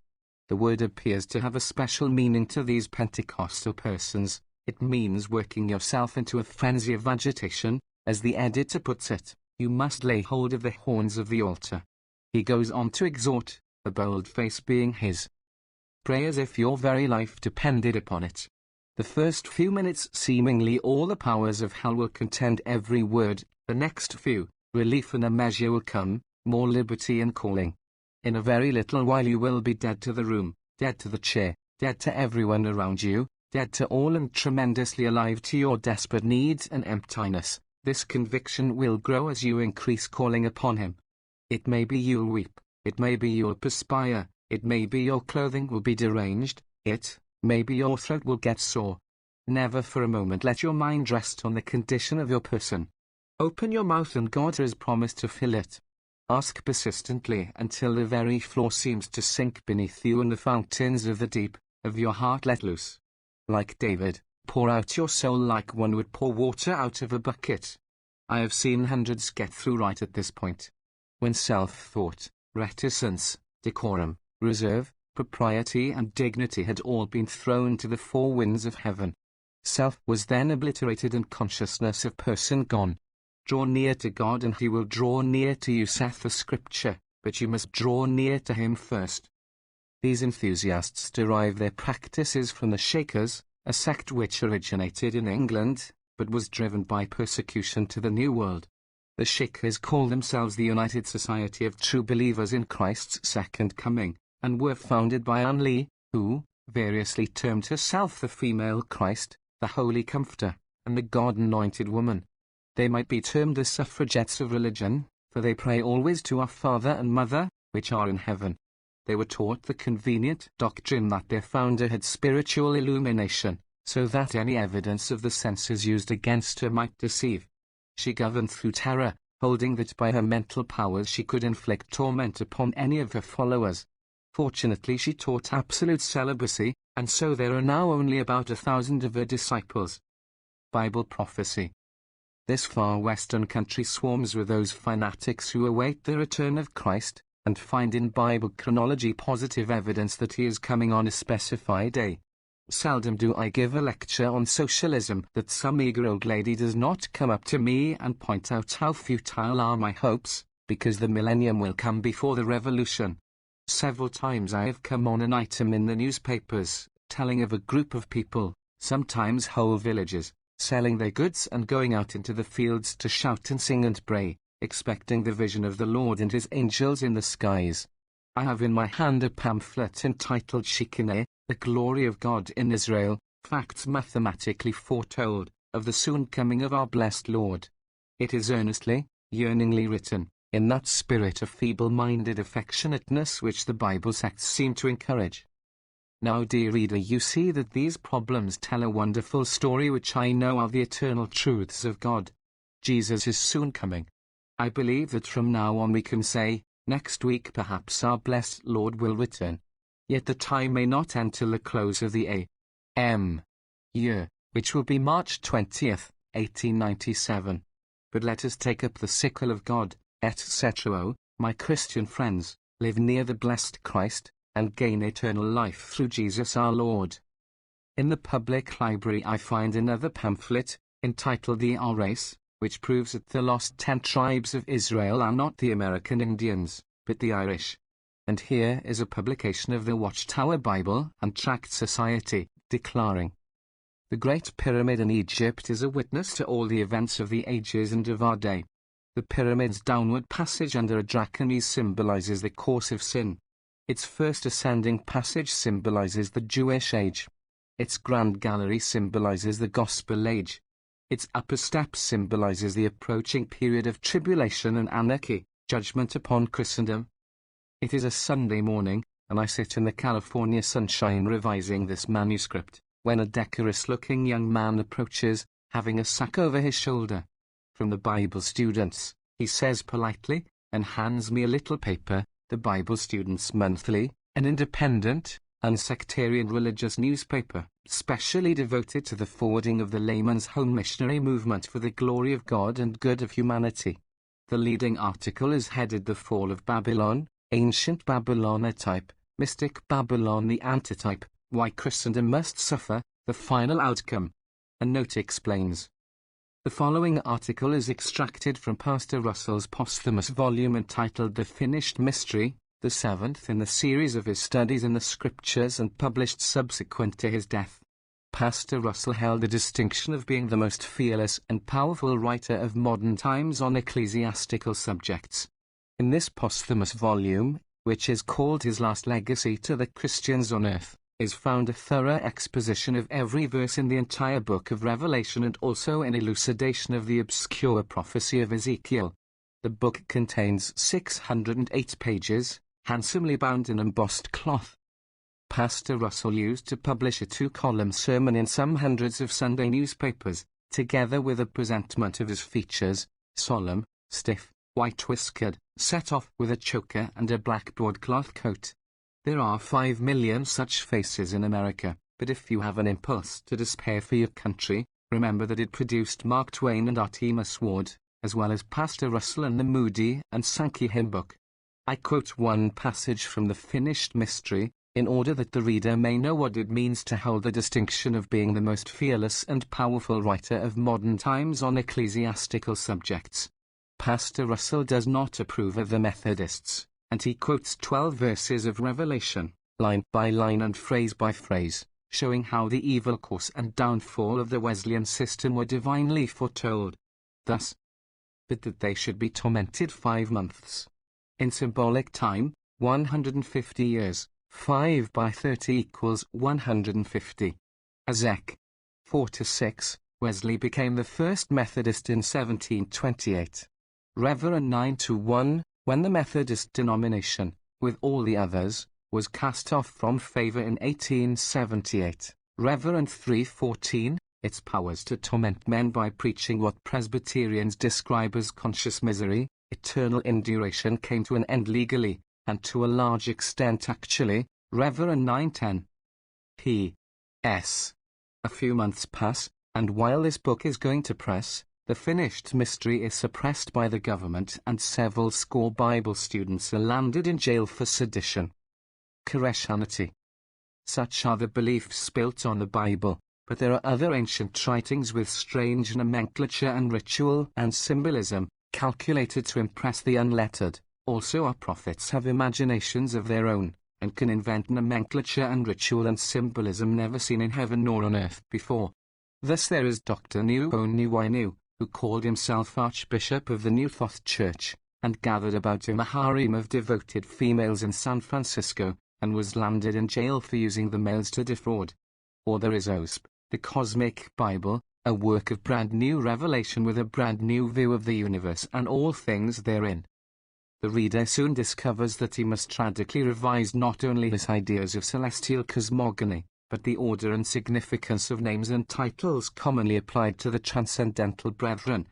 The word appears to have a special meaning to these Pentecostal persons. It means working yourself into a frenzy of agitation. As the editor puts it, you must lay hold of the horns of the altar. He goes on to exhort, a bold face being his. Pray as if your very life depended upon it. The first few minutes seemingly all the powers of hell will contend every word, the next few, relief in a measure will come, more liberty and calling. In a very little while you will be dead to the room, dead to the chair, dead to everyone around you, dead to all and tremendously alive to your desperate needs and emptiness. This conviction will grow as you increase calling upon him. It may be you'll weep, it may be you'll perspire, it may be your clothing will be deranged, it may be your throat will get sore. Never for a moment let your mind rest on the condition of your person. Open your mouth and God has promised to fill it. Ask persistently until the very floor seems to sink beneath you and the fountains of the deep, of your heart let loose. Like David, pour out your soul like one would pour water out of a bucket. I have seen hundreds get through right at this point. When self-thought, reticence, decorum, reserve, propriety and dignity had all been thrown to the four winds of heaven. Self was then obliterated and consciousness of person gone. Draw near to God and he will draw near to you, saith the Scripture, but you must draw near to him first. These enthusiasts derive their practices from the Shakers, a sect which originated in England, but was driven by persecution to the New World. The Shakers call themselves the United Society of True Believers in Christ's Second Coming, and were founded by Anne Lee, who variously termed herself the female Christ, the Holy Comforter, and the God-anointed woman. They might be termed the suffragettes of religion, for they pray always to our Father and Mother, which are in heaven. They were taught the convenient doctrine that their founder had spiritual illumination, so that any evidence of the senses used against her might deceive. She governed through terror, holding that by her mental powers she could inflict torment upon any of her followers. Fortunately she taught absolute celibacy, and so there are now only about 1,000 of her disciples. Bible prophecy. This far western country swarms with those fanatics who await the return of Christ, and find in Bible chronology positive evidence that he is coming on a specified day. Seldom do I give a lecture on socialism that some eager old lady does not come up to me and point out how futile are my hopes, because the millennium will come before the revolution. Several times I have come on an item in the newspapers, telling of a group of people, sometimes whole villages, selling their goods and going out into the fields to shout and sing and pray, expecting the vision of the Lord and his angels in the skies. I have in my hand a pamphlet entitled Shekinah, the glory of God in Israel, facts mathematically foretold, of the soon coming of our blessed Lord. It is earnestly, yearningly written, in that spirit of feeble-minded affectionateness which the Bible sects seem to encourage. Now, dear reader, you see that these problems tell a wonderful story which I know are the eternal truths of God. Jesus is soon coming. I believe that from now on we can say, next week perhaps our blessed Lord will return. Yet the time may not end till the close of the A.M. year, which will be March 20th, 1897. But let us take up the sickle of God, etc. Oh, my Christian friends, live near the blessed Christ, and gain eternal life through Jesus our Lord. In the public library I find another pamphlet, entitled The Our Race, which proves that the lost 10 tribes of Israel are not the American Indians, but the Irish. And here is a publication of the Watchtower Bible and Tract Society, declaring, the Great Pyramid in Egypt is a witness to all the events of the ages and of our day. The pyramid's downward passage under a drachenes symbolizes the course of sin. Its first ascending passage symbolizes the Jewish age. Its grand gallery symbolizes the Gospel age. Its upper step symbolizes the approaching period of tribulation and anarchy, judgment upon Christendom. It is a Sunday morning, and I sit in the California sunshine revising this manuscript, when a decorous-looking young man approaches, having a sack over his shoulder. From the Bible students, he says politely, and hands me a little paper, the Bible Students Monthly, an independent, unsectarian religious newspaper, specially devoted to the forwarding of the layman's home missionary movement for the glory of God and good of humanity. The leading article is headed "The Fall of Babylon, Ancient Babylon a Type, Mystic Babylon the Antitype, Why Christendom Must Suffer, the Final Outcome." A note explains. The following article is extracted from Pastor Russell's posthumous volume entitled "The Finished Mystery," the seventh in the series of his studies in the Scriptures and published subsequent to his death. Pastor Russell held the distinction of being the most fearless and powerful writer of modern times on ecclesiastical subjects. In this posthumous volume, which is called his last legacy to the Christians on earth, is found a thorough exposition of every verse in the entire book of Revelation and also an elucidation of the obscure prophecy of Ezekiel. The book contains 608 pages, handsomely bound in embossed cloth. Pastor Russell used to publish a 2-column sermon in some hundreds of Sunday newspapers, together with a presentment of his features, solemn, stiff, white-whiskered, set off with a choker and a black broadcloth coat. There are 5 million such faces in America, but if you have an impulse to despair for your country, remember that it produced Mark Twain and Artemus Ward, as well as Pastor Russell and the Moody and Sankey hymn book. I quote one passage from The Finished Mystery, in order that the reader may know what it means to hold the distinction of being the most fearless and powerful writer of modern times on ecclesiastical subjects. Pastor Russell does not approve of the Methodists, and he quotes 12 verses of Revelation, line by line and phrase by phrase, showing how the evil course and downfall of the Wesleyan system were divinely foretold. Thus, but that they should be tormented 5 months. In symbolic time, 150 years, 5 by 30 equals 150. Ezek. 4-6, Wesley became the first Methodist in 1728. Reverend 9-1, when the Methodist denomination, with all the others, was cast off from favor in 1878. Reverend 3-14, its powers to torment men by preaching what Presbyterians describe as conscious misery, eternal induration came to an end legally, and to a large extent actually. Reverend 9-10. P.S. A few months pass, and while this book is going to press, The Finished Mystery is suppressed by the government and several score Bible students are landed in jail for sedition. Koreshanity. Such are the beliefs built on the Bible, but there are other ancient writings with strange nomenclature and ritual and symbolism, calculated to impress the unlettered. Also our prophets have imaginations of their own, and can invent nomenclature and ritual and symbolism never seen in heaven nor on earth before. Thus there is Dr. Nuonu, who called himself Archbishop of the New Thought Church, and gathered about him a harem of devoted females in San Francisco, and was landed in jail for using the males to defraud. Or there is OSP, the Cosmic Bible, a work of brand new revelation with a brand new view of the universe and all things therein. The reader soon discovers that he must radically revise not only his ideas of celestial cosmogony, but the order and significance of names and titles commonly applied to the transcendental brethren.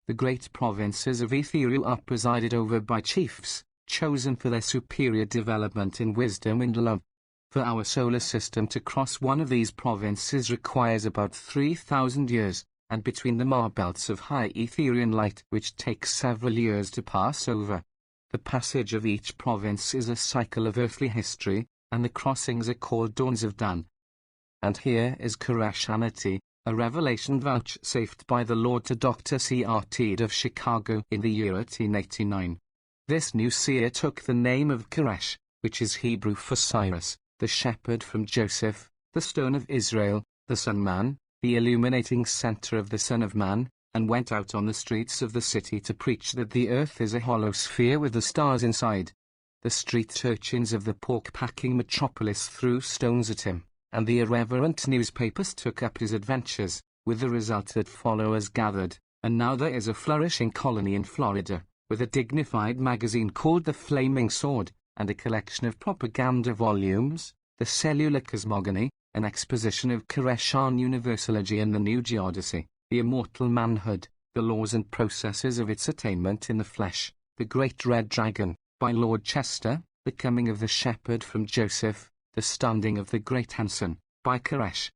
The great provinces of ethereal are presided over by chiefs, chosen for their superior development in wisdom and love. For our solar system to cross one of these provinces requires about 3,000 years, and between them are belts of high Etherian light which takes several years to pass over. The passage of each province is a cycle of earthly history, and the crossings are called dawns of Dan. And here is Koreshanity, a revelation vouchsafed by the Lord to Dr. C.R. Teed of Chicago in the year 1889. This new seer took the name of Koresh, which is Hebrew for Cyrus, the shepherd from Joseph, the stone of Israel, the Son Man, the illuminating center of the Son of Man, and went out on the streets of the city to preach that the earth is a hollow sphere with the stars inside. The street urchins of the pork-packing metropolis threw stones at him, and the irreverent newspapers took up his adventures, with the result that followers gathered, and now there is a flourishing colony in Florida, with a dignified magazine called The Flaming Sword, and a collection of propaganda volumes, The Cellular Cosmogony, an exposition of Koreshan Universalogy and the New Geodesy, the immortal manhood, the laws and processes of its attainment in the flesh, The Great Red Dragon, by Lord Chester. The Coming of the Shepherd from Joseph. The Standing of the Great Hanson, by Koresh.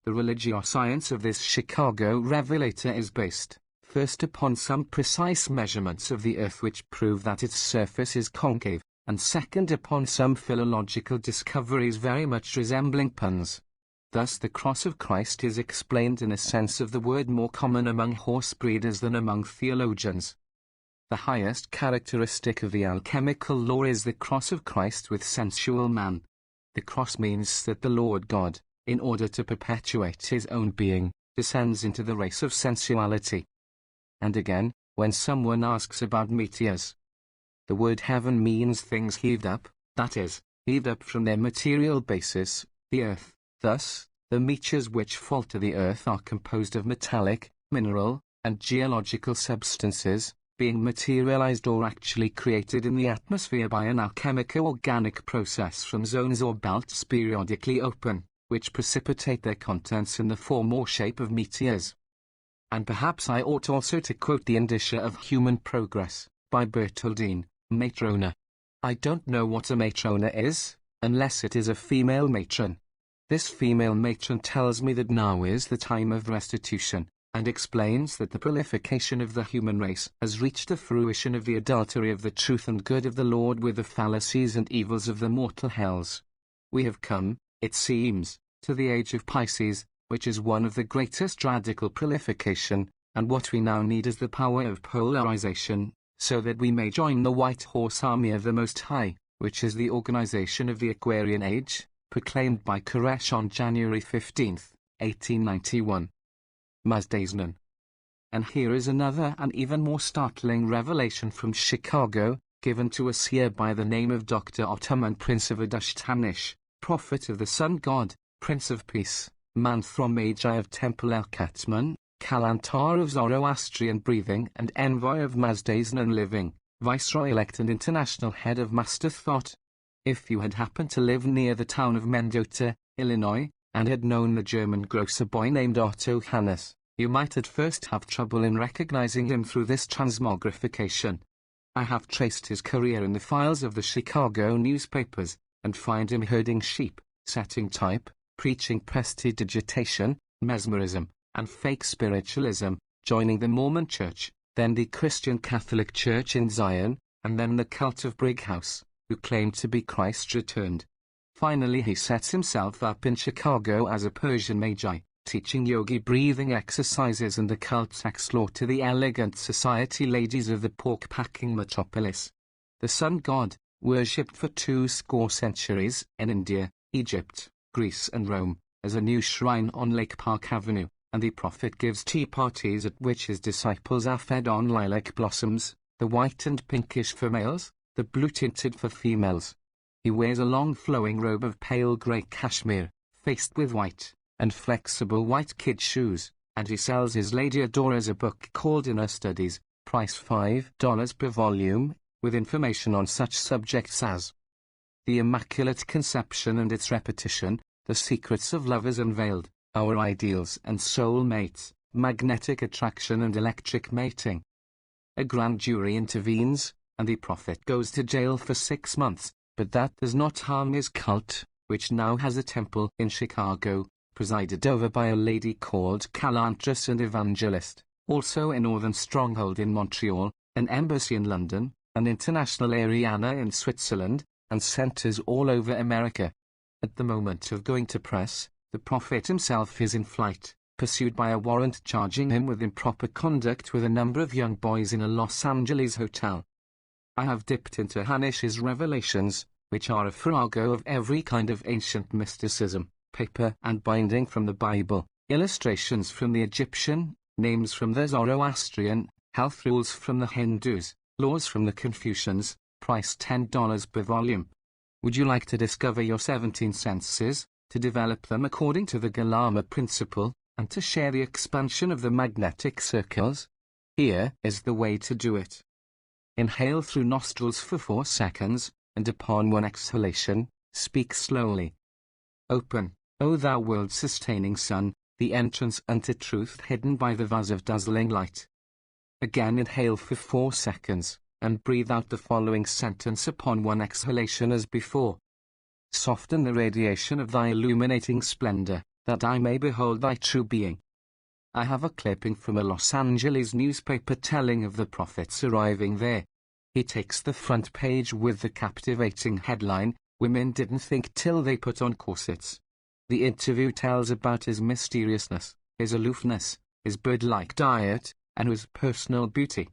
The religioscience of this Chicago revelator is based, first upon some precise measurements of the earth which prove that its surface is concave, and second upon some philological discoveries very much resembling puns. Thus the cross of Christ is explained in a sense of the word more common among horse breeders than among theologians. The highest characteristic of the alchemical law is the cross of Christ with sensual man. The cross means that the Lord God, in order to perpetuate his own being, descends into the race of sensuality. And again, when someone asks about meteors, the word heaven means things heaved up, that is, heaved up from their material basis, the earth. Thus, the meteors which fall to the earth are composed of metallic, mineral, and geological substances, being materialized or actually created in the atmosphere by an alchemico-organic process from zones or belts periodically open, which precipitate their contents in the form or shape of meteors. And perhaps I ought also to quote the Indicia of Human Progress, by Bertoldine, Matrona. I don't know what a matrona is, unless it is a female matron. This female matron tells me that now is the time of restitution, and explains that the prolification of the human race has reached the fruition of the adultery of the truth and good of the Lord with the fallacies and evils of the mortal hells. We have come, it seems, to the age of Pisces, which is one of the greatest radical prolification, and what we now need is the power of polarization, so that we may join the White Horse Army of the Most High, which is the organization of the Aquarian Age, proclaimed by Koresh on January 15, 1891. Mazdaznan. And here is another and even more startling revelation from Chicago, given to us here by the name of Dr. Ottoman Prince of Adushtanish, prophet of the Sun God, Prince of Peace, Manthrom Magi of Temple El-Katman, Kalantar of Zoroastrian breathing and envoy of Mazdaznan living, Viceroy-elect and international head of Master Thought. If you had happened to live near the town of Mendota, Illinois, and had known the German grocer boy named Otto Hannes, you might at first have trouble in recognizing him through this transmogrification. I have traced his career in the files of the Chicago newspapers, and find him herding sheep, setting type, preaching prestidigitation, mesmerism, and fake spiritualism, joining the Mormon Church, then the Christian Catholic Church in Zion, and then the cult of Brighouse, who claimed to be Christ returned. Finally he sets himself up in Chicago as a Persian magi, teaching yogi breathing exercises and occult sex lore to the elegant society ladies of the pork-packing metropolis. The sun god, worshipped for 20 centuries in India, Egypt, Greece and Rome, as a new shrine on Lake Park Avenue, and the prophet gives tea parties at which his disciples are fed on lilac blossoms, the white and pinkish for males, the blue-tinted for females. He wears a long flowing robe of pale grey cashmere, faced with white, and flexible white kid shoes, and he sells his lady adorers a book called Inner Studies, price $5 per volume, with information on such subjects as the Immaculate Conception and its repetition, the secrets of lovers unveiled, our ideals and soul mates, magnetic attraction and electric mating. A grand jury intervenes, and the prophet goes to jail for 6 months, but that does not harm his cult, which now has a temple in Chicago, presided over by a lady called Calantress and Evangelist, also a northern stronghold in Montreal, an embassy in London, an international Ariana in Switzerland, and centers all over America. At the moment of going to press, the prophet himself is in flight, pursued by a warrant charging him with improper conduct with a number of young boys in a Los Angeles hotel. I have dipped into Hanish's revelations, which are a farrago of every kind of ancient mysticism, paper and binding from the Bible, illustrations from the Egyptian, names from the Zoroastrian, health rules from the Hindus, laws from the Confucians, price $10 per volume. Would you like to discover your 17 senses, to develop them according to the Galarma principle, and to share the expansion of the magnetic circles? Here is the way to do it. Inhale through nostrils for 4 seconds, and upon one exhalation, speak slowly. Open, O thou world-sustaining sun, the entrance unto truth hidden by the vase of dazzling light. Again inhale for 4 seconds, and breathe out the following sentence upon one exhalation as before. Soften the radiation of thy illuminating splendor, that I may behold thy true being. I have a clipping from a Los Angeles newspaper telling of the prophets arriving there. He takes the front page with the captivating headline, "Women didn't think till they put on corsets." The interview tells about his mysteriousness, his aloofness, his bird-like diet, and his personal beauty.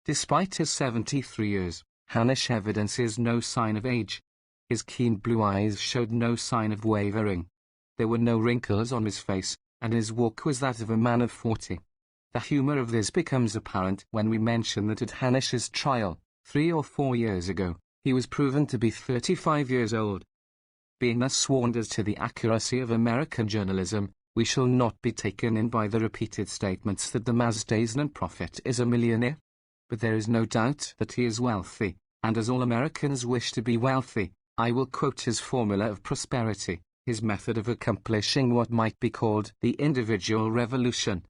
Despite his 73 years, Hanish evidences no sign of age. His keen blue eyes showed no sign of wavering. There were no wrinkles on his face, and his walk was that of a man of 40. The humor of this becomes apparent when we mention that at Hanish's trial, 3 or 4 years ago, he was proven to be 35 years old. Being thus sworn as to the accuracy of American journalism, we shall not be taken in by the repeated statements that the Mazdaistan prophet is a millionaire. But there is no doubt that he is wealthy, and as all Americans wish to be wealthy, I will quote his formula of prosperity, his method of accomplishing what might be called the individual revolution.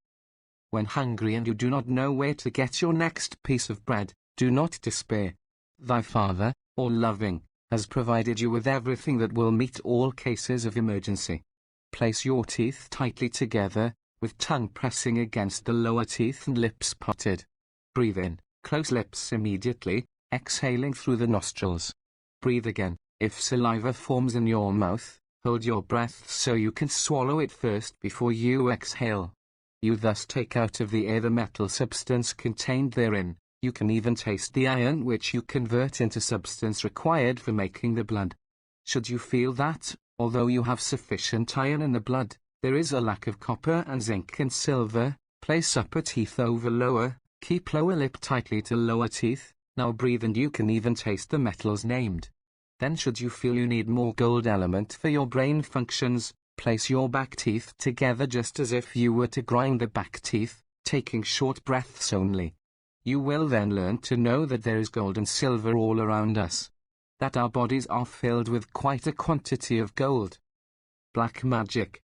When hungry and you do not know where to get your next piece of bread, do not despair. Thy Father, all loving, has provided you with everything that will meet all cases of emergency. Place your teeth tightly together, with tongue pressing against the lower teeth and lips parted. Breathe in, close lips immediately, exhaling through the nostrils. Breathe again. If saliva forms in your mouth, hold your breath so you can swallow it first before you exhale. You thus take out of the air the metal substance contained therein. You can even taste the iron which you convert into substance required for making the blood. Should you feel that, although you have sufficient iron in the blood, there is a lack of copper and zinc and silver, place upper teeth over lower, keep lower lip tightly to lower teeth, now breathe and you can even taste the metals named. Then should you feel you need more gold element for your brain functions, place your back teeth together just as if you were to grind the back teeth, taking short breaths only. You will then learn to know that there is gold and silver all around us. That our bodies are filled with quite a quantity of gold. Black magic.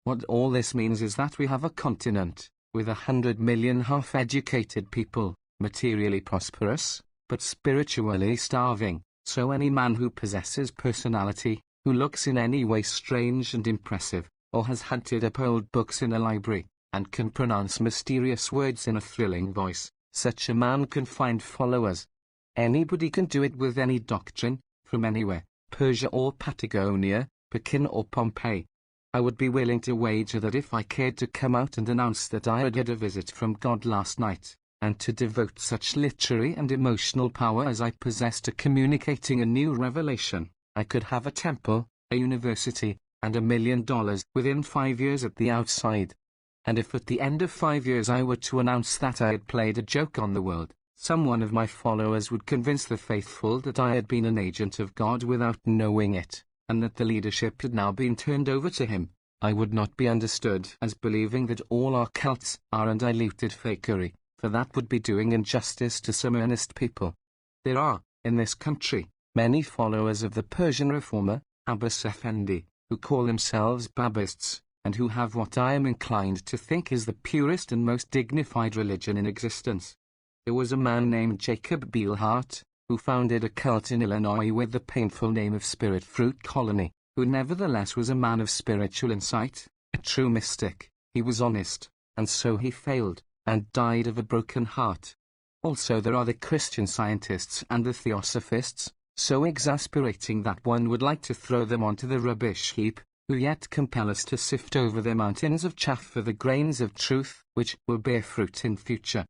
What all this means is that we have a continent, with 100 million half-educated people, materially prosperous, but spiritually starving. So any man who possesses personality, who looks in any way strange and impressive, or has hunted up old books in a library, and can pronounce mysterious words in a thrilling voice, such a man can find followers. Anybody can do it with any doctrine, from anywhere, Persia or Patagonia, Pekin or Pompeii. I would be willing to wager that if I cared to come out and announce that I had had a visit from God last night, and to devote such literary and emotional power as I possess to communicating a new revelation, I could have a temple, a university, and $1 million within 5 years at the outside. And if at the end of 5 years I were to announce that I had played a joke on the world, some one of my followers would convince the faithful that I had been an agent of God without knowing it, and that the leadership had now been turned over to him. I would not be understood as believing that all our cults are undiluted fakery, for that would be doing injustice to some earnest people. There are, in this country, many followers of the Persian reformer, Abbas Effendi, who call themselves Babists, and who have what I am inclined to think is the purest and most dignified religion in existence. There was a man named Jacob Beilhardt, who founded a cult in Illinois with the painful name of Spirit Fruit Colony, who nevertheless was a man of spiritual insight, a true mystic. He was honest, and so he failed, and died of a broken heart. Also there are the Christian Scientists and the Theosophists, so exasperating that one would like to throw them onto the rubbish heap, who yet compel us to sift over their mountains of chaff for the grains of truth, which will bear fruit in future.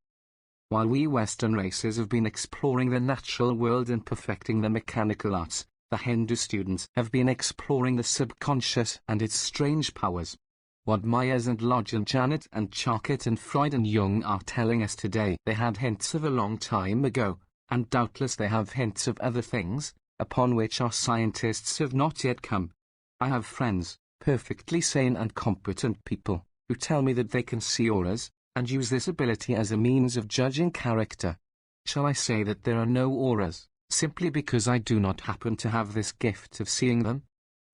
While we Western races have been exploring the natural world and perfecting the mechanical arts, the Hindu students have been exploring the subconscious and its strange powers. What Myers and Lodge and Janet and Charcot and Freud and Jung are telling us today they had hints of a long time ago, and doubtless they have hints of other things, upon which our scientists have not yet come. I have friends, perfectly sane and competent people, who tell me that they can see auras, and use this ability as a means of judging character. Shall I say that there are no auras, simply because I do not happen to have this gift of seeing them?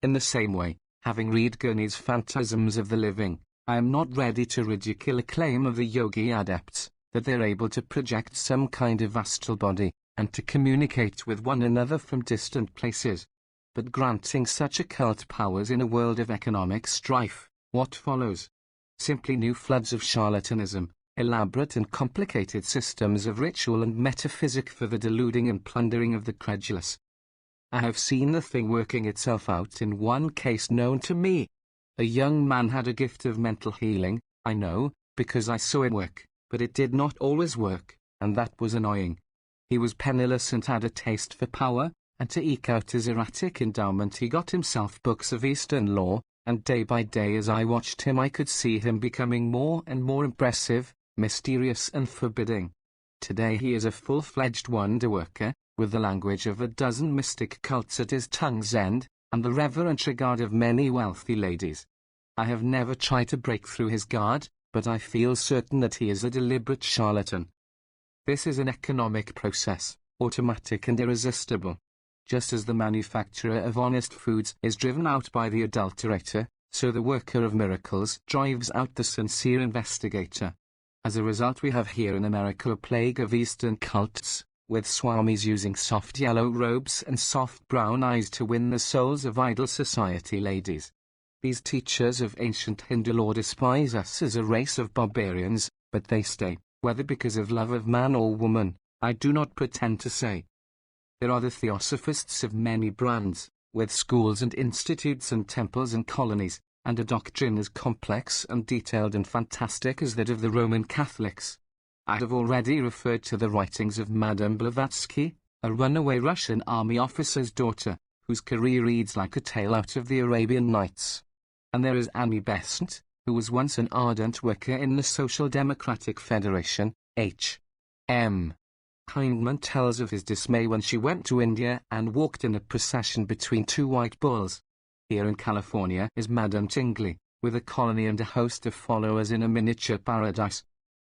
In the same way, having read Gurney's Phantasms of the Living, I am not ready to ridicule a claim of the yogi adepts, that they're able to project some kind of astral body, and to communicate with one another from distant places. But granting such occult powers in a world of economic strife, what follows? Simply new floods of charlatanism, elaborate and complicated systems of ritual and metaphysic for the deluding and plundering of the credulous. I have seen the thing working itself out in one case known to me. A young man had a gift of mental healing, I know, because I saw it work, but it did not always work, and that was annoying. He was penniless and had a taste for power, and to eke out his erratic endowment he got himself books of Eastern law, and day by day as I watched him I could see him becoming more and more impressive, mysterious and forbidding. Today he is a full-fledged wonder-worker, with the language of a dozen mystic cults at his tongue's end, and the reverent regard of many wealthy ladies. I have never tried to break through his guard, but I feel certain that he is a deliberate charlatan. This is an economic process, automatic and irresistible. Just as the manufacturer of honest foods is driven out by the adulterator, so the worker of miracles drives out the sincere investigator. As a result we have here in America a plague of Eastern cults, with swamis using soft yellow robes and soft brown eyes to win the souls of idle society ladies. These teachers of ancient Hindu lore despise us as a race of barbarians, but they stay, whether because of love of man or woman, I do not pretend to say. There are the theosophists of many brands, with schools and institutes and temples and colonies, and a doctrine as complex and detailed and fantastic as that of the Roman Catholics. I have already referred to the writings of Madame Blavatsky, a runaway Russian army officer's daughter, whose career reads like a tale out of the Arabian Nights. And there is Annie Besant, who was once an ardent worker in the Social Democratic Federation, H.M. Hyndman tells of his dismay when she went to India and walked in a procession between two white bulls. Here in California is Madame Tingley, with a colony and a host of followers in a miniature paradise.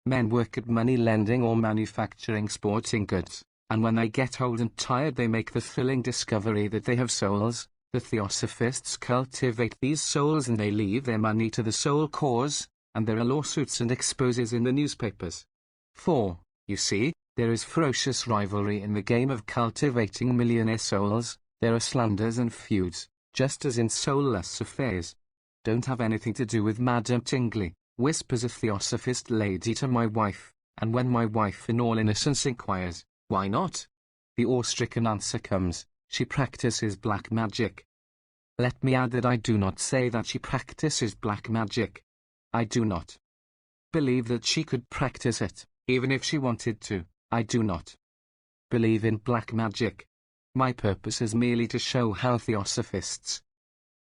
Men work at money lending or manufacturing sporting goods, and when they get old and tired they make the thrilling discovery that they have souls. The theosophists cultivate these souls and they leave their money to the soul cause, and there are lawsuits and exposes in the newspapers. For, you see, there is ferocious rivalry in the game of cultivating millionaire souls, there are slanders and feuds, just as in soulless affairs. Don't have anything to do with Madame Tingley, whispers a theosophist lady to my wife, and when my wife in all innocence inquires, why not? The awe-stricken answer comes, she practices black magic. Let me add that I do not say that she practices black magic. I do not believe that she could practice it, even if she wanted to. I do not believe in black magic. My purpose is merely to show how theosophists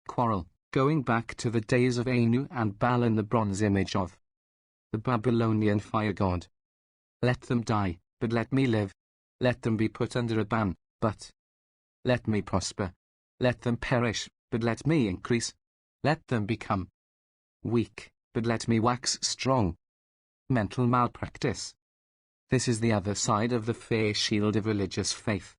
quarrel, going back to the days of Anu and Baal and the bronze image of the Babylonian fire god. Let them die, but let me live. Let them be put under a ban, but let me prosper. Let them perish, but let me increase. Let them become weak, but let me wax strong. Mental malpractice. This is the other side of the fair shield of religious faith.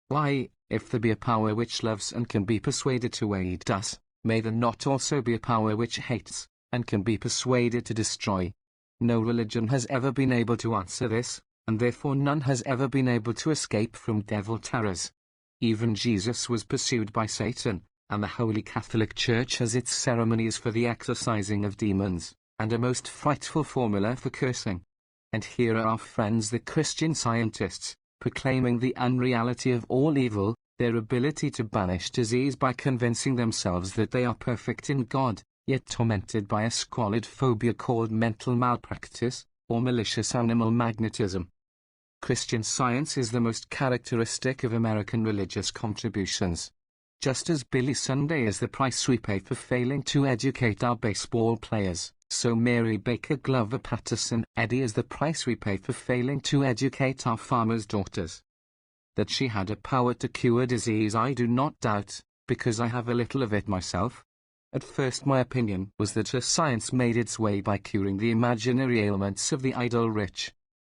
Why, if there be a power which loves and can be persuaded to aid us, may there not also be a power which hates, and can be persuaded to destroy? No religion has ever been able to answer this, and therefore none has ever been able to escape from devil terrors. Even Jesus was pursued by Satan, and the Holy Catholic Church has its ceremonies for the exorcising of demons, and a most frightful formula for cursing. And here are our friends the Christian Scientists, proclaiming the unreality of all evil, their ability to banish disease by convincing themselves that they are perfect in God, yet tormented by a squalid phobia called mental malpractice, or malicious animal magnetism. Christian Science is the most characteristic of American religious contributions. Just as Billy Sunday is the price we pay for failing to educate our baseball players, so Mary Baker Glover Patterson Eddy is the price we pay for failing to educate our farmers' daughters. That she had a power to cure disease I do not doubt, because I have a little of it myself. At first my opinion was that her science made its way by curing the imaginary ailments of the idle rich.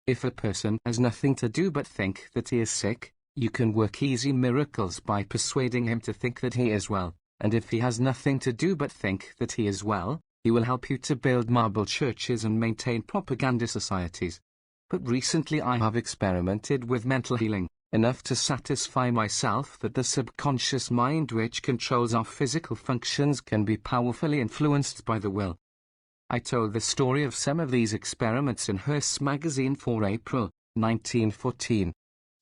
If a person has nothing to do but think that he is sick, you can work easy miracles by persuading him to think that he is well, and if he has nothing to do but think that he is well, he will help you to build marble churches and maintain propaganda societies. But recently I have experimented with mental healing, enough to satisfy myself that the subconscious mind which controls our physical functions can be powerfully influenced by the will. I told the story of some of these experiments in Hearst magazine for April 1914.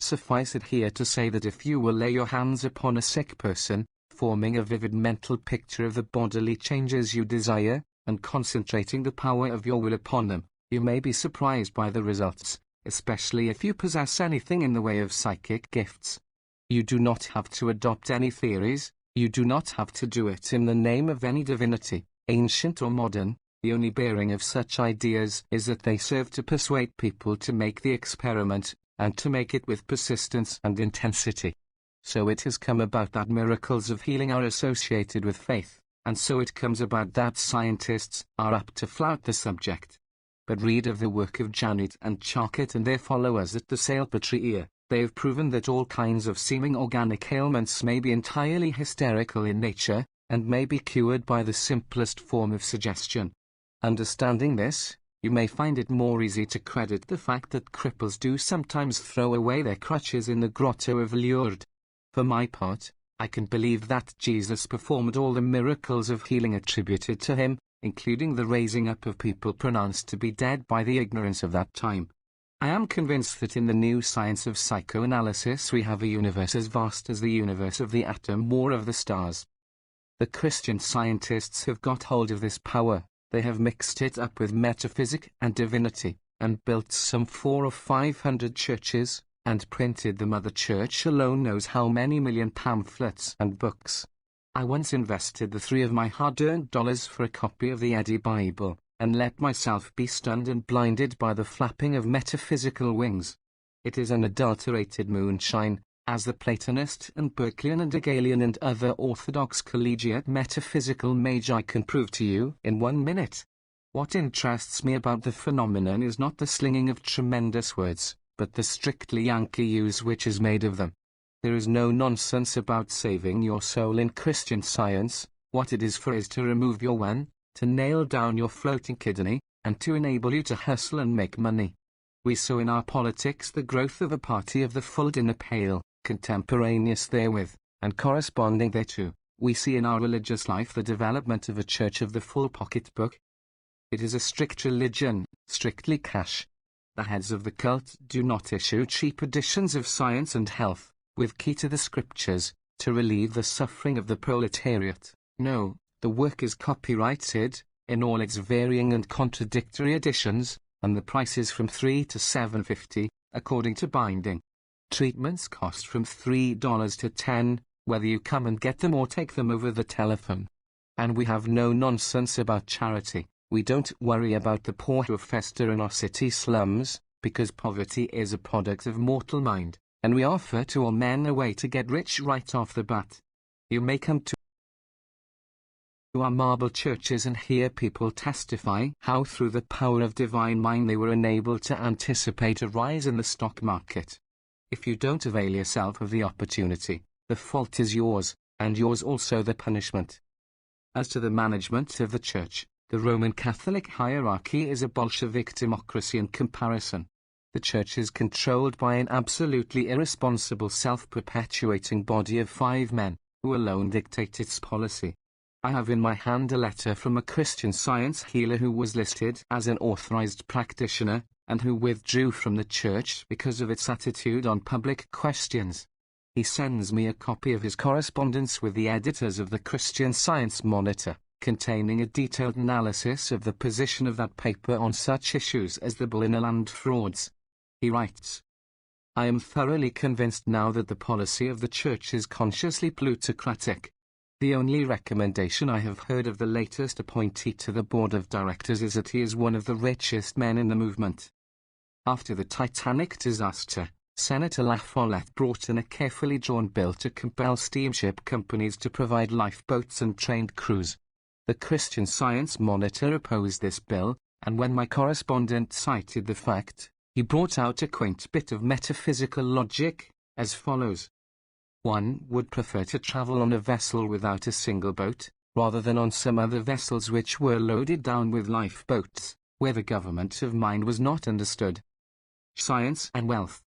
Suffice it here to say that if you will lay your hands upon a sick person, forming a vivid mental picture of the bodily changes you desire, and concentrating the power of your will upon them, you may be surprised by the results, especially if you possess anything in the way of psychic gifts. You do not have to adopt any theories, you do not have to do it in the name of any divinity, ancient or modern. The only bearing of such ideas is that they serve to persuade people to make the experiment, and to make it with persistence and intensity. So it has come about that miracles of healing are associated with faith, and so it comes about that scientists are apt to flout the subject. But read of the work of Janet and Charcot and their followers at the Salpêtrière. They have proven that all kinds of seeming organic ailments may be entirely hysterical in nature, and may be cured by the simplest form of suggestion. Understanding this, you may find it more easy to credit the fact that cripples do sometimes throw away their crutches in the grotto of Lourdes. For my part, I can believe that Jesus performed all the miracles of healing attributed to him, including the raising up of people pronounced to be dead by the ignorance of that time. I am convinced that in the new science of psychoanalysis we have a universe as vast as the universe of the atom or of the stars. The Christian scientists have got hold of this power. They have mixed it up with metaphysic and divinity, and built some 400 or 500 churches, and printed the Mother Church alone knows how many million pamphlets and books. I once invested the 3 of my hard-earned dollars for a copy of the Eddy Bible, and let myself be stunned and blinded by the flapping of metaphysical wings. It is unadulterated moonshine, as the Platonist and Berkeleyan and Hegelian and other orthodox collegiate metaphysical magi can prove to you in 1 minute. What interests me about the phenomenon is not the slinging of tremendous words, but the strictly Yankee use which is made of them. There is no nonsense about saving your soul in Christian Science. What it is for is to remove your one, to nail down your floating kidney, and to enable you to hustle and make money. We saw in our politics the growth of a party of the full dinner pail, contemporaneous therewith, and corresponding thereto. We see in our religious life the development of a church of the full pocketbook. It is a strict religion, strictly cash. The heads of the cult do not issue cheap editions of Science and Health, with key to the scriptures, to relieve the suffering of the proletariat. No, the work is copyrighted, in all its varying and contradictory editions, and the price is from $3 to $7.50, according to binding. Treatments cost from $3 to $10, whether you come and get them or take them over the telephone. And we have no nonsense about charity. We don't worry about the poor who fester in our city slums, because poverty is a product of mortal mind, and we offer to all men a way to get rich right off the bat. You may come to our marble churches and hear people testify how through the power of divine mind they were enabled to anticipate a rise in the stock market. If you don't avail yourself of the opportunity, the fault is yours, and yours also the punishment. As to the management of the Church, the Roman Catholic hierarchy is a Bolshevik democracy in comparison. The Church is controlled by an absolutely irresponsible self-perpetuating body of 5 men, who alone dictate its policy. I have in my hand a letter from a Christian Science healer who was listed as an authorized practitioner, and who withdrew from the Church because of its attitude on public questions. He sends me a copy of his correspondence with the editors of the Christian Science Monitor, containing a detailed analysis of the position of that paper on such issues as the bull in land frauds. He writes, I am thoroughly convinced now that the policy of the Church is consciously plutocratic. The only recommendation I have heard of the latest appointee to the board of directors is that he is one of the richest men in the movement. After the Titanic disaster, Senator La Follette brought in a carefully drawn bill to compel steamship companies to provide lifeboats and trained crews. The Christian Science Monitor opposed this bill, and when my correspondent cited the fact, he brought out a quaint bit of metaphysical logic, as follows. One would prefer to travel on a vessel without a single boat, rather than on some other vessels which were loaded down with lifeboats, where the government of mind was not understood. Science and Wealth.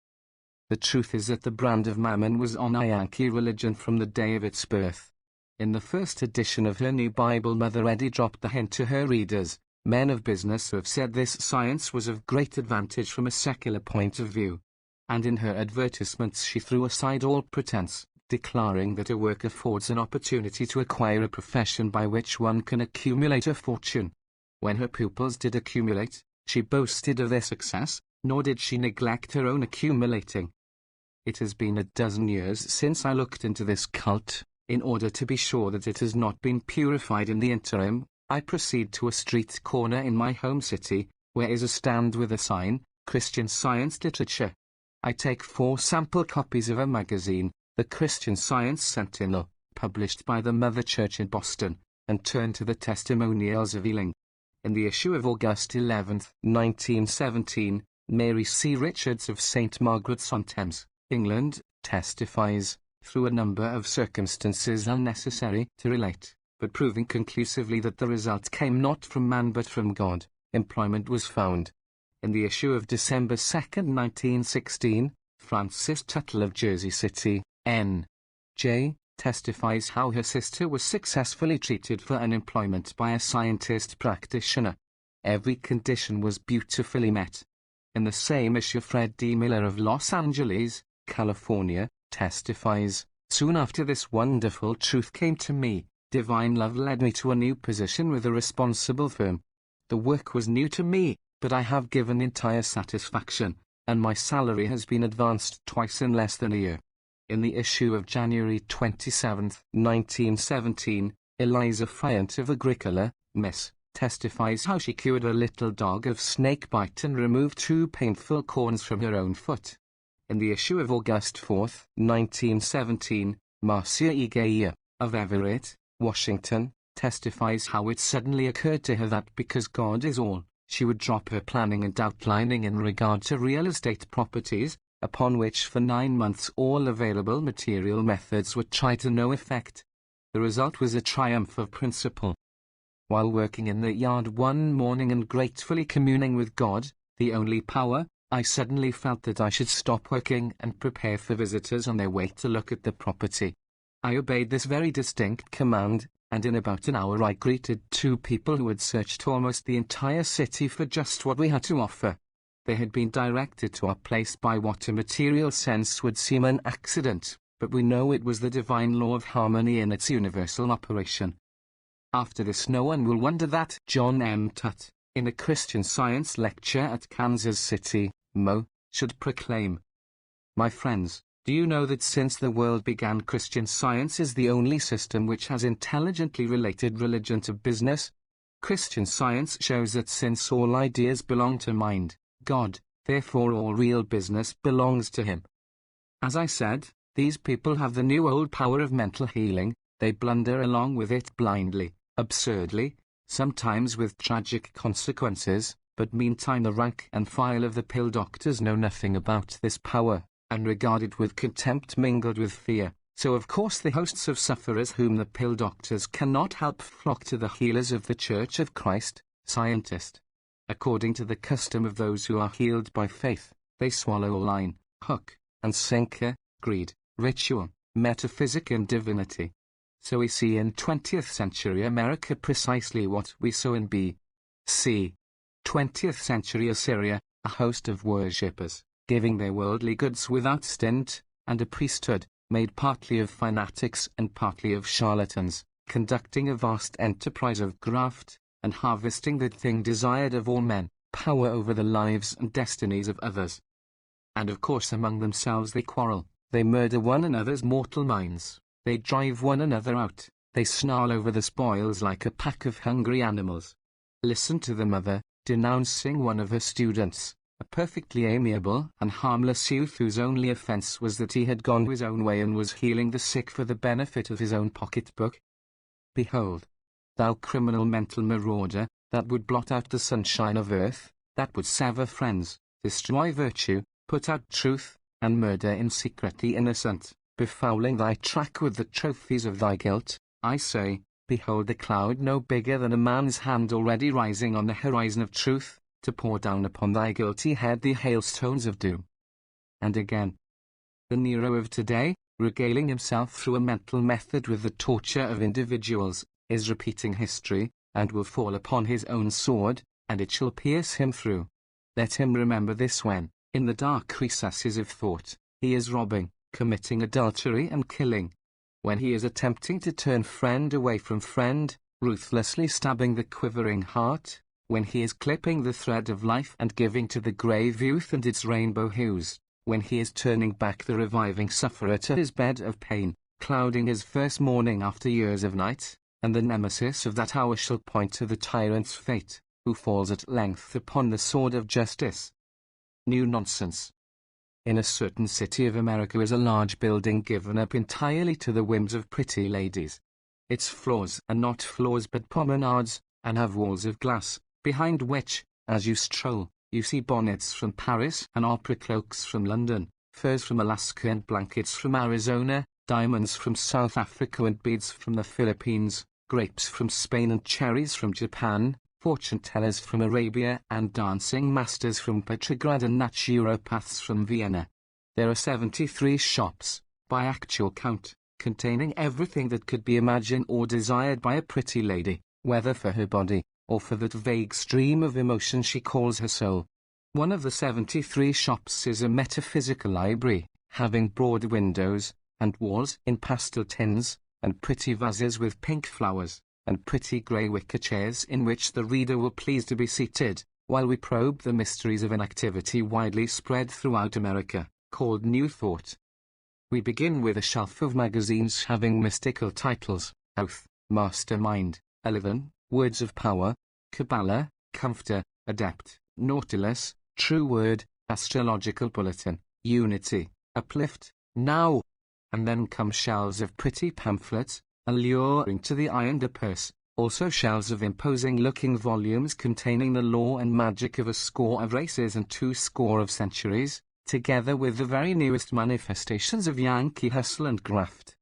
The truth is that the brand of Mammon was on Yankee religion from the day of its birth. In the first edition of her new Bible, Mother Eddy dropped the hint to her readers. Men of business have said this science was of great advantage from a secular point of view. And in her advertisements she threw aside all pretense, declaring that her work affords an opportunity to acquire a profession by which one can accumulate a fortune. When her pupils did accumulate, she boasted of their success, nor did she neglect her own accumulating. It has been a dozen years since I looked into this cult. In order to be sure that it has not been purified in the interim, I proceed to a street corner in my home city, where is a stand with a sign, Christian Science Literature. I take 4 sample copies of a magazine, the Christian Science Sentinel, published by the Mother Church in Boston, and turn to the testimonials of healing. In the issue of August 11, 1917, Mary C. Richards of St. Margaret's-on-Thames, England, testifies, through a number of circumstances unnecessary to relate, but proving conclusively that the result came not from man but from God, employment was found. In the issue of December 2, 1916, Frances Tuttle of Jersey City, N.J., testifies how her sister was successfully treated for unemployment by a scientist practitioner. Every condition was beautifully met. In the same issue, Fred D. Miller of Los Angeles, California, testifies, soon after this wonderful truth came to me, divine love led me to a new position with a responsible firm. The work was new to me, but I have given entire satisfaction, and my salary has been advanced twice in less than a year. In the issue of January 27, 1917, Eliza Fyant of Agricola, Miss, testifies how she cured a little dog of snake bite and removed 2 painful corns from her own foot. In the issue of August 4, 1917, Marcia E. Geyer, of Everett, Washington, testifies how it suddenly occurred to her that because God is all, she would drop her planning and outlining in regard to real estate properties, upon which for 9 months all available material methods were tried to no effect. The result was a triumph of principle. While working in the yard one morning and gratefully communing with God, the only power, I suddenly felt that I should stop working and prepare for visitors on their way to look at the property. I obeyed this very distinct command, and in about an hour I greeted 2 people who had searched almost the entire city for just what we had to offer. They had been directed to our place by what a material sense would seem an accident, but we know it was the divine law of harmony in its universal operation. After this no one will wonder that John M. Tutt, in a Christian Science lecture at Kansas City, Mo, should proclaim, "My friends, do you know that since the world began, Christian Science is the only system which has intelligently related religion to business? Christian Science shows that since all ideas belong to mind, God, therefore all real business belongs to Him." As I said, these people have the new old power of mental healing. They blunder along with it blindly, absurdly, sometimes with tragic consequences, but meantime the rank and file of the pill doctors know nothing about this power, and regard it with contempt mingled with fear. So of course the hosts of sufferers whom the pill doctors cannot help flock to the healers of the Church of Christ, scientist. According to the custom of those who are healed by faith, they swallow line, hook, and sinker, greed, ritual, metaphysic and divinity. So we see in 20th century America precisely what we saw in B.C. 20th century Assyria, a host of worshippers, giving their worldly goods without stint, and a priesthood, made partly of fanatics and partly of charlatans, conducting a vast enterprise of graft, and harvesting the thing desired of all men, power over the lives and destinies of others. And of course among themselves they quarrel, they murder one another's mortal minds, they drive one another out, they snarl over the spoils like a pack of hungry animals. Listen to the mother, denouncing one of her students, a perfectly amiable and harmless youth whose only offense was that he had gone his own way and was healing the sick for the benefit of his own pocketbook. Behold, thou criminal mental marauder, that would blot out the sunshine of earth, that would sever friends, destroy virtue, put out truth, and murder in secret the innocent, befouling thy track with the trophies of thy guilt, I say, behold the cloud no bigger than a man's hand already rising on the horizon of truth, to pour down upon thy guilty head the hailstones of doom. And again, The Nero of today, regaling himself through a mental method with the torture of individuals, is repeating history, and will fall upon his own sword, and it shall pierce him through. Let him remember this when, in the dark recesses of thought, he is robbing, committing adultery and killing. When he is attempting to turn friend away from friend, ruthlessly stabbing the quivering heart, when he is clipping the thread of life and giving to the grave youth and its rainbow hues, when he is turning back the reviving sufferer to his bed of pain, clouding his first morning after years of night, and the nemesis of that hour shall point to the tyrant's fate, who falls at length upon the sword of justice. New nonsense. In a certain city of America is a large building given up entirely to the whims of pretty ladies. Its floors are not floors but promenades, and have walls of glass, behind which, as you stroll, you see bonnets from Paris and opera cloaks from London, furs from Alaska and blankets from Arizona, diamonds from South Africa and beads from the Philippines, grapes from Spain and cherries from Japan, fortune-tellers from Arabia and dancing masters from Petrograd and naturopaths from Vienna. There are 73 shops, by actual count, containing everything that could be imagined or desired by a pretty lady, whether for her body, or for that vague stream of emotion she calls her soul. One of the 73 shops is a metaphysical library, having broad windows, and walls in pastel tints, and pretty vases with pink flowers, and pretty grey wicker chairs in which the reader will please to be seated, while we probe the mysteries of an activity widely spread throughout America, called New Thought. We begin with a shelf of magazines having mystical titles: Oath, Mastermind, Eleven, Words of Power, Kabbalah, Comforter, Adept, Nautilus, True Word, Astrological Bulletin, Unity, Uplift, Now. And then come shelves of pretty pamphlets, alluring to the eye and a purse, also shelves of imposing-looking volumes containing the law and magic of a score of races and 20 centuries, together with the very newest manifestations of Yankee hustle and graft.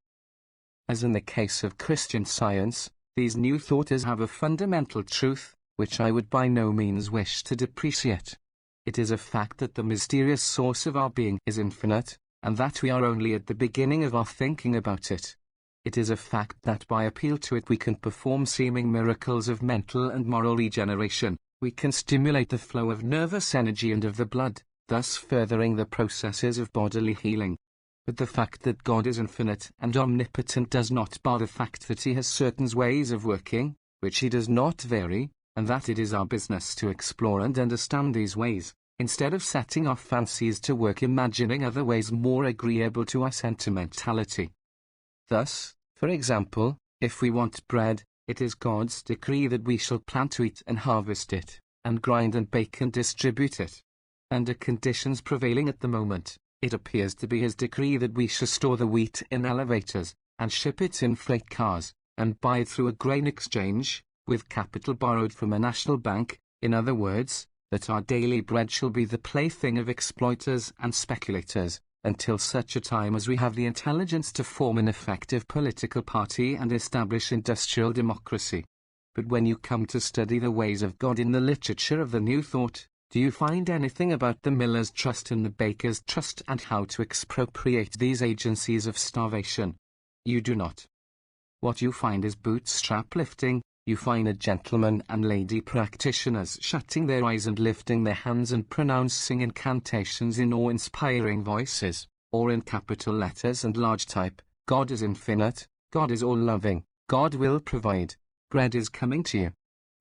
As in the case of Christian Science, these new thoughters have a fundamental truth, which I would by no means wish to depreciate. It is a fact that the mysterious source of our being is infinite, and that we are only at the beginning of our thinking about it. It is a fact that by appeal to it we can perform seeming miracles of mental and moral regeneration, we can stimulate the flow of nervous energy and of the blood, thus furthering the processes of bodily healing. But the fact that God is infinite and omnipotent does not bar the fact that he has certain ways of working, which he does not vary, and that it is our business to explore and understand these ways, instead of setting our fancies to work imagining other ways more agreeable to our sentimentality. Thus, for example, if we want bread, it is God's decree that we shall plant to eat and harvest it, and grind and bake and distribute it. Under conditions prevailing at the moment, it appears to be his decree that we shall store the wheat in elevators, and ship it in freight cars, and buy it through a grain exchange, with capital borrowed from a national bank, in other words, that our daily bread shall be the plaything of exploiters and speculators, until such a time as we have the intelligence to form an effective political party and establish industrial democracy. But when you come to study the ways of God in the literature of the New Thought, do you find anything about the miller's trust and the baker's trust and how to expropriate these agencies of starvation? You do not. What you find is bootstrap lifting. You find a gentleman and lady practitioners shutting their eyes and lifting their hands and pronouncing incantations in awe-inspiring voices, or in capital letters and large type: God is infinite, God is all-loving, God will provide, bread is coming to you,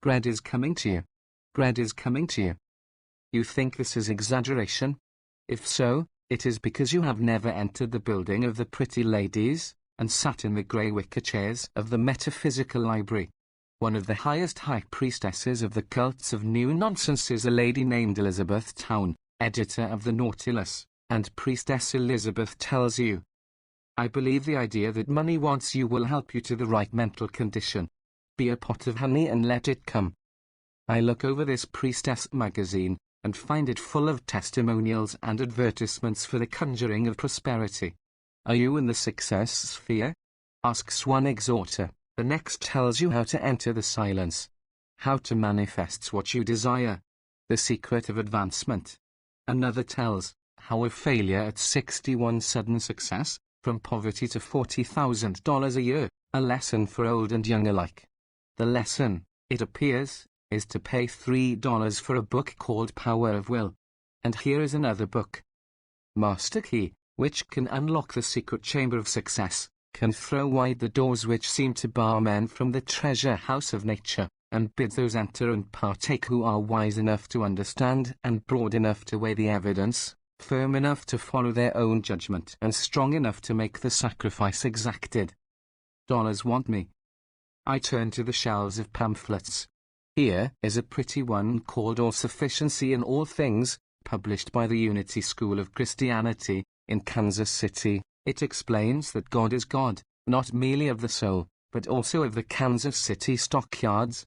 bread is coming to you, bread is coming to you. You think this is exaggeration? If so, it is because you have never entered the building of the pretty ladies, and sat in the grey wicker chairs of the metaphysical library. One of the highest high priestesses of the cults of New Nonsense is a lady named Elizabeth Town, editor of the Nautilus, and Priestess Elizabeth tells you, I believe the idea that money wants you will help you to the right mental condition. Be a pot of honey and let it come. I look over this Priestess magazine, and find it full of testimonials and advertisements for the conjuring of prosperity. Are you in the success sphere? Asks one exhorter. The next tells you how to enter the silence, how to manifest what you desire, the secret of advancement. Another tells How a failure at 61 sudden success, from poverty to $40,000 a year, a lesson for old and young alike. The lesson, it appears, is to pay $3 for a book called Power of Will. And here is another book. Master Key, which can unlock the secret chamber of success, can throw wide the doors which seem to bar men from the treasure house of nature, and bid those enter and partake who are wise enough to understand and broad enough to weigh the evidence, firm enough to follow their own judgment and strong enough to make the sacrifice exacted. Dollars want me. I turn to the shelves of pamphlets. Here is a pretty one called All Sufficiency in All Things, published by the Unity School of Christianity, in Kansas City. It explains that God is God, not merely of the soul, but also of the Kansas City stockyards.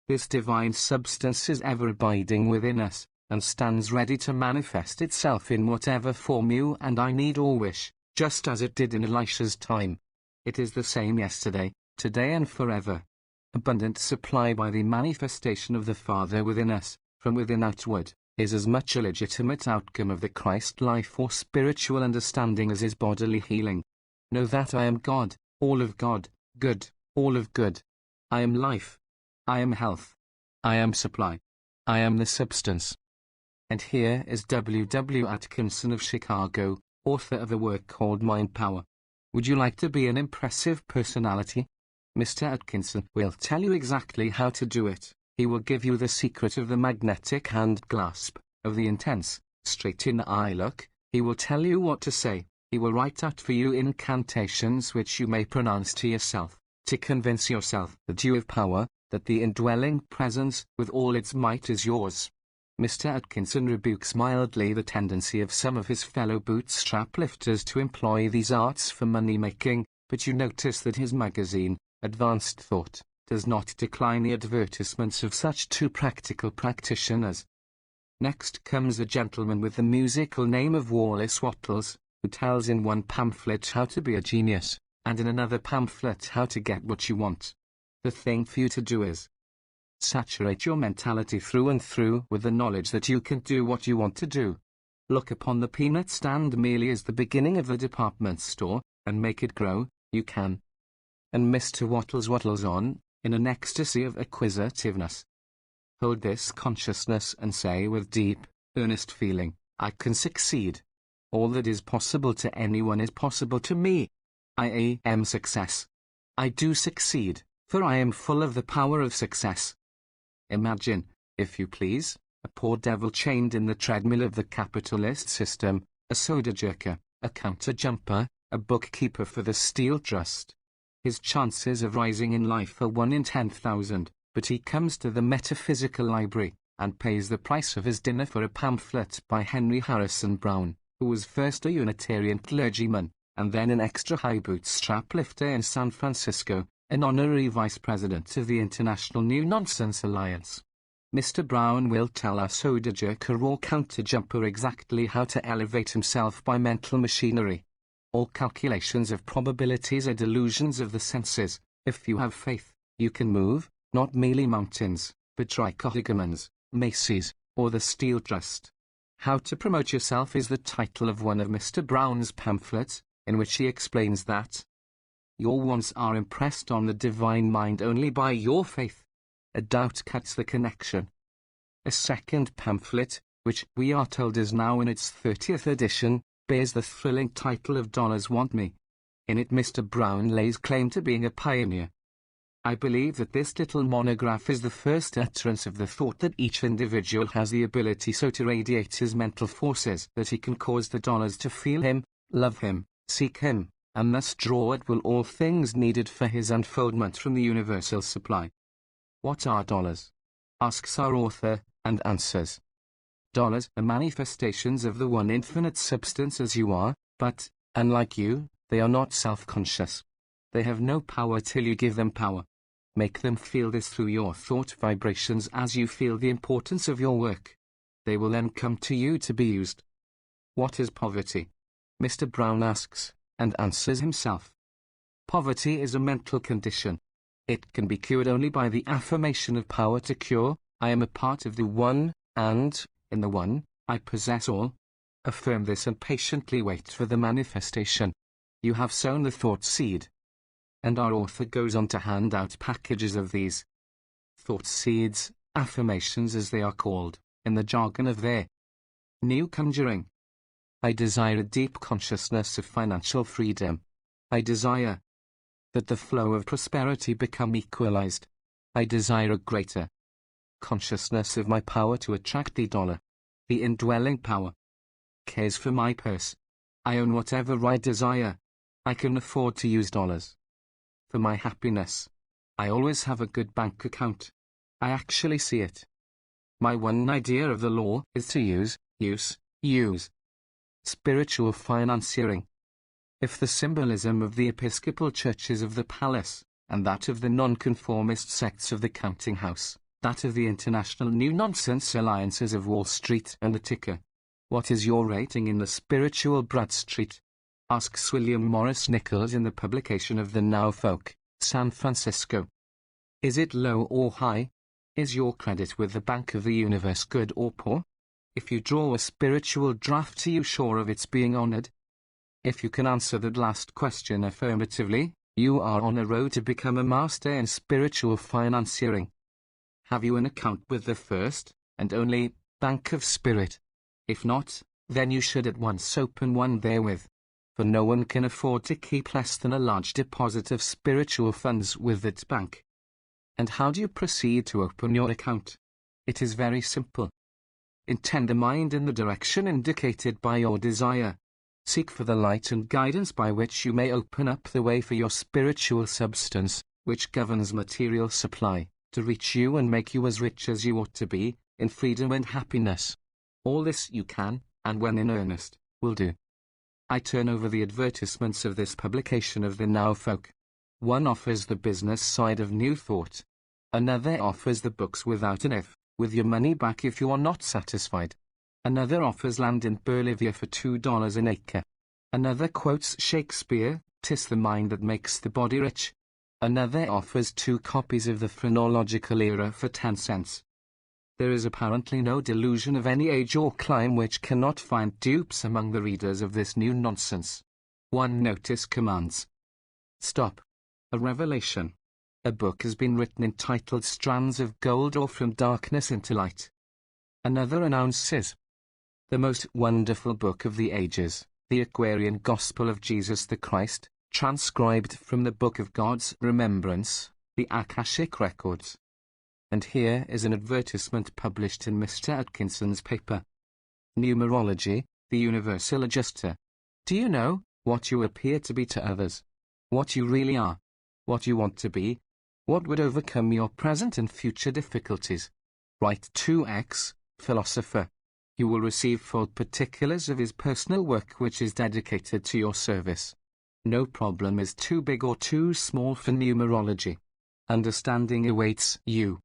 This divine substance is ever abiding within us, and stands ready to manifest itself in whatever form you and I need or wish, just as it did in Elisha's time. It is the same yesterday, today and forever. Abundant supply by the manifestation of the Father within us, from within outward, is as much a legitimate outcome of the Christ life or spiritual understanding as is bodily healing. Know that I am God, all of God, good, all of good. I am life. I am health. I am supply. I am the substance. And here is W. W. Atkinson of Chicago, author of a work called Mind Power. Would you like to be an impressive personality? Mr. Atkinson will tell you exactly how to do it. He will give you the secret of the magnetic hand clasp, of the intense, straight-in-eye look. He will tell you what to say. He will write out for you incantations which you may pronounce to yourself, to convince yourself that you have power, that the indwelling presence, with all its might, is yours. Mr. Atkinson rebukes mildly the tendency of some of his fellow bootstrap lifters to employ these arts for money-making, but you notice that his magazine, Advanced Thought, does not decline the advertisements of such two practical practitioners. Next comes a gentleman with the musical name of Wallace Wattles, who tells in one pamphlet how to be a genius, and in another pamphlet how to get what you want. The thing for you to do is saturate your mentality through and through with the knowledge that you can do what you want to do. Look upon the peanut stand merely as the beginning of the department store, and make it grow. You can. And Mr. Wattles wattles on, in an ecstasy of acquisitiveness. Hold this consciousness and say with deep, earnest feeling, I can succeed. All that is possible to anyone is possible to me. I am success. I do succeed, for I am full of the power of success. Imagine, if you please, a poor devil chained in the treadmill of the capitalist system, a soda jerker, a counter jumper, a bookkeeper for the Steel Trust. His chances of rising in life are 1 in 10,000, but he comes to the metaphysical library, and pays the price of his dinner for a pamphlet by Henry Harrison Brown, who was first a Unitarian clergyman, and then an extra-high bootstrap lifter in San Francisco, an honorary vice president of the International New Nonsense Alliance. Mr. Brown will tell our soda jerker or counter jumper exactly how to elevate himself by mental machinery. All calculations of probabilities are delusions of the senses. If you have faith, you can move, not merely mountains, but trichotomons, maces, or the Steel Trust. How to Promote Yourself is the title of one of Mr. Brown's pamphlets, in which he explains that your wants are impressed on the divine mind only by your faith. A doubt cuts the connection. A second pamphlet, which we are told is now in its 30th edition, bears the thrilling title of Dollars Want Me. In it Mr. Brown lays claim to being a pioneer. I believe that this little monograph is the first utterance of the thought that each individual has the ability so to radiate his mental forces that he can cause the dollars to feel him, love him, seek him, and thus draw at will all things needed for his unfoldment from the universal supply. What are dollars? Asks our author, and answers. Dollars are manifestations of the one infinite substance as you are, but, unlike you, they are not self-conscious. They have no power till you give them power. Make them feel this through your thought vibrations as you feel the importance of your work. They will then come to you to be used. What is poverty? Mr. Brown asks, and answers himself. Poverty is a mental condition. It can be cured only by the affirmation of power to cure. I am a part of the one, and, in the one, I possess all. Affirm this and patiently wait for the manifestation. You have sown the thought seed. And our author goes on to hand out packages of these thought seeds, affirmations as they are called, in the jargon of their new conjuring. I desire a deep consciousness of financial freedom. I desire that the flow of prosperity become equalized. I desire a greater consciousness of my power to attract the dollar. The indwelling power cares for my purse. I own whatever I desire. I can afford to use dollars for my happiness. I always have a good bank account. I actually see it. My one idea of the law is to use. Spiritual financiering. If the symbolism of the Episcopal churches of the Palace, and that of the nonconformist sects of the Counting House, that of the international New Nonsense alliances of Wall Street and the Ticker. What is your rating in the spiritual Broad Street? Asks William Morris Nichols in the publication of the Now Folk, San Francisco. Is it low or high? Is your credit with the Bank of the Universe good or poor? If you draw a spiritual draft, are you sure of its being honored? If you can answer that last question affirmatively, you are on a road to become a master in spiritual financiering. Have you an account with the first, and only, Bank of Spirit? If not, then you should at once open one therewith. For no one can afford to keep less than a large deposit of spiritual funds with that bank. And how do you proceed to open your account? It is very simple. Intend the mind in the direction indicated by your desire. Seek for the light and guidance by which you may open up the way for your spiritual substance, which governs material supply, to reach you and make you as rich as you ought to be, in freedom and happiness. All this you can, and when in earnest, will do. I turn over the advertisements of this publication of the Now Folk. One offers the business side of New Thought. Another offers the books without an if, with your money back if you are not satisfied. Another offers land in Bolivia for $2 an acre. Another quotes Shakespeare, "'Tis the mind that makes the body rich." Another offers 2 copies of the Phrenological Era for 10 cents. There is apparently no delusion of any age or clime which cannot find dupes among the readers of this new nonsense. One notice commands. Stop. A revelation. A book has been written entitled Strands of Gold or From Darkness into Light. Another announces. The most wonderful book of the ages, the Aquarian Gospel of Jesus the Christ, transcribed from the Book of God's Remembrance, the Akashic Records. And here is an advertisement published in Mr. Atkinson's paper. Numerology, the Universal Adjuster. Do you know what you appear to be to others? What you really are? What you want to be? What would overcome your present and future difficulties? Write to X, philosopher. You will receive full particulars of his personal work which is dedicated to your service. No problem is too big or too small for numerology. Understanding awaits you.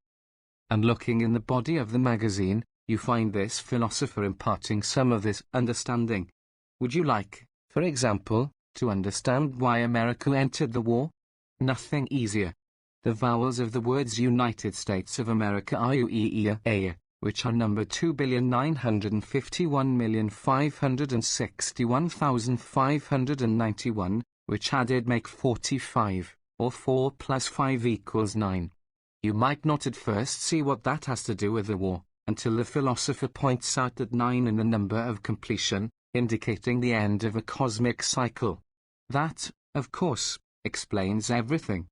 And looking in the body of the magazine, you find this philosopher imparting some of this understanding. Would you like, for example, to understand why America entered the war? Nothing easier. The vowels of the words United States of America are UEEA, which are numbered 2,951,561,591, which added make 45, or 4 plus 5 equals 9. You might not at first see what that has to do with the war, until the philosopher points out that 9 in the number of completion, indicating the end of a cosmic cycle. That, of course, explains everything.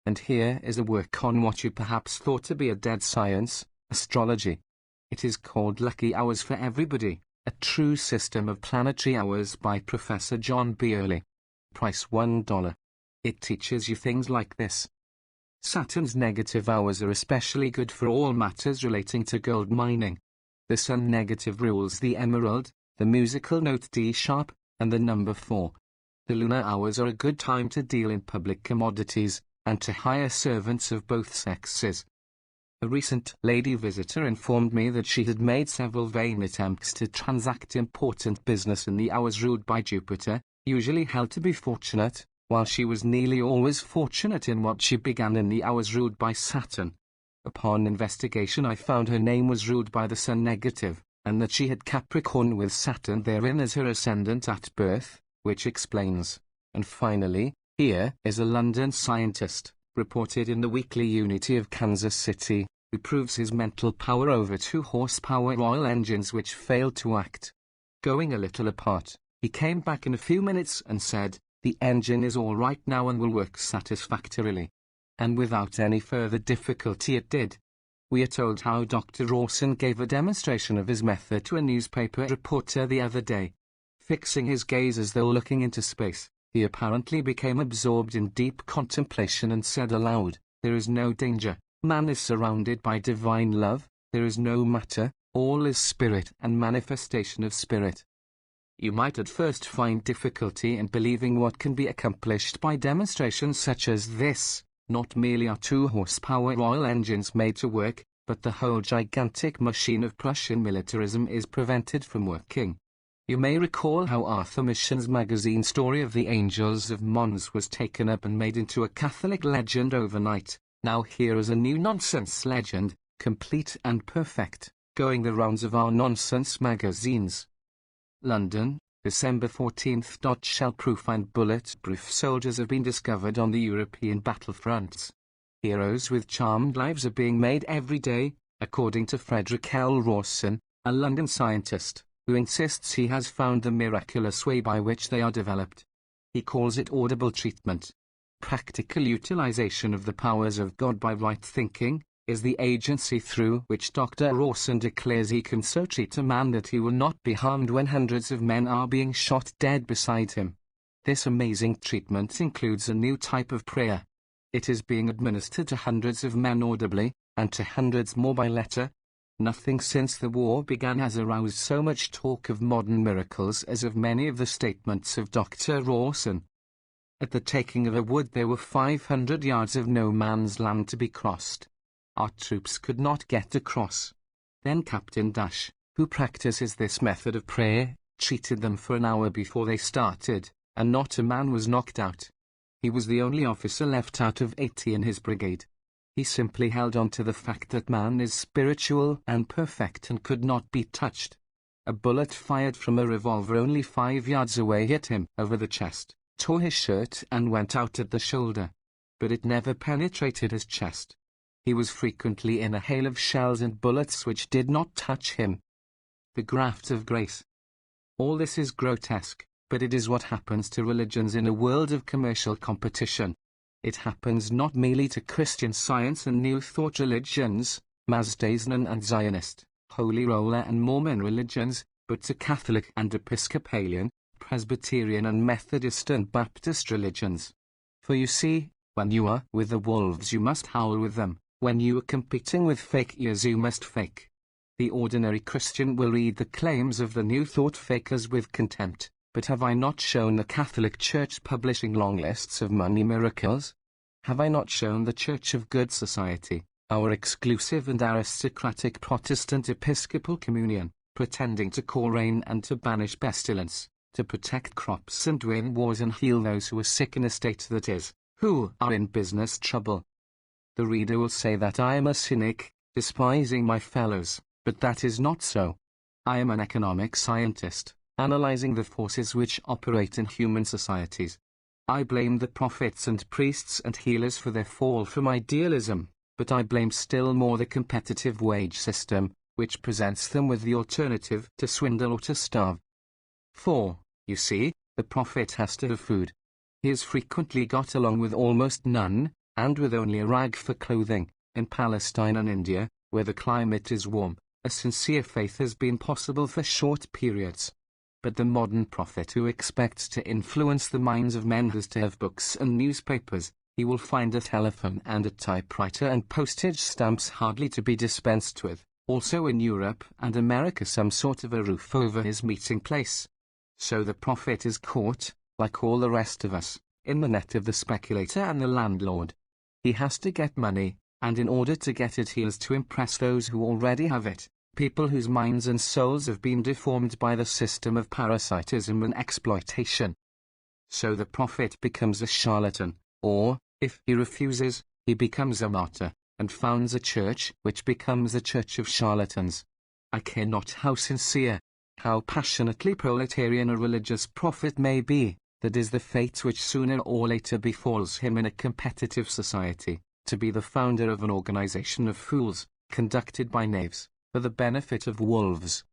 And here is a work on what you perhaps thought to be a dead science, astrology. It is called Lucky Hours for Everybody, a true system of planetary hours by Professor John B. Early. Price $1. It teaches you things like this. Saturn's negative hours are especially good for all matters relating to gold mining. The Sun negative rules the emerald, the musical note D sharp, and the number 4. The lunar hours are a good time to deal in public commodities, and to hire servants of both sexes. A recent lady visitor informed me that she had made several vain attempts to transact important business in the hours ruled by Jupiter, usually held to be fortunate, while she was nearly always fortunate in what she began in the hours ruled by Saturn. Upon investigation I found her name was ruled by the Sun negative, and that she had Capricorn with Saturn therein as her ascendant at birth, which explains. And finally, here is a London scientist, reported in the Weekly Unity of Kansas City, who proves his mental power over 2-horsepower oil engines which failed to act. Going a little apart, he came back in a few minutes and said, "The engine is all right now and will work satisfactorily." And without any further difficulty it did. We are told how Dr. Rawson gave a demonstration of his method to a newspaper reporter the other day. Fixing his gaze as though looking into space, he apparently became absorbed in deep contemplation and said aloud, "There is no danger, man is surrounded by divine love, there is no matter, all is spirit and manifestation of spirit." You might at first find difficulty in believing what can be accomplished by demonstrations such as this. Not merely are 2-horsepower oil engines made to work, but the whole gigantic machine of Prussian militarism is prevented from working. You may recall how Arthur Mission's magazine story of the Angels of Mons was taken up and made into a Catholic legend overnight. Now here is a new nonsense legend, complete and perfect, going the rounds of our nonsense magazines. London, December 14th. Shell-proof and bullet-proof soldiers have been discovered on the European battlefronts. Heroes with charmed lives are being made every day, according to Frederick L. Rawson, a London scientist, who insists he has found the miraculous way by which they are developed. He calls it audible treatment. Practical utilization of the powers of God by right thinking is the agency through which Dr. Rawson declares he can so treat a man that he will not be harmed when hundreds of men are being shot dead beside him. This amazing treatment includes a new type of prayer. It is being administered to hundreds of men audibly, and to hundreds more by letter. Nothing since the war began has aroused so much talk of modern miracles as of many of the statements of Dr. Rawson. At the taking of a wood there were 500 yards of no man's land to be crossed. Our troops could not get across. Then Captain Dash, who practices this method of prayer, treated them for an hour before they started, and not a man was knocked out. He was the only officer left out of 80 in his brigade. He simply held on to the fact that man is spiritual and perfect and could not be touched. A bullet fired from a revolver only 5 yards away hit him over the chest, tore his shirt and went out at the shoulder. But it never penetrated his chest. He was frequently in a hail of shells and bullets which did not touch him. The graft of grace. All this is grotesque, but it is what happens to religions in a world of commercial competition. It happens not merely to Christian Science and New Thought religions, Mazdaistan and Zionist, Holy Roller and Mormon religions, but to Catholic and Episcopalian, Presbyterian and Methodist and Baptist religions. For you see, when you are with the wolves you must howl with them. When you are competing with fakers you must fake. The ordinary Christian will read the claims of the New Thought fakers with contempt, but have I not shown the Catholic Church publishing long lists of money miracles? Have I not shown the Church of Good Society, our exclusive and aristocratic Protestant Episcopal Communion, pretending to call rain and to banish pestilence, to protect crops and win wars and heal those who are sick in a state that is, who are in business trouble? The reader will say that I am a cynic, despising my fellows, but that is not so. I am an economic scientist, analyzing the forces which operate in human societies. I blame the prophets and priests and healers for their fall from idealism, but I blame still more the competitive wage system, which presents them with the alternative to swindle or to starve. For, you see, the prophet has to have food. He has frequently got along with almost none, and with only a rag for clothing. In Palestine and India, where the climate is warm, a sincere faith has been possible for short periods. But the modern prophet who expects to influence the minds of men has to have books and newspapers. He will find a telephone and a typewriter and postage stamps hardly to be dispensed with, also in Europe and America some sort of a roof over his meeting place. So the prophet is caught, like all the rest of us, in the net of the speculator and the landlord. He has to get money, and in order to get it he has to impress those who already have it, people whose minds and souls have been deformed by the system of parasitism and exploitation. So the prophet becomes a charlatan, or, if he refuses, he becomes a martyr, and founds a church which becomes a church of charlatans. I care not how sincere, how passionately proletarian a religious prophet may be, that is the fate which sooner or later befalls him in a competitive society, to be the founder of an organization of fools, conducted by knaves, for the benefit of wolves.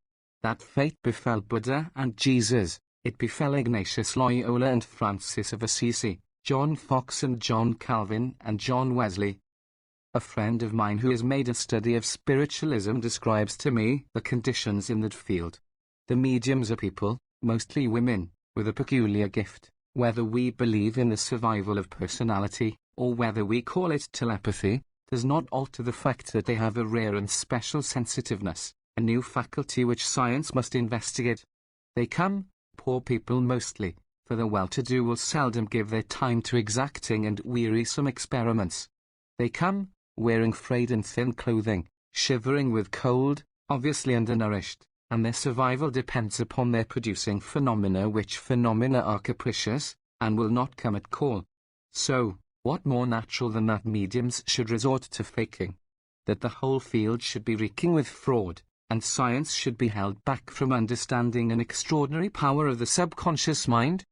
That fate befell Buddha and Jesus, it befell Ignatius Loyola and Francis of Assisi, John Fox and John Calvin and John Wesley. A friend of mine who has made a study of spiritualism describes to me the conditions in that field. The mediums are people, mostly women, with a peculiar gift. Whether we believe in the survival of personality, or whether we call it telepathy, does not alter the fact that they have a rare and special sensitiveness, a new faculty which science must investigate. They come, poor people mostly, for the well-to-do will seldom give their time to exacting and wearisome experiments. They come, wearing frayed and thin clothing, shivering with cold, obviously undernourished, and their survival depends upon their producing phenomena, which phenomena are capricious, and will not come at call. So, what more natural than that mediums should resort to faking? That the whole field should be reeking with fraud, and science should be held back from understanding an extraordinary power of the subconscious mind?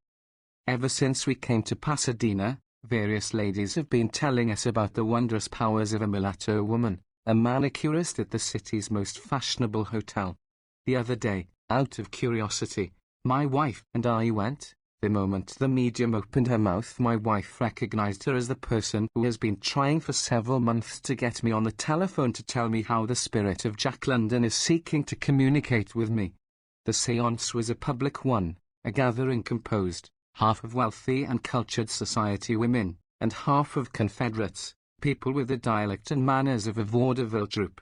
Ever since we came to Pasadena, various ladies have been telling us about the wondrous powers of a mulatto woman, a manicurist at the city's most fashionable hotel. The other day, out of curiosity, my wife and I went. The moment the medium opened her mouth, my wife recognized her as the person who has been trying for several months to get me on the telephone to tell me how the spirit of Jack London is seeking to communicate with me. The séance was a public one, a gathering composed, half of wealthy and cultured society women, and half of Confederates, people with the dialect and manners of a vaudeville troupe.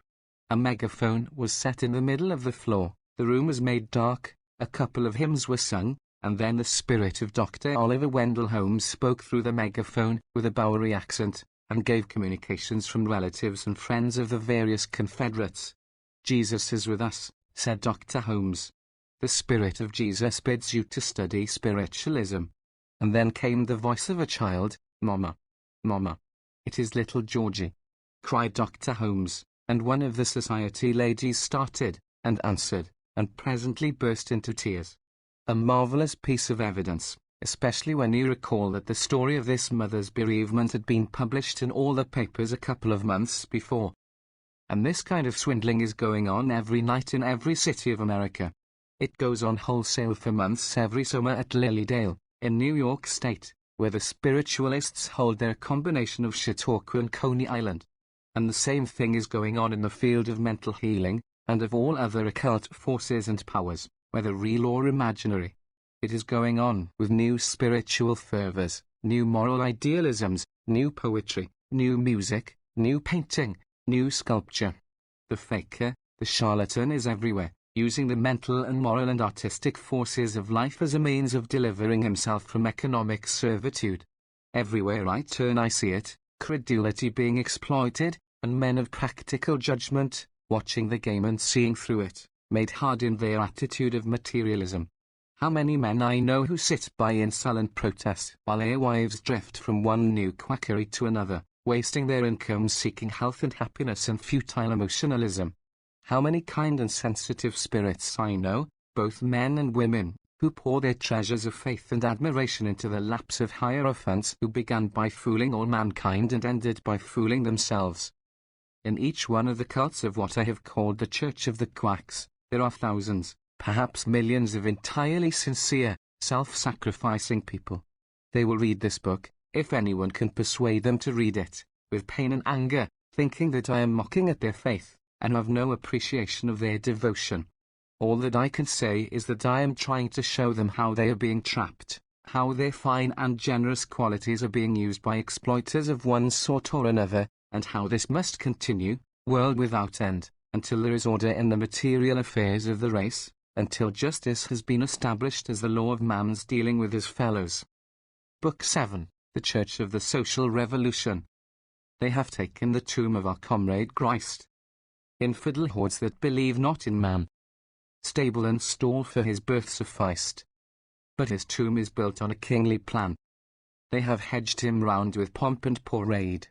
A megaphone was set in the middle of the floor, the room was made dark, a couple of hymns were sung, and then the spirit of Dr. Oliver Wendell Holmes spoke through the megaphone with a Bowery accent, and gave communications from relatives and friends of the various Confederates. "Jesus is with us," said Dr. Holmes. "The spirit of Jesus bids you to study spiritualism." And then came the voice of a child, "Mama, Mama, it is little Georgie," cried Dr. Holmes, and one of the society ladies started, and answered, and presently burst into tears. A marvelous piece of evidence, especially when you recall that the story of this mother's bereavement had been published in all the papers a couple of months before. And this kind of swindling is going on every night in every city of America. It goes on wholesale for months every summer at Lilydale, in New York State, where the spiritualists hold their combination of Chautauqua and Coney Island. And the same thing is going on in the field of mental healing, and of all other occult forces and powers, whether real or imaginary. It is going on with new spiritual fervors, new moral idealisms, new poetry, new music, new painting, new sculpture. The faker, the charlatan is everywhere, using the mental and moral and artistic forces of life as a means of delivering himself from economic servitude. Everywhere I turn I see it, credulity being exploited, and men of practical judgment, watching the game and seeing through it, made hard in their attitude of materialism. How many men I know who sit by in sullen protest while their wives drift from one new quackery to another, wasting their income seeking health and happiness and futile emotionalism. How many kind and sensitive spirits I know, both men and women, who pour their treasures of faith and admiration into the laps of hierophants who began by fooling all mankind and ended by fooling themselves. In each one of the cults of what I have called the Church of the Quacks, there are thousands, perhaps millions of entirely sincere, self-sacrificing people. They will read this book, if anyone can persuade them to read it, with pain and anger, thinking that I am mocking at their faith, and have no appreciation of their devotion. All that I can say is that I am trying to show them how they are being trapped, how their fine and generous qualities are being used by exploiters of one sort or another, and how this must continue, world without end, until there is order in the material affairs of the race, until justice has been established as the law of man's dealing with his fellows. Book 7, The Church of the Social Revolution. They have taken the tomb of our comrade Christ. Infidel hordes that believe not in man. Stable and stall for his birth sufficed. But his tomb is built on a kingly plan. They have hedged him round with pomp and parade.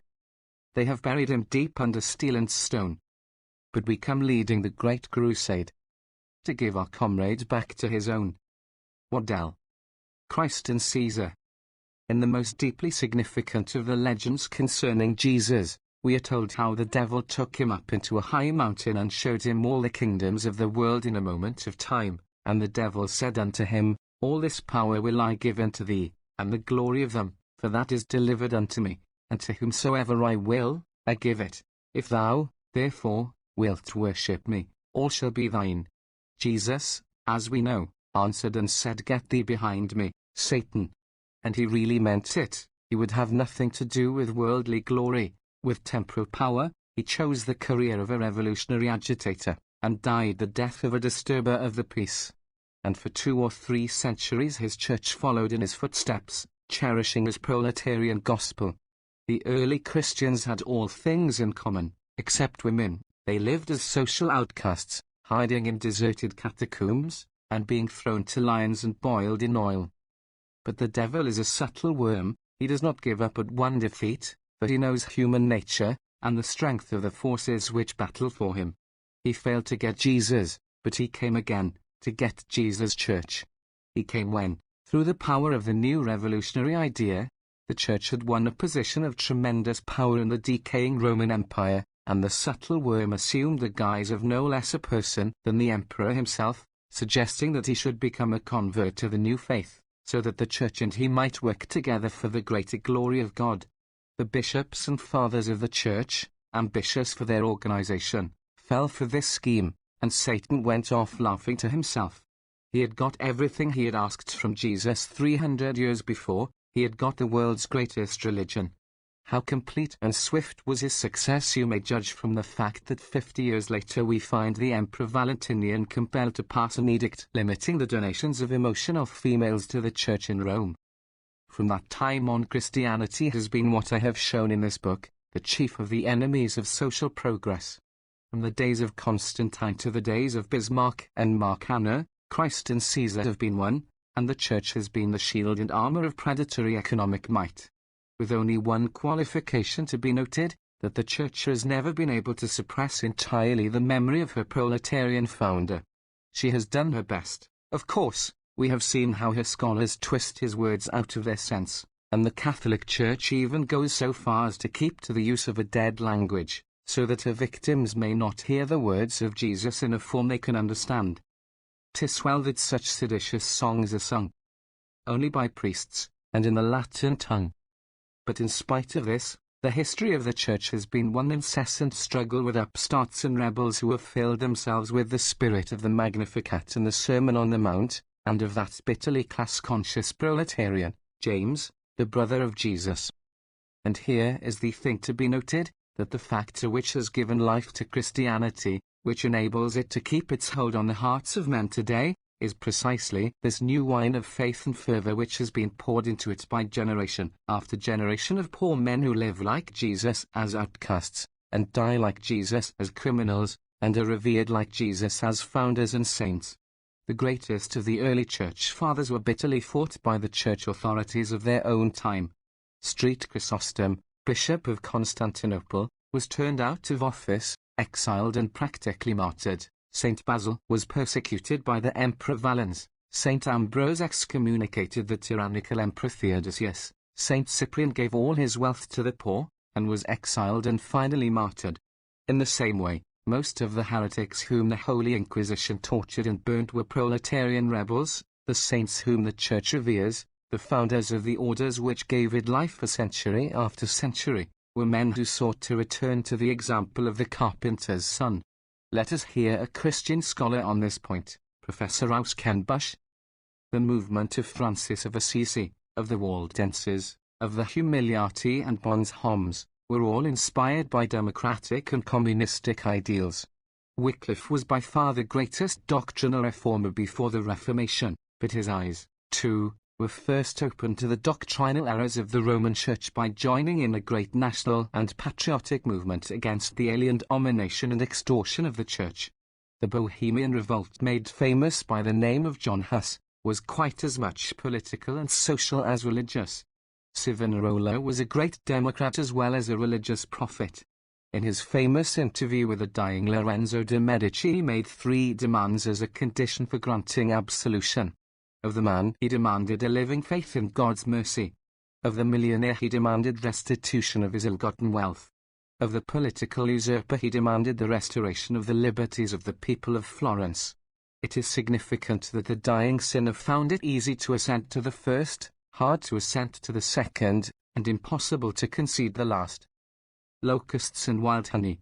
They have buried him deep under steel and stone. but we come leading the great crusade to give our comrade back to his own. Waddell. Christ and Caesar. In the most deeply significant of the legends concerning Jesus, we are told how the devil took him up into a high mountain and showed him all the kingdoms of the world in a moment of time, and the devil said unto him, All this power will I give unto thee, and the glory of them, for that is delivered unto me, and to whomsoever I will, I give it. If thou, therefore, wilt worship me, all shall be thine. Jesus, as we know, answered and said, Get thee behind me, Satan. And he really meant it. He would have nothing to do with worldly glory, with temporal power. He chose the career of a revolutionary agitator, and died the death of a disturber of the peace. And for 2 or 3 centuries his church followed in his footsteps, cherishing his proletarian gospel. The early Christians had all things in common, except women. They lived as social outcasts, hiding in deserted catacombs, and being thrown to lions and boiled in oil. But the devil is a subtle worm. He does not give up at one defeat, for he knows human nature, and the strength of the forces which battle for him. He failed to get Jesus, but he came again, to get Jesus' church. He came when, through the power of the new revolutionary idea, the church had won a position of tremendous power in the decaying Roman Empire, and the subtle worm assumed the guise of no less a person than the emperor himself, suggesting that he should become a convert to the new faith, so that the church and he might work together for the greater glory of God. The bishops and fathers of the church, ambitious for their organization, fell for this scheme, and Satan went off laughing to himself. He had got everything he had asked from Jesus 300 years before. He had got the world's greatest religion. How complete and swift was his success you may judge from the fact that 50 years later we find the Emperor Valentinian compelled to pass an edict limiting the donations of emotional females to the church in Rome. From that time on, Christianity has been what I have shown in this book, the chief of the enemies of social progress. From the days of Constantine to the days of Bismarck and Mark Anna, Christ and Caesar have been one, and the church has been the shield and armor of predatory economic might. With only one qualification to be noted, that the church has never been able to suppress entirely the memory of her proletarian founder. She has done her best. Of course, we have seen how her scholars twist his words out of their sense, and the Catholic Church even goes so far as to keep to the use of a dead language, so that her victims may not hear the words of Jesus in a form they can understand. 'Tis well that such seditious songs are sung only by priests, and in the Latin tongue. But in spite of this, the history of the church has been one incessant struggle with upstarts and rebels who have filled themselves with the spirit of the Magnificat and the Sermon on the Mount, and of that bitterly class-conscious proletarian, James, the brother of Jesus. And here is the thing to be noted, that the factor which has given life to Christianity, which enables it to keep its hold on the hearts of men today, is precisely this new wine of faith and fervor which has been poured into it by generation after generation of poor men who live like Jesus as outcasts, and die like Jesus as criminals, and are revered like Jesus as founders and saints. The greatest of the early church fathers were bitterly fought by the church authorities of their own time. St. Chrysostom, Bishop of Constantinople, was turned out of office, exiled and practically martyred. St. Basil was persecuted by the Emperor Valens. St. Ambrose excommunicated the tyrannical Emperor Theodosius. St. Cyprian gave all his wealth to the poor, and was exiled and finally martyred. In the same way, most of the heretics whom the Holy Inquisition tortured and burnt were proletarian rebels. The saints whom the Church reveres, the founders of the orders which gave it life for century after century, were men who sought to return to the example of the carpenter's son. Let us hear a Christian scholar on this point, Professor Auskenbusch. The movement of Francis of Assisi, of the Waldenses, of the Humiliati and Bonhoms, were all inspired by democratic and communistic ideals. Wycliffe was by far the greatest doctrinal reformer before the Reformation, but his eyes, too, were first opened to the doctrinal errors of the Roman Church by joining in a great national and patriotic movement against the alien domination and extortion of the Church. The Bohemian Revolt, made famous by the name of John Huss, was quite as much political and social as religious. Savonarola was a great democrat as well as a religious prophet. In his famous interview with the dying Lorenzo de' Medici, he made 3 demands as a condition for granting absolution. Of the man, he demanded a living faith in God's mercy. Of the millionaire, he demanded restitution of his ill-gotten wealth. Of the political usurper, he demanded the restoration of the liberties of the people of Florence. It is significant that the dying sinner found it easy to assent to the first, hard to assent to the second, and impossible to concede the last. Locusts and wild honey.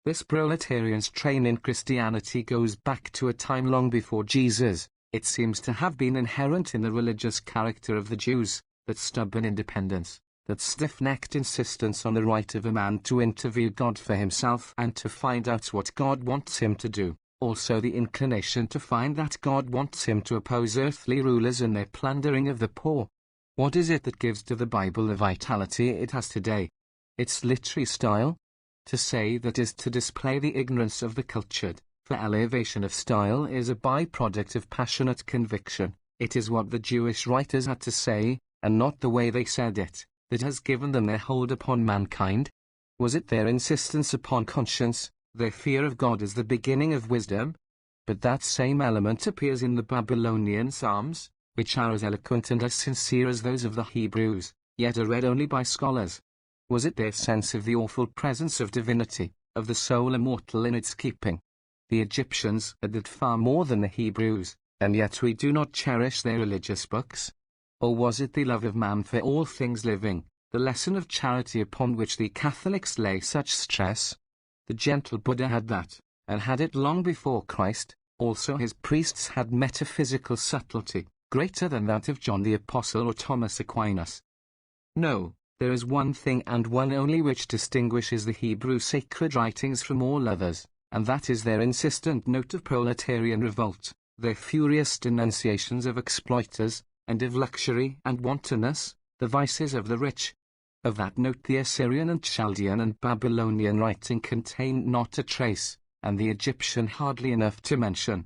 This proletarian's train in Christianity goes back to a time long before Jesus. It seems to have been inherent in the religious character of the Jews, that stubborn independence, that stiff-necked insistence on the right of a man to interview God for himself and to find out what God wants him to do, also the inclination to find that God wants him to oppose earthly rulers in their plundering of the poor. What is it that gives to the Bible the vitality it has today? Its literary style? To say that is to display the ignorance of the cultured, for elevation of style is a byproduct of passionate conviction. It is what the Jewish writers had to say, and not the way they said it, that has given them their hold upon mankind. Was it their insistence upon conscience, their fear of God as the beginning of wisdom? But that same element appears in the Babylonian Psalms, which are as eloquent and as sincere as those of the Hebrews, yet are read only by scholars. Was it their sense of the awful presence of divinity, of the soul immortal in its keeping? The Egyptians did far more than the Hebrews, and yet we do not cherish their religious books. Or was it the love of man for all things living, the lesson of charity upon which the Catholics lay such stress? The gentle Buddha had that, and had it long before Christ. Also his priests had metaphysical subtlety, greater than that of John the Apostle or Thomas Aquinas. No, there is one thing and one only which distinguishes the Hebrew sacred writings from all others, and that is their insistent note of proletarian revolt, their furious denunciations of exploiters, and of luxury and wantonness, the vices of the rich. Of that note the Assyrian and Chaldean and Babylonian writing contain not a trace, and the Egyptian hardly enough to mention.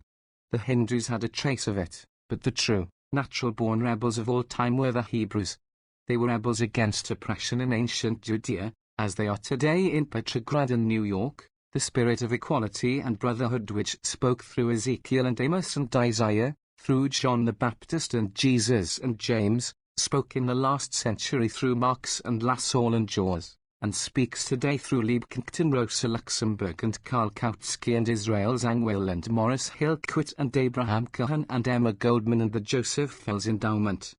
The Hindus had a trace of it, but the true, natural-born rebels of all time were the Hebrews. They were rebels against oppression in ancient Judea, as they are today in Petrograd and New York. The spirit of equality and brotherhood which spoke through Ezekiel and Amos and Isaiah, through John the Baptist and Jesus and James, spoke in the last century through Marx and Lassalle and Jaws, and speaks today through Liebknecht and Rosa Luxemburg and Karl Kautsky and Israel Zangwill and Morris Hillquit and Abraham Cohen and Emma Goldman and the Joseph Fels Endowment.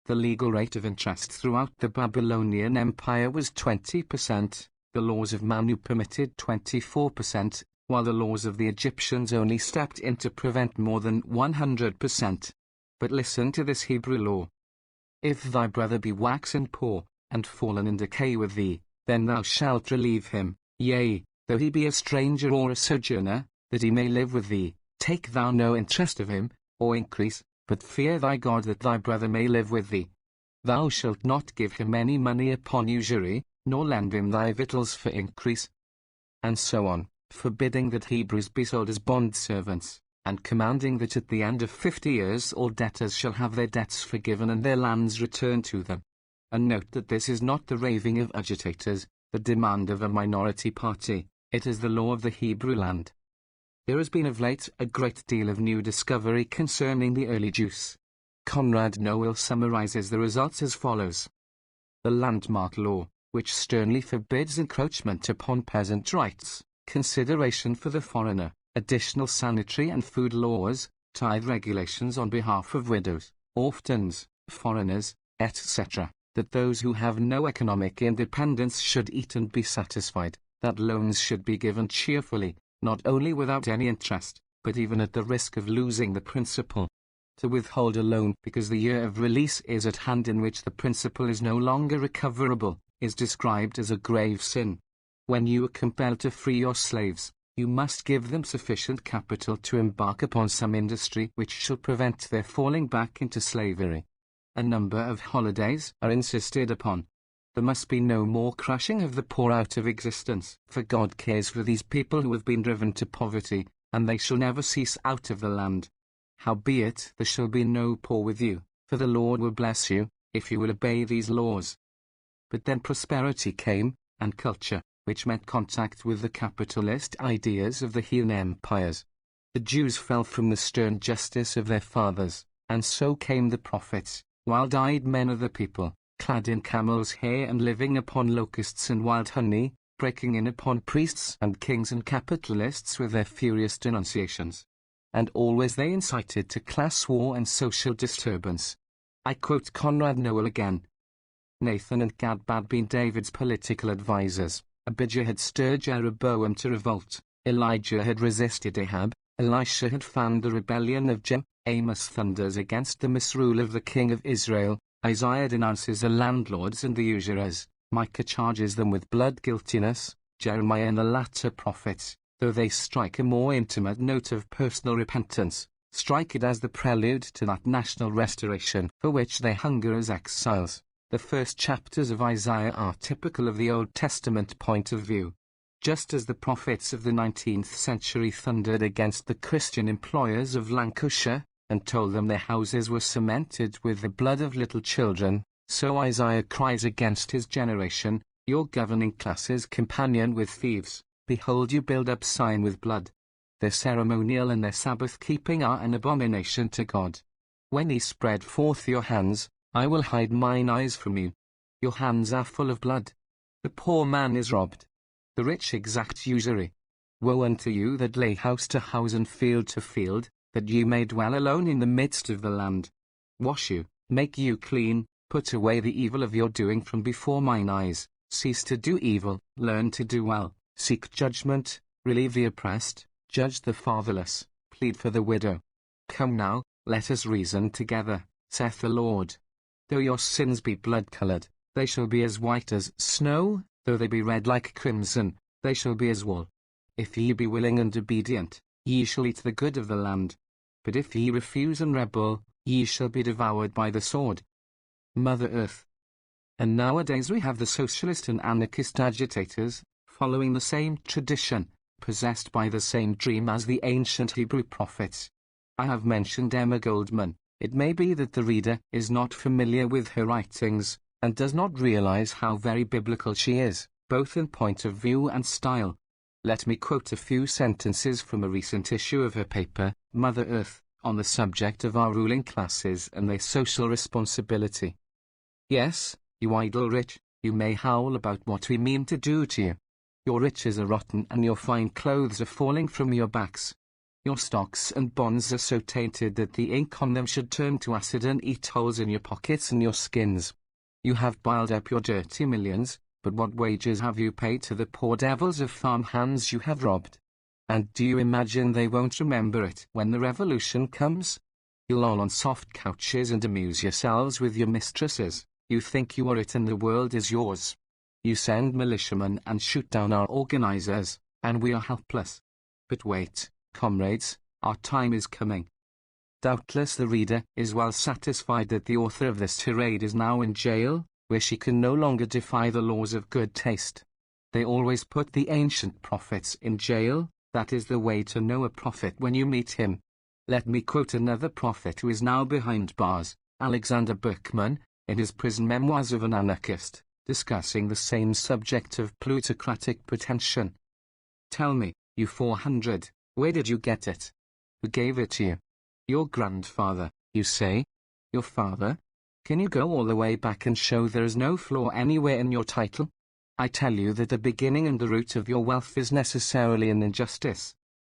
The legal rate of interest throughout the Babylonian Empire was 20%, the laws of Manu permitted 24%, while the laws of the Egyptians only stepped in to prevent more than 100%. But listen to this Hebrew law. If thy brother be waxen poor, and fallen in decay with thee, then thou shalt relieve him, yea, though he be a stranger or a sojourner, that he may live with thee. Take thou no interest of him, or increase, but fear thy God that thy brother may live with thee. Thou shalt not give him any money upon usury, nor lend him thy victuals for increase. And so on, forbidding that Hebrews be sold as bondservants, and commanding that at the end of 50 years all debtors shall have their debts forgiven and their lands returned to them. And note that this is not the raving of agitators, the demand of a minority party, it is the law of the Hebrew land. There has been of late a great deal of new discovery concerning the early Jews. Conrad Noel summarizes the results as follows. The landmark law, which sternly forbids encroachment upon peasant rights, consideration for the foreigner, additional sanitary and food laws, tithe regulations on behalf of widows, orphans, foreigners, etc., that those who have no economic independence should eat and be satisfied, that loans should be given cheerfully, not only without any interest, but even at the risk of losing the principal. To withhold a loan because the year of release is at hand in which the principal is no longer recoverable, is described as a grave sin. When you are compelled to free your slaves, you must give them sufficient capital to embark upon some industry which shall prevent their falling back into slavery. A number of holidays are insisted upon. There must be no more crushing of the poor out of existence, for God cares for these people who have been driven to poverty, and they shall never cease out of the land. Howbeit there shall be no poor with you, for the Lord will bless you, if you will obey these laws. But then prosperity came, and culture, which meant contact with the capitalist ideas of the heathen empires. The Jews fell from the stern justice of their fathers, and so came the prophets, wild-eyed men of the people, clad in camel's hair and living upon locusts and wild honey, breaking in upon priests and kings and capitalists with their furious denunciations. And always they incited to class war and social disturbance. I quote Conrad Noel again. Nathan and Gad had been David's political advisers. Abijah had stirred Jeroboam to revolt. Elijah had resisted Ahab. Elisha had fanned the rebellion of Jem. Amos thunders against the misrule of the king of Israel. Isaiah denounces the landlords and the usurers. Micah charges them with blood guiltiness. Jeremiah and the latter prophets, though they strike a more intimate note of personal repentance, strike it as the prelude to that national restoration for which they hunger as exiles. The first chapters of Isaiah are typical of the Old Testament point of view. Just as the prophets of the 19th century thundered against the Christian employers of Lancashire, and told them their houses were cemented with the blood of little children, so Isaiah cries against his generation, your governing classes companion with thieves. Behold, you build up Zion with blood. Their ceremonial and their Sabbath-keeping are an abomination to God. When ye spread forth your hands, I will hide mine eyes from you. Your hands are full of blood. The poor man is robbed. The rich exact usury. Woe unto you that lay house to house and field to field, that ye may dwell alone in the midst of the land. Wash you, make you clean, put away the evil of your doing from before mine eyes. Cease to do evil, learn to do well. Seek judgment, relieve the oppressed, judge the fatherless, plead for the widow. Come now, let us reason together, saith the Lord. Though your sins be blood-coloured, they shall be as white as snow, though they be red like crimson, they shall be as wool. If ye be willing and obedient, ye shall eat the good of the land. But if ye refuse and rebel, ye shall be devoured by the sword. Mother Earth. And nowadays we have the socialist and anarchist agitators, following the same tradition, possessed by the same dream as the ancient Hebrew prophets. I have mentioned Emma Goldman. It may be that the reader is not familiar with her writings, and does not realize how very biblical she is, both in point of view and style. Let me quote a few sentences from a recent issue of her paper, Mother Earth, on the subject of our ruling classes and their social responsibility. Yes, you idle rich, you may howl about what we mean to do to you. Your riches are rotten and your fine clothes are falling from your backs. Your stocks and bonds are so tainted that the ink on them should turn to acid and eat holes in your pockets and your skins. You have piled up your dirty millions, but what wages have you paid to the poor devils of farm hands you have robbed? And do you imagine they won't remember it when the revolution comes? You loll on soft couches and amuse yourselves with your mistresses. You think you are it and the world is yours. You send militiamen and shoot down our organizers, and we are helpless. But wait, comrades, our time is coming. Doubtless the reader is well satisfied that the author of this tirade is now in jail, where she can no longer defy the laws of good taste. They always put the ancient prophets in jail. That is the way to know a prophet when you meet him. Let me quote another prophet who is now behind bars, Alexander Berkman, in his prison memoirs of an anarchist, discussing the same subject of plutocratic pretension. Tell me, you 400, where did you get it? Who gave it to you? Your grandfather, you say? Your father? Can you go all the way back and show there is no flaw anywhere in your title? I tell you that the beginning and the root of your wealth is necessarily an injustice.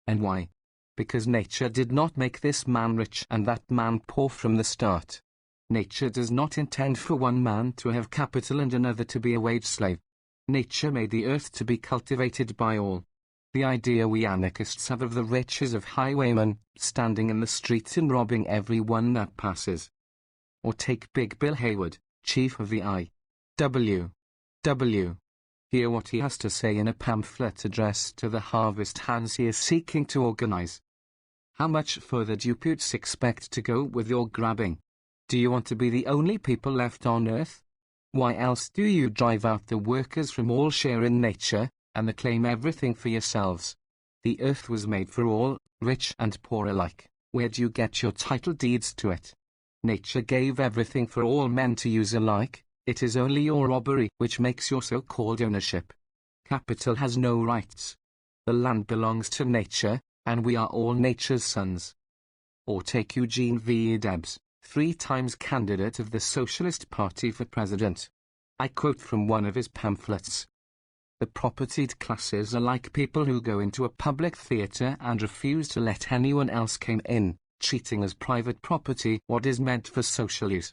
And why? Because nature did not make this man rich and that man poor from the start. Nature does not intend for one man to have capital and another to be a wage slave. Nature made the earth to be cultivated by all. The idea we anarchists have of the rich is of highwaymen, standing in the streets and robbing every one that passes. Or take Big Bill Hayward, chief of the I.W.W. Hear what he has to say in a pamphlet addressed to the harvest hands he is seeking to organize. How much further do you Putes expect to go with your grabbing? Do you want to be the only people left on earth? Why else do you drive out the workers from all share in nature, and claim everything for yourselves? The earth was made for all, rich and poor alike. Where do you get your title deeds to it? Nature gave everything for all men to use alike. It is only your robbery which makes your so-called ownership. Capital has no rights. The land belongs to nature, and we are all nature's sons. Or take Eugene V. Debs, 3 times candidate of the Socialist Party for president. I quote from one of his pamphlets. The propertied classes are like people who go into a public theatre and refuse to let anyone else come in, treating as private property what is meant for social use.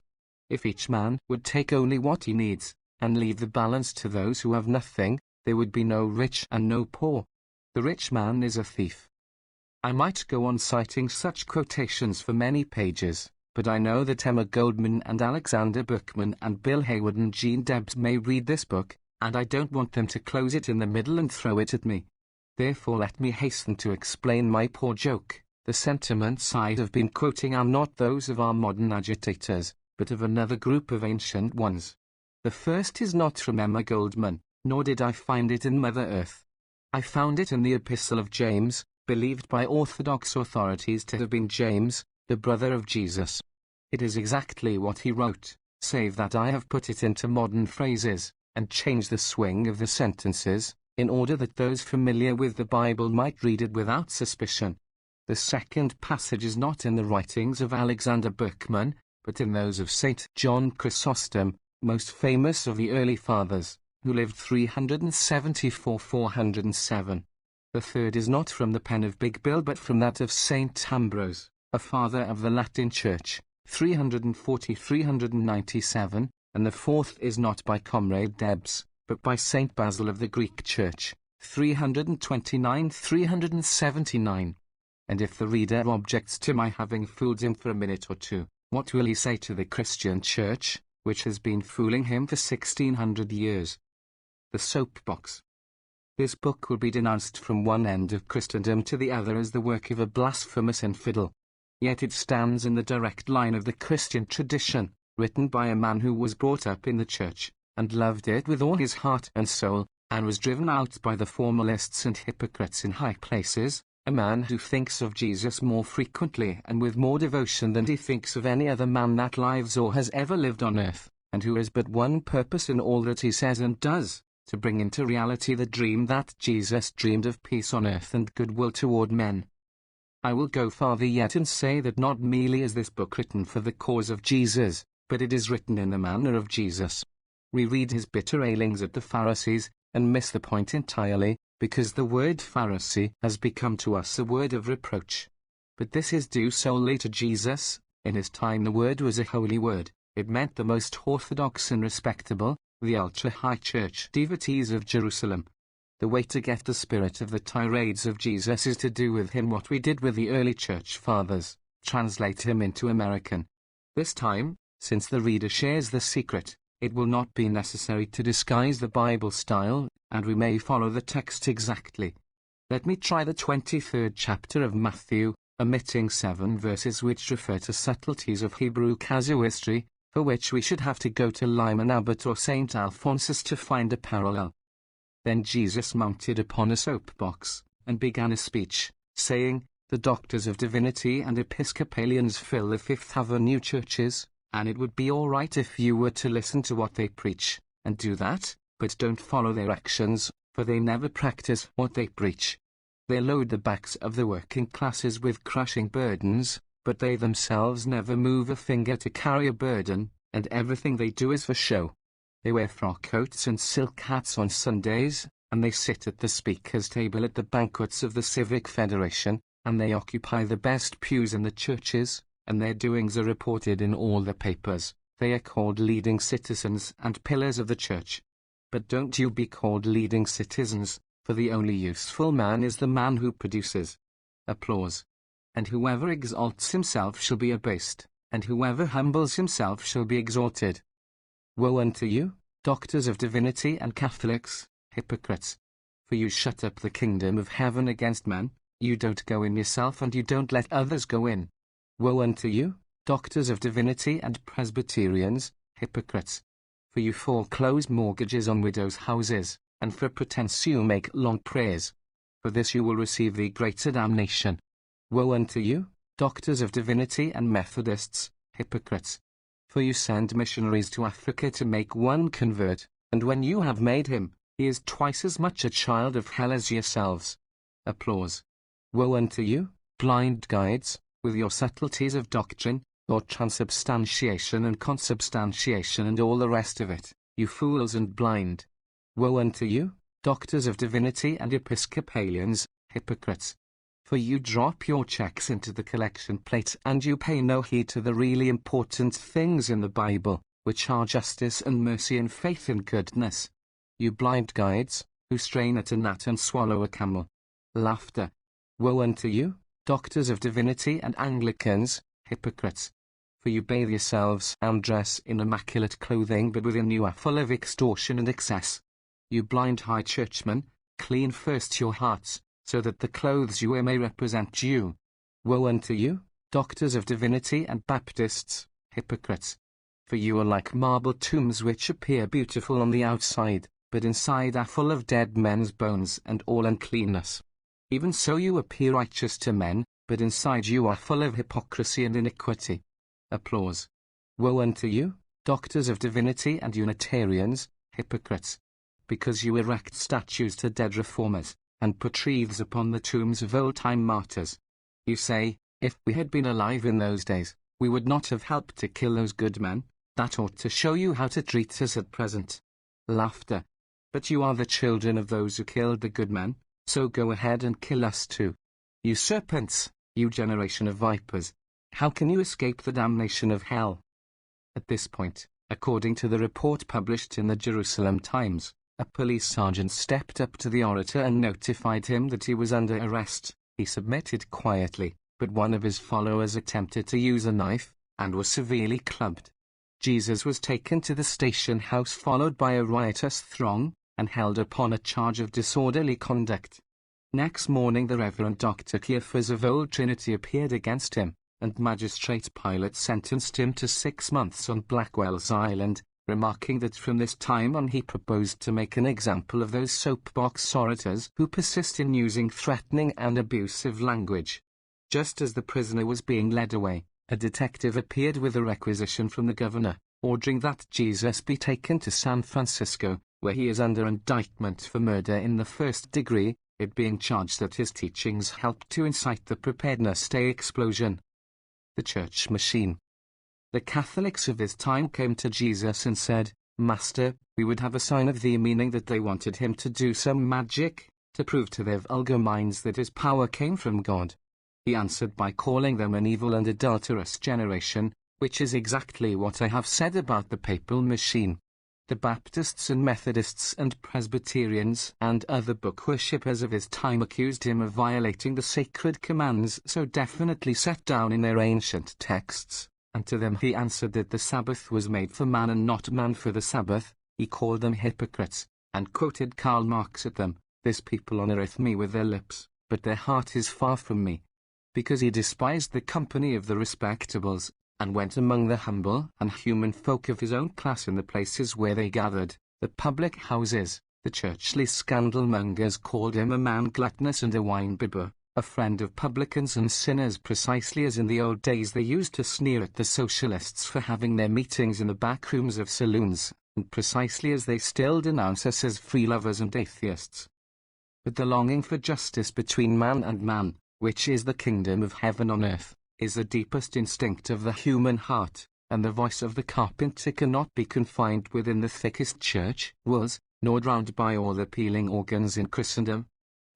If each man would take only what he needs, and leave the balance to those who have nothing, there would be no rich and no poor. The rich man is a thief. I might go on citing such quotations for many pages, but I know that Emma Goldman and Alexander Berkman and Bill Hayward and Gene Debs may read this book, and I don't want them to close it in the middle and throw it at me. Therefore let me hasten to explain my poor joke. The sentiments I have been quoting are not those of our modern agitators, but of another group of ancient ones. The first is not from Emma Goldman, nor did I find it in Mother Earth. I found it in the Epistle of James, believed by Orthodox authorities to have been James, the brother of Jesus. It is exactly what he wrote, save that I have put it into modern phrases, and changed the swing of the sentences, in order that those familiar with the Bible might read it without suspicion. The second passage is not in the writings of Alexander Berkman, but in those of St. John Chrysostom, most famous of the early fathers, who lived 374–407. The third is not from the pen of Big Bill but from that of St. Ambrose, a father of the Latin Church, 340–397, and the fourth is not by Comrade Debs, but by St. Basil of the Greek Church, 329–379. And if the reader objects to my having fooled him for a minute or two, what will he say to the Christian Church, which has been fooling him for 1600 years? The Soapbox. This book will be denounced from one end of Christendom to the other as the work of a blasphemous infidel. Yet it stands in the direct line of the Christian tradition, written by a man who was brought up in the church, and loved it with all his heart and soul, and was driven out by the formalists and hypocrites in high places, a man who thinks of Jesus more frequently and with more devotion than he thinks of any other man that lives or has ever lived on earth, and who has but one purpose in all that he says and does, to bring into reality the dream that Jesus dreamed of peace on earth and goodwill toward men. I will go farther yet and say that not merely is this book written for the cause of Jesus, but it is written in the manner of Jesus. We read his bitter railings at the Pharisees, and miss the point entirely, because the word Pharisee has become to us a word of reproach. But this is due solely to Jesus. In his time the word was a holy word. It meant the most orthodox and respectable, the ultra-high church devotees of Jerusalem. The way to get the spirit of the tirades of Jesus is to do with him what we did with the early church fathers, translate him into American. This time, since the reader shares the secret, it will not be necessary to disguise the Bible style, and we may follow the text exactly. Let me try the 23rd chapter of Matthew, omitting 7 verses which refer to subtleties of Hebrew casuistry, for which we should have to go to Lyman Abbott or St. Alphonsus to find a parallel. Then Jesus mounted upon a soapbox, and began a speech, saying, "The doctors of divinity and Episcopalians fill the Fifth Avenue churches, and it would be all right if you were to listen to what they preach, and do that, but don't follow their actions, for they never practice what they preach. They load the backs of the working classes with crushing burdens, but they themselves never move a finger to carry a burden, and everything they do is for show. They wear frock coats and silk hats on Sundays, and they sit at the speaker's table at the banquets of the Civic Federation, and they occupy the best pews in the churches, and their doings are reported in all the papers. They are called leading citizens and pillars of the church. But don't you be called leading citizens, for the only useful man is the man who produces." Applause. "And whoever exalts himself shall be abased, and whoever humbles himself shall be exalted. Woe unto you, doctors of divinity and Catholics, hypocrites! For you shut up the kingdom of heaven against men, you don't go in yourself and you don't let others go in. Woe unto you, doctors of divinity and Presbyterians, hypocrites! For you foreclose mortgages on widows' houses, and for pretense you make long prayers. For this you will receive the greater damnation. Woe unto you, doctors of divinity and Methodists, hypocrites! For you send missionaries to Africa to make one convert, and when you have made him, He is twice as much a child of hell as yourselves. Applause. Woe unto you, blind guides, with your subtleties of doctrine, your transubstantiation and consubstantiation and all the rest of it, you fools and blind. Woe unto you, doctors of divinity and Episcopalians, hypocrites! For you drop your checks into the collection plate and you pay no heed to the really important things in the Bible, which are justice and mercy and faith and goodness. You blind guides, who strain at a gnat and swallow a camel. Laughter. Woe unto you, doctors of divinity and Anglicans, hypocrites! For you bathe yourselves and dress in immaculate clothing, but within you are full of extortion and excess. You blind high churchmen, clean first your hearts, so that the clothes you wear may represent you. Woe unto you, doctors of divinity and Baptists, hypocrites! For you are like marble tombs which appear beautiful on the outside, but inside are full of dead men's bones and all uncleanness. Even so you appear righteous to men, but inside you are full of hypocrisy and iniquity. Applause. Woe unto you, doctors of divinity and Unitarians, hypocrites! Because you erect statues to dead reformers, and put wreaths upon the tombs of old-time martyrs. You say, if we had been alive in those days, we would not have helped to kill those good men. That ought to show you how to treat us at present. Laughter. But you are the children of those who killed the good men, so go ahead and kill us too. You serpents, you generation of vipers, how can you escape the damnation of hell? At this point, according to the report published in the Jerusalem Times, a police sergeant stepped up to the orator and notified him that he was under arrest. He submitted quietly, but one of his followers attempted to use a knife, and was severely clubbed. Jesus was taken to the station house followed by a riotous throng, and held upon a charge of disorderly conduct. Next morning the Reverend Dr. Kiefer of Old Trinity appeared against him, and Magistrate Pilate sentenced him to 6 months on Blackwell's Island, remarking that from this time on he proposed to make an example of those soapbox orators who persist in using threatening and abusive language. Just as the prisoner was being led away, a detective appeared with a requisition from the governor, ordering that Jesus be taken to San Francisco, where he is under indictment for murder in the 1st degree, it being charged that his teachings helped to incite the Preparedness Day explosion. The church machine. The Catholics of his time came to Jesus and said, Master, we would have a sign of thee, meaning that they wanted him to do some magic, to prove to their vulgar minds that his power came from God. He answered by calling them an evil and adulterous generation, which is exactly what I have said about the papal machine. The Baptists and Methodists and Presbyterians and other book worshippers of his time accused him of violating the sacred commands so definitely set down in their ancient texts, and to them he answered that the Sabbath was made for man and not man for the Sabbath. He called them hypocrites, and quoted Karl Marx at them, This people honoureth me with their lips, but their heart is far from me. Because he despised the company of the respectables, and went among the humble and human folk of his own class in the places where they gathered, the public houses. The churchly scandalmongers called him a man gluttonous and a wine-bibber, a friend of publicans and sinners, precisely as in the old days they used to sneer at the socialists for having their meetings in the back rooms of saloons, and precisely as they still denounce us as free lovers and atheists. But the longing for justice between man and man, which is the kingdom of heaven on earth, is the deepest instinct of the human heart, and the voice of the carpenter cannot be confined within the thickest church walls, nor drowned by all the appealing organs in Christendom.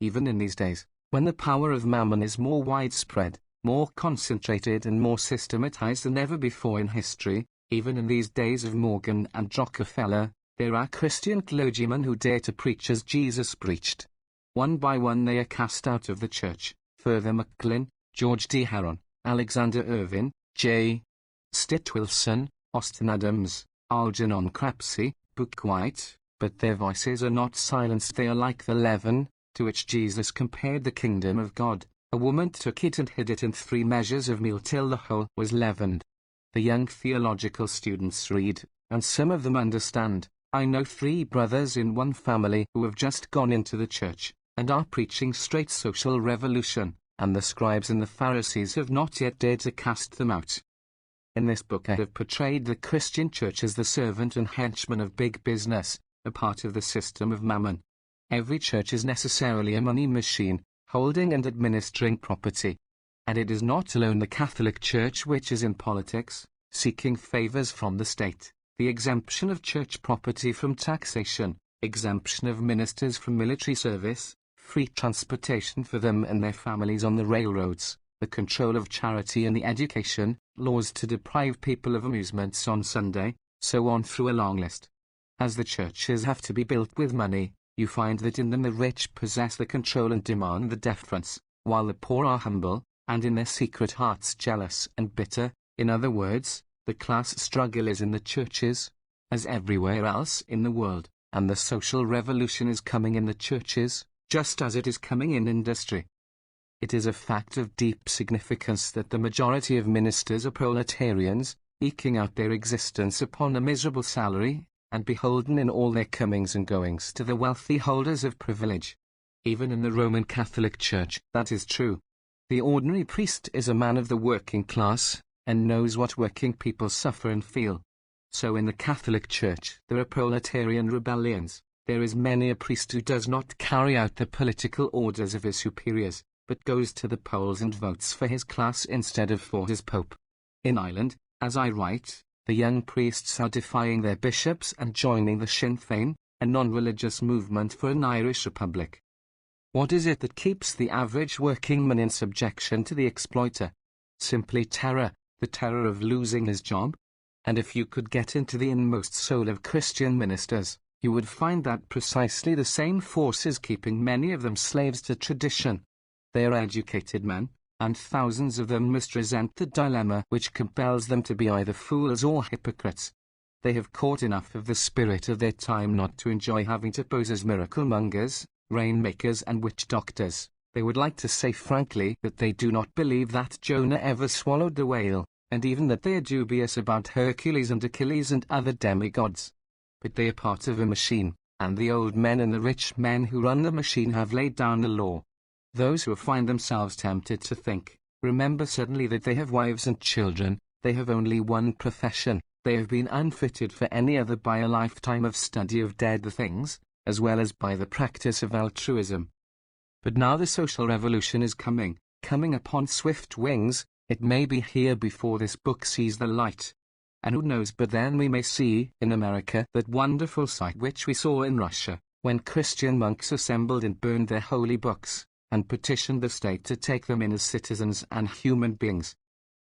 Even in these days, when the power of mammon is more widespread, more concentrated and more systematized than ever before in history, even in these days of Morgan and Rockefeller, there are Christian clergymen who dare to preach as Jesus preached. One by one they are cast out of the church. Further Macklin, George D. Harron, Alexander Irvin, J. Stitt Wilson, Austin Adams, Algernon Crapsey, Book White, but their voices are not silenced. They are like the leaven, to which Jesus compared the kingdom of God. A woman took it and hid it in 3 measures of meal till the whole was leavened. The young theological students read, and some of them understand. I know 3 brothers in one family who have just gone into the church, and are preaching straight social revolution, and the scribes and the Pharisees have not yet dared to cast them out. In this book I have portrayed the Christian church as the servant and henchman of big business, a part of the system of mammon. Every church is necessarily a money machine, holding and administering property. And it is not alone the Catholic Church which is in politics, seeking favors from the state, the exemption of church property from taxation, exemption of ministers from military service, free transportation for them and their families on the railroads, the control of charity and the education, laws to deprive people of amusements on Sunday, so on through a long list. As the churches have to be built with money, you find that in them the rich possess the control and demand the deference, while the poor are humble, and in their secret hearts jealous and bitter. In other words, the class struggle is in the churches, as everywhere else in the world, and the social revolution is coming in the churches, just as it is coming in industry. It is a fact of deep significance that the majority of ministers are proletarians, eking out their existence upon a miserable salary, and beholden in all their comings and goings to the wealthy holders of privilege. Even in the Roman Catholic Church, that is true. The ordinary priest is a man of the working class, and knows what working people suffer and feel. So in the Catholic Church there are proletarian rebellions. There is many a priest who does not carry out the political orders of his superiors, but goes to the polls and votes for his class instead of for his pope. In Ireland, as I write, the young priests are defying their bishops and joining the Sinn Féin, a non-religious movement for an Irish republic. What is it that keeps the average working man in subjection to the exploiter? Simply terror, the terror of losing his job. And if you could get into the inmost soul of Christian ministers, you would find that precisely the same force is keeping many of them slaves to tradition. They are educated men, and thousands of them must resent the dilemma which compels them to be either fools or hypocrites. They have caught enough of the spirit of their time not to enjoy having to pose as miracle-mongers, rainmakers and witch-doctors. They would like to say frankly that they do not believe that Jonah ever swallowed the whale, and even that they are dubious about Hercules and Achilles and other demigods. But they are part of a machine, and the old men and the rich men who run the machine have laid down the law. Those who find themselves tempted to think, remember suddenly that they have wives and children, they have only one profession, they have been unfitted for any other by a lifetime of study of dead things, as well as by the practice of altruism. But now the social revolution is coming upon swift wings. It may be here before this book sees the light. And who knows, but then we may see, in America, that wonderful sight which we saw in Russia, when Christian monks assembled and burned their holy books, and petitioned the state to take them in as citizens and human beings.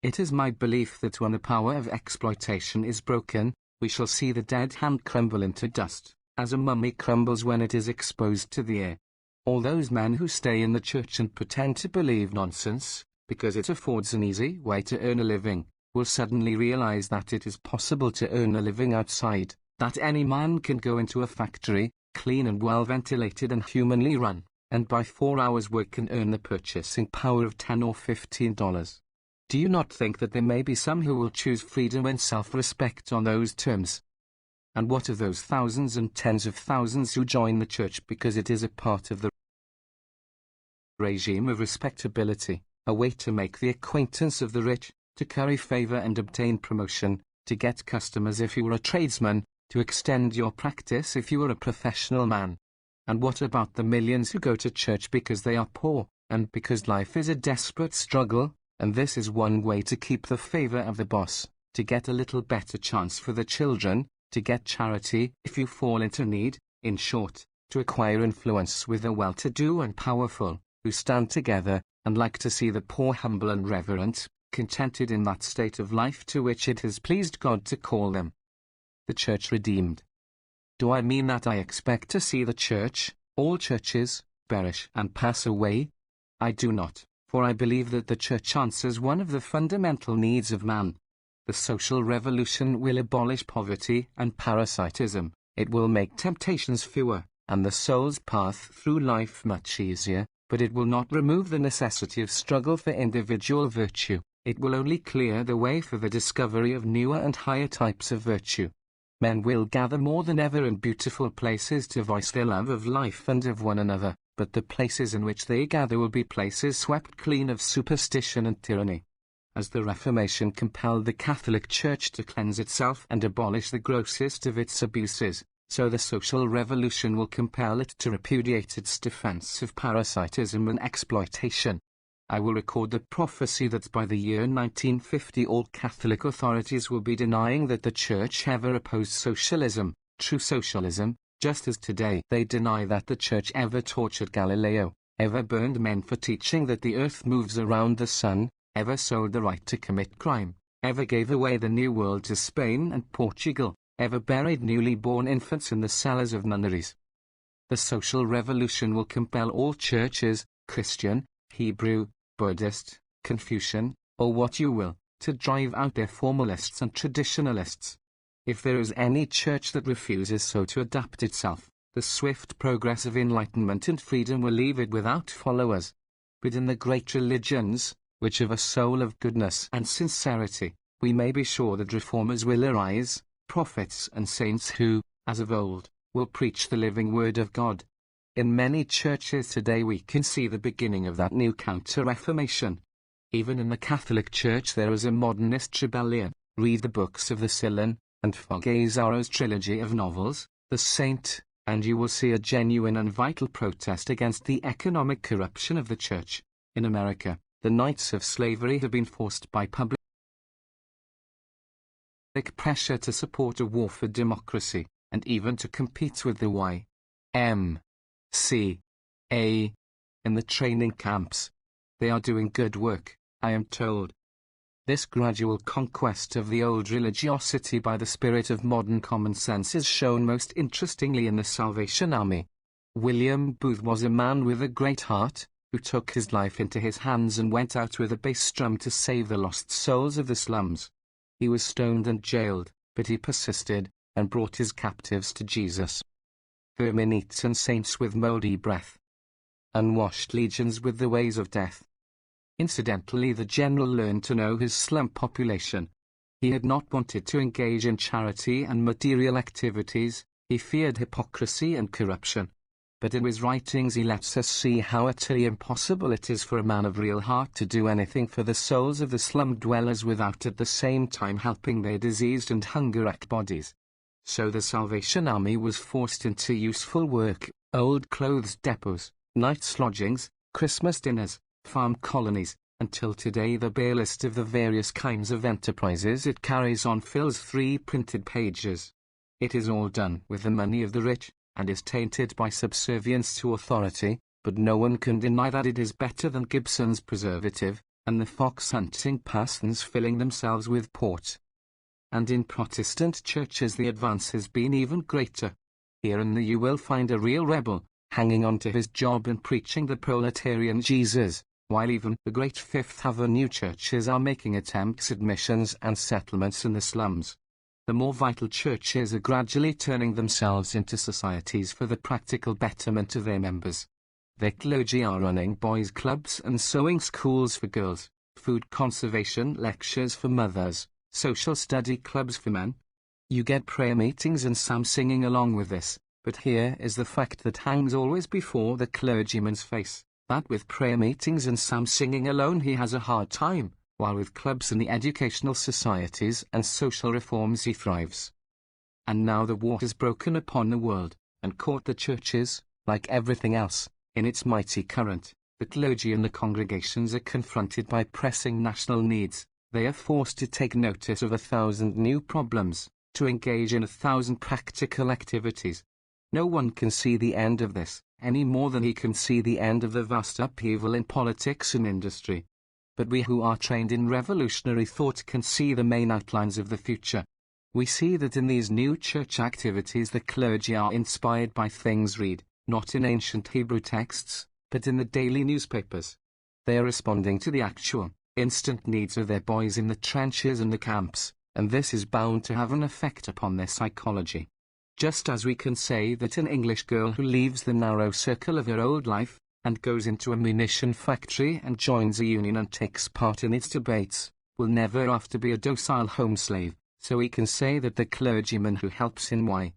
It is my belief that when the power of exploitation is broken, we shall see the dead hand crumble into dust, as a mummy crumbles when it is exposed to the air. All those men who stay in the church and pretend to believe nonsense, because it affords an easy way to earn a living, will suddenly realize that it is possible to earn a living outside, that any man can go into a factory, clean and well ventilated and humanly run, and by 4 hours' work can earn the purchasing power of $10 or $15. Do you not think that there may be some who will choose freedom and self-respect on those terms? And what of those thousands and tens of thousands who join the church because it is a part of the regime of respectability, a way to make the acquaintance of the rich, to curry favor and obtain promotion, to get customers if you were a tradesman, to extend your practice if you were a professional man? And what about the millions who go to church because they are poor, and because life is a desperate struggle, and this is one way to keep the favor of the boss, to get a little better chance for the children, to get charity if you fall into need, in short, to acquire influence with the well-to-do and powerful, who stand together, and like to see the poor humble and reverent, contented in that state of life to which it has pleased God to call them. The church redeemed. Do I mean that I expect to see the church, all churches, perish and pass away? I do not, for I believe that the church answers one of the fundamental needs of man. The social revolution will abolish poverty and parasitism, it will make temptations fewer, and the soul's path through life much easier, but it will not remove the necessity of struggle for individual virtue. It will only clear the way for the discovery of newer and higher types of virtue. Men will gather more than ever in beautiful places to voice their love of life and of one another, but the places in which they gather will be places swept clean of superstition and tyranny. As the Reformation compelled the Catholic Church to cleanse itself and abolish the grossest of its abuses, So the social revolution will compel it to repudiate its defense of parasitism and exploitation. I will record the prophecy that by the year 1950 all Catholic authorities will be denying that the Church ever opposed socialism, true socialism, just as today they deny that the Church ever tortured Galileo, ever burned men for teaching that the earth moves around the sun, ever sold the right to commit crime, ever gave away the New World to Spain and Portugal, ever buried newly born infants in the cellars of nunneries. The social revolution will compel all churches, Christian, Hebrew, Buddhist, Confucian, or what you will, to drive out their formalists and traditionalists. If there is any church that refuses so to adapt itself, the swift progress of enlightenment and freedom will leave it without followers. But in the great religions, which have a soul of goodness and sincerity, we may be sure that reformers will arise, prophets and saints who, as of old, will preach the living word of God. In many churches today we can see the beginning of that new counter-reformation. Even in the Catholic Church there is a modernist rebellion. Read the books of the Sillon and Fogazzaro's trilogy of novels, The Saint, and you will see a genuine and vital protest against the economic corruption of the Church. In America, the Knights of Slavery have been forced by public pressure to support a war for democracy, and even to compete with the Y.M.C.A. in the training camps. They are doing good work, I am told. This gradual conquest of the old religiosity by the spirit of modern common sense is shown most interestingly in the Salvation Army. William Booth was a man with a great heart, who took his life into his hands and went out with a bass drum to save the lost souls of the slums. He was stoned and jailed, but he persisted, and brought his captives to Jesus. Vermin eaten saints with mouldy breath. Unwashed legions with the ways of death. Incidentally, the general learned to know his slum population. He had not wanted to engage in charity and material activities, he feared hypocrisy and corruption. But in his writings he lets us see how utterly impossible it is for a man of real heart to do anything for the souls of the slum dwellers without at the same time helping their diseased and hunger-racked bodies. So the Salvation Army was forced into useful work, old clothes depots, nights lodgings, Christmas dinners, farm colonies, until today the bare list of the various kinds of enterprises it carries on fills 3 printed pages. It is all done with the money of the rich, and is tainted by subservience to authority, but no one can deny that it is better than Gibson's preservative, and the fox-hunting parsons filling themselves with port. And in Protestant churches the advance has been even greater. Here and there you will find a real rebel, hanging on to his job and preaching the proletarian Jesus, while even the great Fifth Avenue churches are making attempts at missions and settlements in the slums. The more vital churches are gradually turning themselves into societies for the practical betterment of their members. Their clergy are running boys' clubs and sewing schools for girls, food conservation lectures for mothers, social study clubs for men. You get prayer meetings and some singing along with this, but here is the fact that hangs always before the clergyman's face, that with prayer meetings and some singing alone he has a hard time, while with clubs and the educational societies and social reforms he thrives. And now the war has broken upon the world, and caught the churches, like everything else, in its mighty current. The clergy and the congregations are confronted by pressing national needs. They are forced to take notice of 1,000 new problems, to engage in 1,000 practical activities. No one can see the end of this, any more than he can see the end of the vast upheaval in politics and industry. But we who are trained in revolutionary thought can see the main outlines of the future. We see that in these new church activities the clergy are inspired by things read, not in ancient Hebrew texts, but in the daily newspapers. They are responding to the actual, instant needs of their boys in the trenches and the camps, and this is bound to have an effect upon their psychology. Just as we can say that an English girl who leaves the narrow circle of her old life, and goes into a munition factory and joins a union and takes part in its debates, will never after be a docile home slave, so we can say that the clergyman who helps in Y.M.C.A.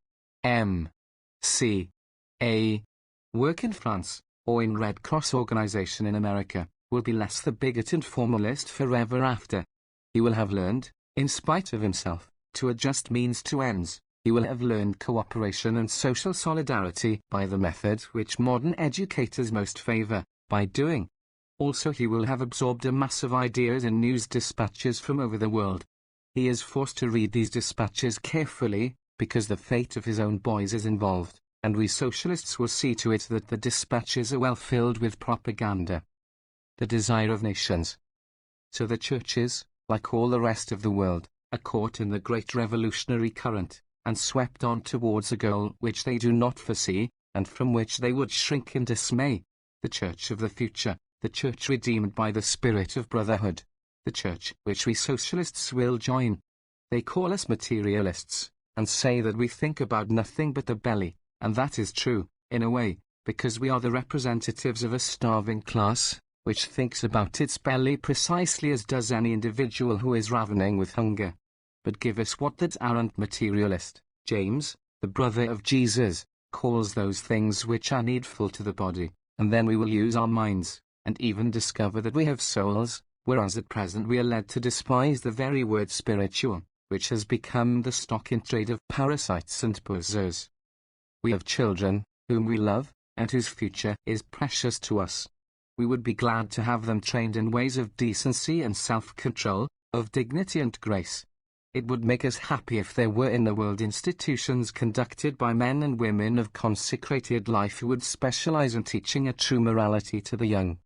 work in France, or in Red Cross organization in America, will be less the bigot and formalist forever after. He will have learned, in spite of himself, to adjust means to ends, He will have learned cooperation and social solidarity by the method which modern educators most favor, by doing. Also he will have absorbed a mass of ideas and news dispatches from over the world. He is forced to read these dispatches carefully, because the fate of his own boys is involved, and we socialists will see to it that the dispatches are well filled with propaganda. The desire of nations. So the churches, like all the rest of the world, are caught in the great revolutionary current, and swept on towards a goal which they do not foresee, and from which they would shrink in dismay. The church of the future, the church redeemed by the spirit of brotherhood, the church which we socialists will join. They call us materialists, and say that we think about nothing but the belly, and that is true, in a way, because we are the representatives of a starving class, which thinks about its belly precisely as does any individual who is ravening with hunger. But give us what that arrant materialist, James, the brother of Jesus, calls those things which are needful to the body, and then we will use our minds, and even discover that we have souls, whereas at present we are led to despise the very word spiritual, which has become the stock in trade of parasites and poseurs. We have children, whom we love, and whose future is precious to us. We would be glad to have them trained in ways of decency and self-control, of dignity and grace. It would make us happy if there were in the world institutions conducted by men and women of consecrated life who would specialize in teaching a true morality to the young.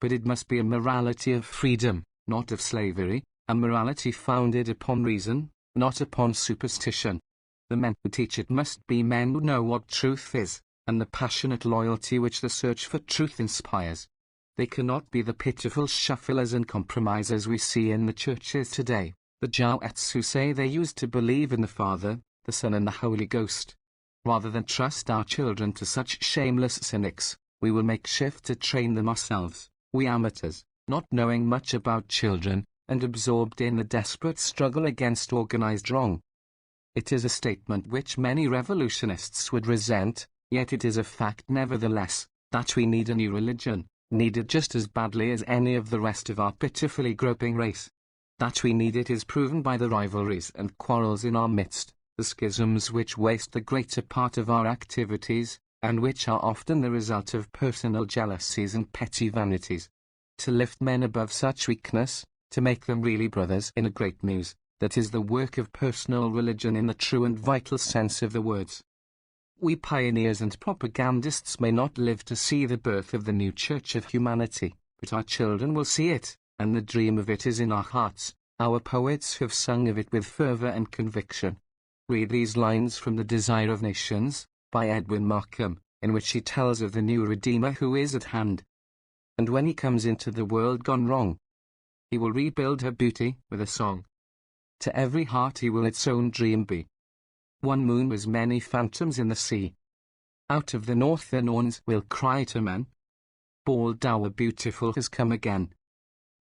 But it must be a morality of freedom, not of slavery, a morality founded upon reason, not upon superstition. The men who teach it must be men who know what truth is, and the passionate loyalty which the search for truth inspires. They cannot be the pitiful shufflers and compromisers we see in the churches today, the Jowetts who say they used to believe in the Father, the Son and the Holy Ghost. Rather than trust our children to such shameless cynics, we will make shift to train them ourselves, we amateurs, not knowing much about children, and absorbed in the desperate struggle against organized wrong. It is a statement which many revolutionists would resent, yet it is a fact nevertheless, that we need a new religion, needed just as badly as any of the rest of our pitifully groping race. That we need it is proven by the rivalries and quarrels in our midst, the schisms which waste the greater part of our activities, and which are often the result of personal jealousies and petty vanities. To lift men above such weakness, to make them really brothers in a great news, that is the work of personal religion in the true and vital sense of the words. We pioneers and propagandists may not live to see the birth of the new church of humanity, but our children will see it, and the dream of it is in our hearts. Our poets have sung of it with fervor and conviction. Read these lines from The Desire of Nations, by Edwin Markham, in which he tells of the new Redeemer who is at hand. And when he comes into the world gone wrong, he will rebuild her beauty with a song. To every heart he will its own dream be. One moon was many phantoms in the sea. Out of the north the Norns will cry to men, Baldower beautiful has come again.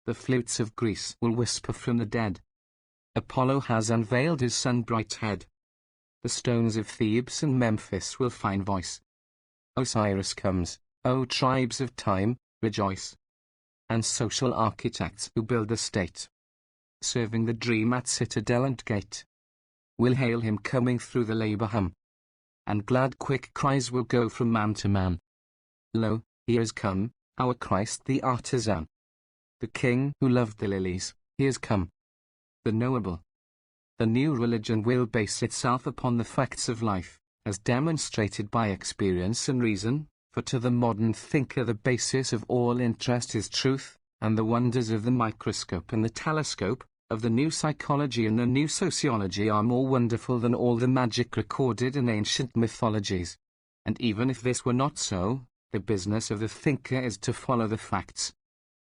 The flutes of Greece will whisper from the dead, Apollo has unveiled his sun-bright head. The stones of Thebes and Memphis will find voice. Osiris comes, O tribes of time, rejoice. And social architects who build the state, serving the dream at citadel and gate, will hail him coming through the labor hum. And glad quick cries will go from man to man. Lo, he has come, our Christ the artisan. The King who loved the lilies, he has come. The knowable. The new religion will base itself upon the facts of life, as demonstrated by experience and reason, for to the modern thinker the basis of all interest is truth, and the wonders of the microscope and the telescope, of the new psychology and the new sociology are more wonderful than all the magic recorded in ancient mythologies. And even if this were not so, the business of the thinker is to follow the facts.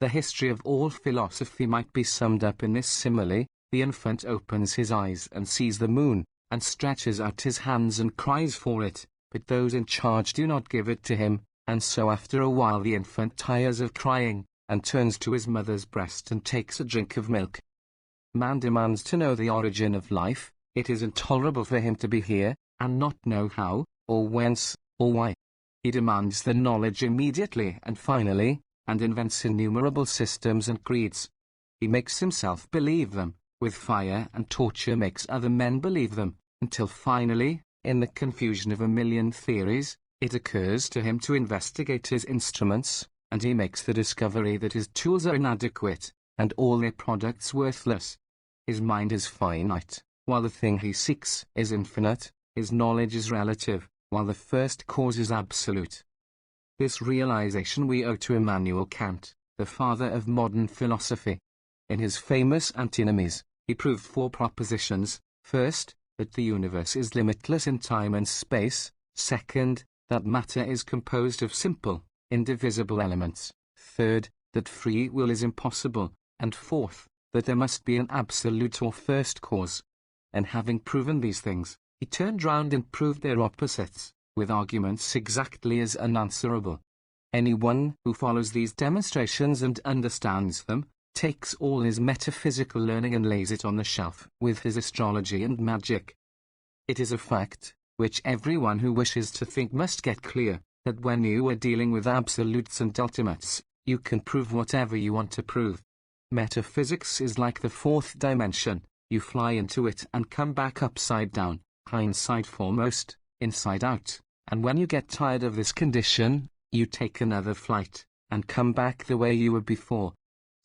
The history of all philosophy might be summed up in this simile: the infant opens his eyes and sees the moon, and stretches out his hands and cries for it, but those in charge do not give it to him, and so after a while the infant tires of crying, and turns to his mother's breast and takes a drink of milk. Man demands to know the origin of life. It is intolerable for him to be here, and not know how, or whence, or why. He demands the knowledge immediately and finally, and invents innumerable systems and creeds. He makes himself believe them, with fire and torture makes other men believe them, until finally, in the confusion of a million theories, it occurs to him to investigate his instruments, and he makes the discovery that his tools are inadequate, and all their products worthless. His mind is finite, while the thing he seeks is infinite. His knowledge is relative, while the first cause is absolute. This realization we owe to Immanuel Kant, the father of modern philosophy. In his famous Antinomies, he proved 4 propositions. First, that the universe is limitless in time and space. Second, that matter is composed of simple, indivisible elements. Third, that free will is impossible. And fourth, that there must be an absolute or first cause. And having proven these things, he turned round and proved their opposites, with arguments exactly as unanswerable. Anyone who follows these demonstrations and understands them, takes all his metaphysical learning and lays it on the shelf with his astrology and magic. It is a fact, which everyone who wishes to think must get clear, that when you are dealing with absolutes and ultimates, you can prove whatever you want to prove. Metaphysics is like the 4th dimension. You fly into it and come back upside down, hindsight foremost, inside out, and when you get tired of this condition, you take another flight, and come back the way you were before.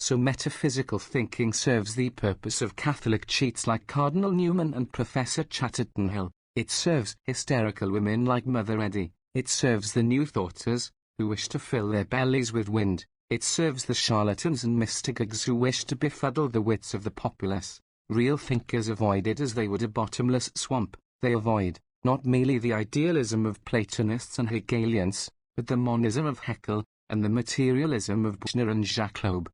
So metaphysical thinking serves the purpose of Catholic cheats like Cardinal Newman and Professor Chatterton Hill. It serves hysterical women like Mother Eddy. It serves the New Thoughters, who wish to fill their bellies with wind. It serves the charlatans and mystagogues who wish to befuddle the wits of the populace. Real thinkers avoid it as they would a bottomless swamp. They avoid, not merely the idealism of Platonists and Hegelians, but the monism of Haeckel, and the materialism of Büchner and Jacques Loeb.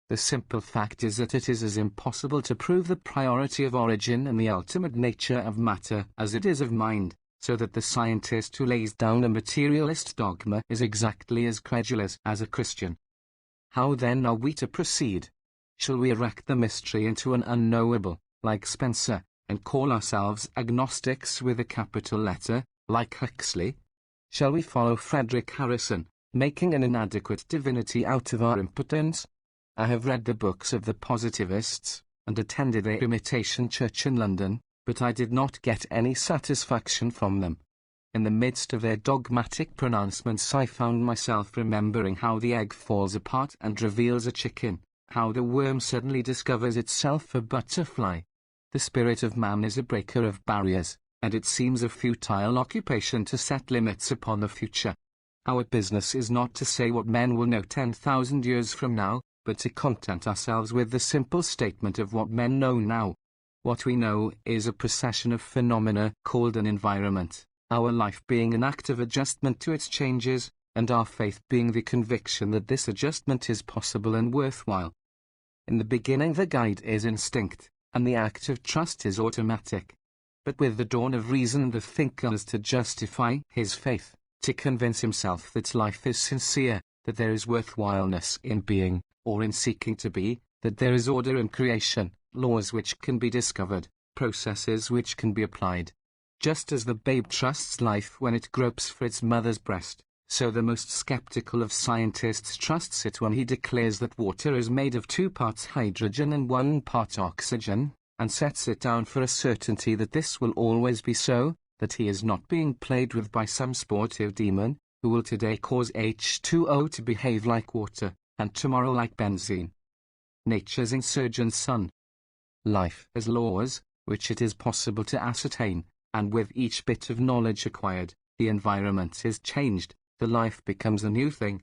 The simple fact is that it is as impossible to prove the priority of origin and the ultimate nature of matter as it is of mind, so that the scientist who lays down a materialist dogma is exactly as credulous as a Christian. How then are we to proceed? Shall we erect the mystery into an unknowable, like Spencer, and call ourselves agnostics with a capital letter, like Huxley? Shall we follow Frederick Harrison, making an inadequate divinity out of our impotence? I have read the books of the positivists, and attended their imitation church in London, but I did not get any satisfaction from them. In the midst of their dogmatic pronouncements I found myself remembering how the egg falls apart and reveals a chicken, how the worm suddenly discovers itself a butterfly. The spirit of man is a breaker of barriers, and it seems a futile occupation to set limits upon the future. Our business is not to say what men will know 10,000 years from now, but to content ourselves with the simple statement of what men know now. What we know is a procession of phenomena called an environment, our life being an active adjustment to its changes, and our faith being the conviction that this adjustment is possible and worthwhile. In the beginning the guide is instinct, and the act of trust is automatic. But with the dawn of reason the thinker is to justify his faith, to convince himself that life is sincere, that there is worthwhileness in being, or in seeking to be, that there is order in creation, laws which can be discovered, processes which can be applied. Just as the babe trusts life when it gropes for its mother's breast, so the most skeptical of scientists trusts it when he declares that water is made of 2 parts hydrogen and 1 part oxygen, and sets it down for a certainty that this will always be so, that he is not being played with by some sportive demon, who will today cause H2O to behave like water, and tomorrow like benzene. Nature's insurgent son. Life has laws, which it is possible to ascertain, and with each bit of knowledge acquired, the environment is changed, the life becomes a new thing.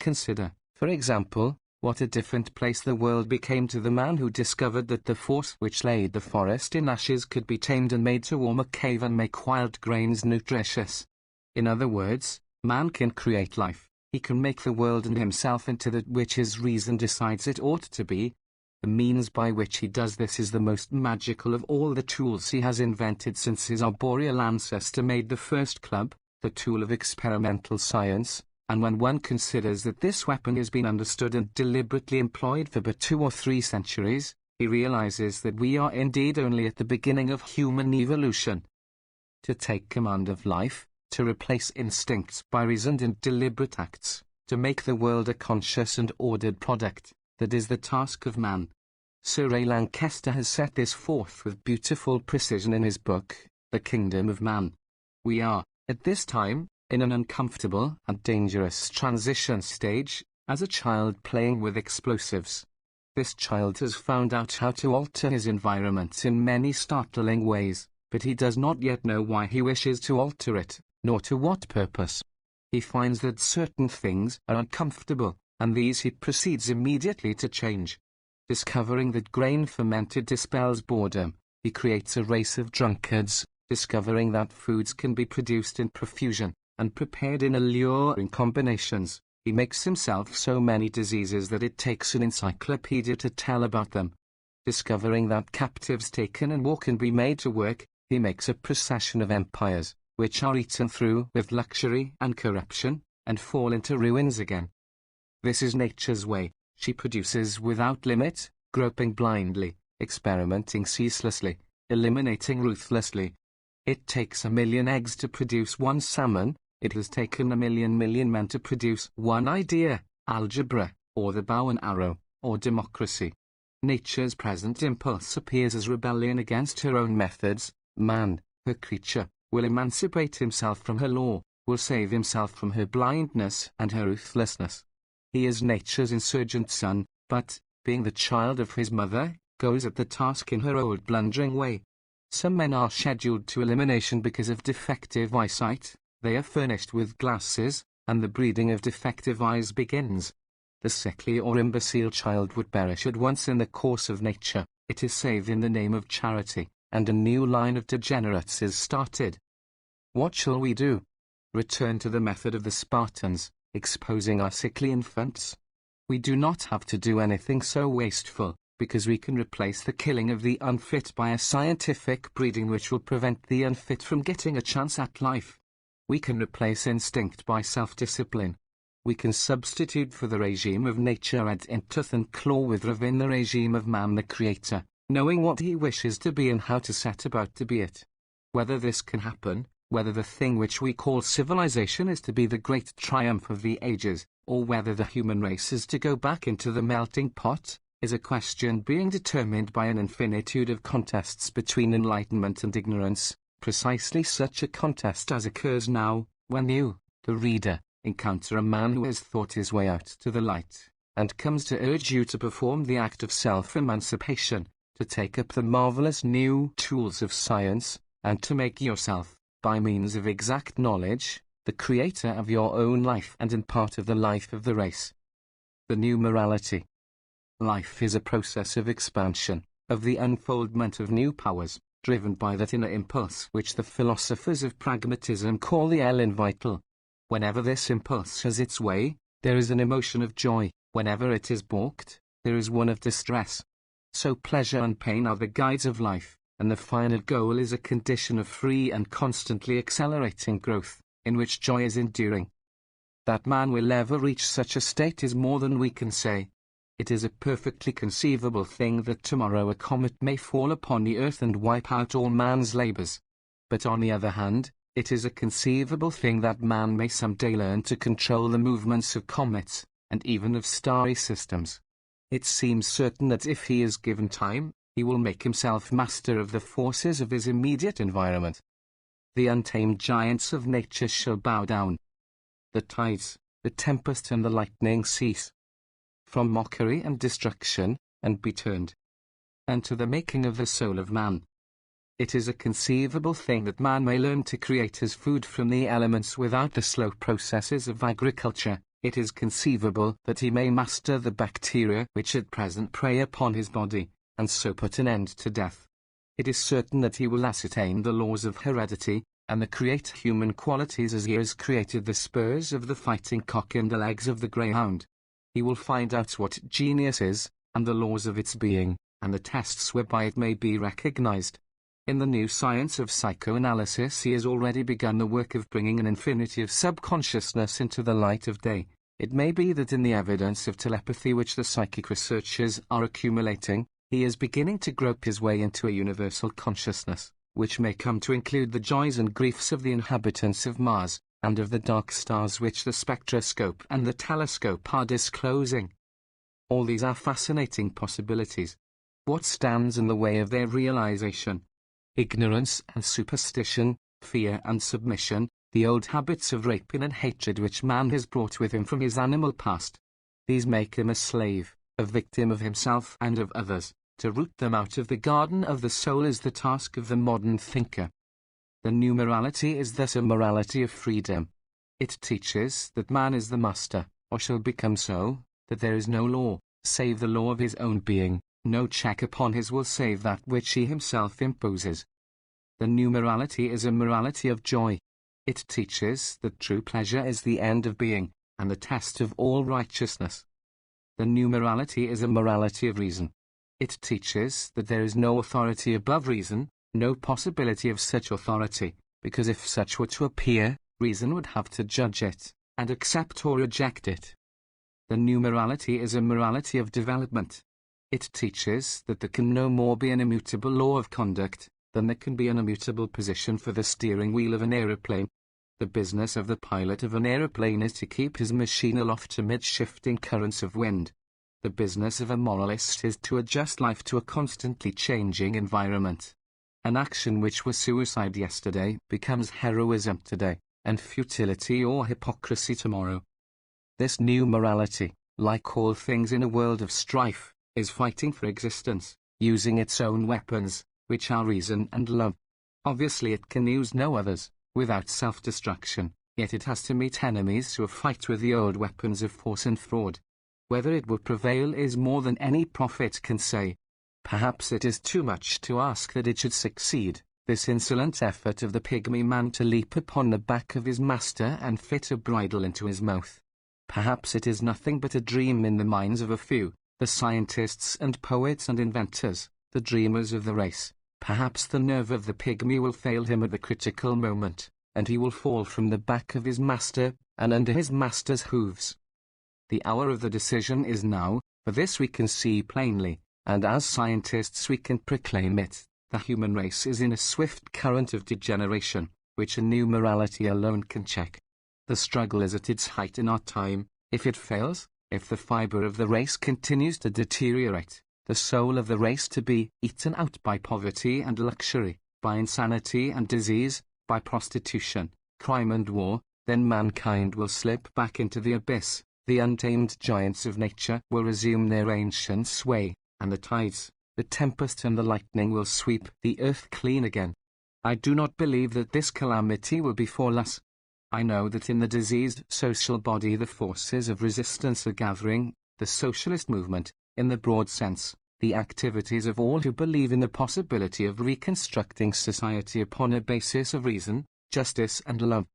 Consider, for example, what a different place the world became to the man who discovered that the force which laid the forest in ashes could be tamed and made to warm a cave and make wild grains nutritious. In other words, man can create life. He can make the world and himself into that which his reason decides it ought to be. The means by which he does this is the most magical of all the tools he has invented since his arboreal ancestor made the first club, the tool of experimental science, and when one considers that this weapon has been understood and deliberately employed for but 2 or 3 centuries, he realizes that we are indeed only at the beginning of human evolution. To take command of life, to replace instincts by reasoned and deliberate acts, to make the world a conscious and ordered product, that is the task of man. Sir Ray Lankester has set this forth with beautiful precision in his book, the kingdom of man. We are, at this time, in an uncomfortable and dangerous transition stage, as a child playing with explosives. This child has found out how to alter his environment in many startling ways, but he does not yet know why he wishes to alter it, nor to what purpose. He finds that certain things are uncomfortable, and these he proceeds immediately to change. Discovering that grain fermented dispels boredom, he creates a race of drunkards. Discovering that foods can be produced in profusion, and prepared in alluring combinations, he makes himself so many diseases that it takes an encyclopedia to tell about them. Discovering that captives taken in war can be made to work, he makes a procession of empires, which are eaten through with luxury and corruption, and fall into ruins again. This is nature's way. She produces without limit, groping blindly, experimenting ceaselessly, eliminating ruthlessly. It takes 1,000,000 eggs to produce one salmon. It has taken 1,000,000 men to produce one idea, algebra, or the bow and arrow, or democracy. Nature's present impulse appears as rebellion against her own methods. Man, her creature, will emancipate himself from her law, will save himself from her blindness and her ruthlessness. He is nature's insurgent son, but, being the child of his mother, goes at the task in her old blundering way. Some men are scheduled to elimination because of defective eyesight. They are furnished with glasses, and the breeding of defective eyes begins. The sickly or imbecile child would perish at once in the course of nature. It is saved in the name of charity, and a new line of degenerates is started. What shall we do? Return to the method of the Spartans, exposing our sickly infants? We do not have to do anything so wasteful, because we can replace the killing of the unfit by a scientific breeding which will prevent the unfit from getting a chance at life. We can replace instinct by self-discipline. We can substitute for the regime of nature ad intuth and claw with within the regime of man the creator, knowing what he wishes to be and how to set about to be it. Whether this can happen, whether the thing which we call civilization is to be the great triumph of the ages, or whether the human race is to go back into the melting pot, is a question being determined by an infinitude of contests between enlightenment and ignorance, precisely such a contest as occurs now, when you, the reader, encounter a man who has thought his way out to the light, and comes to urge you to perform the act of self-emancipation, to take up the marvelous new tools of science, and to make yourself, by means of exact knowledge, the creator of your own life and in part of the life of the race. The new morality. Life is a process of expansion, of the unfoldment of new powers, driven by that inner impulse which the philosophers of pragmatism call the element vital. Whenever this impulse has its way, there is an emotion of joy. Whenever it is balked, there is one of distress. So pleasure and pain are the guides of life, and the final goal is a condition of free and constantly accelerating growth, in which joy is enduring. That man will ever reach such a state is more than we can say. It is a perfectly conceivable thing that tomorrow a comet may fall upon the earth and wipe out all man's labors. But on the other hand, it is a conceivable thing that man may someday learn to control the movements of comets, and even of starry systems. It seems certain that if he is given time, he will make himself master of the forces of his immediate environment. The untamed giants of nature shall bow down. The tides, the tempest and the lightning cease from mockery and destruction, and be turned unto the making of the soul of man. It is a conceivable thing that man may learn to create his food from the elements without the slow processes of agriculture. It is conceivable that he may master the bacteria which at present prey upon his body, and so put an end to death. It is certain that he will ascertain the laws of heredity, and create human qualities as he has created the spurs of the fighting cock and the legs of the greyhound. He will find out what genius is, and the laws of its being, and the tests whereby it may be recognized. In the new science of psychoanalysis he has already begun the work of bringing an infinity of subconsciousness into the light of day. It may be that in the evidence of telepathy which the psychic researchers are accumulating, he is beginning to grope his way into a universal consciousness, which may come to include the joys and griefs of the inhabitants of Mars, and of the dark stars which the spectroscope and the telescope are disclosing. All these are fascinating possibilities. What stands in the way of their realization? ignorance and superstition, fear and submission, the old habits of rapine and hatred which man has brought with him from his animal past. These make him a slave, a victim of himself and of others. To root them out of the garden of the soul is the task of the modern thinker. The new morality is thus a morality of freedom. It teaches that man is the master, or shall become so, that there is no law, save the law of his own being, no check upon his will save that which he himself imposes. The new morality is a morality of joy. It teaches that true pleasure is the end of being, and the test of all righteousness. The new morality is a morality of reason. It teaches that there is no authority above reason, no possibility of such authority, because if such were to appear, reason would have to judge it, and accept or reject it. The new morality is a morality of development. It teaches that there can no more be an immutable law of conduct than there can be an immutable position for the steering wheel of an aeroplane. The business of the pilot of an aeroplane is to keep his machine aloft amid shifting currents of wind. The business of a moralist is to adjust life to a constantly changing environment. An action which was suicide yesterday becomes heroism today, and futility or hypocrisy tomorrow. This new morality, like all things in a world of strife, is fighting for existence, using its own weapons, which are reason and love. Obviously it can use no others, without self-destruction, yet it has to meet enemies to a fight with the old weapons of force and fraud. Whether it will prevail is more than any prophet can say. Perhaps it is too much to ask that it should succeed, this insolent effort of the pygmy man to leap upon the back of his master and fit a bridle into his mouth. Perhaps it is nothing but a dream in the minds of a few, the scientists and poets and inventors, the dreamers of the race. Perhaps the nerve of the pygmy will fail him at the critical moment, and he will fall from the back of his master, and under his master's hooves. The hour of the decision is now, for this we can see plainly, and as scientists we can proclaim it. The human race is in a swift current of degeneration, which a new morality alone can check. The struggle is at its height in our time. If it fails, if the fibre of the race continues to deteriorate, the soul of the race to be eaten out by poverty and luxury, by insanity and disease, by prostitution, crime and war, then mankind will slip back into the abyss, the untamed giants of nature will resume their ancient sway, and the tides, the tempest and the lightning will sweep the earth clean again. I do not believe that this calamity will befall us. I know that in the diseased social body the forces of resistance are gathering, the socialist movement, in the broad sense, the activities of all who believe in the possibility of reconstructing society upon a basis of reason, justice and love.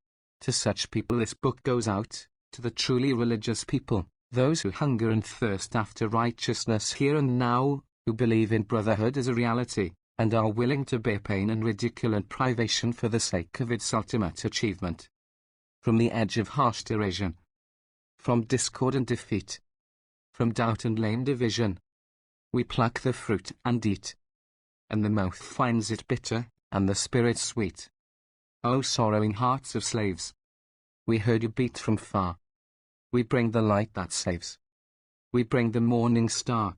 To such people this book goes out, to the truly religious people, those who hunger and thirst after righteousness here and now, who believe in brotherhood as a reality, and are willing to bear pain and ridicule and privation for the sake of its ultimate achievement. From the edge of harsh derision, from discord and defeat, from doubt and lame division, we pluck the fruit and eat. And the mouth finds it bitter, and the spirit sweet. O sorrowing hearts of slaves! We heard you beat from far. We bring the light that saves. We bring the morning star.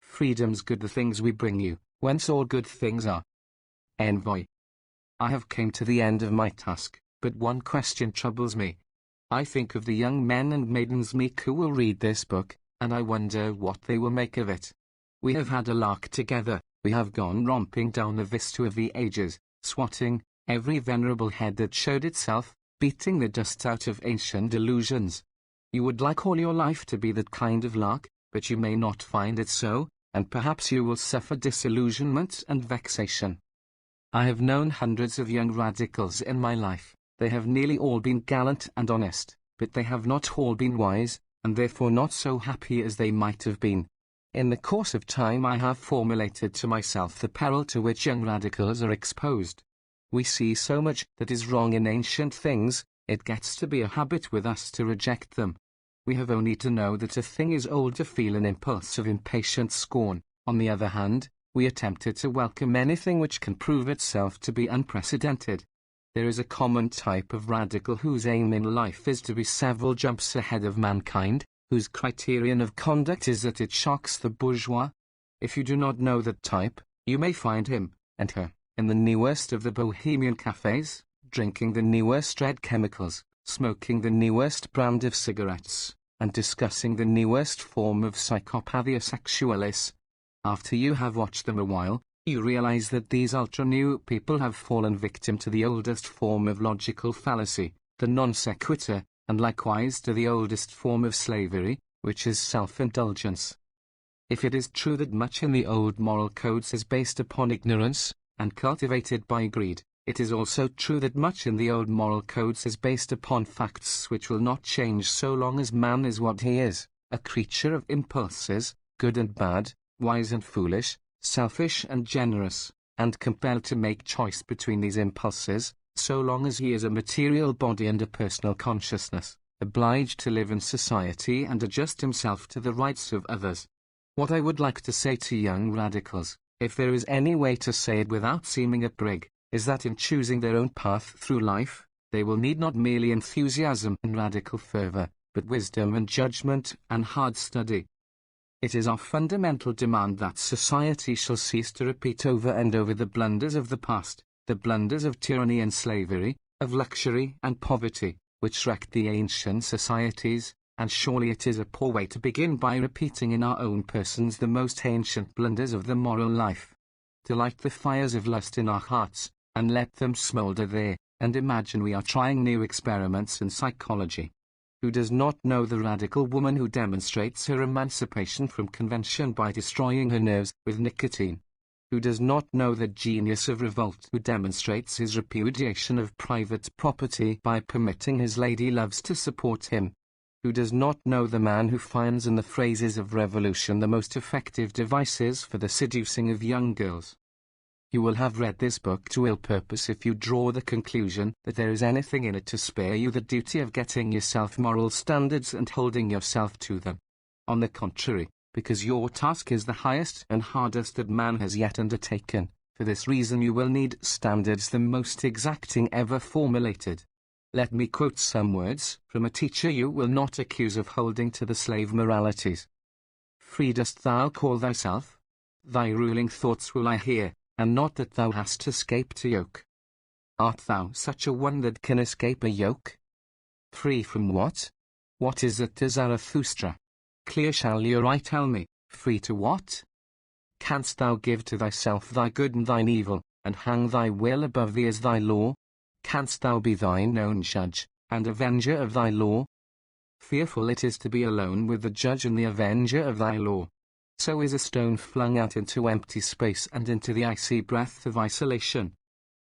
Freedom's good the things we bring you, whence all good things are. Envoy. I have came to the end of my task, but one question troubles me. I think of the young men and maidens meek who will read this book, and I wonder what they will make of it. We have had a lark together, we have gone romping down the vista of the ages, swatting every venerable head that showed itself, beating the dust out of ancient delusions. You would like all your life to be that kind of lark, but you may not find it so, and perhaps you will suffer disillusionment and vexation. I have known hundreds of young radicals in my life. They have nearly all been gallant and honest, but they have not all been wise, and therefore not so happy as they might have been. In the course of time I have formulated to myself the peril to which young radicals are exposed. We see so much that is wrong in ancient things, it gets to be a habit with us to reject them. We have only to know that a thing is old to feel an impulse of impatient scorn. On the other hand, we attempted to welcome anything which can prove itself to be unprecedented. There is a common type of radical whose aim in life is to be several jumps ahead of mankind, whose criterion of conduct is that it shocks the bourgeois. If you do not know that type, you may find him, and her, in the newest of the bohemian cafes, drinking the newest red chemicals, smoking the newest brand of cigarettes, and discussing the newest form of psychopathia sexualis. After you have watched them a while, you realize that these ultra-new people have fallen victim to the oldest form of logical fallacy, the non sequitur, and likewise to the oldest form of slavery, which is self-indulgence. If it is true that much in the old moral codes is based upon ignorance, and cultivated by greed, it is also true that much in the old moral codes is based upon facts which will not change so long as man is what he is, a creature of impulses, good and bad, wise and foolish, selfish and generous, and compelled to make choice between these impulses, so long as he is a material body and a personal consciousness, obliged to live in society and adjust himself to the rights of others. What I would like to say to young radicals, if there is any way to say it without seeming a prig, is that in choosing their own path through life, they will need not merely enthusiasm and radical fervor, but wisdom and judgment and hard study. It is our fundamental demand that society shall cease to repeat over and over the blunders of the past, the blunders of tyranny and slavery, of luxury and poverty, which wrecked the ancient societies, and surely it is a poor way to begin by repeating in our own persons the most ancient blunders of the moral life. To light the fires of lust in our hearts, and let them smoulder there, and imagine we are trying new experiments in psychology. Who does not know the radical woman who demonstrates her emancipation from convention by destroying her nerves with nicotine? Who does not know the genius of revolt who demonstrates his repudiation of private property by permitting his lady loves to support him? Who does not know the man who finds in the phrases of revolution the most effective devices for the seducing of young girls? You will have read this book to ill purpose if you draw the conclusion that there is anything in it to spare you the duty of getting yourself moral standards and holding yourself to them. On the contrary, because your task is the highest and hardest that man has yet undertaken, for this reason you will need standards the most exacting ever formulated. Let me quote some words from a teacher you will not accuse of holding to the slave moralities. Free dost thou call thyself? Thy ruling thoughts will I hear, and not that thou hast escaped a yoke. Art thou such a one that can escape a yoke? Free from what? What is it to Zarathustra? Clear shall your eye tell me, free to what? Canst thou give to thyself thy good and thine evil, and hang thy will above thee as thy law? Canst thou be thine own judge, and avenger of thy law? Fearful it is to be alone with the judge and the avenger of thy law. So is a stone flung out into empty space and into the icy breath of isolation.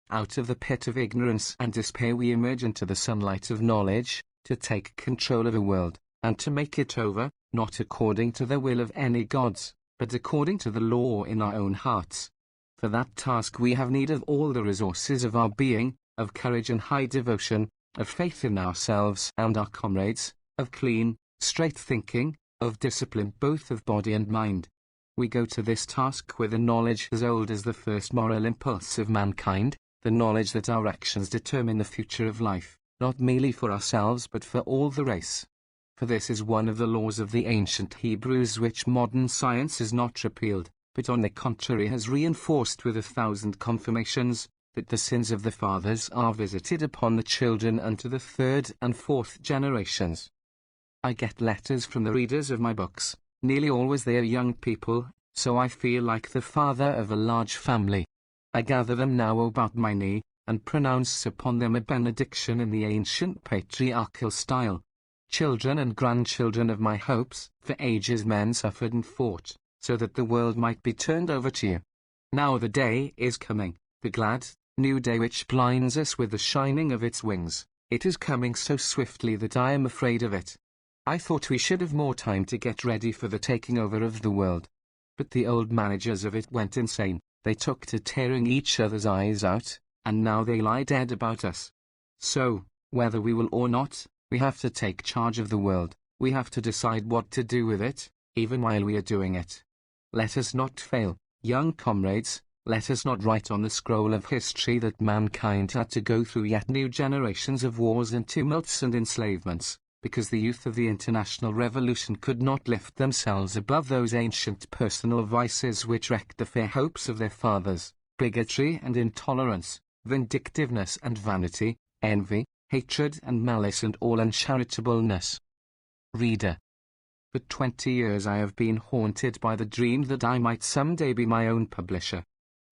Out of the pit of ignorance and despair we emerge into the sunlight of knowledge, to take control of the world, and to make it over, not according to the will of any gods, but according to the law in our own hearts. For that task we have need of all the resources of our being, of courage and high devotion, of faith in ourselves and our comrades, of clean, straight thinking, of discipline both of body and mind. We go to this task with a knowledge as old as the first moral impulse of mankind, the knowledge that our actions determine the future of life, not merely for ourselves but for all the race. For this is one of the laws of the ancient Hebrews which modern science has not repealed, but on the contrary has reinforced with 1,000 confirmations, that the sins of the fathers are visited upon the children unto the 3rd and 4th generations. I get letters from the readers of my books, nearly always they are young people, so I feel like the father of a large family. I gather them now about my knee, and pronounce upon them a benediction in the ancient patriarchal style. Children and grandchildren of my hopes, for ages men suffered and fought, so that the world might be turned over to you. Now the day is coming, the glad, new day which blinds us with the shining of its wings. It is coming so swiftly that I am afraid of it. I thought we should have more time to get ready for the taking over of the world. But the old managers of it went insane, they took to tearing each other's eyes out, and now they lie dead about us. So, whether we will or not, we have to take charge of the world, we have to decide what to do with it, even while we are doing it. Let us not fail, young comrades, let us not write on the scroll of history that mankind had to go through yet new generations of wars and tumults and enslavements, because the youth of the international revolution could not lift themselves above those ancient personal vices which wrecked the fair hopes of their fathers, bigotry and intolerance, vindictiveness and vanity, envy, hatred and malice and all uncharitableness. Reader. For 20 years I have been haunted by the dream that I might someday be my own publisher.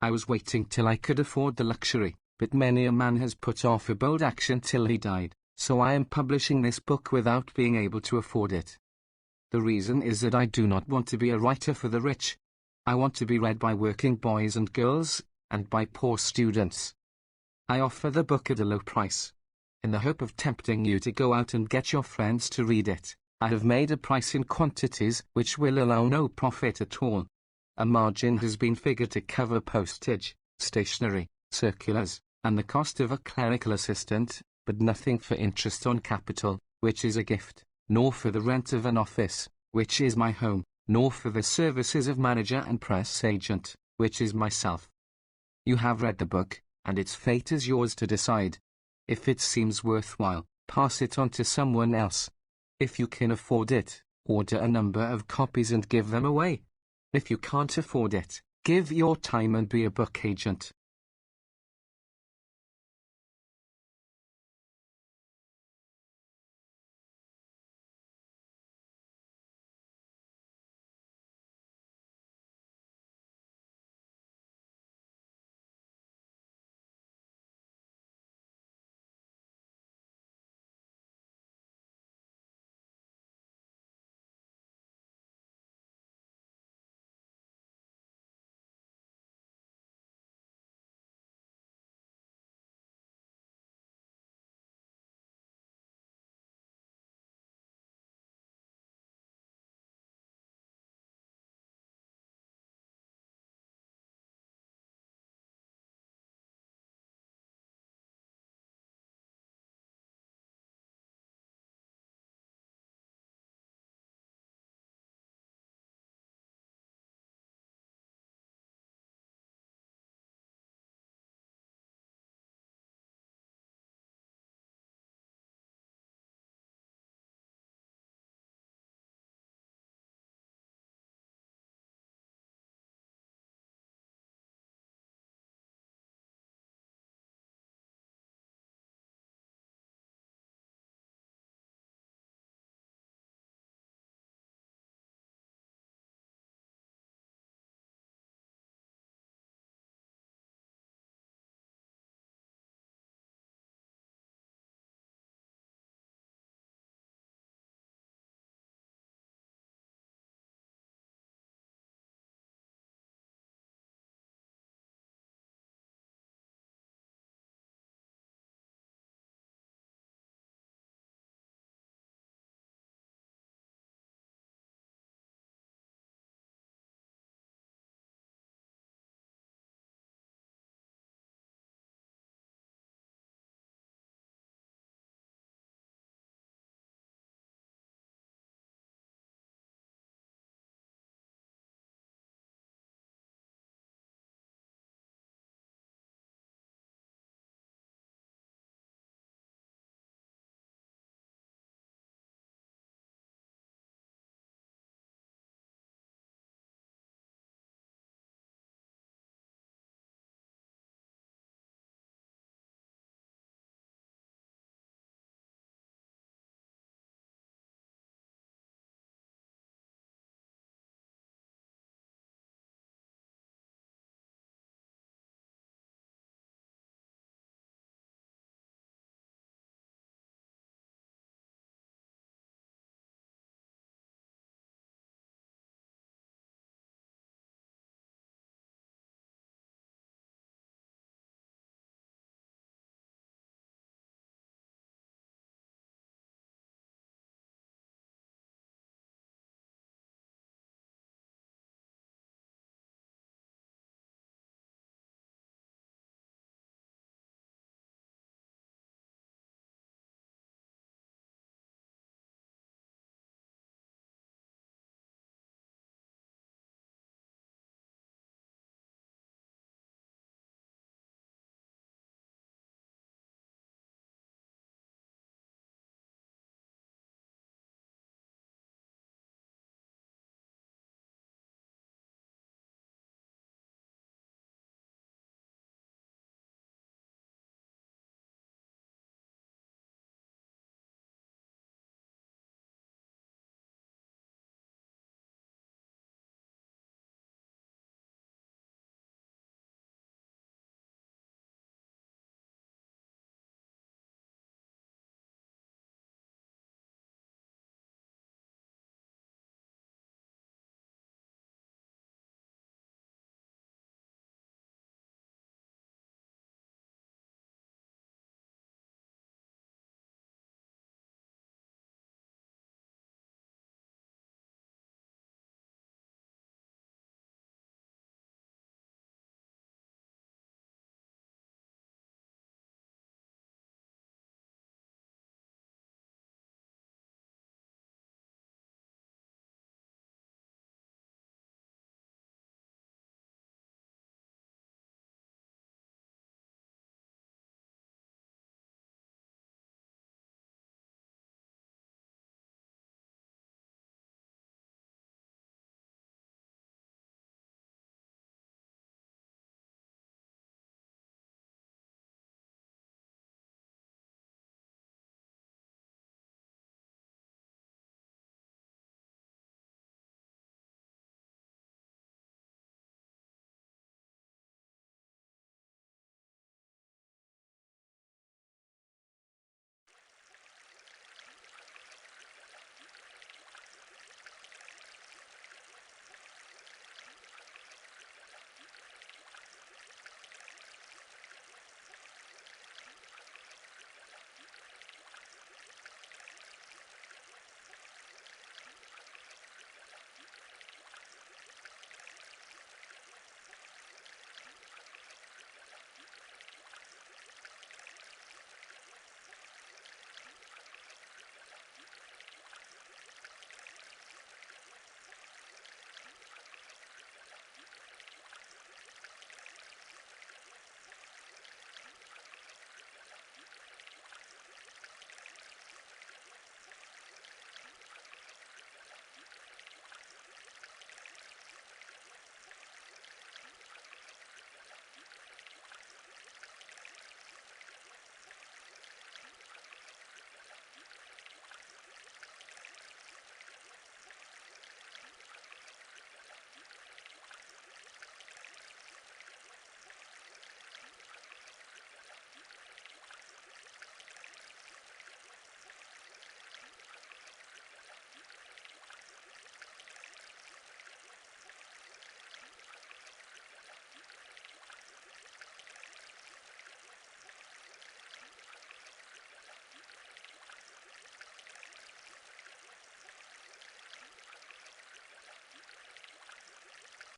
I was waiting till I could afford the luxury, but many a man has put off a bold action till he died, so I am publishing this book without being able to afford it. The reason is that I do not want to be a writer for the rich. I want to be read by working boys and girls, and by poor students. I offer the book at a low price, in the hope of tempting you to go out and get your friends to read it. I have made a price in quantities which will allow no profit at all. A margin has been figured to cover postage, stationery, circulars, and the cost of a clerical assistant, but nothing for interest on capital, which is a gift, nor for the rent of an office, which is my home, nor for the services of manager and press agent, which is myself. You have read the book, and its fate is yours to decide. If it seems worthwhile, pass it on to someone else. If you can afford it, order a number of copies and give them away. If you can't afford it, give your time and be a book agent.